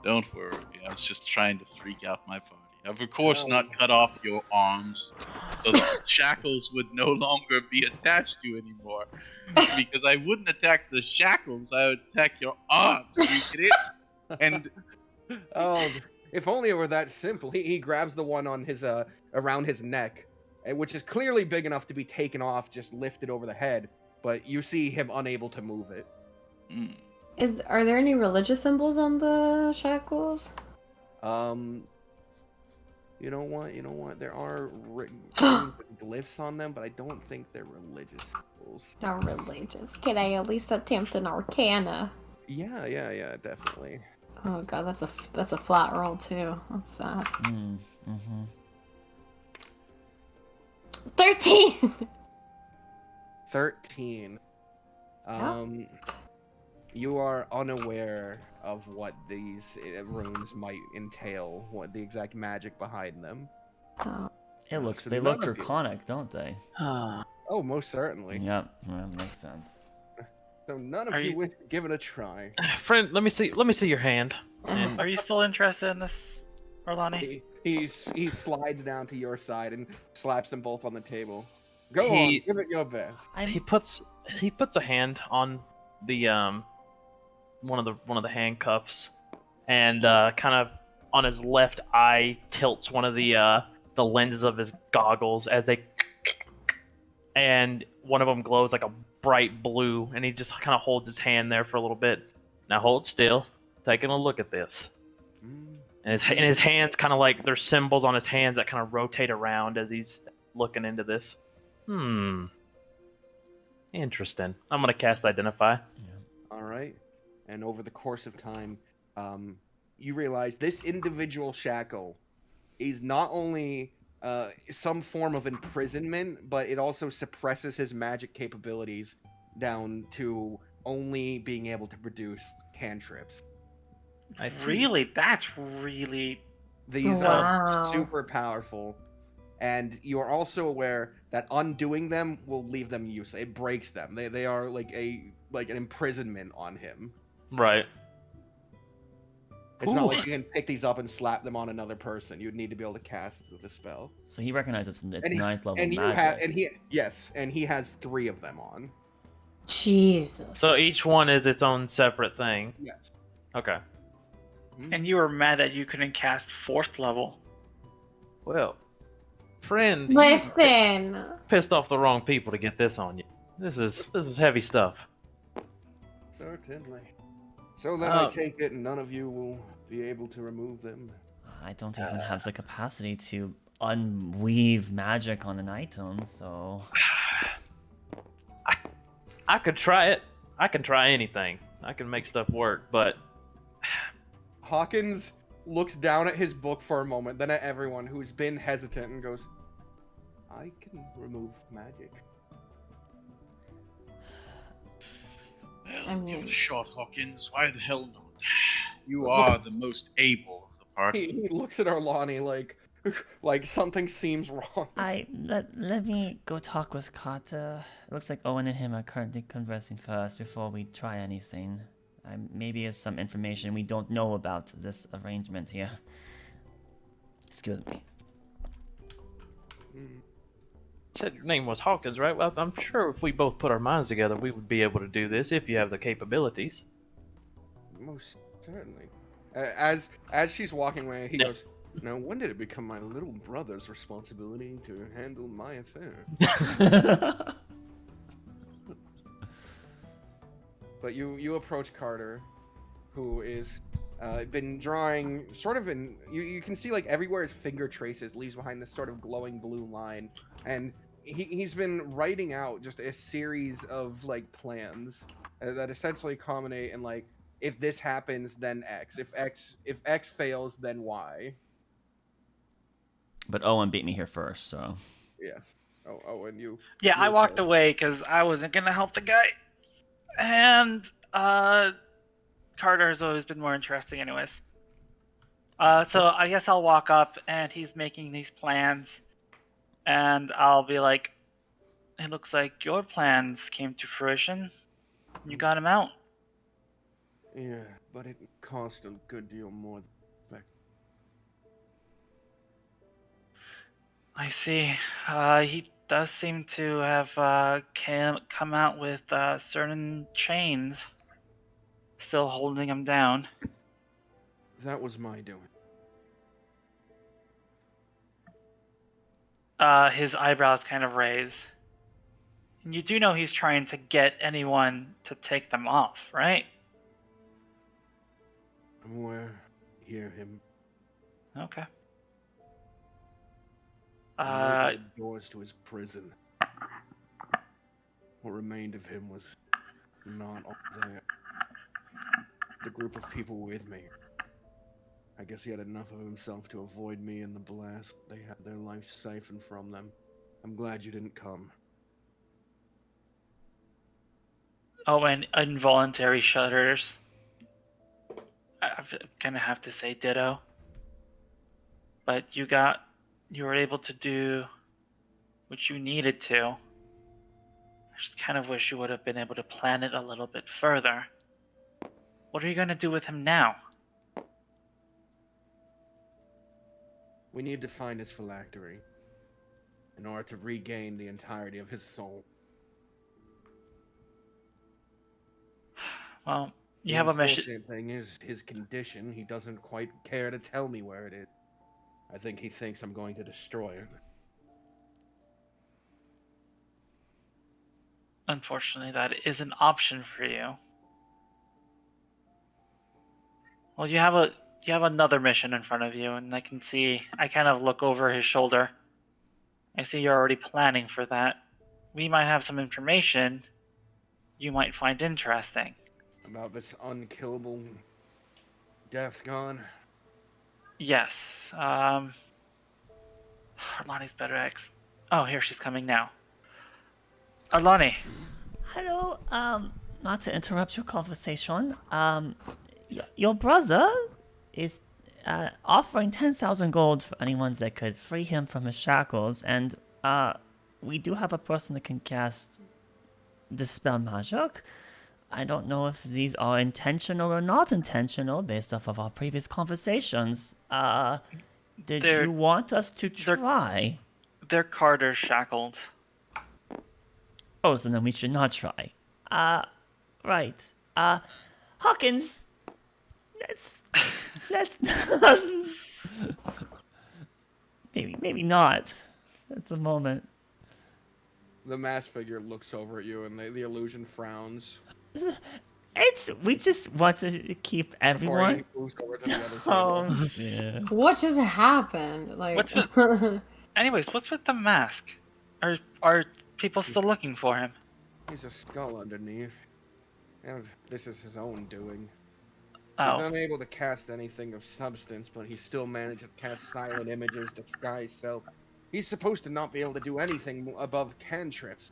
Don't worry, I was just trying to freak out my party. I've of course not cut off your arms, so the shackles would no longer be attached to you anymore. Because I wouldn't attack the shackles, I would attack your arms. You get it? And oh, if only it were that simple. He grabs the one on his around his neck, which is clearly big enough to be taken off, just lifted over the head. But you see him unable to move it. Are there any religious symbols on the shackles? You know what? There are glyphs on them, but I don't think they're religious symbols. Not religious. Can I at least attempt an arcana? Yeah, definitely. Oh god, that's a flat roll too. What's that? 13. 13. You are unaware of what these runes might entail, what the exact magic behind them. Oh. They look none of you- draconic, don't they? Oh, most certainly. Yep, that makes sense. So none of Are you you- wish to give it a try. Friend, let me see your hand. And Are you still interested in this, Orlani? He slides down to your side and slaps them both on the table. Go He- on, give it your best. he puts a hand on the one of the handcuffs, and kind of on his left eye tilts one of the lenses of his goggles as they, and one of them glows like a bright blue, and he just kind of holds his hand there for a little bit. Now hold still, taking a look at this. And his hands kind of like there's symbols on his hands that kind of rotate around as he's looking into this. Interesting. I'm gonna cast Identify. All right. And over the course of time, you realize this individual shackle is not only some form of imprisonment, but it also suppresses his magic capabilities down to only being able to produce cantrips. I see. Really? That's really... These Wow. are super powerful. And you are also aware that undoing them will leave them useless. It breaks them. They are like an imprisonment on him. Right. It's not Ooh. like you can pick these up and slap them on another person. You'd need to be able to cast the spell. So he recognizes it's And he- ninth level and you magic. have, and he has 3 of them on. Jesus. So each one is its own separate thing. Yes. Okay. And you were mad that you couldn't cast 4th level. Well, friend, you Listen. pissed off the wrong people to get this on you. This is heavy stuff. Certainly. So then I take it none of you will be able to remove them. I don't even have the capacity to unweave magic on an item, so... I could try it. I can try anything. I can make stuff work, but Hawkins looks down at his book for a moment, then at everyone who's been hesitant and goes, I can remove magic. Well, give it a shot, Hawkins. Why the hell not? You are the most able of the party. He looks at Arlani like something seems wrong. Let me go talk with Carter. It looks like Owen and him are currently conversing first before we try anything. Maybe there's some information we don't know about this arrangement here. Excuse me. you said your name was Hawkins, right? Well, I'm sure if we both put our minds together, we would be able to do this if you have the capabilities. Most certainly. As she's walking away, he goes, now when did it become my little brother's responsibility to handle my affair? But you approach Carter, who is been drawing sort of in you can see like everywhere his finger traces leaves behind this sort of glowing blue line, and he's been writing out just a series of like plans that essentially culminate in like, if this happens then X, if X fails then Y. But Owen beat me here first, so. Yes. Oh, and you. Yeah, I walked away because I wasn't gonna help the guy. And Carter has always been more interesting, anyways. So I guess I'll walk up, and he's making these plans, and I'll be like, "It looks like your plans came to fruition. You got him out." Yeah, but it cost a good deal more than expected. I see. He does seem to have come out with certain chains still holding him down. That was my doing. His eyebrows kind of raise. And you do know he's trying to get anyone to take them off, right? I'm aware. Hear him. Okay. The doors to his prison. What remained of him was not all there. The group of people with me. I guess he had enough of himself to avoid me and the blast. They had their life siphoned from them. I'm glad you didn't come. Oh, and involuntary shudders. I'm gonna have to say ditto. But you were able to do what you needed to. I just kind of wish you would have been able to plan it a little bit further. What are you gonna do with him now? We need to find his phylactery in order to regain the entirety of his soul. Well, you have a mission. The unfortunate thing is his condition. He doesn't quite care to tell me where it is. I think he thinks I'm going to destroy it. Unfortunately, that is an option for you. Well, you have another mission in front of you, and I kind of look over his shoulder. I see you're already planning for that. We might have some information you might find interesting. About this unkillable death god? Yes. Arlani's better ex. Oh, here she's coming now. Arlani. Hello, not to interrupt your conversation, your brother is offering 10,000 gold for anyone that could free him from his shackles, and we do have a person that can cast Dispel Magic. I don't know if these are intentional or not intentional based off of our previous conversations. Did you want us to try? They're Carter shackled. Oh, so then we should not try. Right. Hawkins, let's maybe not. At the moment. The masked figure looks over at you, and the illusion frowns. We just want to keep everyone. Before he moves over to the other table. Yeah. What just happened? Like, Anyways, what's with the mask? Are people still looking for him? He's a skull underneath. And this is his own doing. He's Oh, unable to cast anything of substance, but he still managed to cast silent images, disguise self. He's supposed to not be able to do anything above cantrips.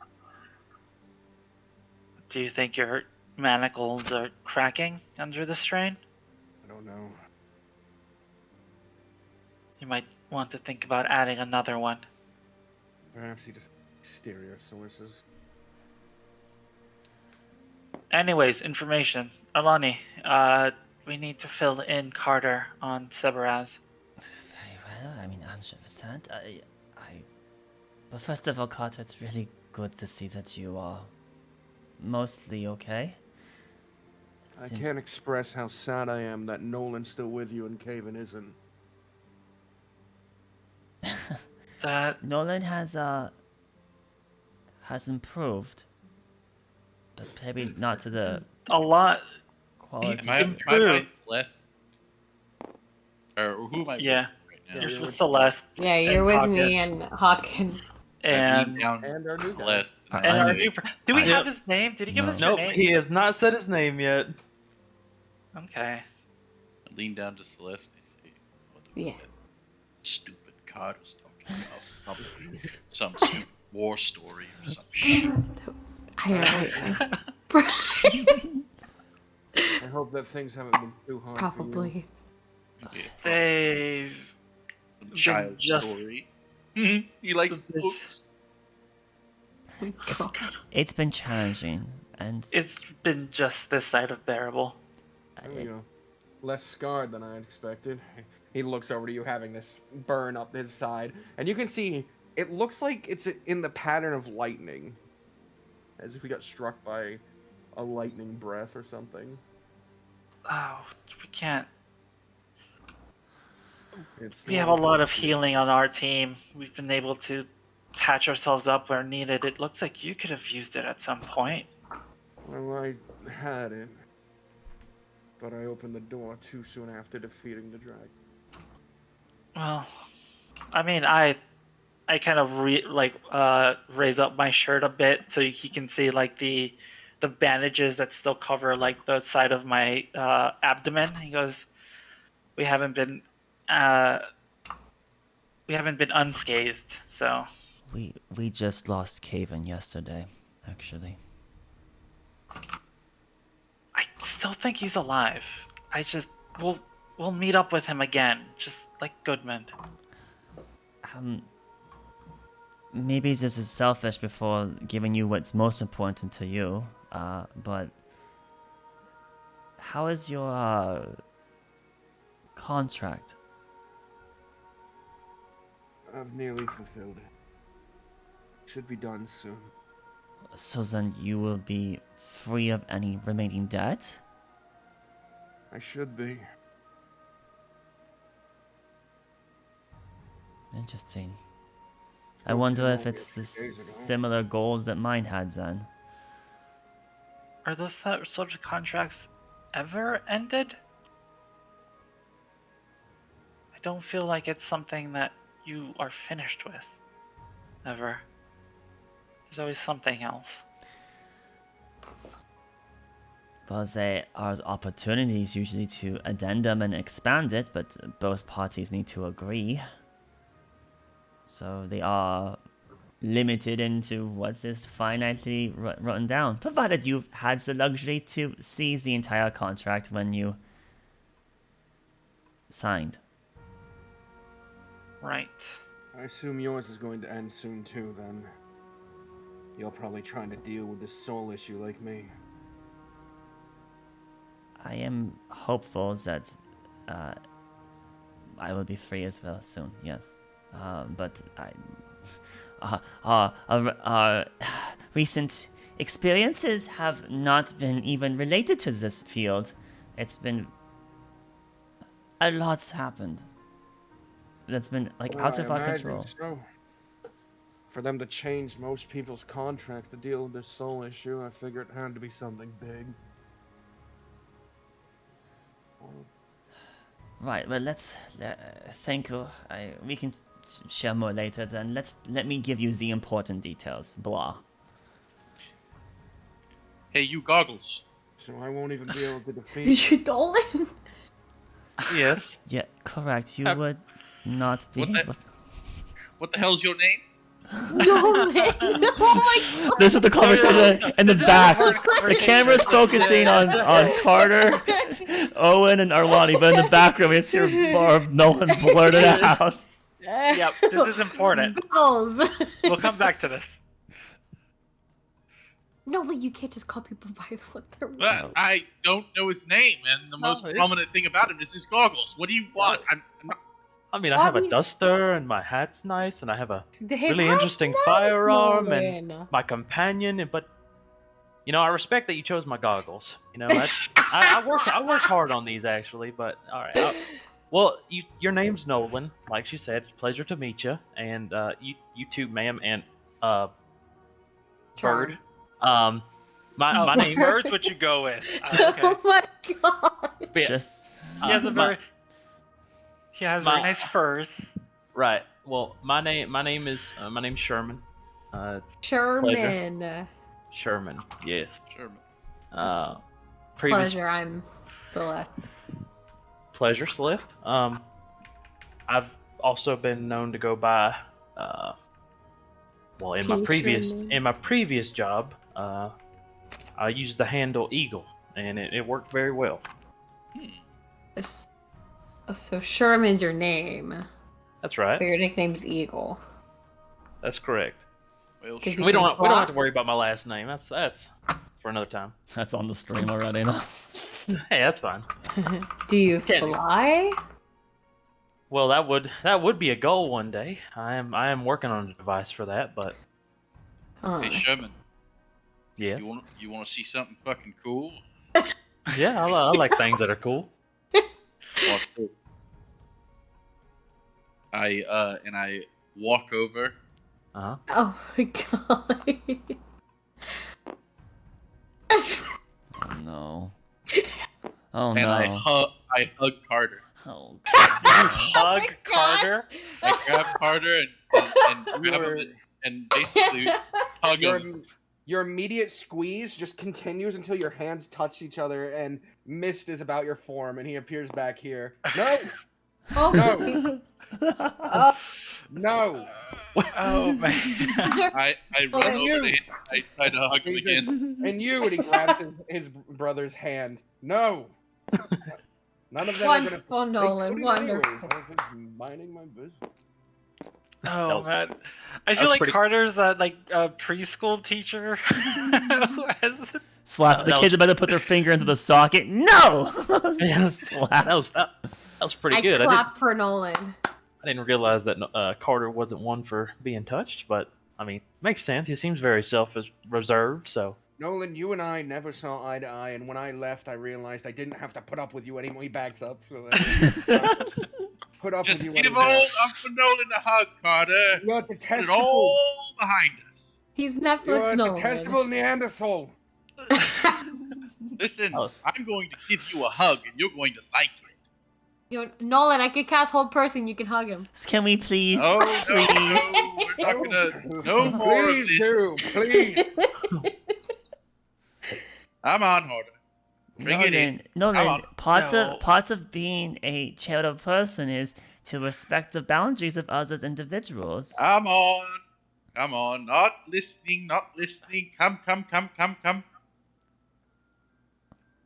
do you think your manacles are cracking under the strain? I don't know. You might want to think about adding another one. Perhaps he just exterior sources. Anyways, information. Alani, we need to fill in Carter on Sebaraz. Very well. I mean, 100%. But first of all, Carter, it's really good to see that you are mostly okay. I can't express how sad I am that Nolan's still with you and Caven isn't. That Nolan has improved, but maybe not to the a lot. quality. Am I Improved. blessed? Or who am I? Yeah. with right now? You're you're with with- Celeste. Yeah, you're and with me Hawkins. and Hawkins. I And lean down And our new guy. Celeste. And and I our knew- new. Do we Yeah. have his name? Did he give No. us your Nope, name? he has not said his name yet. Okay. I lean down to Celeste and I say, what the Yeah. that stupid card was talking about? Probably some stupid war story or some shit. I hope that things haven't been too hard for you. Probably. Maybe a They've some child just- story. He likes This- books. It's been challenging, and It's been just this side of bearable. There we go. Less scarred than I had expected. He looks over to you having this burn up his side, and you can see it looks like it's in the pattern of lightning. As if he got struck by a lightning breath or something. Oh, we can't. It's We have a lot of healing on our team. We've been able to patch ourselves up where needed. It looks like you could have used it at some point. Well, I had it. But I opened the door too soon after defeating the dragon. Well, I mean, I kind of raise up my shirt a bit so he can see like the bandages that still cover like the side of my abdomen. He goes, "We haven't been unscathed, so." we just lost Caven yesterday, actually. I still think he's alive. We'll meet up with him again, just like Goodman. Maybe this is selfish before giving you what's most important to you, but how is your contract? I've nearly fulfilled it. Should be done soon. So then you will be free of any remaining debt? I should be. Interesting. I Hope wonder you if know it's me the a few days ago. similar goals that mine had then. Are those sorts of contracts ever ended? I don't feel like it's something that you are finished with. Ever. There's always something else. Well, there are opportunities usually to addendum and expand it, but both parties need to agree. So they are limited into what is finitely written down, provided you've had the luxury to seize the entire contract when you signed. Right. I assume yours is going to end soon too, then. You're probably trying to deal with this soul issue like me. I am hopeful that I will be free as well soon, yes. But our recent experiences have not been even related to this field. It's been... a lot's happened. That's been, like, out of I our imagine control. So. For them to change most people's contracts to deal with this soul issue, I figured it had to be something big. Right, well, thank you. We can share more later then. Let me give you the important details. Blah. Hey, you goggles. So I won't even be able to defeat. You Nolan? Yes. Yeah, correct. You Uh, would not be what the- able. What the hell's your name? Nolan! Oh my god! This is the conversation in the back. The Conversation. camera's focusing on Carter, Owen, and Arlani, but in the background we see Nolan blurt it out. Yep, this is important. Goals. We'll come back to this. Nolan, you can't just call people by what they're wearing. But I don't know his name, and the most it- prominent thing about him is his goggles. What do you want? I'm not... I mean, I Well, have I a mean- duster, and my hat's nice, and I have a His really hat's interesting nice, firearm, and Nolan. my companion. But you know, I respect that you chose my goggles. You know, that's I work hard on these actually. But all right. Well, your name's Nolan, like she said. Pleasure to meet you, and you too, ma'am, and Bird. My Oh, name. Bird's what you go with. Okay. Oh my god! Yeah. Just He has a my- very nice furs. Right. Well, my name's Sherman. It's Sherman. Sherman. Yes. Sure. Previous Pleasure, I'm Celeste. pleasure, Celeste. I've also been known to go by. Well, in my Sherman. previous job, I used the handle Eagle, and it worked very well. So Sherman's your name, That's right. but your nickname's Eagle. That's correct. Well, 'Cause sure. you We don't can have to fly. worry about my last name. That's for another time. that's on the stream already. Though. Hey, that's fine. Do you Can't- fly? Well, that would be a goal one day. I am working on a device for that, but Hey, Sherman, yes, you want to see something fucking cool? yeah, I like things that are cool. Watch this. I walk over. Uh huh. Oh my god. Oh no. Oh And no. I hug Carter. Oh, Hug God. Carter. I grab Carter and grab him and basically hug him. Your immediate squeeze just continues until your hands touch each other, and mist is about your form, and he appears back here. No, Oh, No. oh. no. Oh man. I run Oh, over you. to him. I try to hug him He says, again. and you, and he grabs his brother's hand. No. None of them are gonna. Wonderful, Nolan. Including Wonderful. anyways. I was just minding my business. Oh was- man. I was feel like pretty- Carter's that preschool teacher who has slap. The that kids was- about to put their finger into the socket. No. Slap. That was pretty I good. clap for Nolan. I didn't realize that Carter wasn't one for being touched, but I mean, makes sense. He seems very self-reserved, so. Nolan, you and I never saw eye to eye, and when I left, I realized I didn't have to put up with you anymore. He backs up. So put up Just with you give anymore. old Uncle Nolan a hug, Carter. You're Put it detestable. all behind us. He's You're Netflix a Nolan. detestable Neanderthal. Listen, Oh. I'm going to give you a hug, and you're going to like it. Yo, Nolan, I could cast hold person. You can hug him. Can we please? Oh, please. no, we're not gonna. No more of Please this. do, please. I'm on, Carter. Bring it in. Nolan, Come on. No. parts of being a charitable person is to respect the boundaries of us as individuals. Come on. Come on. Not listening, not listening. Come.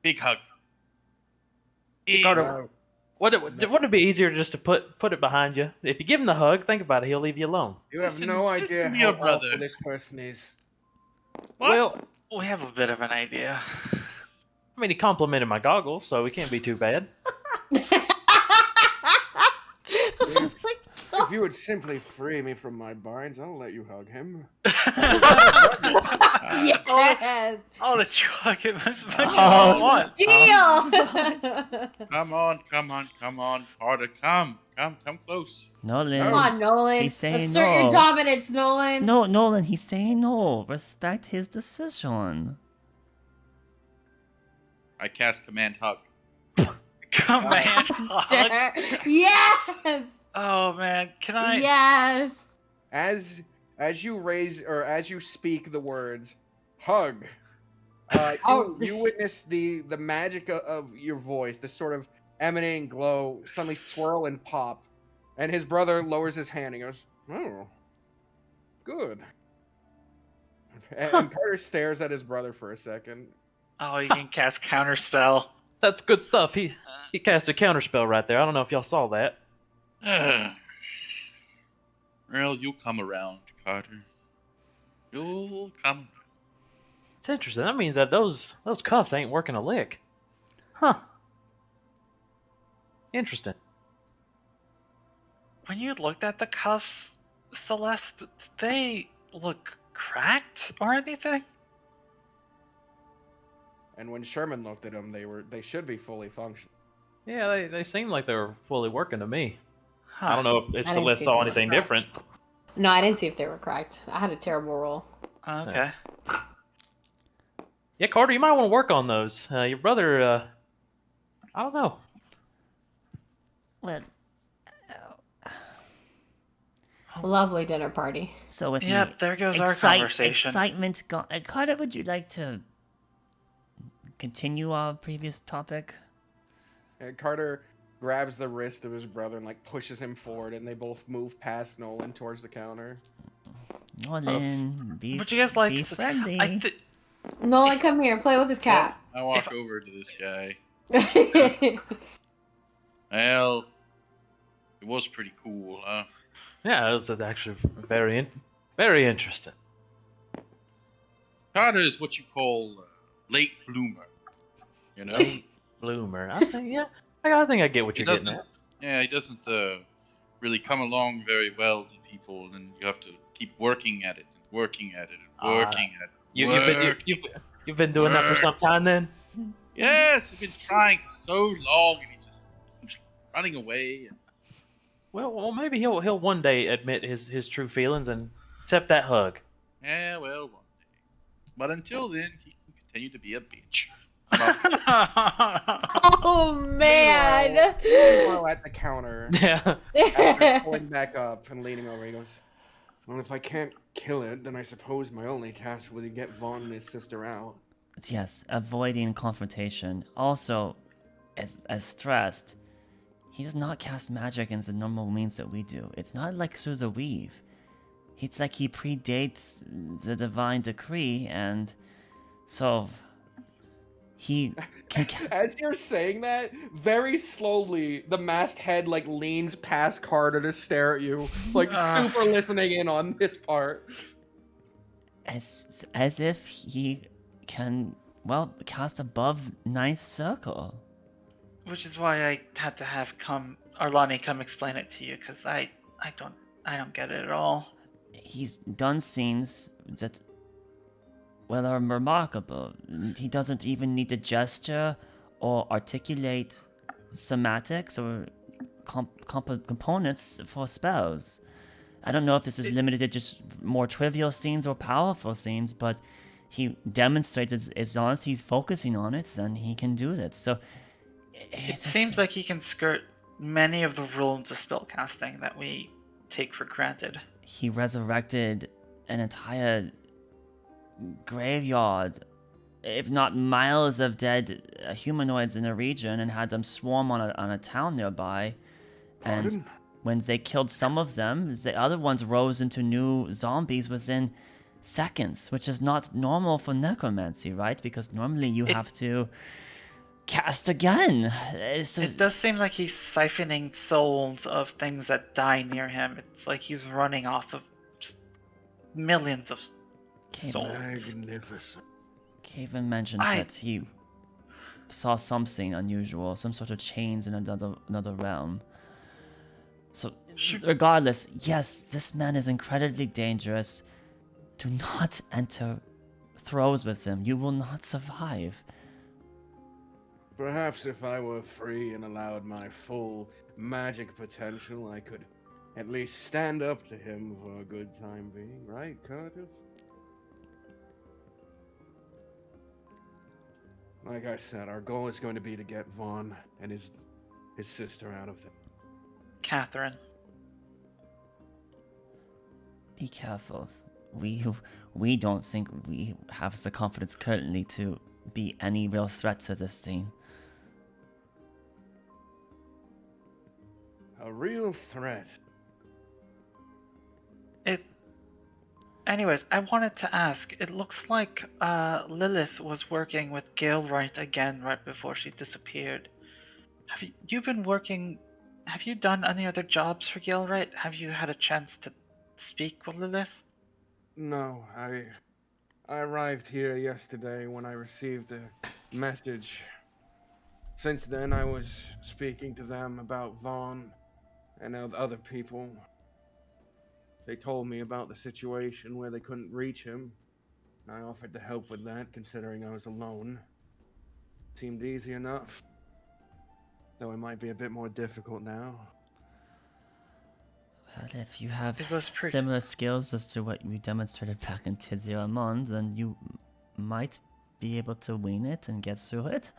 Big hug. In. Carter, wouldn't it be easier just to put it behind you? If you give him the hug, think about it, he'll leave you alone. You have Listen, no listen idea to how your brother. awful this person is. What? Well, we have a bit of an idea. I mean, he complimented my goggles, so he can't be too bad. Oh my god. If you would simply free me from my binds, I'll let you hug him. Yes. I'll let you hug him as much as Oh. you want. Deal. Come on. Carter, come close. Nolan. Come on, Nolan. He's saying Assert no. your dominance, Nolan. No, Nolan, he's saying no. Respect his decision. I cast command hug. Command hug. Yes. Oh man, can I? Yes. As you raise or as you speak the words, hug, You witness the magic of your voice, this sort of emanating glow, suddenly swirl and pop, and his brother lowers his hand and goes, "Oh, good." And Carter stares at his brother for a second. Oh, you can cast counterspell. That's good stuff. He cast a counterspell right there. I don't know if y'all saw that. Well, you'll come around, Carter. You'll come. It's interesting. That means that those cuffs ain't working a lick. Huh. Interesting. When you looked at the cuffs, Celeste, did they look cracked or anything? And when Sherman looked at them, they should be fully functional. Yeah, they seem like they were fully working to me. Huh. I don't know if didn't Celeste see saw them. anything different. No, I didn't see if they were cracked. I had a terrible roll. Okay. Yeah, Carter, you might want to work on those. Your brother, I don't know. Well, Lovely dinner party. so with Yep, the there goes our conversation. excitement gone, Carter, would you like to continue our previous topic? And Carter grabs the wrist of his brother and like pushes him forward, and they both move past Nolan towards the counter. Nolan, be, Would you guys like? be friendly. Nolan, come here. Play with his cat. I walk over to this guy. Oh, Well, it was pretty cool, huh? Yeah, it was actually very interesting. Carter is what you call a late bloomer. You know? Late bloomer. I think, yeah. I think I get what He you're getting doesn't. at. Yeah, he doesn't really come along very well to people, and you have to keep working at it and working at it and working at it. You've been doing that for some time then. Yes, he's been trying so long, and he just keeps running away. And Well, maybe he'll one day admit his true feelings and accept that hug. yeah, well, one day. But until then, he can continue to be a bitch. man. Meanwhile, at the counter, Yeah. after pulling back up and leaning over, he goes, "Well, if I can't kill it, then I suppose my only task will be to get Vaughn and his sister out." Yes, avoiding confrontation. Also, as stressed, he does not cast magic in the normal means that we do. It's not like through the weave. It's like he predates the divine decree, and so he can. As you're saying that, very slowly, the masked head like leans past Carter to stare at you, like super listening in on this part. As if he can, well, cast above ninth circle. Which is why I had to have Arlani come explain it to you, because I don't get it at all. He's done scenes that, well, are remarkable. He doesn't even need to gesture or articulate somatics or components for spells. I don't know if this is limited to just more trivial scenes or powerful scenes, but he demonstrates as long as he's focusing on it, then he can do that. So It seems like he can skirt many of the rules of spellcasting that we take for granted. he resurrected an entire graveyard, if not miles of dead humanoids in a region, and had them swarm on a town nearby. And Pardon? when they killed some of them, the other ones rose into new zombies within seconds, which is not normal for necromancy, right? Because normally you have to cast again. So It does seem like he's siphoning souls of things that die near him. It's like he's running off of just millions of souls. Magnificent. Caven mentioned that he saw something unusual, some sort of chains in another realm. So, regardless, yes, this man is incredibly dangerous. Do not enter throes with him. You will not survive. Perhaps if I were free and allowed my full magic potential, I could at least stand up to him for a good time being, right, Curtis? Like I said, our goal is going to be to get Vaughn and his sister out of there. Catherine. Be careful we don't think we have the confidence currently to be any real threat to this scene. A real threat. Anyways, I wanted to ask. It looks like Lilith was working with Galewright again right before she disappeared. Have you been working? Have you done any other jobs for Galewright? Have you had a chance to speak with Lilith? No, I arrived here yesterday when I received a message. Since then, I was speaking to them about Vaughn and other people. They told me about the situation where they couldn't reach him. I offered to help with that, considering I was alone. Seemed easy enough, though it might be a bit more difficult now. Well, if you have It was pretty- similar skills as to what you demonstrated back in Tizia Mons, then you might be able to win it and get through it.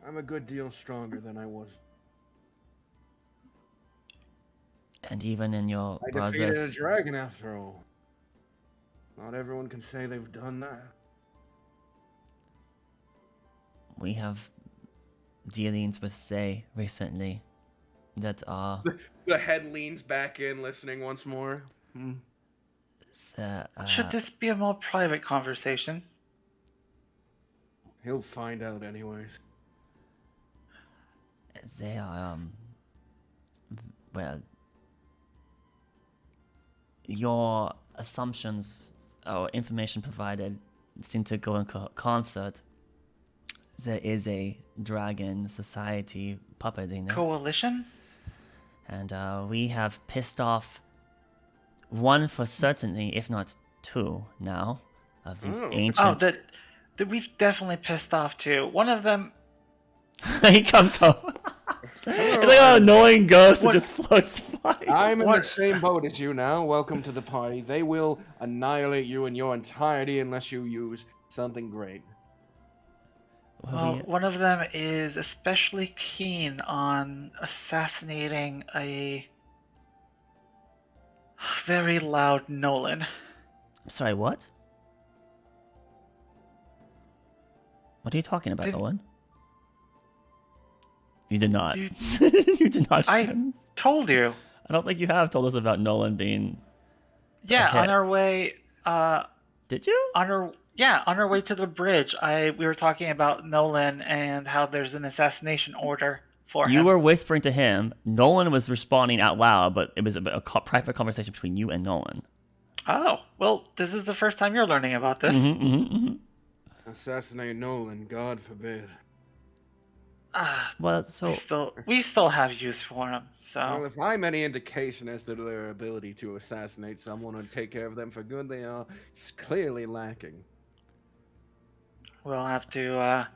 I'm a good deal stronger than I was. And even in your I defeated a brother's... dragon after all. Not everyone can say they've done that. We have dealings with Zay recently that are... The head leans back in, listening once more. Should this be a more private conversation? He'll find out anyways. They are, well, your assumptions or information provided seem to go in concert. There is a dragon society puppeting it. Coalition? And we have pissed off one for certainly, if not two now, of these ancient... Oh, that we've definitely pissed off two. One of them... He comes home. It's like an annoying ghost that just floats by. I'm in the same boat as you now. Welcome to the party. They will annihilate you in your entirety unless you use something great. Well, one of them is especially keen on assassinating a very loud Nolan. Sorry, what? What are you talking about, Owen? You did not. You did not. I told you. I don't think you have told us about Nolan being... Yeah, on our way... Did you? On our way to the bridge, we were talking about Nolan and how there's an assassination order for him. You were whispering to him. Nolan was responding out loud, but it was a private conversation between you and Nolan. Oh, well, this is the first time you're learning about this. Assassinate Nolan, God forbid. Well, so we still have use for him. So well, if I'm any indication as to their ability to assassinate someone and take care of them for good, they are clearly lacking. We'll have to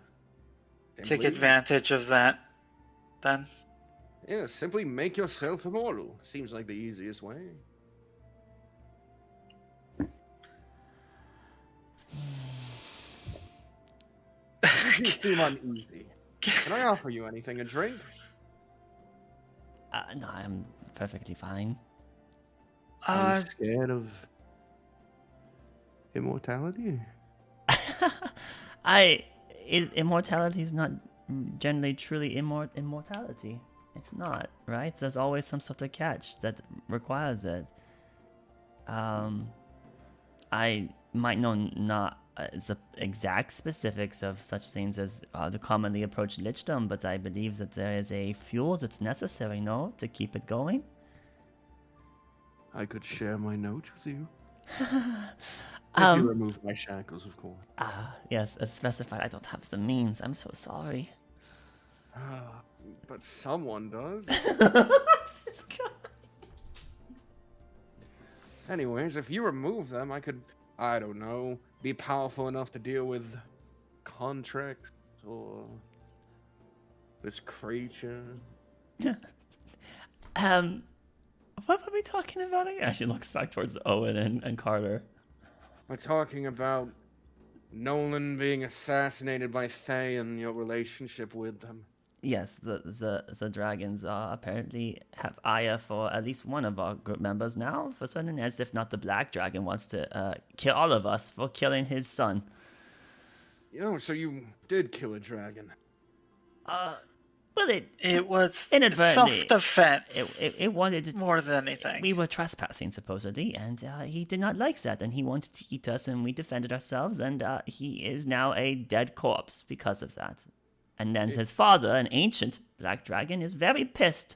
take advantage of that then. Yeah, simply make yourself immortal. Seems like the easiest way. You seem uneasy. Can I offer you anything? A drink? No, I'm perfectly fine. Are you scared of immortality? Immortality is not generally truly immortality. It's not, right? There's always some sort of catch that requires it. I might know not the exact specifics of such things as the commonly approached lichdom, but I believe that there is a fuel that's necessary, no, to keep it going. I could share my notes with you. If you remove my shackles, of course. Yes, as specified. I don't have the means. I'm so sorry. But someone does. This guy. Anyways, if you remove them, I could, I don't know, be powerful enough to deal with contracts or this creature. What are we talking about again? She looks back towards Owen and Carter. We're talking about Nolan being assassinated by Thay and your relationship with them. Yes, the dragons apparently have ire for at least one of our group members now, for certain, as if not the black dragon wants to kill all of us for killing his son. So you did kill a dragon. Well, It was inadvertently, self-defense. it wanted to, more than anything. we were trespassing, supposedly, and he did not like that, and he wanted to eat us, and we defended ourselves, and he is now a dead corpse because of that. And then his father, an ancient black dragon, is very pissed.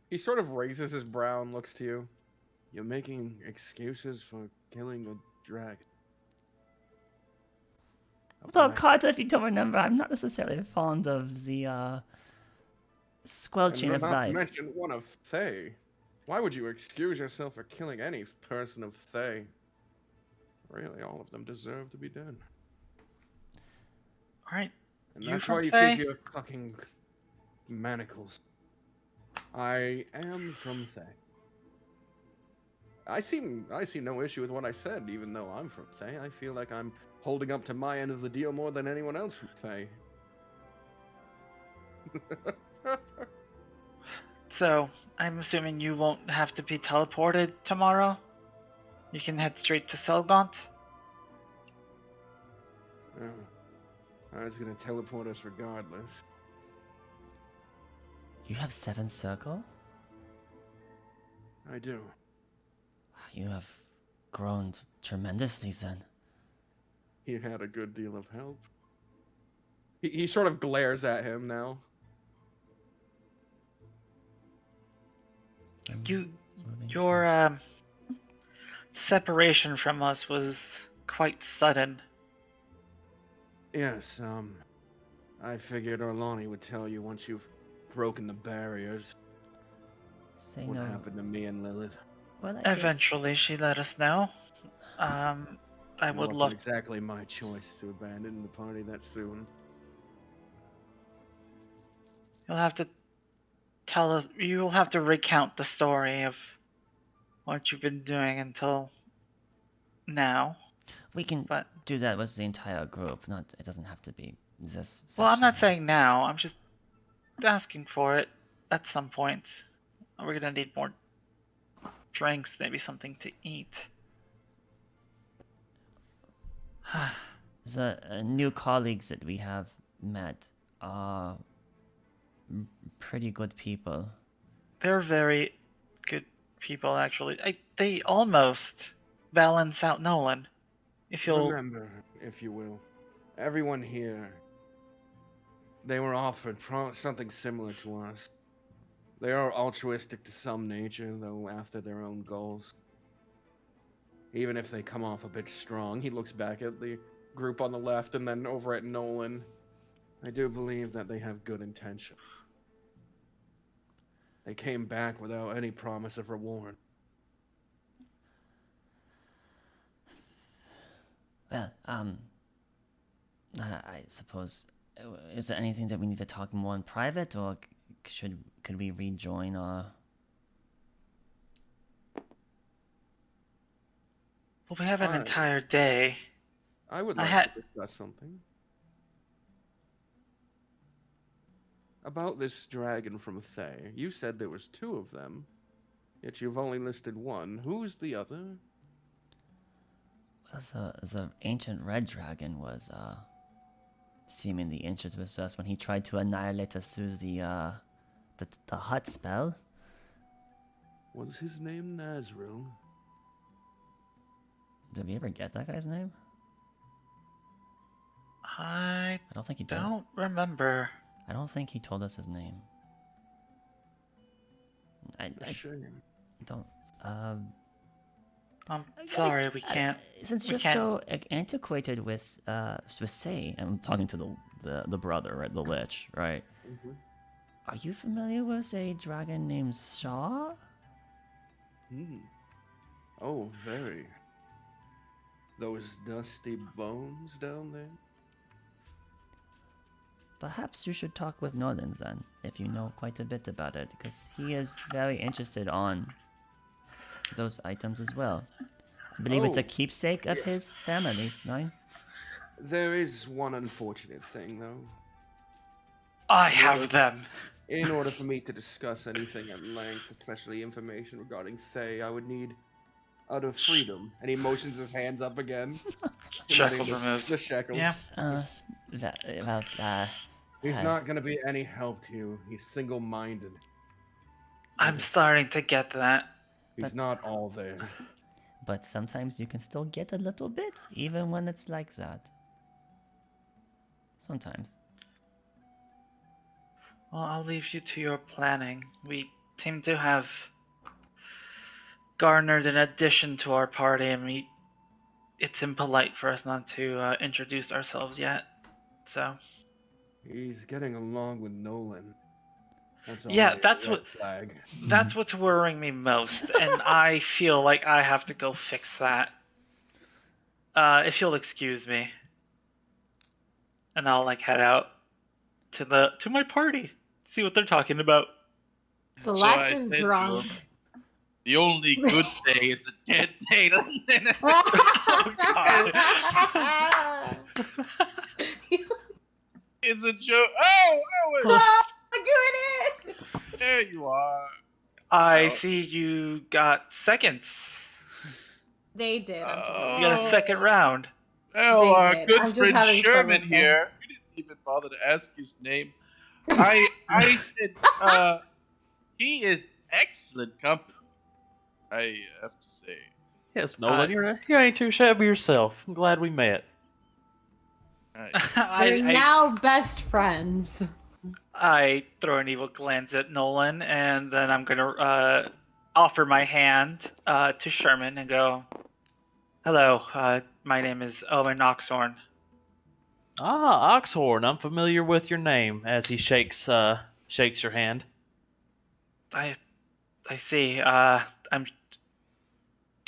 He sort of raises his brow and looks to you. You're making excuses for killing a dragon. Well, Carter, if you don't remember, I'm not necessarily fond of the squelching of not life. to mention one of Thay. Why would you excuse yourself for killing any person of Thay? Really, all of them deserve to be dead. All right. And You that's from why you Thay? keep your fucking manacles. I am from Thay. I see no issue with what I said, even though I'm from Thay. I feel like I'm holding up to my end of the deal more than anyone else from Thay. So, I'm assuming you won't have to be teleported tomorrow? You can head straight to Selgaunt? Oh, I was gonna teleport us regardless. You have 7 circle? I do. You have grown tremendously, then. He had a good deal of help. He sort of glares at him now. Your separation from us was quite sudden. Yes, I figured Orlani would tell you once you've broken the barriers. Say What no. happened to me and Lilith? Well, I guess- Eventually, she let us know. I It would wasn't love. exactly my choice to abandon the party that soon. You'll have to tell us. You'll have to recount the story of what you've been doing until now. We can But do that with the entire group. Not, it doesn't have to be this. well, I'm not session. saying now. I'm just asking for it at some point. We're gonna need more drinks, maybe something to eat. The new colleagues that we have met are pretty good people. They're very good people, actually. They almost balance out Nolan. If you'll Remember, if you will, everyone here, they were offered something similar to us. They are altruistic to some nature, though after their own goals. Even if they come off a bit strong, he looks back at the group on the left and then over at Nolan. I do believe that they have good intention. They came back without any promise of reward. Well, I suppose, is there anything that we need to talk more in private, or could we rejoin our? well, we have an Alright. entire day. I would I like had- to discuss something. About this dragon from Thay. You said there was 2 of them, yet you've only listed 1. Who's the other? The ancient red dragon was seemingly interested with us when he tried to annihilate us through the hut spell. Was his name Nazril? Did we ever get that guy's name? I I don't think he did. don't remember. I don't think he told us his name. I Shame. don't. I'm sorry, we can't. Since we you're can't- so antiquated with say, I'm talking to the brother, right, the lich, right? Mhm. Are you familiar with a dragon named Shaw? Oh, very. Those dusty bones down there? Perhaps you should talk with Nolan then, if you know quite a bit about it, because he is very interested on those items as well. I believe it's a Oh, keepsake of yes. his family's, no? There is one unfortunate thing, though. I have them. In order for me to discuss anything at length, especially information regarding Faye, I would need out of freedom. And he motions his hands up again. Shackles Letting removed. The shackles. Yeah. He's not gonna be any help to you. He's single-minded. I'm starting to get that. He's not all there. But sometimes you can still get a little bit, even when it's like that. Sometimes. Well, I'll leave you to your planning. We seem to have garnered an addition to our party, and it's impolite for us not to introduce ourselves yet. So. He's getting along with Nolan. That's Yeah, already a that's red what. flag. That's what's worrying me most, and I feel like I have to go fix that. If you'll excuse me, and I'll head out to my party, see what they're talking about. Celeste I is said to drunk. him, the only good day is a dead day. Oh, God. It's a joke. Oh, Oh, look there you are. I Oh. see you got seconds. They did. I'm just Oh. You got a second round. Well, They our did. good I'm just friend having fun Sherman with them. here. We didn't even bother to ask his name. I said, he is excellent company. I have to say. Yes, Nolan, you ain't too shabby yourself. I'm glad we met. They're now best friends. I throw an evil glance at Nolan, and then I'm gonna offer my hand to Sherman and go, "Hello, my name is Owen Oxhorn." Ah, Oxhorn. I'm familiar with your name. As he shakes your hand. I see. I'm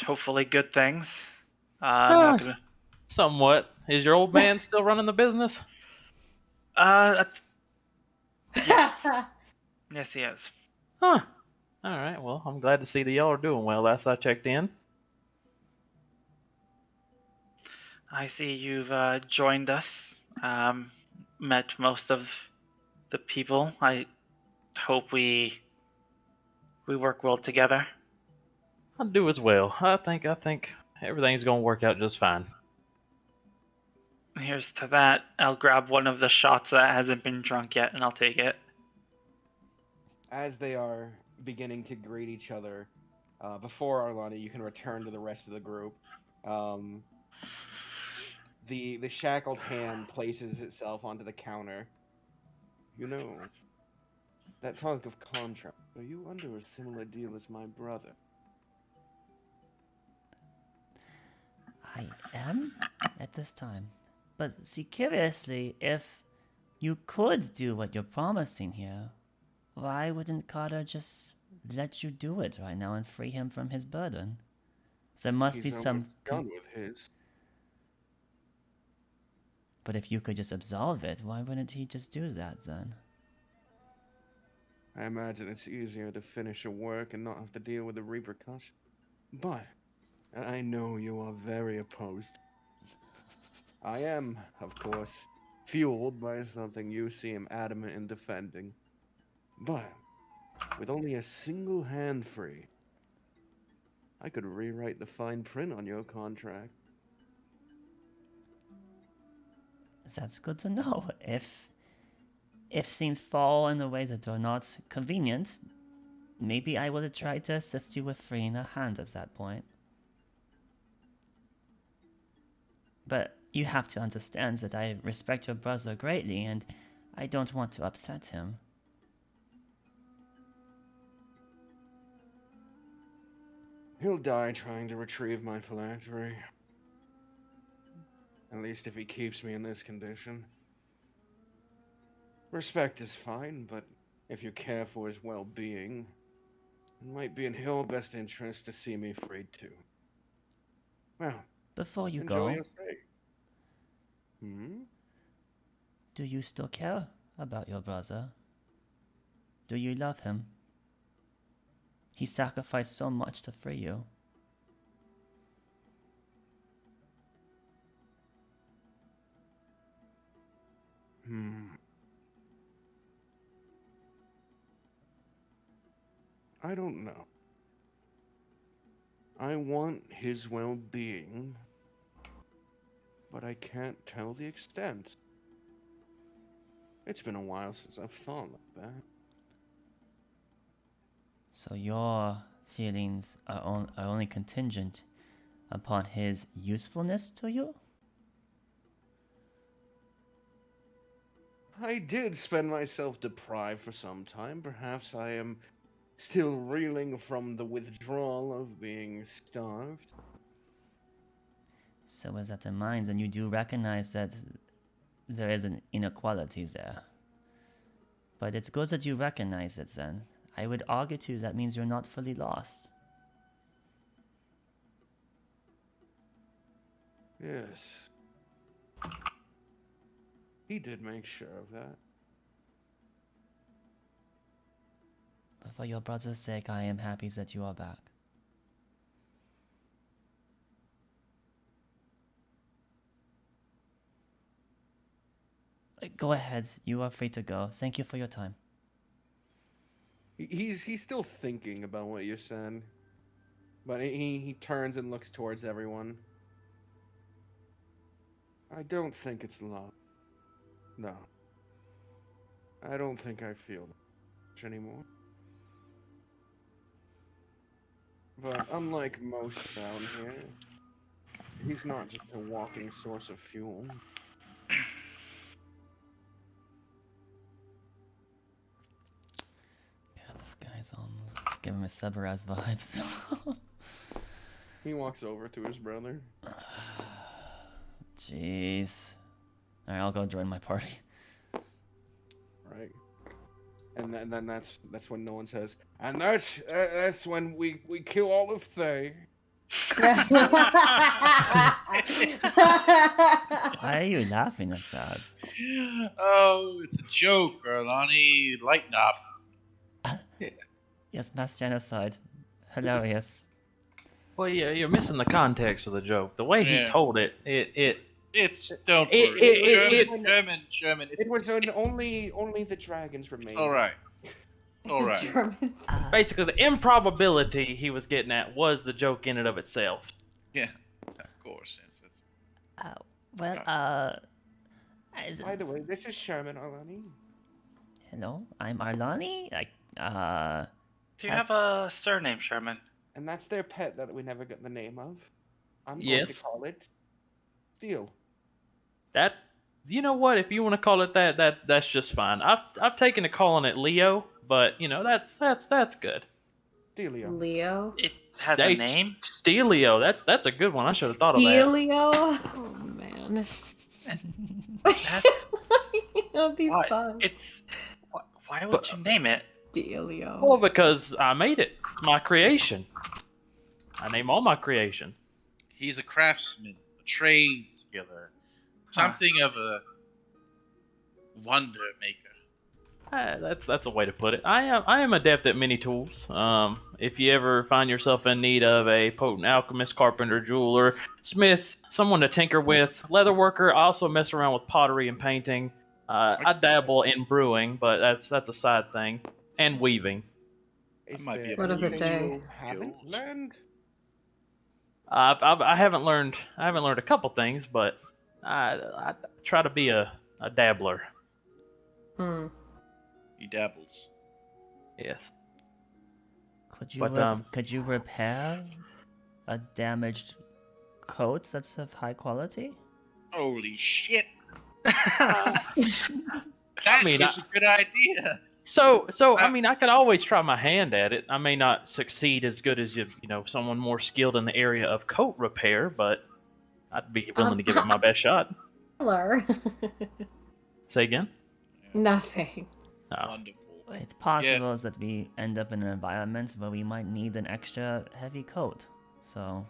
hopefully good things. I'm not gonna. Somewhat. Is your old man still running the business? Yes. Yes, he is. Huh. All right. Well, I'm glad to see that y'all are doing well. Last I checked in. I see you've joined us. Met most of the people. I hope we work well together. I'll do as well. I think everything's gonna work out just fine. Here's to that. I'll grab one of the shots that hasn't been drunk yet, and I'll take it. As they are beginning to greet each other, before Arlani, you can return to the rest of the group. The shackled hand places itself onto the counter. You know, that talk of contract. Are you under a similar deal as my brother? I am at this time. But see, curiously, if you could do what you're promising here, why wouldn't Carter just let you do it right now and free him from his burden? There must be some. Done with his. But if you could just absolve it, why wouldn't he just do that then? I imagine it's easier to finish a work and not have to deal with the repercussions. But I know you are very opposed. I am, of course, fueled by something you seem adamant in defending. But with only a single hand free, I could rewrite the fine print on your contract. That's good to know. If things fall in the way that are not convenient, maybe I would have tried to assist you with freeing a hand at that point. But you have to understand that I respect your brother greatly, and I don't want to upset him. He'll die trying to retrieve my phylactery. At least if he keeps me in this condition. Respect is fine, but if you care for his well-being, it might be in your best interest to see me freed too. Well, Before you enjoy go, your stay. do you still care about your brother? Do you love him? He sacrificed so much to free you. I don't know. I want his well-being, but I can't tell the extent. It's been a while since I've thought like that. So your feelings are only contingent upon his usefulness to you? I did spend myself deprived for some time. Perhaps I am still reeling from the withdrawal of being starved. So with that in mind, then you do recognize that there is an inequality there. But it's good that you recognize it then. I would argue too that means you're not fully lost. Yes. He did make sure of that. But for your brother's sake, I am happy that you are back. Go ahead, you are free to go. Thank you for your time. He's still thinking about what you're saying. But he turns and looks towards everyone. I don't think it's love. No. I don't think I feel much anymore. But unlike most down here, he's not just a walking source of fuel. God, this guy's almost... Let's give him a Severaz vibes. He walks over to his brother. Jeez. Alright, I'll go join my party. Right. And then that's when no one says, and that's when we kill all of they. Why are you laughing? That's sad. Oh, it's a joke, Arlani. Lighten up. Yes, mass genocide. Hilarious. Well, yeah, you're missing the context of the joke. The way he told it, It's don't worry. German. It was only the dragons remained. All right. All right. German. basically the improbability he was getting at was the joke in and of itself. Yeah, of course. Yes, By the way, this is Sherman Arlani. Hello, I'm Arlani. Do you have a surname, Sherman? And that's their pet that we never got the name of. I'm going Yes. to call it Steel. That, you know what? If you want to call it that's just fine. I've taken to calling it Leo, but you know that's good. Steelio. Leo. It has a name? Steelio. That's a good one. I should have thought of that. Steelio. Oh man. These Why? songs. Why would you name it? Steelio. Well, because I made it. It's my creation. I name all my creations. He's a craftsman, a trade skiller, something of a wonder maker. That's a way to put it. I am adept at many tools. If you ever find yourself in need of a potent alchemist, carpenter, jeweler, smith, someone to tinker with, leather worker, I also mess around with pottery and painting. I dabble in brewing, but that's a side thing, and weaving. Is might be there able to anything say. you haven't learned? I haven't learned a couple things, but I try to be a dabbler. He dabbles. Yes. Could you repair a damaged coat that's of high quality? Holy shit! Uh, That mean, is a good idea. So I mean, I could always try my hand at it. I may not succeed as good as you know someone more skilled in the area of coat repair, but I'd be willing to give it my best shot. Color. Say again? Nothing. Oh. Wonderful. It's possible that we end up in an environment where we might need an extra heavy coat. So,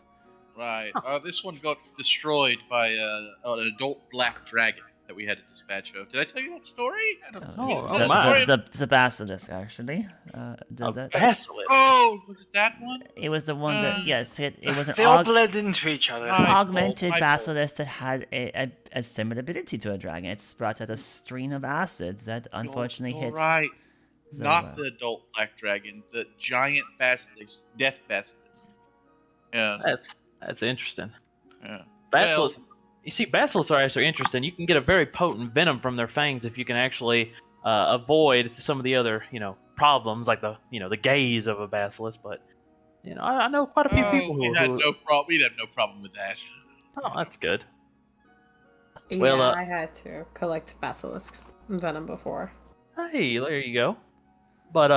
Right. This one got destroyed by an adult black dragon that we had to dispatch of. Did I tell you that story? I don't know. Oh, my. the basilisk actually. Did that? Basilisk. Oh, was it that one? It was the one that yes, it was an They all bled into each other. augmented My fault. basilisk that had a similar ability to a dragon. It spat out a stream of acids that unfortunately hit Right. So, Not the adult black dragon, the giant basilisk, death basilisk. Yeah. That's interesting. Yeah. Basilisks. You see, basilisks are actually interesting. You can get a very potent venom from their fangs if you can actually avoid some of the other, problems like the gaze of a basilisk. But I know quite a few people we who. had no problem. We'd have no problem with that. Oh, that's good. Yeah, Well, I had to collect basilisk venom before. Hey, there you go. But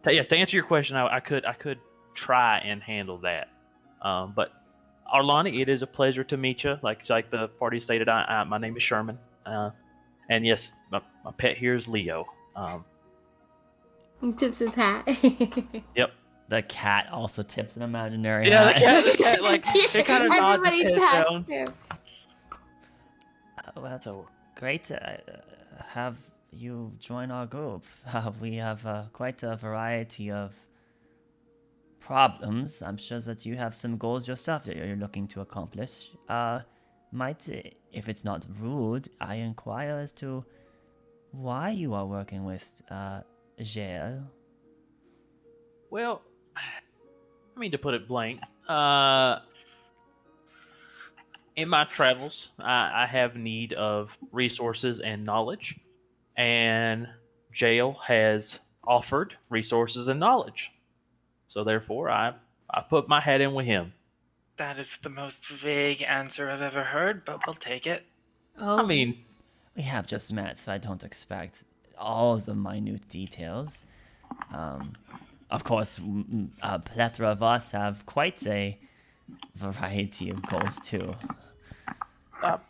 yes, to answer your question, I could try and handle that. But Arlani, it is a pleasure to meet you. Like the party stated, my name is Sherman. And yes, my pet here is Leo. He tips his hat. Yep. the cat also tips an imaginary Yeah, hat. the cat like it kind of nods Everybody its head taps down. him. Well, that's So- great to have you join our group. We have quite a variety of problems. I'm sure that you have some goals yourself that you're looking to accomplish. If it's not rude, I inquire as to why you are working with Jael. Well, I mean to put it blank. In my travels, I have need of resources and knowledge, and Jail has offered resources and knowledge. So therefore, I put my head in with him. That is the most vague answer I've ever heard, but we'll take it. Oh, I mean, We have just met, so I don't expect all the minute details. Of course, a plethora of us have quite a variety of goals too.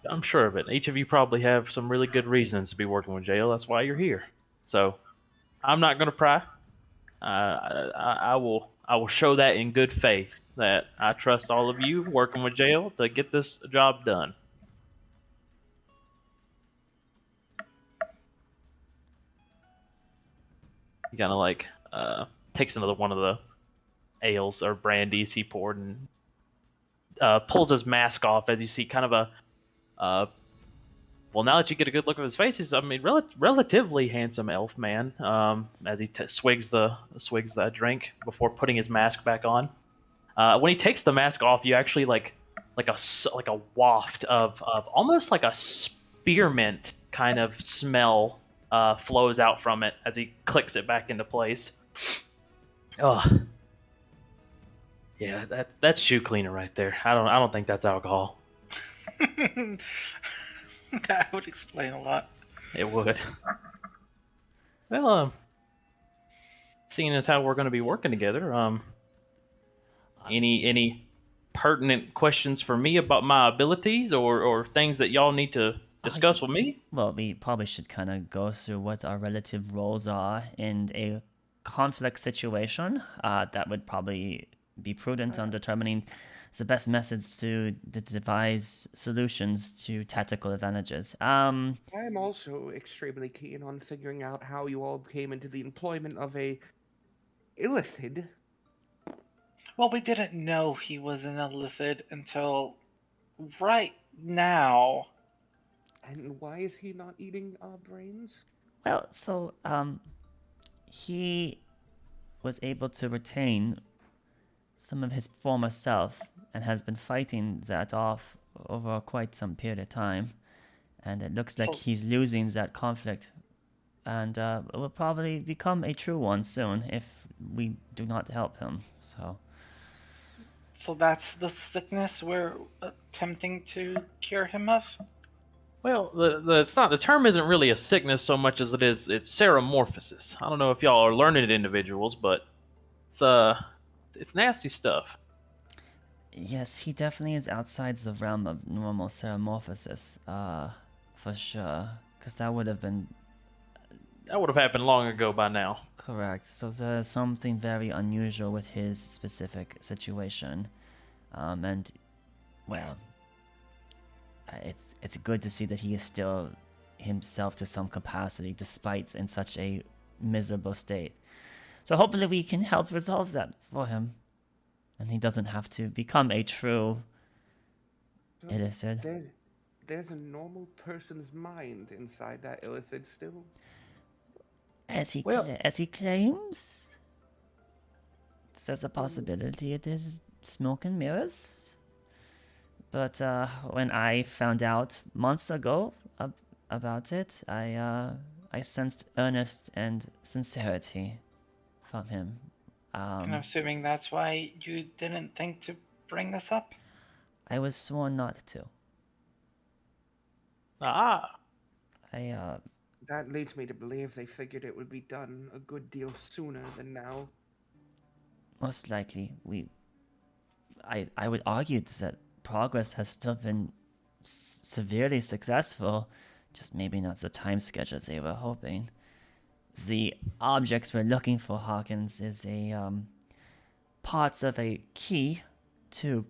I'm sure of it. Each of you probably have some really good reasons to be working with Jail. That's why you're here. So I'm not going to pry. I will show that in good faith that I trust all of you working with Jail to get this job done. He kind of like takes another one of the ales or brandies he poured and pulls his mask off as you see kind of a well, now that you get a good look of his face, he's relatively handsome elf man. As he swigs the drink before putting his mask back on. When he takes the mask off, you actually like a waft of almost like a spearmint kind of smell flows out from it as he clicks it back into place. Oh, yeah, that's shoe cleaner right there. I don't think that's alcohol. That would explain a lot. It would. Well, seeing as how we're going to be working together, any pertinent questions for me about my abilities or things that y'all need to discuss with me? Well, we probably should kind of go through what our relative roles are in a conflict situation. That would probably be prudent on determining the best methods to devise solutions to tactical advantages. I'm also extremely keen on figuring out how you all came into the employment of a illithid. Well, we didn't know he was an illithid until right now. And why is he not eating our brains? Well, so he was able to retain some of his former self and has been fighting that off over quite some period of time. And it looks like he's losing that conflict and will probably become a true one soon if we do not help him. So that's the sickness we're attempting to cure him of? Well, the term isn't really a sickness so much as it's ceremorphosis. I don't know if y'all are learned individuals, but it's nasty stuff. Yes, he definitely is outside the realm of normal ceremorphosis, for sure. Because that would have happened long ago by now. correct. So there's something very unusual with his specific situation. And, well, it's good to see that he is still himself to some capacity, despite in such a miserable state. So hopefully we can help resolve that for him. And he doesn't have to become a true illithid. There's a normal person's mind inside that illithid still. As he Well- as he claims, there's a possibility it is smoke and mirrors. But when I found out months ago about it, I sensed earnest and sincerity from him. And I'm assuming that's why you didn't think to bring this up? I was sworn not to. Ah, That leads me to believe they figured it would be done a good deal sooner than now. Most likely, I would argue that progress has still been severely successful, just maybe not the time schedule they were hoping. The objects we're looking for, Hawkins, is parts of a key to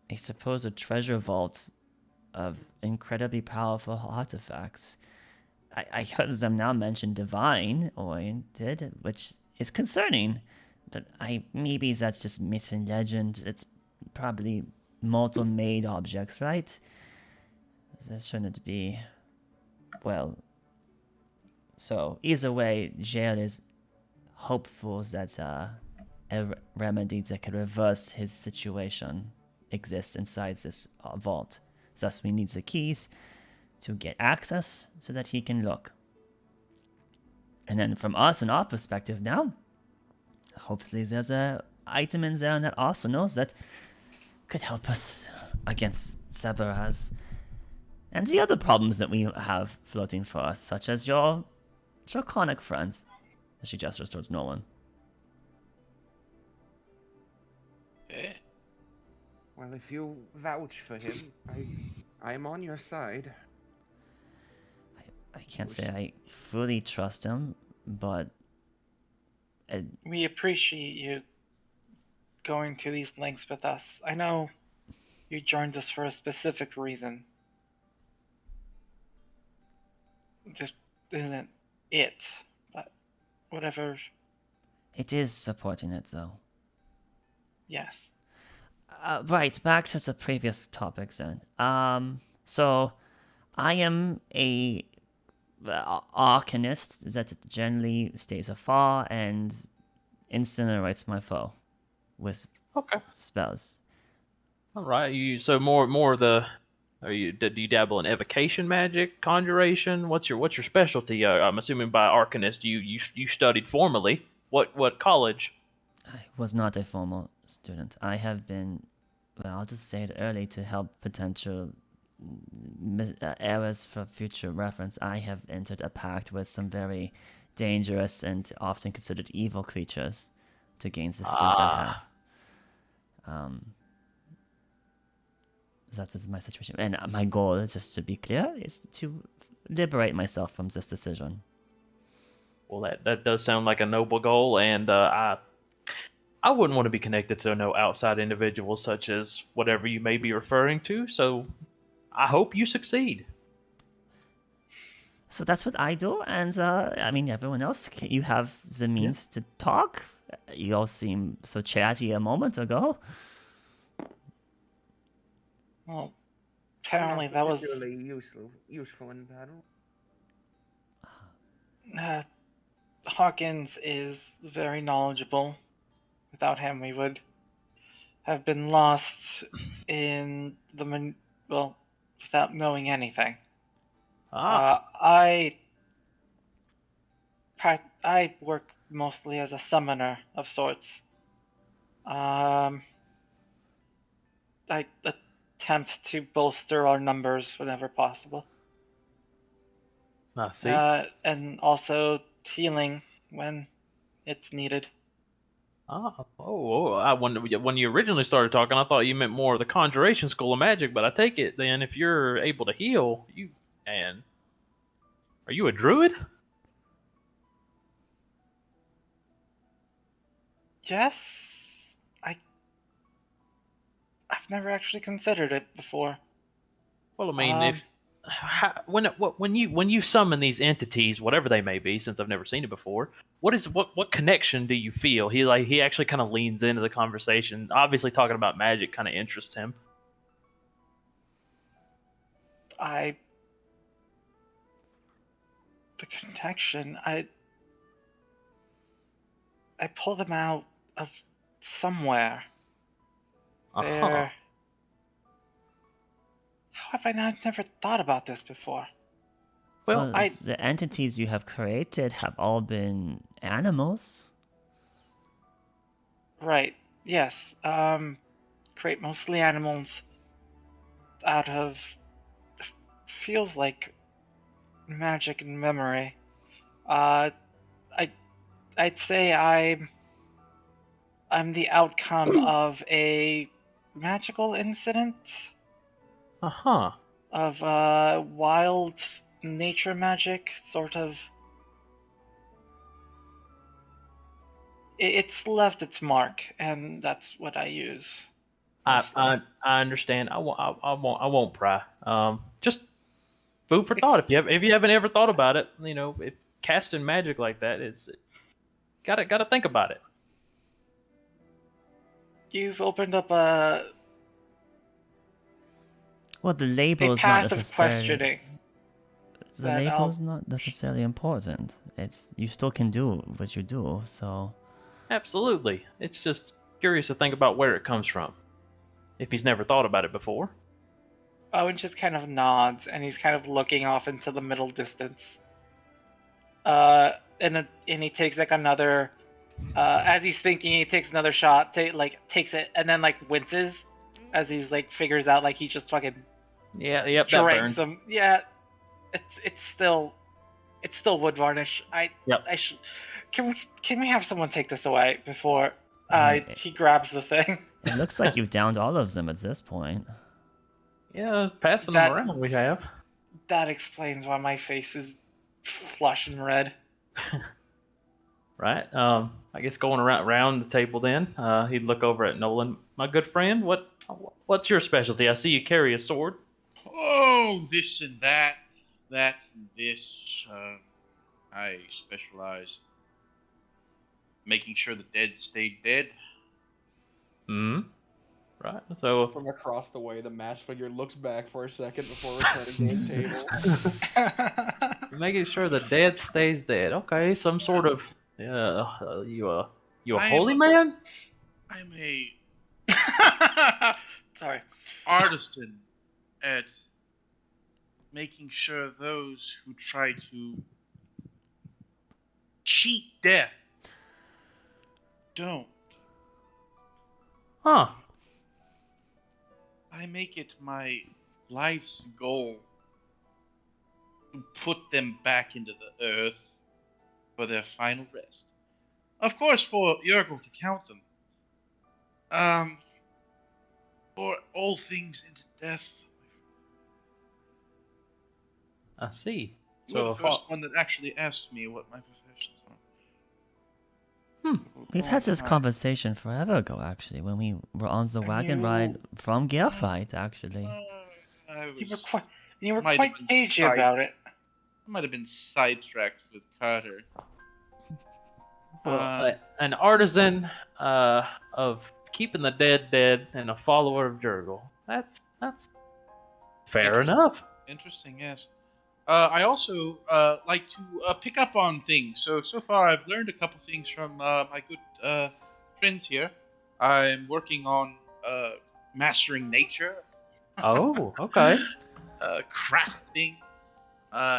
a supposed treasure vault of incredibly powerful artifacts. I heard them now mention divine oriented, which is concerning. But maybe that's just myth and legend. It's probably mortal made objects, right? There shouldn't be. Well, so either way, Jael is hopeful that a remedy that could reverse his situation exists inside this vault. Thus, we need the keys to get access so that he can look. And then from us and our perspective now, hopefully there's a item in there in that arsenal that could help us against Cerberus and the other problems that we have floating for us, such as your draconic friends. As she gestures towards Nolan. Eh? Well, if you vouch for him, I am on your side. I can't say I fully trust him, but We appreciate you going to these lengths with us. I know you joined us for a specific reason. This isn't it, but whatever. it is supporting it though. Yes. Right, back to the previous topics then. So I am a arcanist that generally stays afar and incinerates my foe with okay. spells. All right. So more of the. Do you dabble in evocation magic, conjuration? What's your specialty? I'm assuming by arcanist you studied formally. What college? I was not a formal student. I have been, well, I'll just say it early to help potential errors for future reference. I have entered a pact with some very dangerous and often considered evil creatures to gain the skills I have. That is my situation. And my goal, just to be clear, is to liberate myself from this decision. Well, that does sound like a noble goal, and I wouldn't want to be connected to no outside individuals such as whatever you may be referring to. So I hope you succeed. So that's what I do, and I mean, everyone else, you have the means to talk. You all seem so chatty a moment ago. Well, apparently that was. Particularly useful in battle. Hawkins is very knowledgeable. Without him, we would have been lost in the without knowing anything. I work mostly as a summoner of sorts. I attempt to bolster our numbers whenever possible. I see. And also healing when it's needed. When you originally started talking, I thought you meant more of the conjuration school of magic, but I take it then if you're able to heal, are you a druid? Yes, I've never actually considered it before. Well, I mean, when you summon these entities, whatever they may be, since I've never seen it before, what connection do you feel? He actually kind of leans into the conversation. Obviously, talking about magic kind of interests him. The connection, I pull them out of somewhere. Uh-huh. They're... How have I never thought about this before? Well, The entities you have created have all been animals. Right. Yes. Create mostly animals out of feels like magic and memory. I'd say I'm the outcome of a magical incident uh-huh. of wild nature magic, sort of. It's left its mark, and that's what I use. I understand. I won't pry. Just food for thought. If you haven't ever thought about it, if casting magic like that is gotta think about it. You've opened up a Well, the label's not path of necessarily. questioning. The that label's I'll- not necessarily important. It's you still can do what you do. So Absolutely. It's just curious to think about where it comes from. If he's never thought about it before. Owen just kind of nods, and he's kind of looking off into the middle distance. And he takes like another. As he's thinking, he takes another shot. Takes it, and then like winces, as he's like figures out like he just fucking Yep, that drank burns. some. Yeah, it's still wood varnish. I should. Can we have someone take this away before he grabs the thing? it looks like you've downed all of them at this point. Yeah, passing That- them around we have. That explains why my face is flush and red. Right. I guess going around the table then, he'd look over at Nolan. My good friend, what's your specialty? I see you carry a sword. Oh, this and that and this. I specialize making sure the dead stay dead. Hmm. Right. So From across the way, the masked figure looks back for a second before returning to his table. making sure the dead stays dead. Okay, some sort of you a I am holy a- man? I'm a Sorry. artisan at making sure those who try to cheat death don't. Huh. I make it my life's goal to put them back into the earth for their final rest. Of course, for Urgle to count them. For all things into death. I see. You were So the first one that actually asked me what my professions are. We've had this conversation forever ago, actually, when we were on the wagon ride from Galewright, actually. You were might quite have been cagey side- about it. I might have been sidetracked with Carter. Well, an artisan of keeping the dead dead and a follower of Jurgle. That's fair enough. Interesting, yes. I also like to pick up on things. So far, I've learned a couple things from my good friends here. I'm working on mastering nature. Oh, okay. Crafting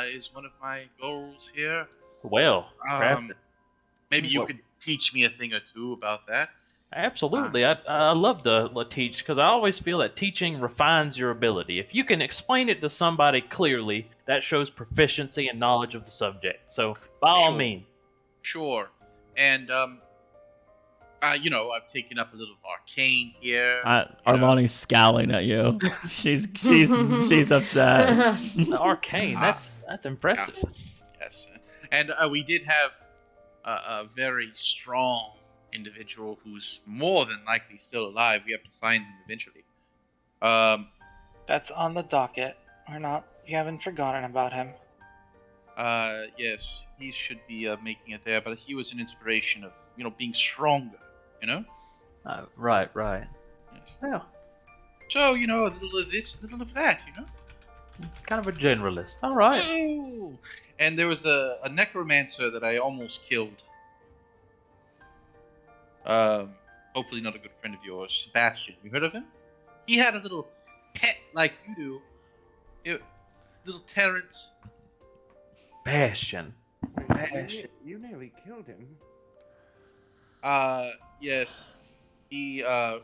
is one of my goals here. Well, crafted. Maybe you could teach me a thing or two about that. Absolutely. I love to teach because I always feel that teaching refines your ability. If you can explain it to somebody clearly, that shows proficiency and knowledge of the subject. So, by all Sure. means. Sure. And I've taken up a little arcane here. Arlani's scowling at you. She's upset. Arcane, that's impressive. Yes. And we did have a very strong individual who's more than likely still alive. We have to find him eventually. That's on the docket. You haven't forgotten about him. Yes, he should be making it there, but he was an inspiration of, being stronger, Right. Yes. Yeah, So, a little of this, a little of that, kind of a generalist. All right. Oh! And there was a necromancer that I almost killed. Hopefully not a good friend of yours, Sebastian. You heard of him? He had a little pet like you do. Little Terrence. Bastion. You nearly killed him. Yes. He,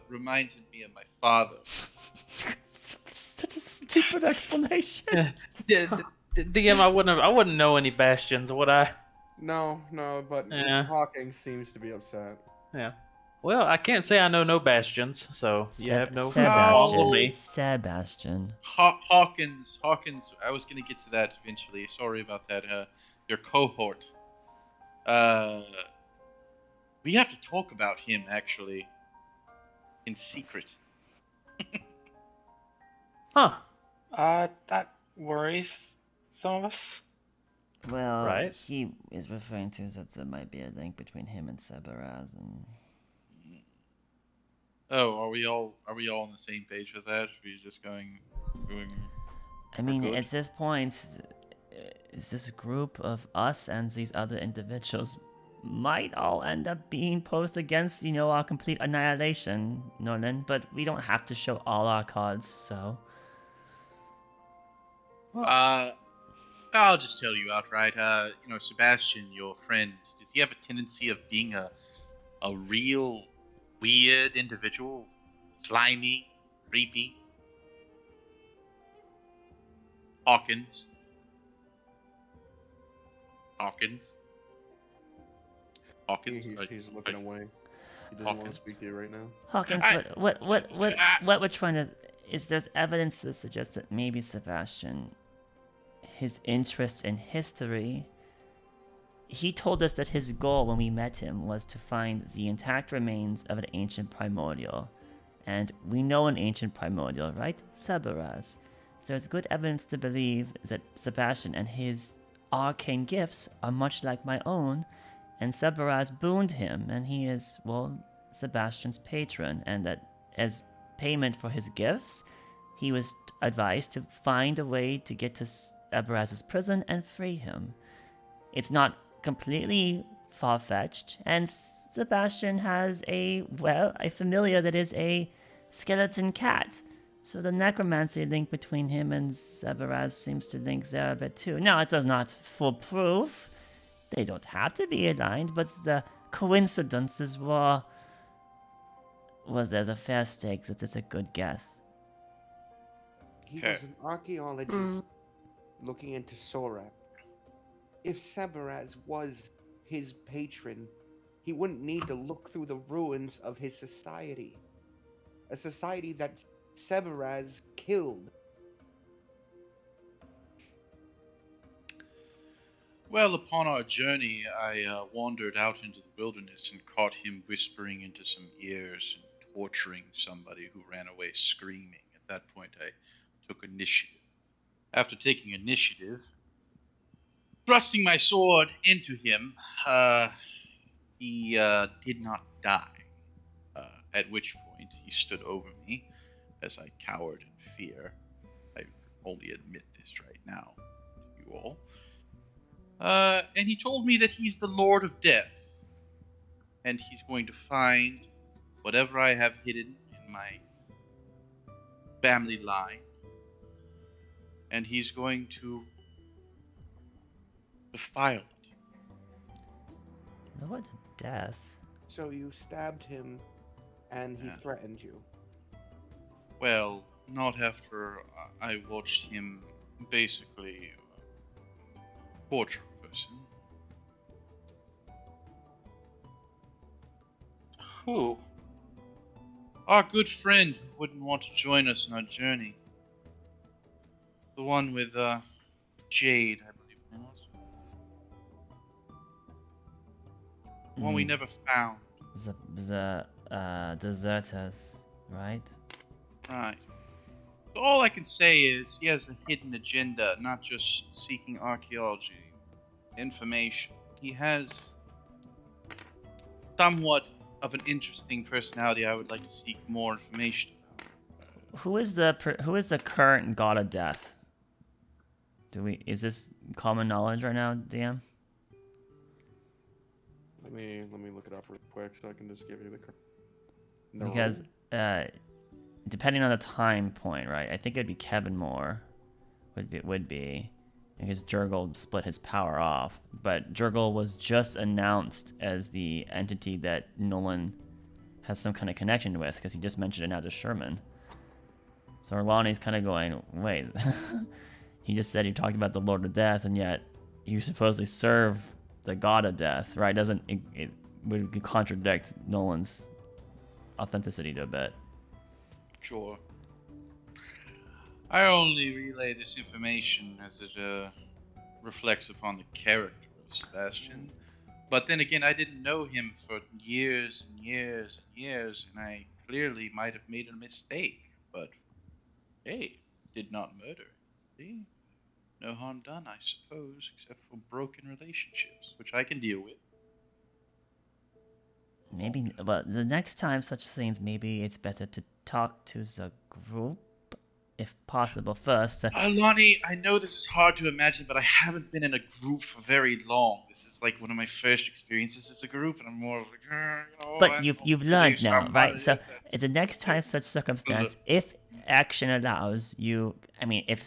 reminded me of my father. Such a stupid explanation. DM, I wouldn't know any Bastions, would I? No, but Yeah. Hawking seems to be upset. Yeah. Well, I can't say I know no Bastions, so you have no Sebastian. follow me. Sebastian. Hawkins. I was gonna get to that eventually. Sorry about that. Your cohort. We have to talk about him actually. In secret. Huh. That worries some of us. Well, Right. he is referring to that there might be a link between him and Sebaraz, and Oh, are we all on the same page with that? Are we just going I mean, good. at this point, is this group of us and these other individuals might all end up being posed against, our complete annihilation, Nolan. But we don't have to show all our cards, so. I'll just tell you outright. Sebastian, your friend, does he have a tendency of being a real weird individual? Slimy, creepy? Hawkins? He's looking away. He doesn't want to speak to you right now. Hawkins, what we're trying to is there's evidence that suggests that maybe Sebastian, his interest in history, he told us that his goal when we met him was to find the intact remains of an ancient primordial. And we know an ancient primordial, right? Sebaraz. There's good evidence to believe that Sebastian and his arcane gifts are much like my own, and Sebaraz booned him, and he is, Sebastian's patron, and that as payment for his gifts, he was advised to find a way to get to Sebaraz's prison and free him. It's not completely far-fetched, and Sebastian has a familiar that is a skeleton cat. So the necromancy link between him and Sebaraz seems to link there a bit too. Now, it does not foolproof. They don't have to be aligned, but the coincidences there's a fair stake that it's a good guess. He was an archaeologist looking into Sora. If Sebaraz was his patron, he wouldn't need to look through the ruins of his society. A society that Sebaraz killed. Well, upon our journey, I wandered out into the wilderness and caught him whispering into some ears and torturing somebody who ran away screaming. At that point, I took initiative. After taking initiative, thrusting my sword into him, he did not die. At which point, he stood over me as I cowered in fear. I only admit this right now to you all. And he told me that he's the Lord of Death, and he's going to find whatever I have hidden in my family line, and he's going to defile it. Lord of Death? So you stabbed him, and he threatened you. Well, not after I watched him basically torture a person. Who? Our good friend who wouldn't want to join us on our journey. The one with Jade, I believe it was. The one we never found. The deserters, right? Right. So all I can say is he has a hidden agenda, not just seeking archaeology information. He has somewhat of an interesting personality I would like to seek more information about. Who is the current god of death? Is this common knowledge right now, DM? Let me look it up real quick so I can just give you the. No. Because depending on the time point, right? I think it'd be Kevin Moore. Would be because Jurgle split his power off, but Jurgle was just announced as the entity that Nolan has some kind of connection with because he just mentioned it now to Sherman. So Arlani's kind of going, wait, he just said he talked about the Lord of Death, and yet you supposedly serve the God of Death, right? It would contradict Nolan's authenticity to a bit. Sure. I only relay this information as it reflects upon the character of Sebastian. But then again, I didn't know him for years and years and years, and I clearly might have made a mistake. But hey, did not murder. See? No harm done, I suppose, except for broken relationships, which I can deal with. Maybe, but the next time such things, maybe it's better to talk to the group, if possible, first. Lonnie, I know this is hard to imagine, but I haven't been in a group for very long. This is like one of my first experiences as a group, and I'm more of like, you know. But you've learned now, right? So the next time such circumstance, if action allows you, I mean, if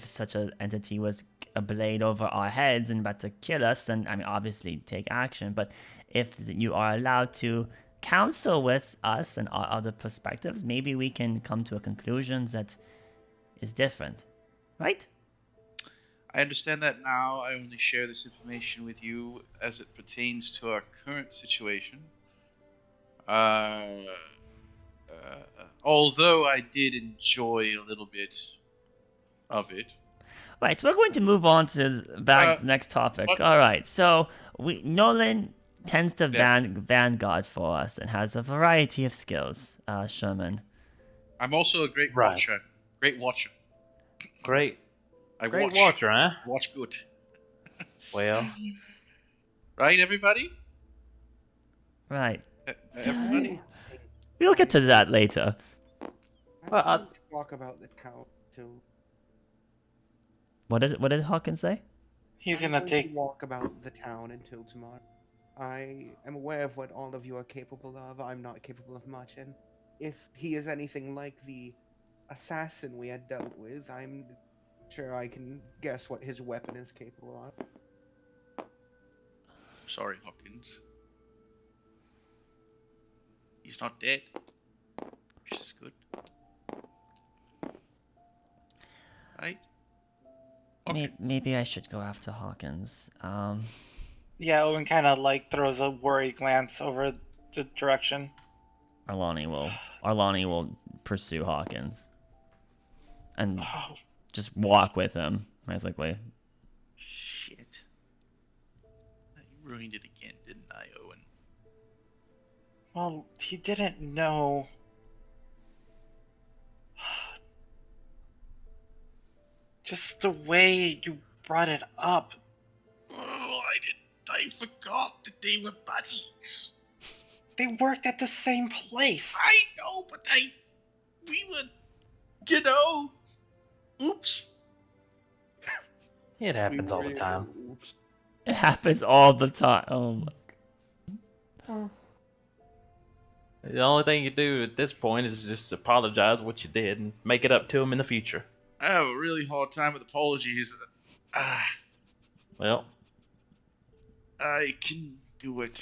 such an entity was a blade over our heads and about to kill us, then I mean, obviously take action. But if you are allowed to counsel with us and our other perspectives, maybe we can come to a conclusion that is different, right? I understand that now. I only share this information with you as it pertains to our current situation. Although I did enjoy a little bit of it. Right, so we're going to move on to the next topic. What? All right, so Nolan tends to vanguard for us and has a variety of skills, Sherman. I'm also a great Right. watcher. Great watcher. Great. I Great watch. watcher, huh? Watch good. Well, Right, everybody? Right. Everybody? We'll get to that later. Well, I want to talk about the town till. What did Hawkins say? He's I'm gonna going take. to walk about the town until tomorrow. I am aware of what all of you are capable of. I'm not capable of much, and if he is anything like the assassin we had dealt with, I'm sure I can guess what his weapon is capable of. Sorry, Hawkins. He's not dead. Which is good. Right? Maybe I should go after Hawkins. Yeah, Owen kind of like throws a worried glance over the direction. Arlani will pursue Hawkins and Oh, just walk with him, basically. Shit. I ruined it again, didn't I, Owen? well, he didn't know. Just the way you brought it up. Oh, I forgot that they were buddies. They worked at the same place. I know, but we were, you know, oops. it happens all the Really? time. Oops. It happens all the time. Oh my. Oh. The only thing you do at this point is just apologize what you did and make it up to him in the future. I have a really hard time with apologies. Well, I can do it.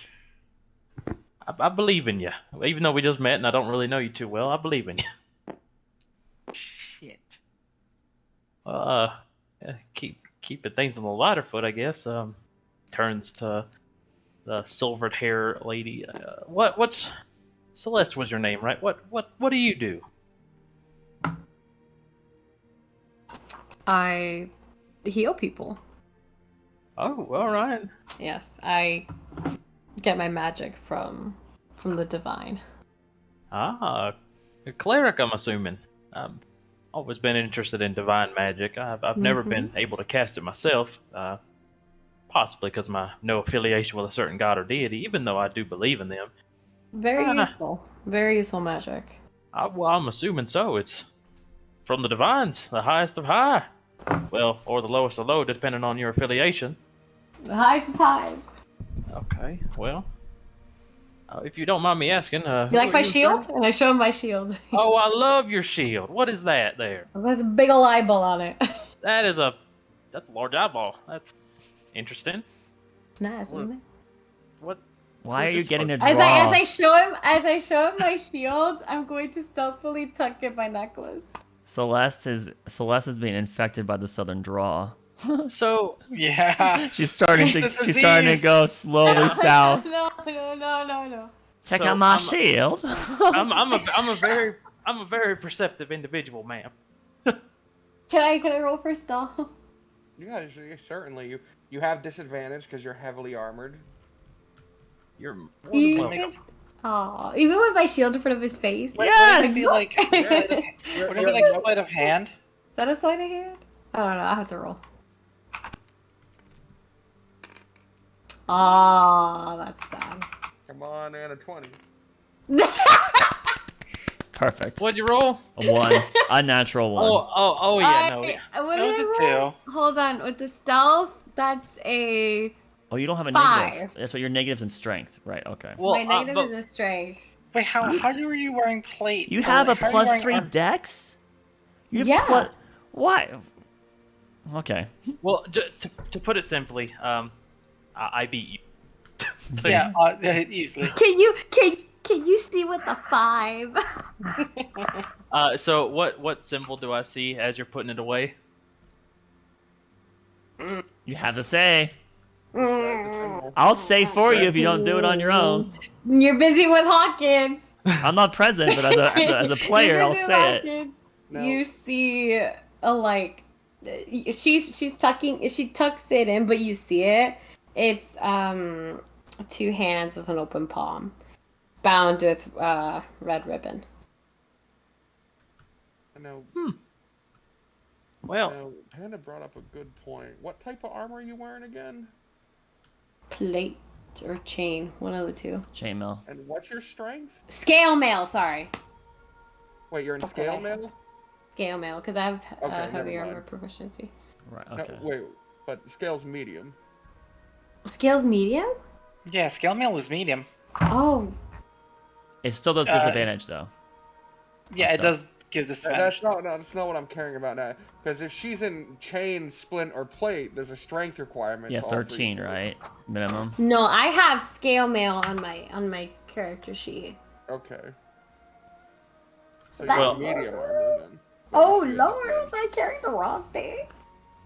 I believe in you. Even though we just met and I don't really know you too well, I believe in you. Shit. Keeping things on the lighter foot, I guess. Turns to the silvered hair lady. What's Celeste was your name, right? What do you do? I heal people. Oh, all right. Yes, I get my magic from the divine. Ah, a cleric, I'm assuming. Always been interested in divine magic. I've never been able to cast it myself, possibly because of my no affiliation with a certain god or deity, even though I do believe in them. Very useful. Very useful magic. Well, I'm assuming so. It's from the divines, the highest of high. Well, or the lowest of low, depending on your affiliation. The highest of highs. Okay, well, if you don't mind me asking, You like my shield? And I show him my shield. Oh, I love your shield. What is that there? There's a big ol' eyeball on it. That's a large eyeball. That's interesting. It's nice, isn't it? What? Why are you getting a As draw? I show him my shield, I'm going to stealthily tuck in my necklace. Celeste is being infected by the southern draw. So Yeah. She's starting to The she's starting to go slowly south. No. Check So, out my I'm- shield. I'm a very perceptive individual, ma'am. Can I roll for stealth? Yeah, certainly. You have disadvantage because you're heavily armored. You're more than welcome. Makes- Aw, even with my shield in front of his face. Wait, Yes! Would it be like would it be like sleight of hand? Is that a sleight of hand? I don't know. I have to roll. Ah, that's sad. Come on, and a 20. Perfect. What'd you roll? A 1. Unnatural 1. Oh yeah, no. What That did was I a roll? 2. Hold on. With the stealth, that's a... Oh, you don't have a 5. negative. That's what your negative's in strength. Right, okay. Well, my negative but- is a strength. Wait, how are you wearing plate? You Or, have a like, how are you wearing +3 armor? dex? You have Yeah. Why? Okay. Well, to put it simply, I beat you. Yeah, easily. Can you see with the 5? So what symbol do I see as you're putting it away? You have to say. I'll say for you if you don't do it on your own. You're busy with Hawkins. I'm not present, but as a player, You're I'll busy with say it. Hawkins. No. You see she's tucking, she tucks it in, but you see it. It's 2 hands with an open palm, bound with red ribbon. I know. Well, Panda brought up a good point. What type of armor are you wearing again? Plate or chain, one of the two. Chainmail. And what's your strength? Scale mail, sorry. Wait, you're in Okay. scale mail? Scale mail, because I have Okay, heavy never armor mind. proficiency. Right, No, okay. wait, but scale's medium. Scale's medium? Yeah, scale mail was medium. Oh, It still does disadvantage, though. Yeah, it Stuff. does give this. That's not what I'm caring about now. Because if she's in chain, splint, or plate, there's a strength requirement. Yeah, for all three 13, of those. right? Minimum. no, I have scale mail on my character sheet. Okay. So That- you're medium armor then. Oh She has lord, advantage. I carried the wrong thing.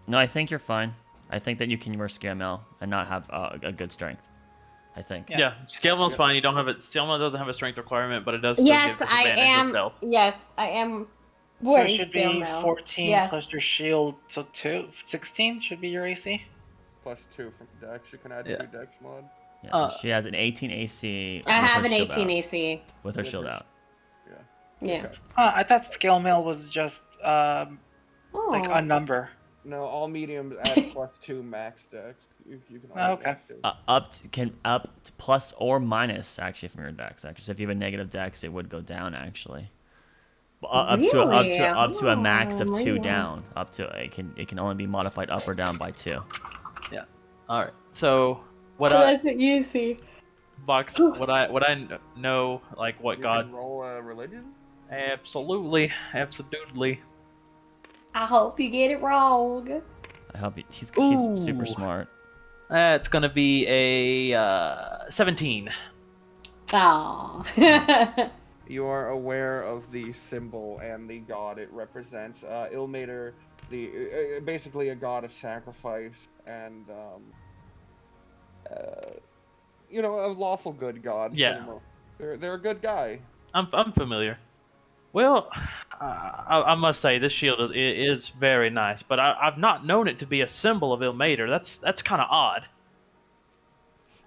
No, I think you're fine. I think that you can wear scale mail and not have a good strength. I think. Yeah. yeah, scale mail's fine. You don't have it. Scale mail doesn't have a strength requirement, but it does. Still Yes, give I disadvantage to am. stealth. Yes, I am. So Wearing it should scale be mail. 14 Yes. plus your shield, so 16 should be your AC. +2 from Dex. You can add Yeah. 2 Dex mod. Yeah, so she has an 18 AC. I with have her an shield 18 out. AC. With her With shield her- out. Yeah. I thought scale mail was just like Oh. a number. No, all mediums add +2 max Dex. You can only Okay. add 2. Up to plus or minus actually from your dex. Actually, so if you have a negative dex, it would go down actually. Up to a max of Really? 2 down. Up to it can only be modified up or down by 2. All right. So what So I that's what you see. Box, what I know, like what You God, can roll a religion? absolutely. I hope you get it wrong. I hope he's Ooh. super smart. It's gonna be a 17. Oh. You are aware of the symbol and the god it represents. Ilmater, basically a god of sacrifice and a lawful good god. Yeah. They're a good guy. I'm familiar. Well, I must say this shield is very nice, but I've not known it to be a symbol of Ilmater. That's kind of odd.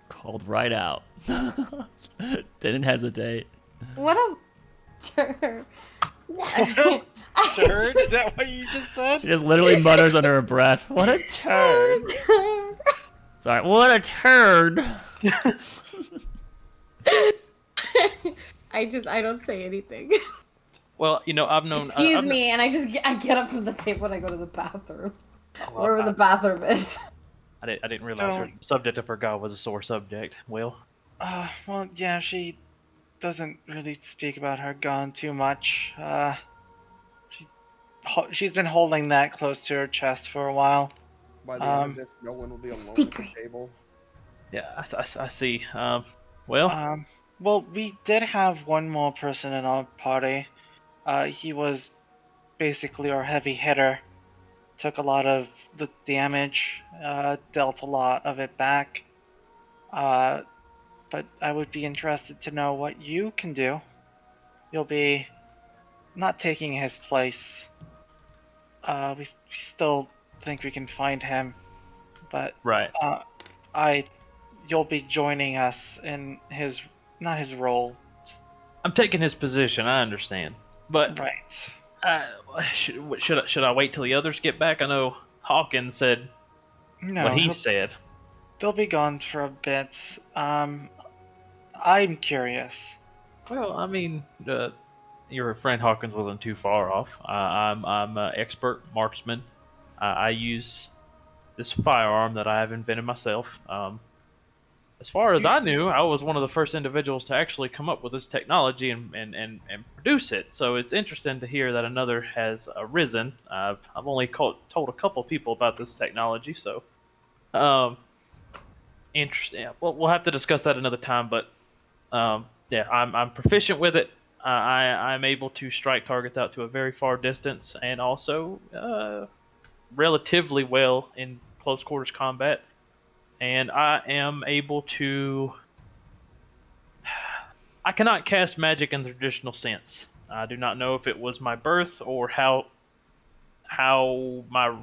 Called right out. Didn't hesitate. What a turd. Turd? Is that what you just said? She just literally mutters under her breath. What a turd. Sorry, what a turd. I don't say anything. Well, I've known. Excuse I've me, and I get up from the table and I go to the bathroom. Oh, well, Wherever the bathroom is. I didn't realize her subject of her god was a sore subject. Well, Well, yeah, she doesn't really speak about her gun too much. She's been holding that close to her chest for a while. By the end of this, no one will be alone at secret. the table. yeah, I see. Well, we did have one more person in our party. He was basically our heavy hitter. Took a lot of the damage, dealt a lot of it back. But I would be interested to know what you can do. You'll be not taking his place. We still think we can find him, but right. you'll be joining us in his, not his role. I'm taking his position. I understand, but Right. should I wait till the others get back? I know Hawkins said No, what he said. they'll be gone for a bit. I'm curious. Well, I mean, your friend Hawkins wasn't too far off. I'm an expert marksman. I use this firearm that I have invented myself. As far as I knew, I was one of the first individuals to actually come up with this technology and produce it. So it's interesting to hear that another has arisen. I've only told a couple people about this technology, so interesting. We'll have to discuss that another time. But yeah, I'm proficient with it. I'm able to strike targets out to a very far distance, and also relatively well in close quarters combat. And I am able to... I cannot cast magic in the traditional sense. I do not know if it was my birth or how I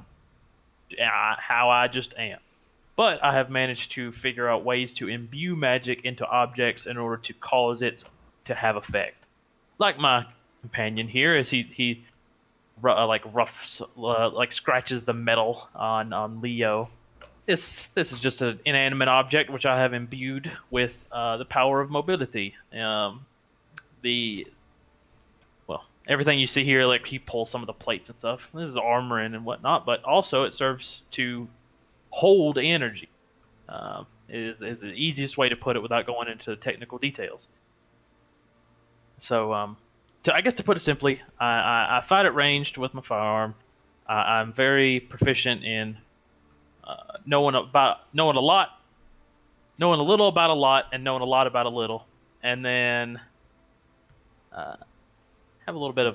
just am. But I have managed to figure out ways to imbue magic into objects in order to cause it to have effect. Like my companion here, as he scratches the metal on Leo. This is just an inanimate object which I have imbued with the power of mobility. Everything you see here, like he pulls some of the plates and stuff. This is armoring and whatnot, but also it serves to hold energy. Is the easiest way to put it without going into the technical details. So, I guess to put it simply, I fight at ranged with my firearm. I'm very proficient in knowing a little about a lot, and knowing a lot about a little, and then have a little bit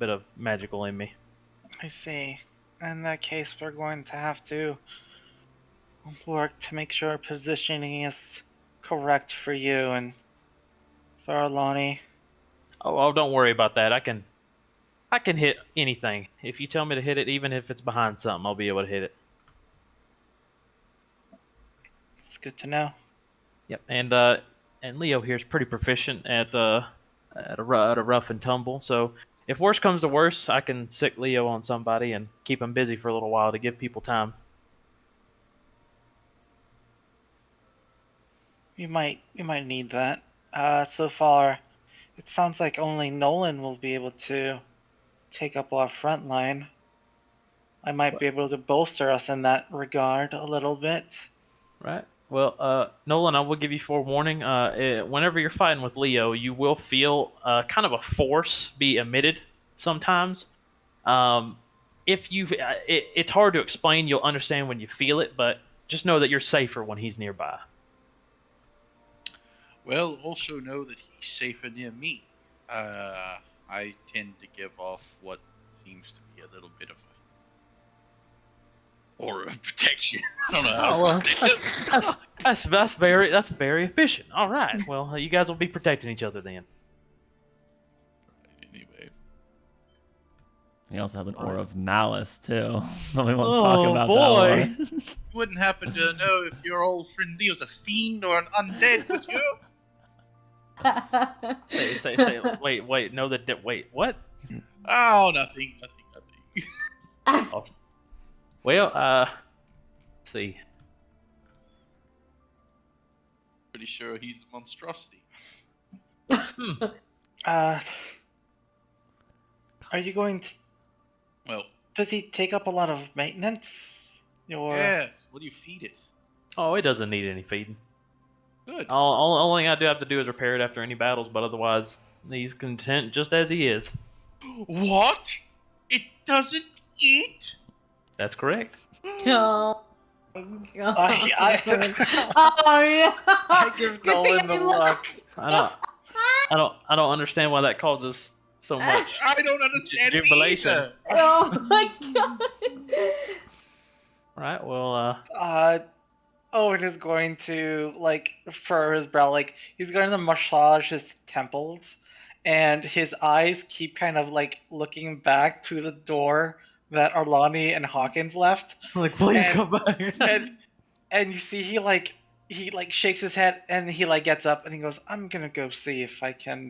of magical in me. I see. In that case, we're going to have to work to make sure our positioning is correct for you and for Alani. Oh, don't worry about that. I can hit anything. If you tell me to hit it, even if it's behind something, I'll be able to hit it. It's good to know. Yep, and Leo here is pretty proficient at a rough and tumble. So if worse comes to worse, I can sick Leo on somebody and keep him busy for a little while to give people time. You might need that. So far, it sounds like only Nolan will be able to take up our front line. I might be able to bolster us in that regard a little bit. Right. Well, Nolan, I will give you forewarning. Whenever you're fighting with Leo, you will feel kind of a force be emitted sometimes. It's hard to explain. You'll understand when you feel it, but just know that you're safer when he's nearby. Well, also know that he's safer near me. I tend to give off what seems to be a little bit of a aura of protection. I don't know how to say it. That's very efficient. All right. Well, you guys will be protecting each other then. Anyways. He also has an aura of malice too. Nobody wants to talk about boy. that one. You wouldn't happen to know if your old friend Leo's a fiend or an undead, would you? Say. Wait. No, wait. What? Oh, nothing. Oh. Well, let's see. Pretty sure he's a monstrosity. Are you going to... Well, Does he take up a lot of maintenance? Your Yes. What do you feed it? Oh, it doesn't need any feeding. Good. Only thing I do have to do is repair it after any battles, but otherwise, he's content just as he is. What? It doesn't eat? That's correct. Oh my god. I Oh yeah. I give Good thing Nolan the I look. I don't understand why that causes so much I don't understand it jubilation. either. Oh my god. All right, well, Owen is going to like furrow his brow, like he's going to massage his temples, and his eyes keep kind of like looking back to the door that Arlani and Hawkins left. like, please and- come back. And you see he shakes his head and he like gets up and he goes, I'm gonna go see if I can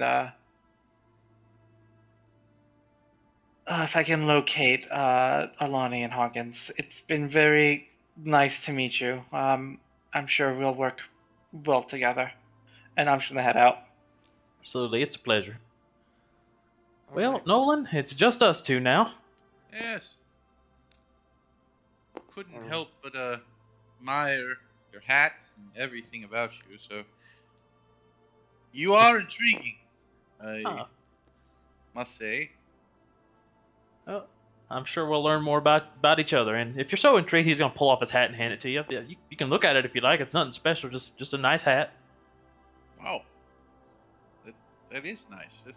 locate Arlani and Hawkins. It's been very nice to meet you. I'm sure we'll work well together. And I'm just gonna head out. Absolutely, it's a pleasure. Well, Alright. Nolan, it's just us two now. Yes. Couldn't help but admire your hat and everything about you, so you are intriguing, I must say. Oh, I'm sure we'll learn more about each other. And if you're so intrigued, he's gonna pull off his hat and hand it to you. You can look at it if you like. It's nothing special, just a nice hat. Wow. That is nice. Is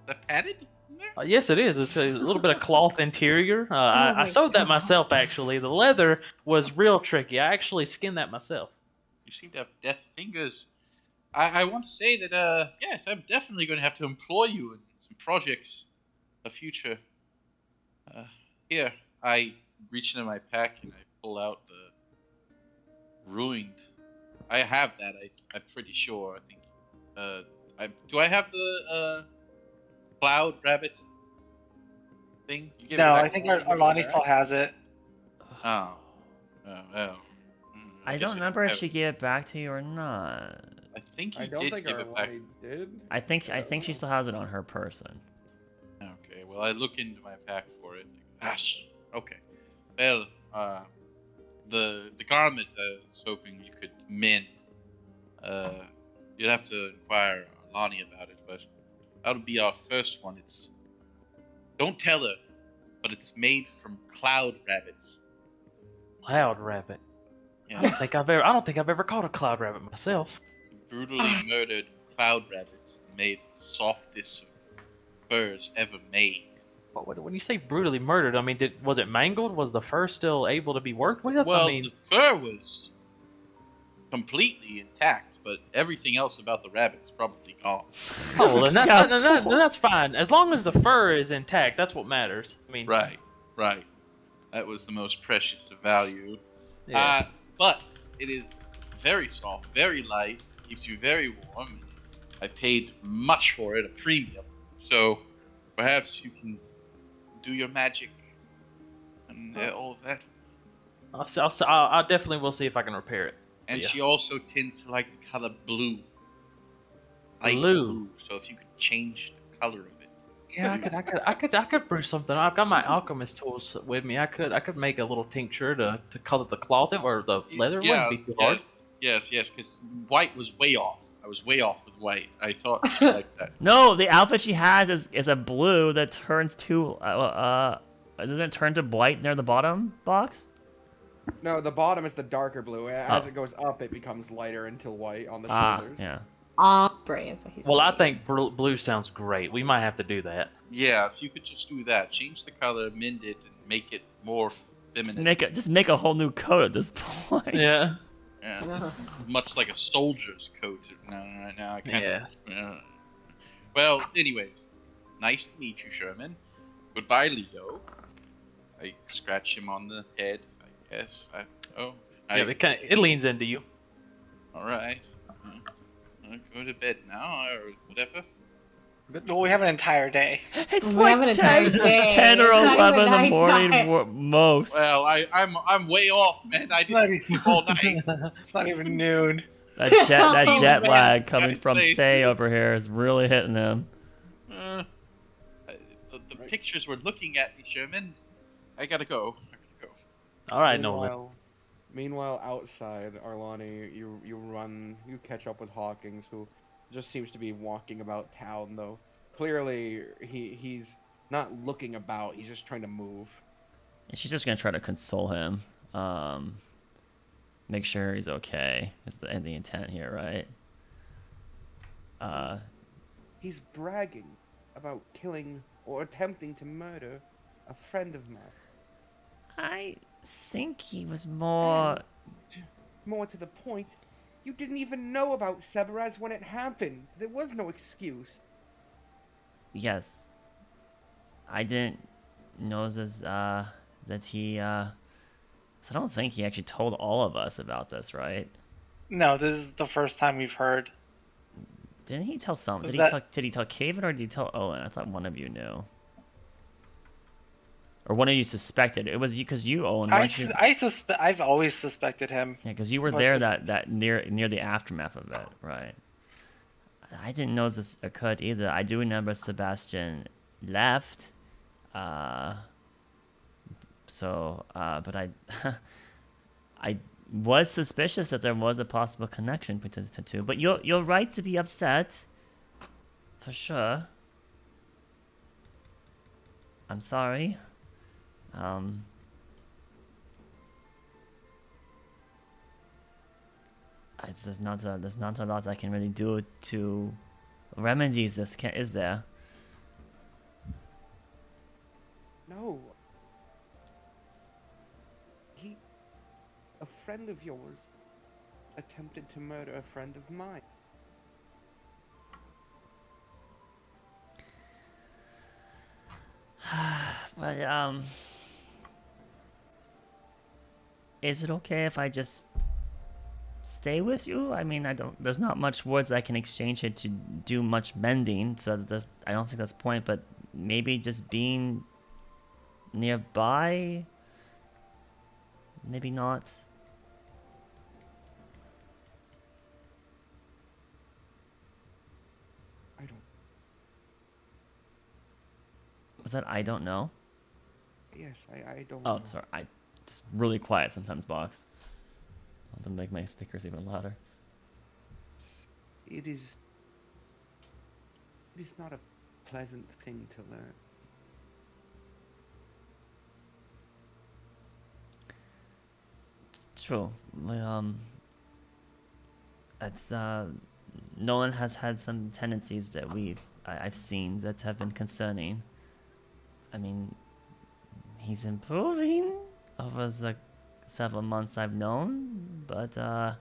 that padded in there? Yes, it is. It's a little bit of cloth interior. I my sewed that God. myself, actually. The leather was real tricky. I actually skinned that myself. You seem to have deft fingers. I want to say that, yes, I'm definitely going to have to employ you in some projects of future. Here, I reach into my pack and I pull out the ruined. I have that, I'm pretty sure. I think, do I have the, cloud rabbit thing? You gave it No, back I think to me? Arlani still has it. Oh. Well. I don't remember if she gave it back to you or not. I think you I don't did think give it back. Arlani did. I think she still has it on her person. Okay, well, I look into my pack for it. Gosh. Okay. Well, the garment I was hoping you could mend. You'd have to inquire Lonnie about it, but that'll be our first one. Don't tell her, but it's made from cloud rabbits. Cloud rabbit. I Yeah, don't think I've ever caught a cloud rabbit myself. brutally murdered cloud rabbits made the softest furs ever made. But when you say brutally murdered, I mean, was it mangled? Was the fur still able to be worked with? Well, I mean, the fur was completely intact, but everything else about the rabbit's probably gone. oh, well, then, Yeah, then that's fine. As long as the fur is intact, that's what matters. I mean, Right. That was the most precious of value. yeah. But it is very soft, very light, keeps you very warm. I paid much for it, a premium. So perhaps you can do your magic and all of that. I definitely will see if I can repair it. And Yeah. she also tends to like the color blue. Light Blue. So if you could change the color of it. Yeah, I could brew something. I've got my alchemist tools with me. I could make a little tincture to color the cloth or the leather. It wouldn't be too hard. Yes, because white was way off. I was way off with white. I thought she liked that. No, the outfit she has is a blue that turns to doesn't it turn to white near the bottom box? No, the bottom is the darker blue. As Oh. it goes up, it becomes lighter until white on the Ah, shoulders. yeah. Ombre is what he's Well, I saying. think blue sounds great. We might have to do that. Yeah, if you could just do that, change the color, mend it, and make it more Just feminine. make a whole new coat at this point. Yeah. Yeah, much like a soldier's coat. No, I can't. Yes. Well, anyways, nice to meet you, Sherman. Goodbye, Leo. I scratch him on the head, I guess. Yeah, it leans into you. All right. I'll go to bed now, or whatever. Well, we have an entire day. It's We like have an entire 10, day. 10 or It's not 11 in even the morning nighttime. most. Well, I'm way off, man. I didn't sleep all night. It's not even noon. That Oh, jet man. lag coming Guys, from please, Faye please. over here is really hitting him. The pictures were looking at me, Sherman. I gotta go. All right, Nolan. Meanwhile, Meanwhile, outside, Arlani, you catch up with Hawkins, who just seems to be walking about town, though. Clearly, he's not looking about, he's just trying to move. And she's just gonna try to console him. Make sure he's okay. Is the intent here, right? He's bragging about killing or attempting to murder a friend of mine. I think he was more... And, more to the point, you didn't even know about Severaz when it happened. There was no excuse. Yes. I didn't know this, that he, So I don't think he actually told all of us about this, right? No, this is the first time we've heard. Didn't he tell some? Did he tell Caven or did he tell Owen? I thought one of you knew. Or one of you suspected. It was you, because you, Owen. I've always suspected him. Yeah, because you were there that near the aftermath of it, right? I didn't know this occurred either. I do remember Sebastian left. But I was suspicious that there was a possible connection between the two. But you're right to be upset, for sure. I'm sorry. There's not a lot I can really do to remedy this, is there? No. A friend of yours attempted to murder a friend of mine. But, is it okay if I just stay with you? I mean, there's not much words I can exchange here to do much mending, so I don't think that's the point, but maybe just being nearby? Maybe not. I don't... Was that I don't know? Yes, I don't Oh, know. sorry. It's really quiet sometimes, Box. I'll have to make my speakers even louder. It is not a pleasant thing to learn. It's true. Nolan has had some tendencies that I've seen that have been concerning. I mean, he's improving over the several months I've known, but I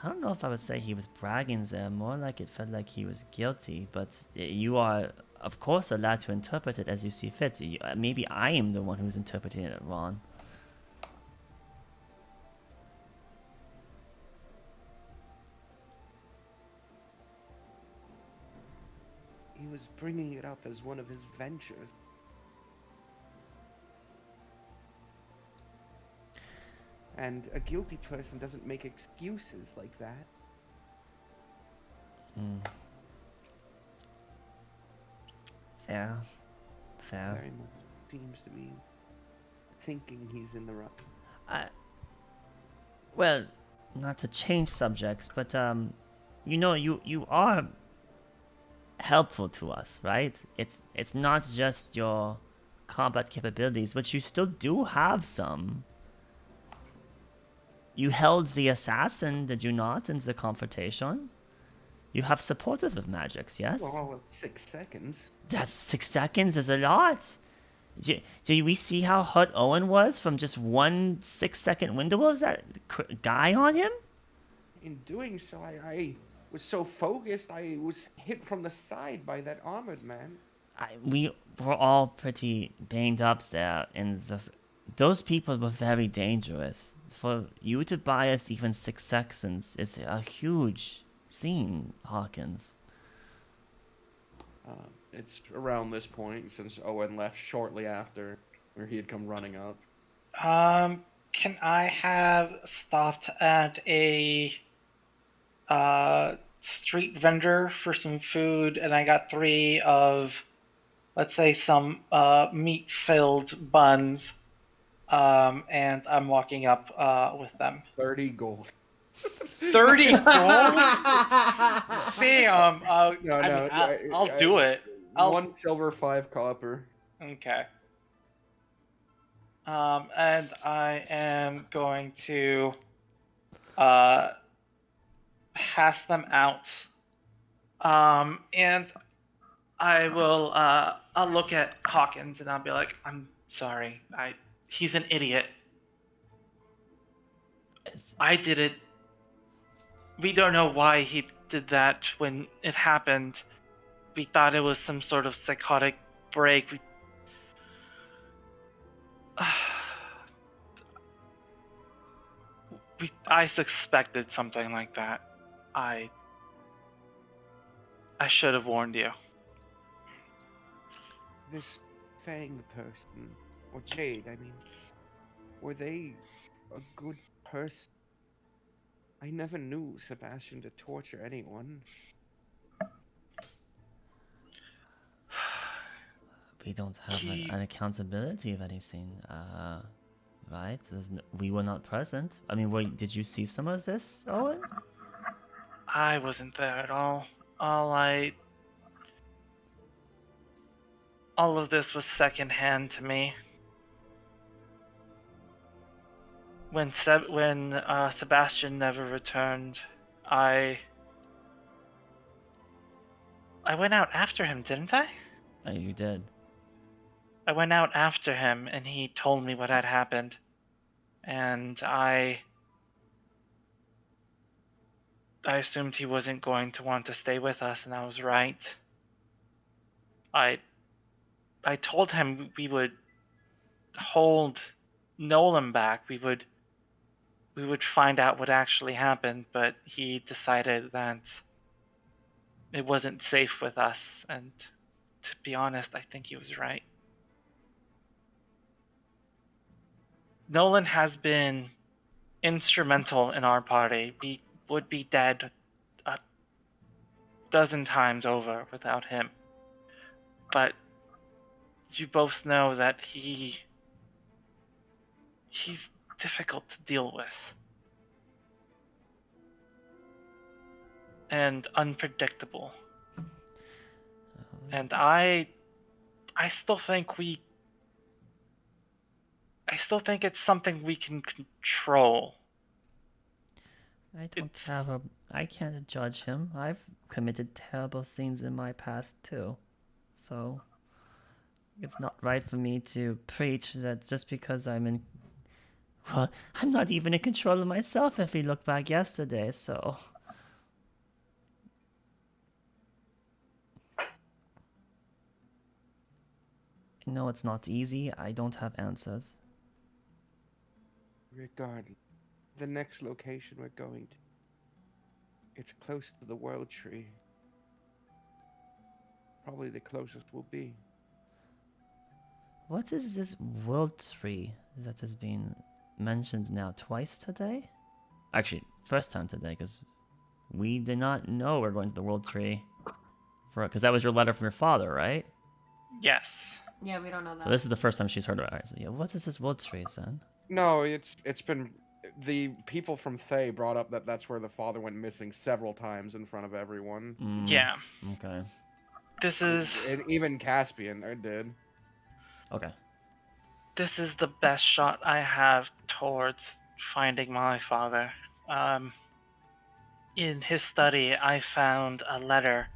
don't know if I would say he was bragging there. More like it felt like he was guilty, but you are, of course, allowed to interpret it as you see fit. Maybe I am the one who's interpreting it wrong. He was bringing it up as one of his ventures. And a guilty person doesn't make excuses like that. Fair. Very much seems to be thinking he's in the right. Well, not to change subjects, but you are helpful to us, right? It's not just your combat capabilities, but you still do have some. You held the assassin, did you not, in the confrontation? You have supportive of magics, yes? Well, 6 seconds. That's 6 seconds is a lot. Do we see how hurt Owen was from just 1 6-second window of that guy on him? In doing so, I was so focused, I was hit from the side by that armored man. We were all pretty banged up there, and those people were very dangerous. For you to buy us even 6 seconds is a huge scene, Hawkins. It's around this point, since Owen left shortly after, where he had come running up. Can I have stopped at a street vendor for some food, and I got 3 of, let's say, some meat-filled buns, And I'm walking up with them. 30 gold. 30 gold? Damn. I'll do it. 1 silver, 5 copper. Okay. And I am going to pass them out. And I will I'll look at Hawkins and I'll be like, I'm sorry. He's an idiot. I did it. We don't know why he did that when it happened. We thought it was some sort of psychotic break. I suspected something like that. I should have warned you. This Fang person, or Jade, I mean, were they a good person? I never knew Sebastian to torture anyone. We don't have an accountability of anything, right? We were not present. I mean, did you see some of this, Owen? I wasn't there at all. All of this was secondhand to me. When Sebastian never returned, I went out after him, didn't I? You did. I went out after him, and he told me what had happened, and I assumed he wasn't going to want to stay with us, and I was right. I told him we would hold Nolan back. We would find out what actually happened, but he decided that it wasn't safe with us, and to be honest, I think he was right. Nolan has been instrumental in our party. We would be dead a dozen times over without him. But you both know that he's difficult to deal with. And unpredictable. And I still think it's something we can control. I can't judge him. I've committed terrible things in my past too. So it's not right for me to preach that just because I'm not even in control of myself if we look back yesterday, so. I know it's not easy. I don't have answers. Regardless, the next location we're going to, it's close to the World Tree. Probably the closest we'll be. What is this World Tree that has been mentioned now twice today? Actually, first time today, because we did not know we're going to the World Tree. Because that was your letter from your father, right? Yes. Yeah, we don't know that. So this is the first time she's heard about it. So yeah, what is this World Tree, son? No, it's been the people from Thay brought up that that's where the father went missing several times in front of everyone. Yeah. Okay. This is... And even Caspian did. Okay. This is the best shot I have towards finding my father. In his study, I found a letter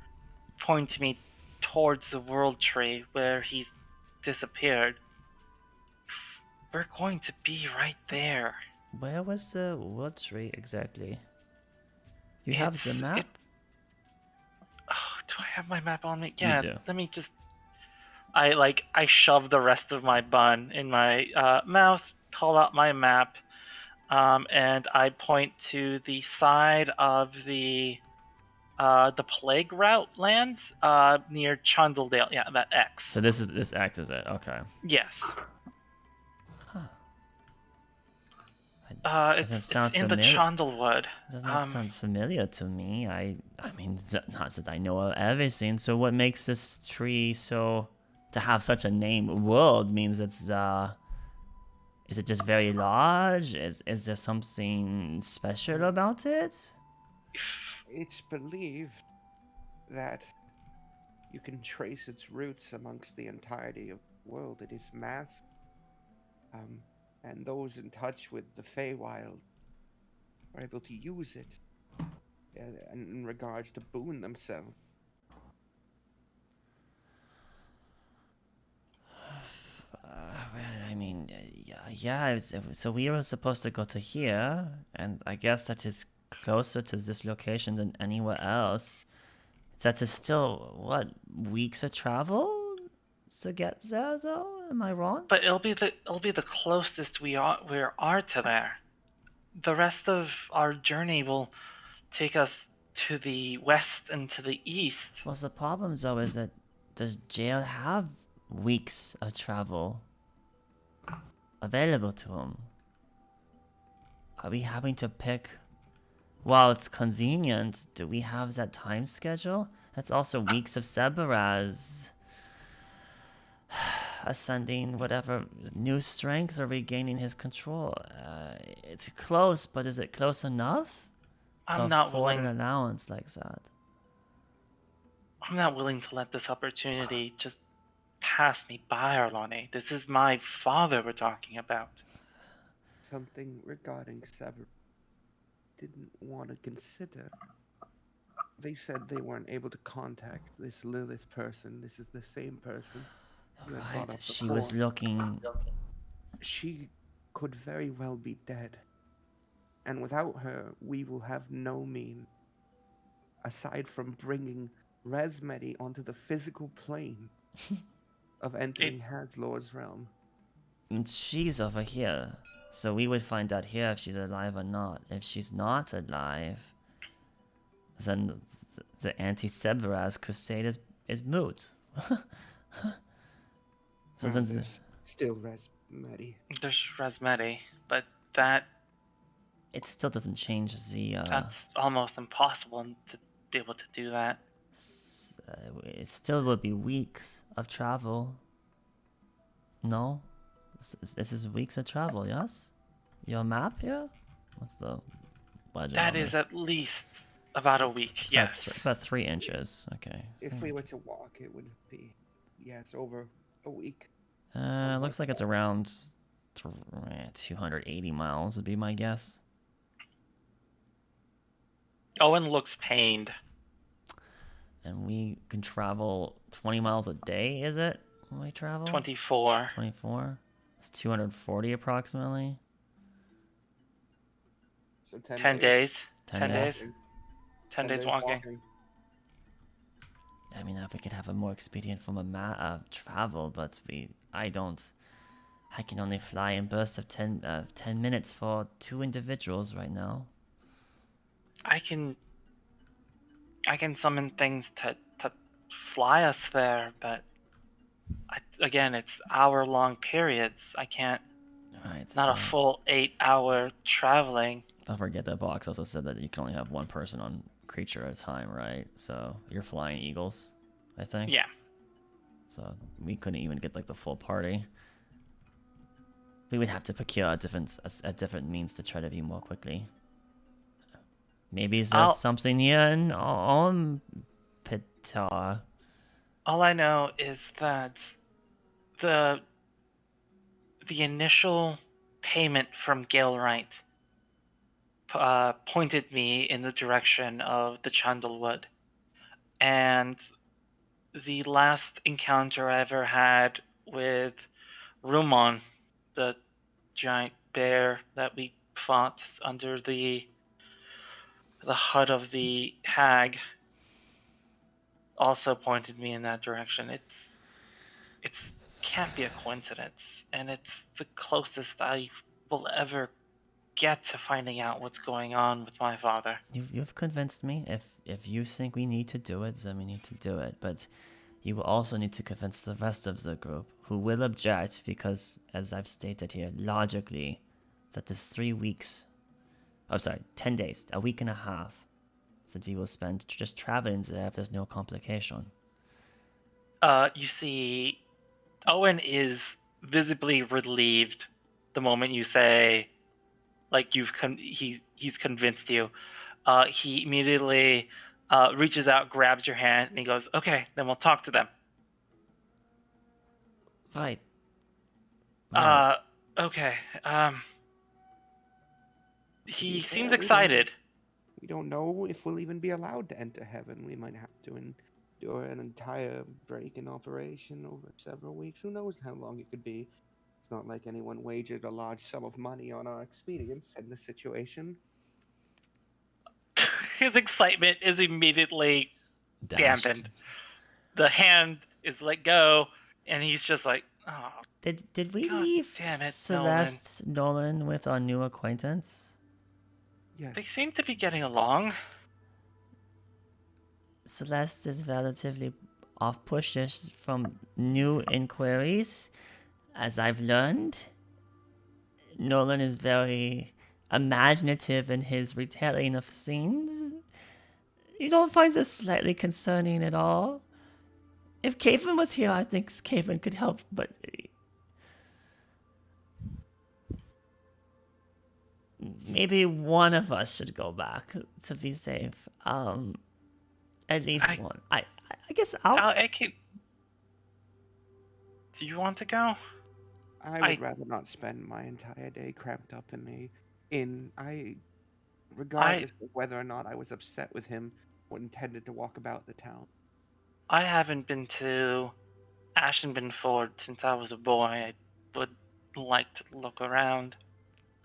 pointing me towards the World Tree where he's disappeared. We're going to be right there. Where was the World Tree exactly? You have the map? Do I have my map on me? Yeah, You do. let me just... I shove the rest of my bun in my mouth, pull out my map, and I point to the side of the plague route lands near Chundeldale. Yeah, that X. So this X is it? Okay. Yes. Huh. It's in the Chondelwood. Does not sound familiar to me. I mean, not that I know of everything. So what makes this tree so... to have such a name, world, means is Is it just very large? Is there something special about it? It's believed that you can trace its roots amongst the entirety of the world. It is massive. And those in touch with the Feywild are able to use it in regards to boon themselves. Well, I mean, yeah. So we were supposed to go to here, and I guess that is closer to this location than anywhere else. That is still what, weeks of travel to get there, though? Am I wrong? But it'll be the closest we are to there. The rest of our journey will take us to the west and to the east. Well, the problem though is that does jail have weeks of travel available to him? Are we having to pick? While it's convenient, do we have that time schedule? That's also weeks of Cerberus ascending whatever new strength or regaining his control. It's close, but is it close enough to I'm not afford an willing. allowance like that? I'm not willing to let this opportunity just pass me by, Arlani. This is my father we're talking about. Something regarding Sever didn't want to consider. They said they weren't able to contact this Lilith person. This is the same person. who had brought Right, up she was before. looking. She could very well be dead. And without her, we will have no mean, aside from bringing Resmedi onto the physical plane of entering Haslor's realm. And she's over here. So we would find out here if she's alive or not. If she's not alive, then the anti-Cerberus crusade is moot. So Well, then, there's still Resmedi. There's Resmedi, but that it still doesn't change the. that's almost impossible to be able to do that. It still would be weeks of travel. No, this is weeks of travel. Yes, your map here. What's the legend? That on is this? at least about a week. It's Yes. it's about 3 inches. Okay. If we were to walk, it would be, yes, over a week. It looks like it's around 280 miles would be my guess. Owen looks pained. And we can travel 20 miles a day, is it? When we travel? 24. 24? It's 240 approximately. So 10 days. 10 days. walking. 10 days walking. I mean, if we could have a more expedient form of travel, but I can only fly in bursts of 10 minutes for 2 individuals right now. I can summon things to fly us there, but again, it's hour-long periods. I can't. Right, It's not a full 8-hour traveling. Don't forget that box also said that you can only have one person on creature at a time, right? So you're flying eagles, I think. Yeah. So we couldn't even get like the full party. We would have to procure a different means to try to be more quickly. Maybe there's something here in Pitar. All I know is that the initial payment from Galewright pointed me in the direction of the Chandlewood. And the last encounter I ever had with Rumon, the giant bear that we fought under the hut of the hag, also pointed me in that direction. It's can't be a coincidence, and it's the closest I will ever get to finding out what's going on with my father. You've convinced me. If you think we need to do it, then we need to do it. But you will also need to convince the rest of the group, who will object, because, as I've stated here, logically, that this 3 weeks, 10 days, a week and a half, that we will spend just traveling there if there's no complication. You see, Owen is visibly relieved the moment you say, like he's convinced you, he immediately reaches out, grabs your hand, and he goes, "Okay, then we'll talk to them." Right. Okay. He Yeah, seems we excited. We don't know if we'll even be allowed to enter heaven. We might have to endure an entire break in operation over several weeks. Who knows how long it could be? It's not like anyone wagered a large sum of money on our experience in this situation. His excitement is immediately Dashed. dampened. The hand is let go, and he's just like, "Oh, Did we God leave damn it, Celeste Nolan with our new acquaintance? Yes. they seem to be getting along." Celeste is relatively off-pushish from new inquiries, as I've learned. Nolan is very imaginative in his retelling of scenes. You don't find this slightly concerning at all? If Caven was here, I think Caven could help, but maybe one of us should go back to be safe. At least one. I guess I can. Do you want to go? I would rather not spend my entire day cramped up in a inn. Regardless of whether or not I was upset with him or intended to walk about the town. I haven't been to Ashenbin Ford since I was a boy. I would like to look around.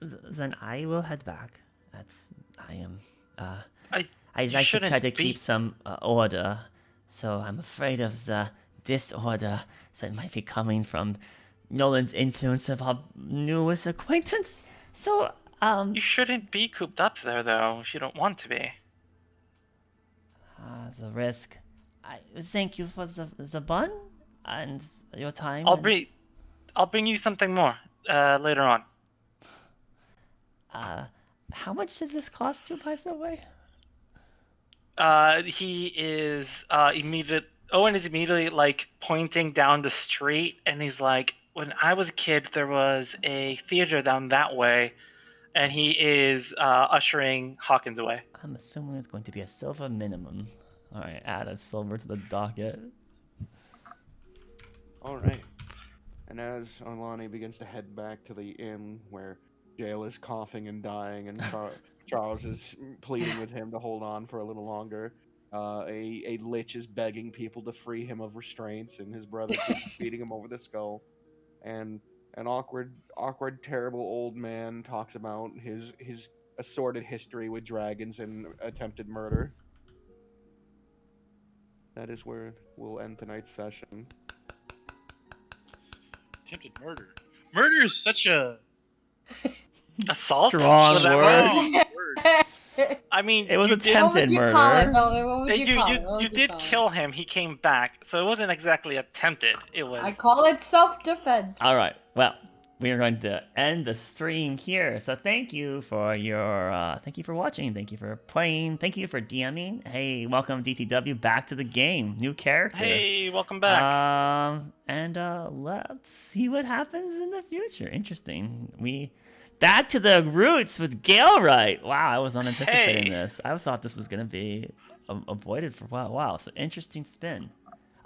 Then I will head back. I You like to try shouldn't to be- keep some order, so I'm afraid of the disorder that might be coming from Nolan's influence of our newest acquaintance. So, You shouldn't be cooped up there, though, if you don't want to be. the risk. I thank you for the bun and your time. I'll bring you something more later on. How much does this cost you, by the way? He is Owen is immediately like pointing down the street, and he's like, "When I was a kid, there was a theater down that way," and he is ushering Hawkins away. I'm assuming it's going to be a silver minimum. All right, add a silver to the docket. All right. And as Arlani begins to head back to the inn where Gale is coughing and dying, and Charles is pleading with him to hold on for a little longer, a lich is begging people to free him of restraints, and his brother keeps beating him over the skull. And an awkward, terrible old man talks about his assorted history with dragons and attempted murder. That is where we'll end tonight's session. Attempted murder. Murder is such a Assault? Strong Was that word. wrong? word. I mean, It was you did- attempted What would you murder. call it, Nolan? What would you You call it? What you would did call it? kill him. He came back, so it wasn't exactly attempted. It was. I call it self-defense. All right. Well, we are going to end the stream here. So thank you for thank you for watching. Thank you for playing. Thank you for DMing. Hey, welcome DTW back to the game. New character. Hey, welcome back. And let's see what happens in the future. Interesting. We back to the roots with Galewright. Wow, I was not anticipating Hey. this. I thought this was gonna be avoided for a while. Wow, so interesting spin.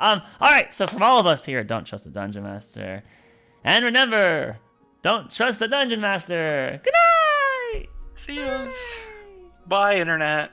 All right. So from all of us here, don't trust the Dungeon Master. And remember, don't trust the Dungeon Master. Good night! See you. Bye, Internet.